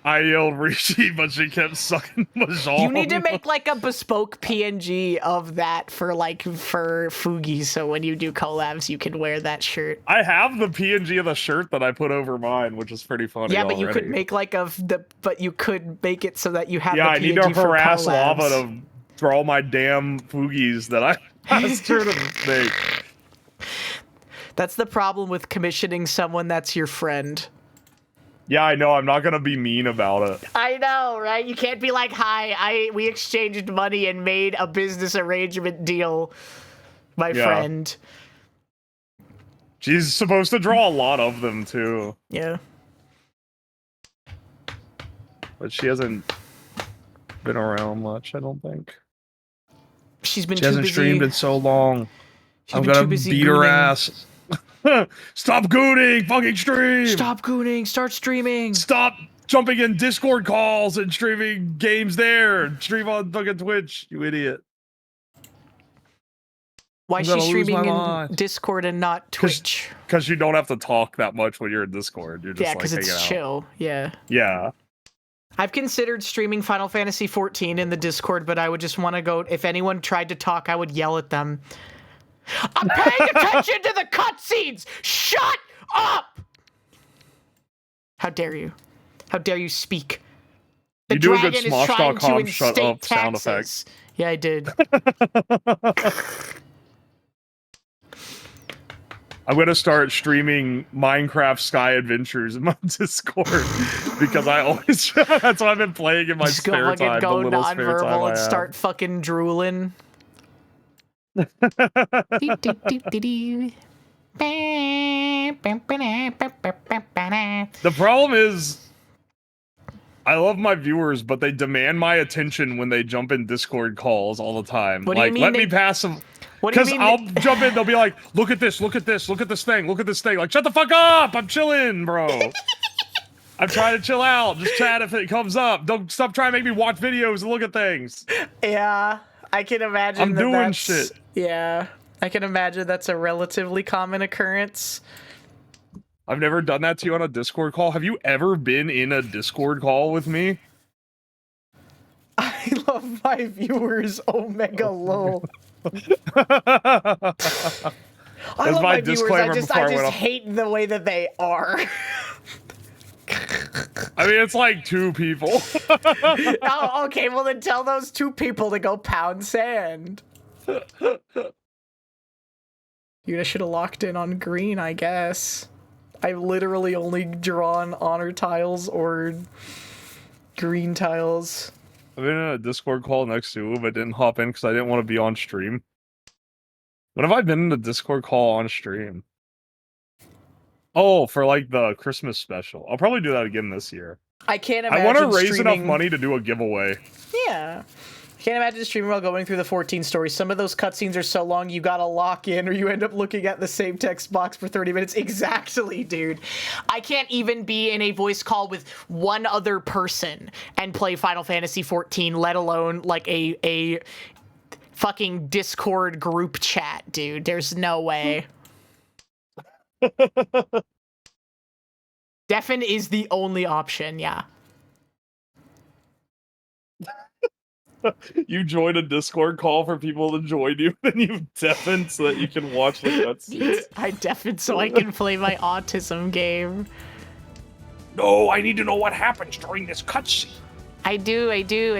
I yelled Ricci, but she kept sucking Mahjong. You need to make like a bespoke PNG of that for Fugi, so when you do collabs, you can wear that shirt. I have the PNG of the shirt that I put over mine, which is pretty funny. Yeah, but you could already. make like but you could make it so that you have. Yeah, the I need PNG to for harass collabs. Lava to draw my damn Fugis that I asked her to make. That's the problem with commissioning someone that's your friend. Yeah, I know. I'm not gonna be mean about it. I know, right? You can't be like, "Hi, we exchanged money and made a business arrangement deal, my friend." She's supposed to draw a lot of them too, Yeah. but she hasn't been around much. I don't think She's been she too hasn't busy. streamed in so long. She's I'm been gonna too busy beat her gooning. ass. Stop gooning! Fucking stream! Stop gooning. Start streaming. Stop jumping in Discord calls and streaming games there. Stream on fucking Twitch, you idiot. Why is I'm she gonna lose streaming my in mind. Discord and not Twitch? Because you don't have to talk that much when you're in Discord. You're just Yeah, like because hanging it's out. chill. Yeah. Yeah. I've considered streaming Final Fantasy XIV in the Discord, but I would just want to go. If anyone tried to talk, I would yell at them. I'm paying attention to the cutscenes! Shut up! How dare you? How dare you speak? The You do a good dragon is trying to Smosh.com shut instate up sound taxes. Yeah, I did. I'm gonna start streaming Minecraft Sky Adventures in my Discord because I always that's what I've been playing in my Just go spare fucking time. go The little spare time nonverbal I and have. start fucking drooling. The problem is, I love my viewers, but they demand my attention when they jump in Discord calls all the time. What do you Like, mean let me they- pass them. What do you Because mean I'll they- jump in, they'll be like, look at this, look at this, look at this thing, look at this thing. Like, shut the fuck up! I'm chilling, bro. I'm trying to chill out. Just chat if it comes up. Don't stop trying to make me watch videos and look at things. Yeah, I can imagine. I'm doing that's, shit. Yeah, I can imagine that's a relatively common occurrence. I've never done that to you on a Discord call. Have you ever been in a Discord call with me? I love my viewers, Omega Lol. I love my my viewers. disclaimer I just before I went off. hate the way that they are. I mean, it's like 2 people. Oh, okay. Well, then tell those 2 people to go pound sand. You should have locked in on green, I guess. I've literally only drawn honor tiles or green tiles. I've been in a Discord call next to him, but didn't hop in because I didn't want to be on stream. When have I been in a Discord call on stream? Oh, for like the Christmas special. I'll probably do that again this year. I can't imagine I want to raise streaming... enough money to do a giveaway. Yeah. Can't imagine streaming while going through the 14 stories. Some of those cutscenes are so long you gotta lock in or you end up looking at the same text box for 30 minutes. Exactly, dude. I can't even be in a voice call with one other person and play Final Fantasy 14, let alone like a fucking Discord group chat, dude. There's no way. Deafen is the only option, yeah. You join a Discord call for people to join you, then you deafen so that you can watch the cutscenes. I deafen so I can play my autism game. No, I need to know what happens during this cutscene. I do. I do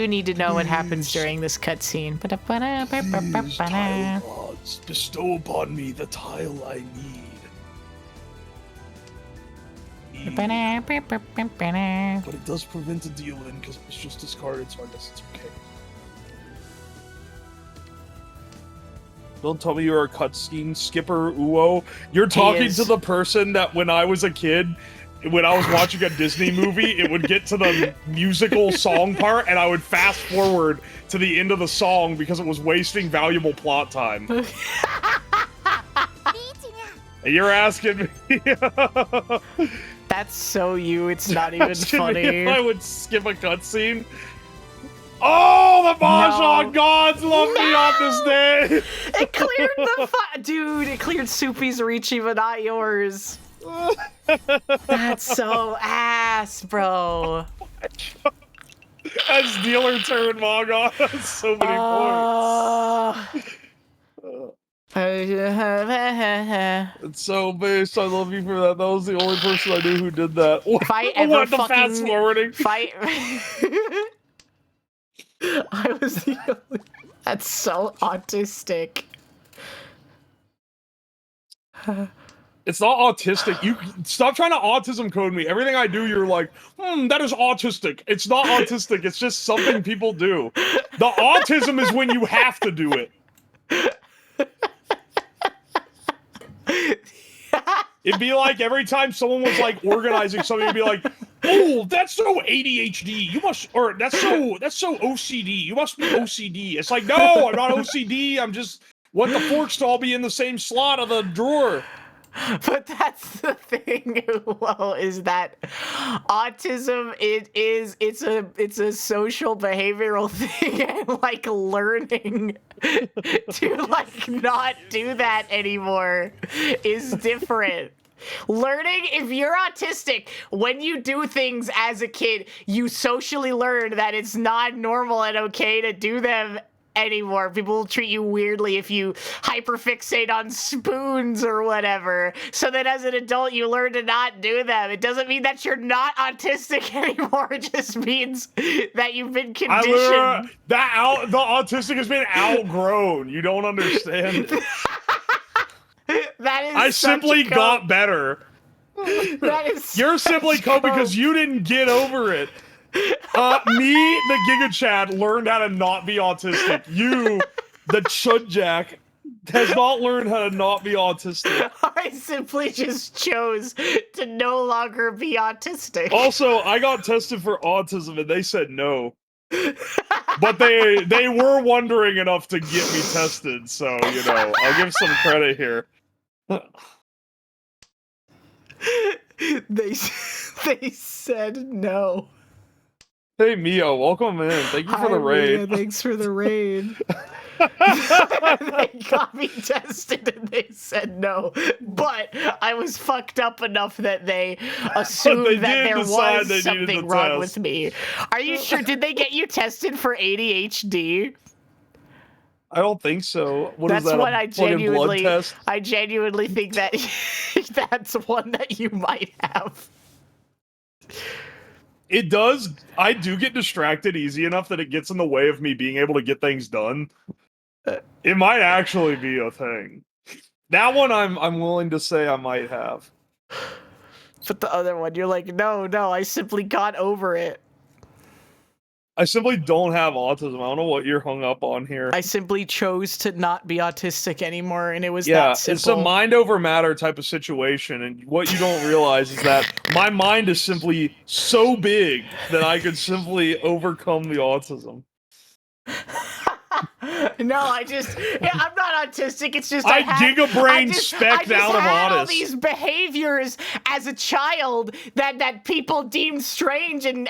need to know what happens during this cutscene. Please, tile gods, bestow upon me the tile I need. But it does prevent a deal in because it's just discarded, so I guess it's okay. Don't tell me you're a cutscene skipper, Uo. You're talking to the person that when I was a kid, when I was watching a Disney movie, it would get to the musical song part, and I would fast forward to the end of the song because it was wasting valuable plot time. And you're asking me... That's so you, it's not even funny. If I would skip a cutscene. Oh, the Mahjong gods love me on this day! It cleared the dude, it cleared Soupy's Ricci, but not yours. That's so ass, bro. As dealer turn Mahjong has so many points. It's so based. I love you for that. That was the only person I knew who did that. If I ever what, the fucking fast forwarding? I was the only... That's so autistic. It's not autistic. You stop trying to autism code me. Everything I do, you're like, that is autistic. It's not autistic. It's just something people do. The autism is when you have to do it. It'd be like every time someone was like organizing something, it'd be like, "Oh, that's so ADHD. You must, or that's so OCD. You must be OCD." It's like, no, I'm not OCD. I'm just want the forks to all be in the same slot of the drawer. But that's the thing, well, is that autism it's a social behavioral thing, and like learning to like not do that anymore is different. Learning, if you're autistic, when you do things as a kid, you socially learn that it's not normal and okay to do them anymore. People will treat you weirdly if you hyperfixate on spoons or whatever. So that as an adult, you learn to not do them. It doesn't mean that you're not autistic anymore. It just means that you've been conditioned. The autistic has been outgrown. You don't understand. That is I simply got better. That is You're simply cope because you didn't get over it. Me, the Giga Chad, learned how to not be autistic. You, the Chud Jack, has not learned how to not be autistic. I simply just chose to no longer be autistic. Also, I got tested for autism and they said no. But they were wondering enough to get me tested, so, you know, I'll give some credit here. They said no. Hey, Mio, welcome in. Thank you for the raid. Mia, thanks for the raid. They got me tested and they said no, but I was fucked up enough that they assumed They that did there decide was they needed something the wrong test. with me. Are you sure? Did they get you tested for ADHD? I don't think so. What is That's that, what a I fucking blood genuinely, test? I genuinely think that that's one that you might have. It does. I do get distracted easy enough that it gets in the way of me being able to get things done. It might actually be a thing. That one I'm willing to say I might have. But the other one, you're like, no, I simply got over it. I simply don't have autism. I don't know what you're hung up on here. I simply chose to not be autistic anymore, and it was Yeah, that simple. it's a mind over matter type of situation, and what you don't realize is that my mind is simply so big that I could simply overcome the autism. No, I'm not autistic. It's just I had, giga-brain I just specked out of had all honest. these behaviors as a child that people deemed strange and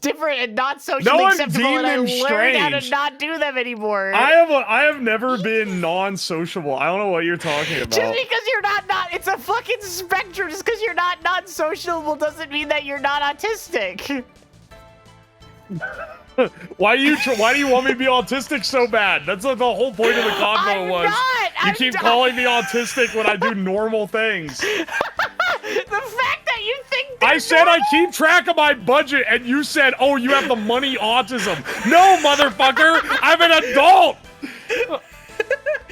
different and not socially No one acceptable, deemed and I them learned how to strange. not do them anymore. I have never been non-sociable. I don't know what you're talking about. Just because you're not it's a fucking spectrum. Just because you're not non-sociable doesn't mean that you're not autistic. Why do you want me to be autistic so bad? That's what the whole point of the convo was. You keep calling me autistic when I do normal things. The fact that you think I said I keep track of my budget, and you said, "Oh, you have the money autism." No, motherfucker, I'm an adult.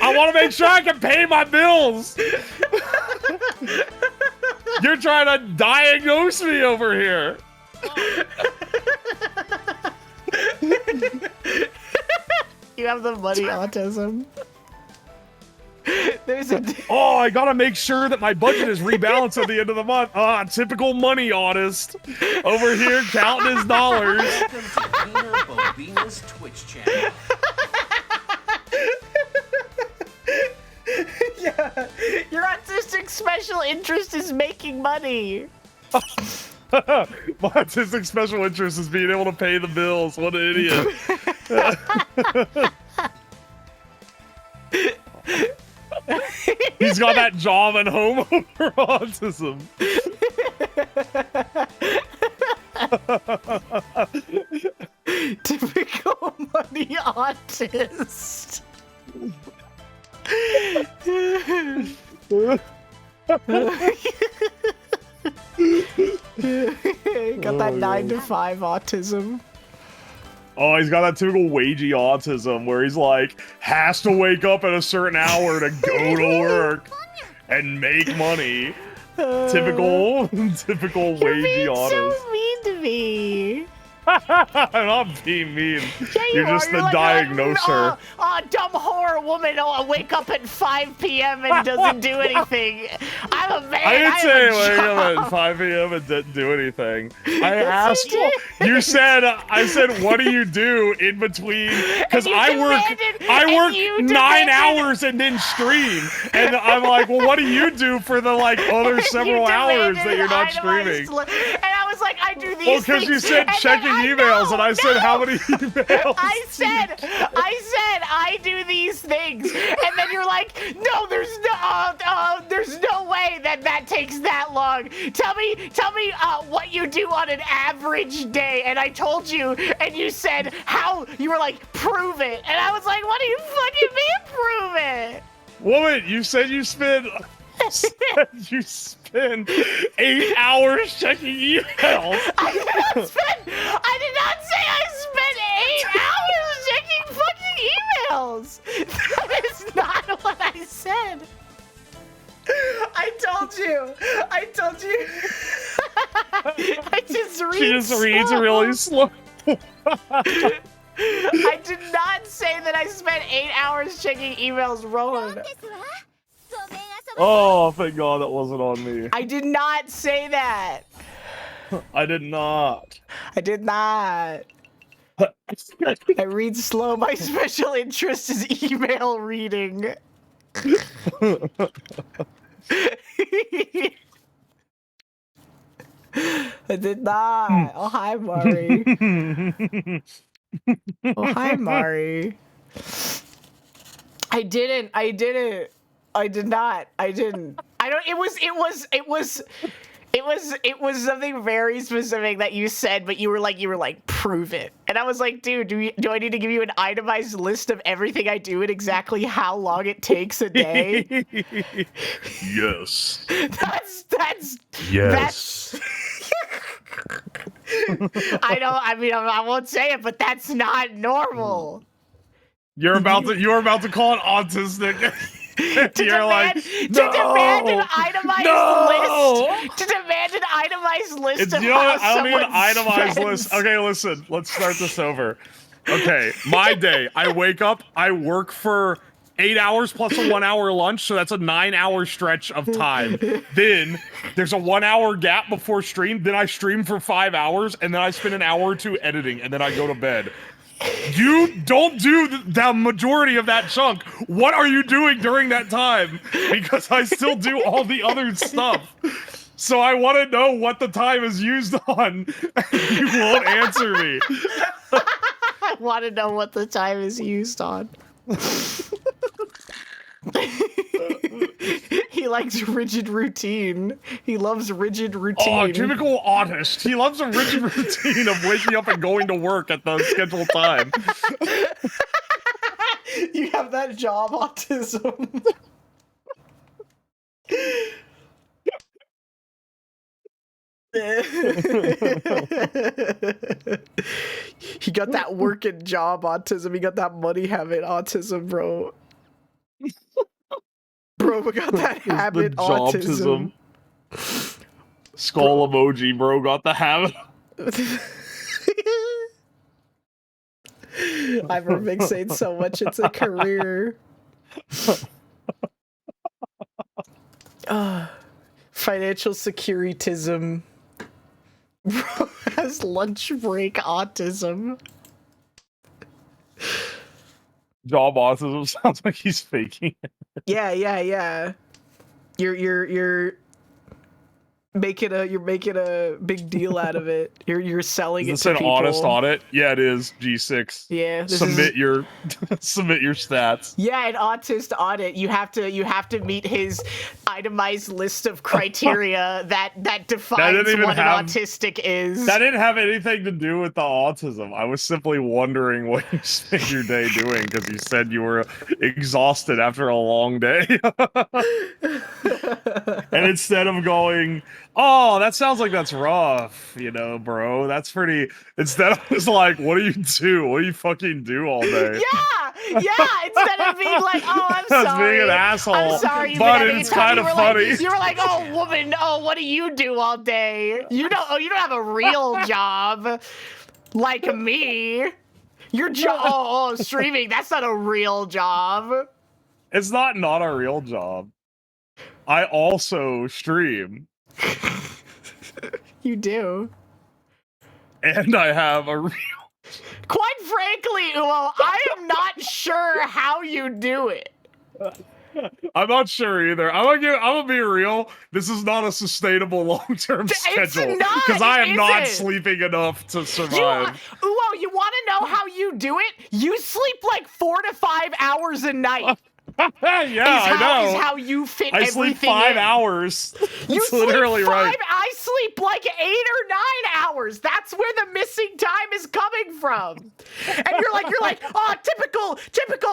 I want to make sure I can pay my bills. You're trying to diagnose me over here. you have the money autism. There's a Oh, I gotta make sure that my budget is rebalanced at the end of the month. Ah, typical money autist. Over here counting his dollars. Welcome to HinaBoBina's Twitch channel. yeah. Your autistic special interest is making money. My autistic special interest is being able to pay the bills. What an idiot. He's got that job at home over autism. Typical money autist. Got that 9 to 5 autism. Oh, he's got that typical wagey autism where he's like, has to wake up at a certain hour to go to work and make money. Typical wagey You're being autist. so mean to me. I'm not being mean. Yeah, You're are. just the like, diagnoser. Dumb whore woman wake up at 5 p.m. and doesn't do anything. I'm a man. I didn't say wake up job. at 5 p.m. and didn't do anything. I asked. You said. I said, what do you do in between? Because I work 9 hours and then stream, and I'm like, well, what do you do for the like other several hours that you're not streaming? And I was like, I do these Well, things. because you said and checking then emails, and I said, how many emails? I said, I do these things, and then you're like, no, there's no way that takes that long. Tell me what you do on an average day, and I told you, and you said how you were like, prove it, and I was like, what do you fucking mean, prove it? Woman, you said you spend 8 hours checking emails. I did not say I spent 8 hours checking fucking emails. That is not what I said. I told you. I just read She just reads slow. really slow. I did not say that I spent 8 hours checking emails, Rowan. Oh, thank God that wasn't on me. I did not say that. I did not. I did not. I read slow. My special interest is email reading. I did not. Oh, hi, Mari. Oh, hi, Mari. I didn't. I did not. I didn't. I don't. It was something very specific that you said, but you were like, prove it. And I was like, dude, do I need to give you an itemized list of everything I do and exactly how long it takes a day? Yes. That's I won't say it, but that's not normal. You're about to call it autistic. To You're demand an itemized list. To demand an itemized list of how I don't need an someone itemized spends. list. Okay, listen. Let's start this over. Okay, my day. I wake up. I work for 8 hours plus a 1 hour lunch, so that's a 9 hour stretch of time. Then there's a 1 hour gap before stream. Then I stream for 5 hours, and then I spend an hour or two editing, and then I go to bed. You don't do the majority of that chunk. What are you doing during that time? Because I still do all the other stuff. So I want to know what the time is used on. You won't answer me. I want to know what the time is used on. He likes rigid routine. He loves rigid routine. Oh, typical autist. He loves a rigid routine of waking up and going to work at the scheduled time. You have that job autism. He got that working job autism. He got that money habit autism, bro. Bro, we got that habit autism. Skull emoji, bro, got the habit. I've remixed so much, it's a career. Financial securitism. Bro has lunch break autism. Job autism sounds like he's faking it. Yeah. You're making a big deal out of it. You're selling it Is to this an people. honest audit? Yeah, it is. G6. Yeah. Submit your stats. Yeah, an autist audit. You have to meet his itemized list of criteria that defines what an autistic is. That didn't have anything to do with the autism. I was simply wondering what you spent your day doing because you said you were exhausted after a long day. And instead of going, oh, that sounds like that's rough, bro. That's pretty. Instead, I was like, what do you do? What do you fucking do all day? Yeah. Instead of being like, oh, I'm sorry. Being an asshole. I'm sorry. But it's kind of funny. You were like, oh, woman. Oh, what do you do all day? You don't have a real job like me. Your job, streaming. That's not a real job. It's not a real job. I also stream. You do. And I have a real... Quite frankly, Uo, I am not sure how you do it. I'm not sure either. I'm gonna be real. This is not a sustainable long-term schedule because I am not sleeping enough to survive. Uo, you want to know how you do it? You sleep like 4 to 5 hours a night. I know. Is how you fit I everything sleep 5 in. hours. You That's sleep literally 5. right. I sleep like 8 or 9 hours. That's where the missing time is coming from. And you're like, oh, typical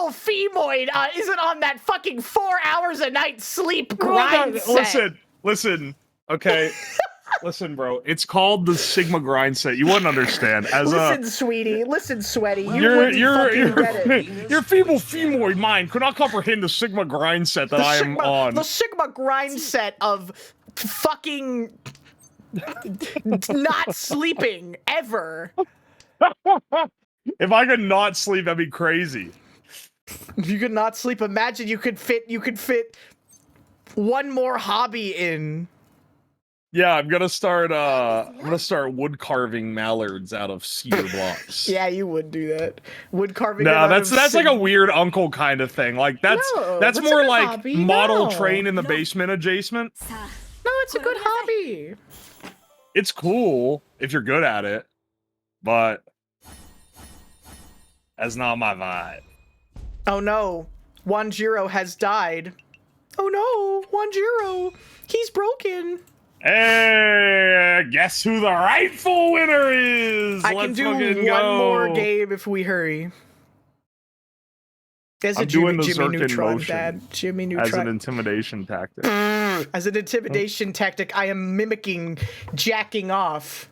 femoid isn't on that fucking 4 hours a night sleep grind set. Listen. Okay. Listen, bro. It's called the Sigma grind set. You wouldn't understand. Listen, sweetie. Listen, sweaty. Your feeble femoid mind could not comprehend the Sigma grind set that I am on. The Sigma grind set of fucking Not sleeping ever. If I could not sleep, that'd be crazy. If you could not sleep, imagine you could fit one more hobby in. Yeah, I'm gonna start wood carving mallards out of cedar blocks. Yeah, you would do that. Wood carving. No, that's like a weird uncle kind of thing. Like that's that's more a good like hobby. model No. train in the basement adjacent. No, it's a good hobby. It's cool if you're good at it, but that's not my vibe. Oh no, Wanjiro has died. Oh no, Wanjiro, he's broken. Hey, guess who the rightful winner is? I can do one more game if we hurry. As I'm doing the Jimmy Zirkin Neutron, motion Dad. Jimmy as an Neutron. intimidation tactic. As an intimidation tactic, I am mimicking jacking off.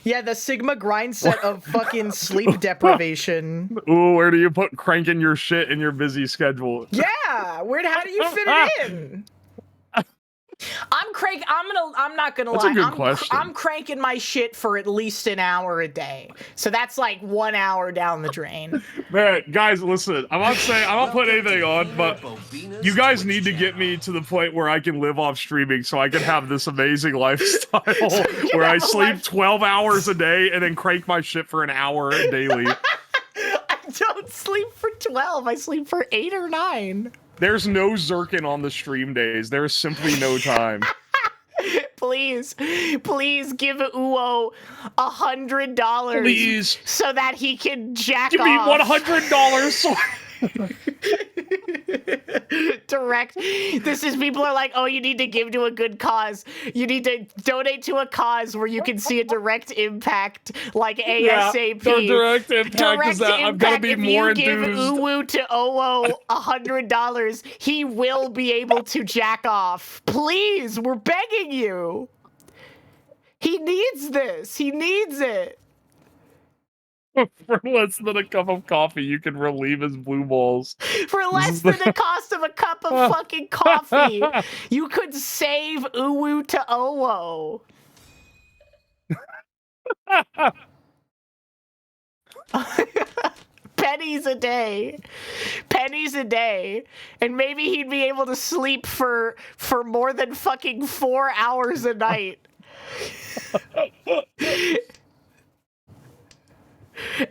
Yeah, the Sigma grind set of fucking sleep deprivation. Ooh, where do you put cranking your shit in your busy schedule? Yeah, how do you fit it in? I'm not gonna That's lie. a good question. I'm cranking my shit for at least an hour a day. So that's like 1 hour down the drain. Man, guys, listen, I'm not putting anything on, but you guys need to get me to the point where I can live off streaming so I can have this amazing lifestyle where I sleep 12 hours a day and then crank my shit for an hour daily. I don't sleep for 12. I sleep for 8 or 9. There's no Zirkin on the stream days. There is simply no time. Please give Uwo $100. Please. So that he can jack Give me off. $100 so Direct. This is people are like, oh, you need to give to a good cause. You need to donate to a cause where you can see a direct impact, like ASAP. The direct impact is that I'm gonna be more if you enthused. give Uwu to Owo $100, he will be able to jack off. Please, we're begging you. He needs this. He needs it. For less than a cup of coffee, you can relieve his blue balls. For less than the cost of a cup of fucking coffee, you could save Uwu to Owo. Pennies a day. Pennies a day. And maybe he'd be able to sleep for more than fucking 4 hours a night.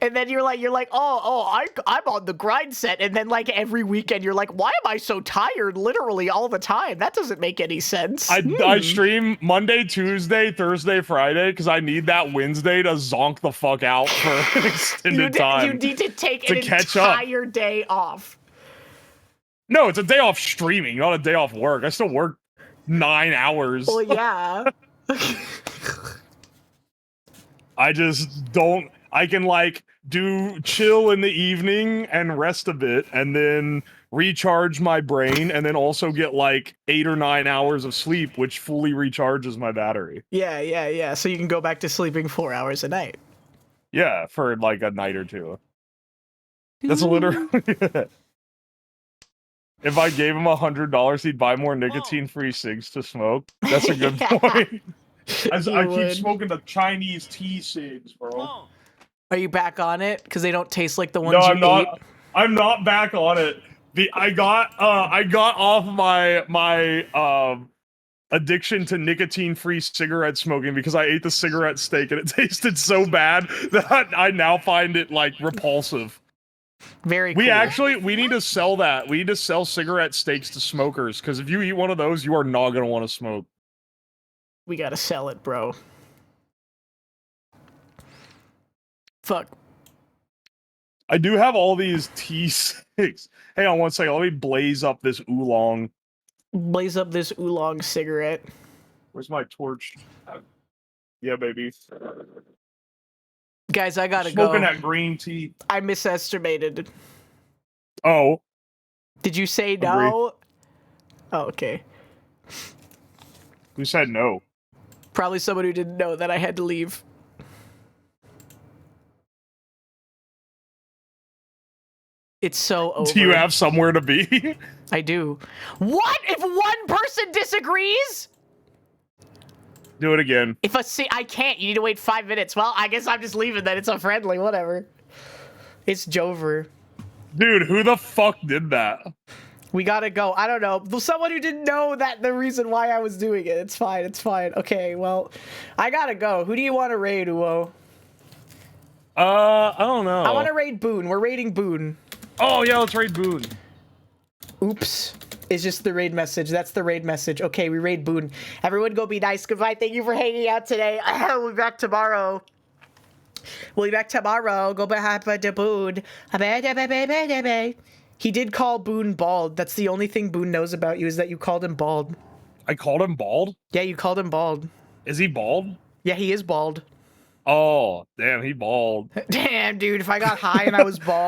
And then you're like, I'm on the grind set. And then like every weekend you're like, why am I so tired literally all the time? That doesn't make any sense. I stream Monday, Tuesday, Thursday, Friday because I need that Wednesday to zonk the fuck out for an extended time. You need to take to an catch up. entire day off. No, it's a day off streaming, not a day off work. I still work 9 hours. Well, yeah. I just don't. I can like do chill in the evening and rest a bit and then recharge my brain and then also get like 8 or 9 hours of sleep, which fully recharges my battery. Yeah. So you can go back to sleeping 4 hours a night. Yeah, for like a night or two. That's literally. If I gave him $100, he'd buy more nicotine-free cigs to smoke. That's a good point. I keep smoking the Chinese tea cigs, bro. Are you back on it? Because they don't taste like the ones No, you I'm not. ate? I'm not back on it. I got off my addiction to nicotine-free cigarette smoking because I ate the cigarette steak and it tasted so bad that I now find it like repulsive. Very cool. We need to sell that. We need to sell cigarette steaks to smokers because if you eat one of those, you are not gonna want to smoke. We gotta sell it, bro. Fuck. I do have all these T6. Hang on one second. Let me blaze up this oolong. Blaze up this oolong cigarette. Where's my torch? Yeah, baby. Guys, I gotta Smoking go. that green tea. I misestimated. Oh. Did you say no? Oh, okay. Who said no? Probably someone who didn't know that I had to leave. It's so over. Do you have somewhere to be? I do. What if one person disagrees? Do it again. If I can't. You need to wait 5 minutes. Well, I guess I'm just leaving then. It's unfriendly. Whatever. It's Jover. Dude, who the fuck did that? We gotta go. I don't know. Someone who didn't know that the reason why I was doing it. It's fine. It's fine. Okay, well, I gotta go. Who do you want to raid, Uwo? I don't know. I want to raid Boone. We're raiding Boone. Oh, yeah, let's raid Boone. Oops. It's just the raid message. That's the raid message. Okay, we raid Boone. Everyone go be nice. Goodbye. Thank you for hanging out today. We'll be back tomorrow. We'll be back tomorrow. Go back to Boone. He did call Boone bald. That's the only thing Boone knows about you is that you called him bald. I called him bald? Yeah, you called him bald. Is he bald? Yeah, he is bald. Oh, damn, he bald. Damn, dude. If I got high and I was bald.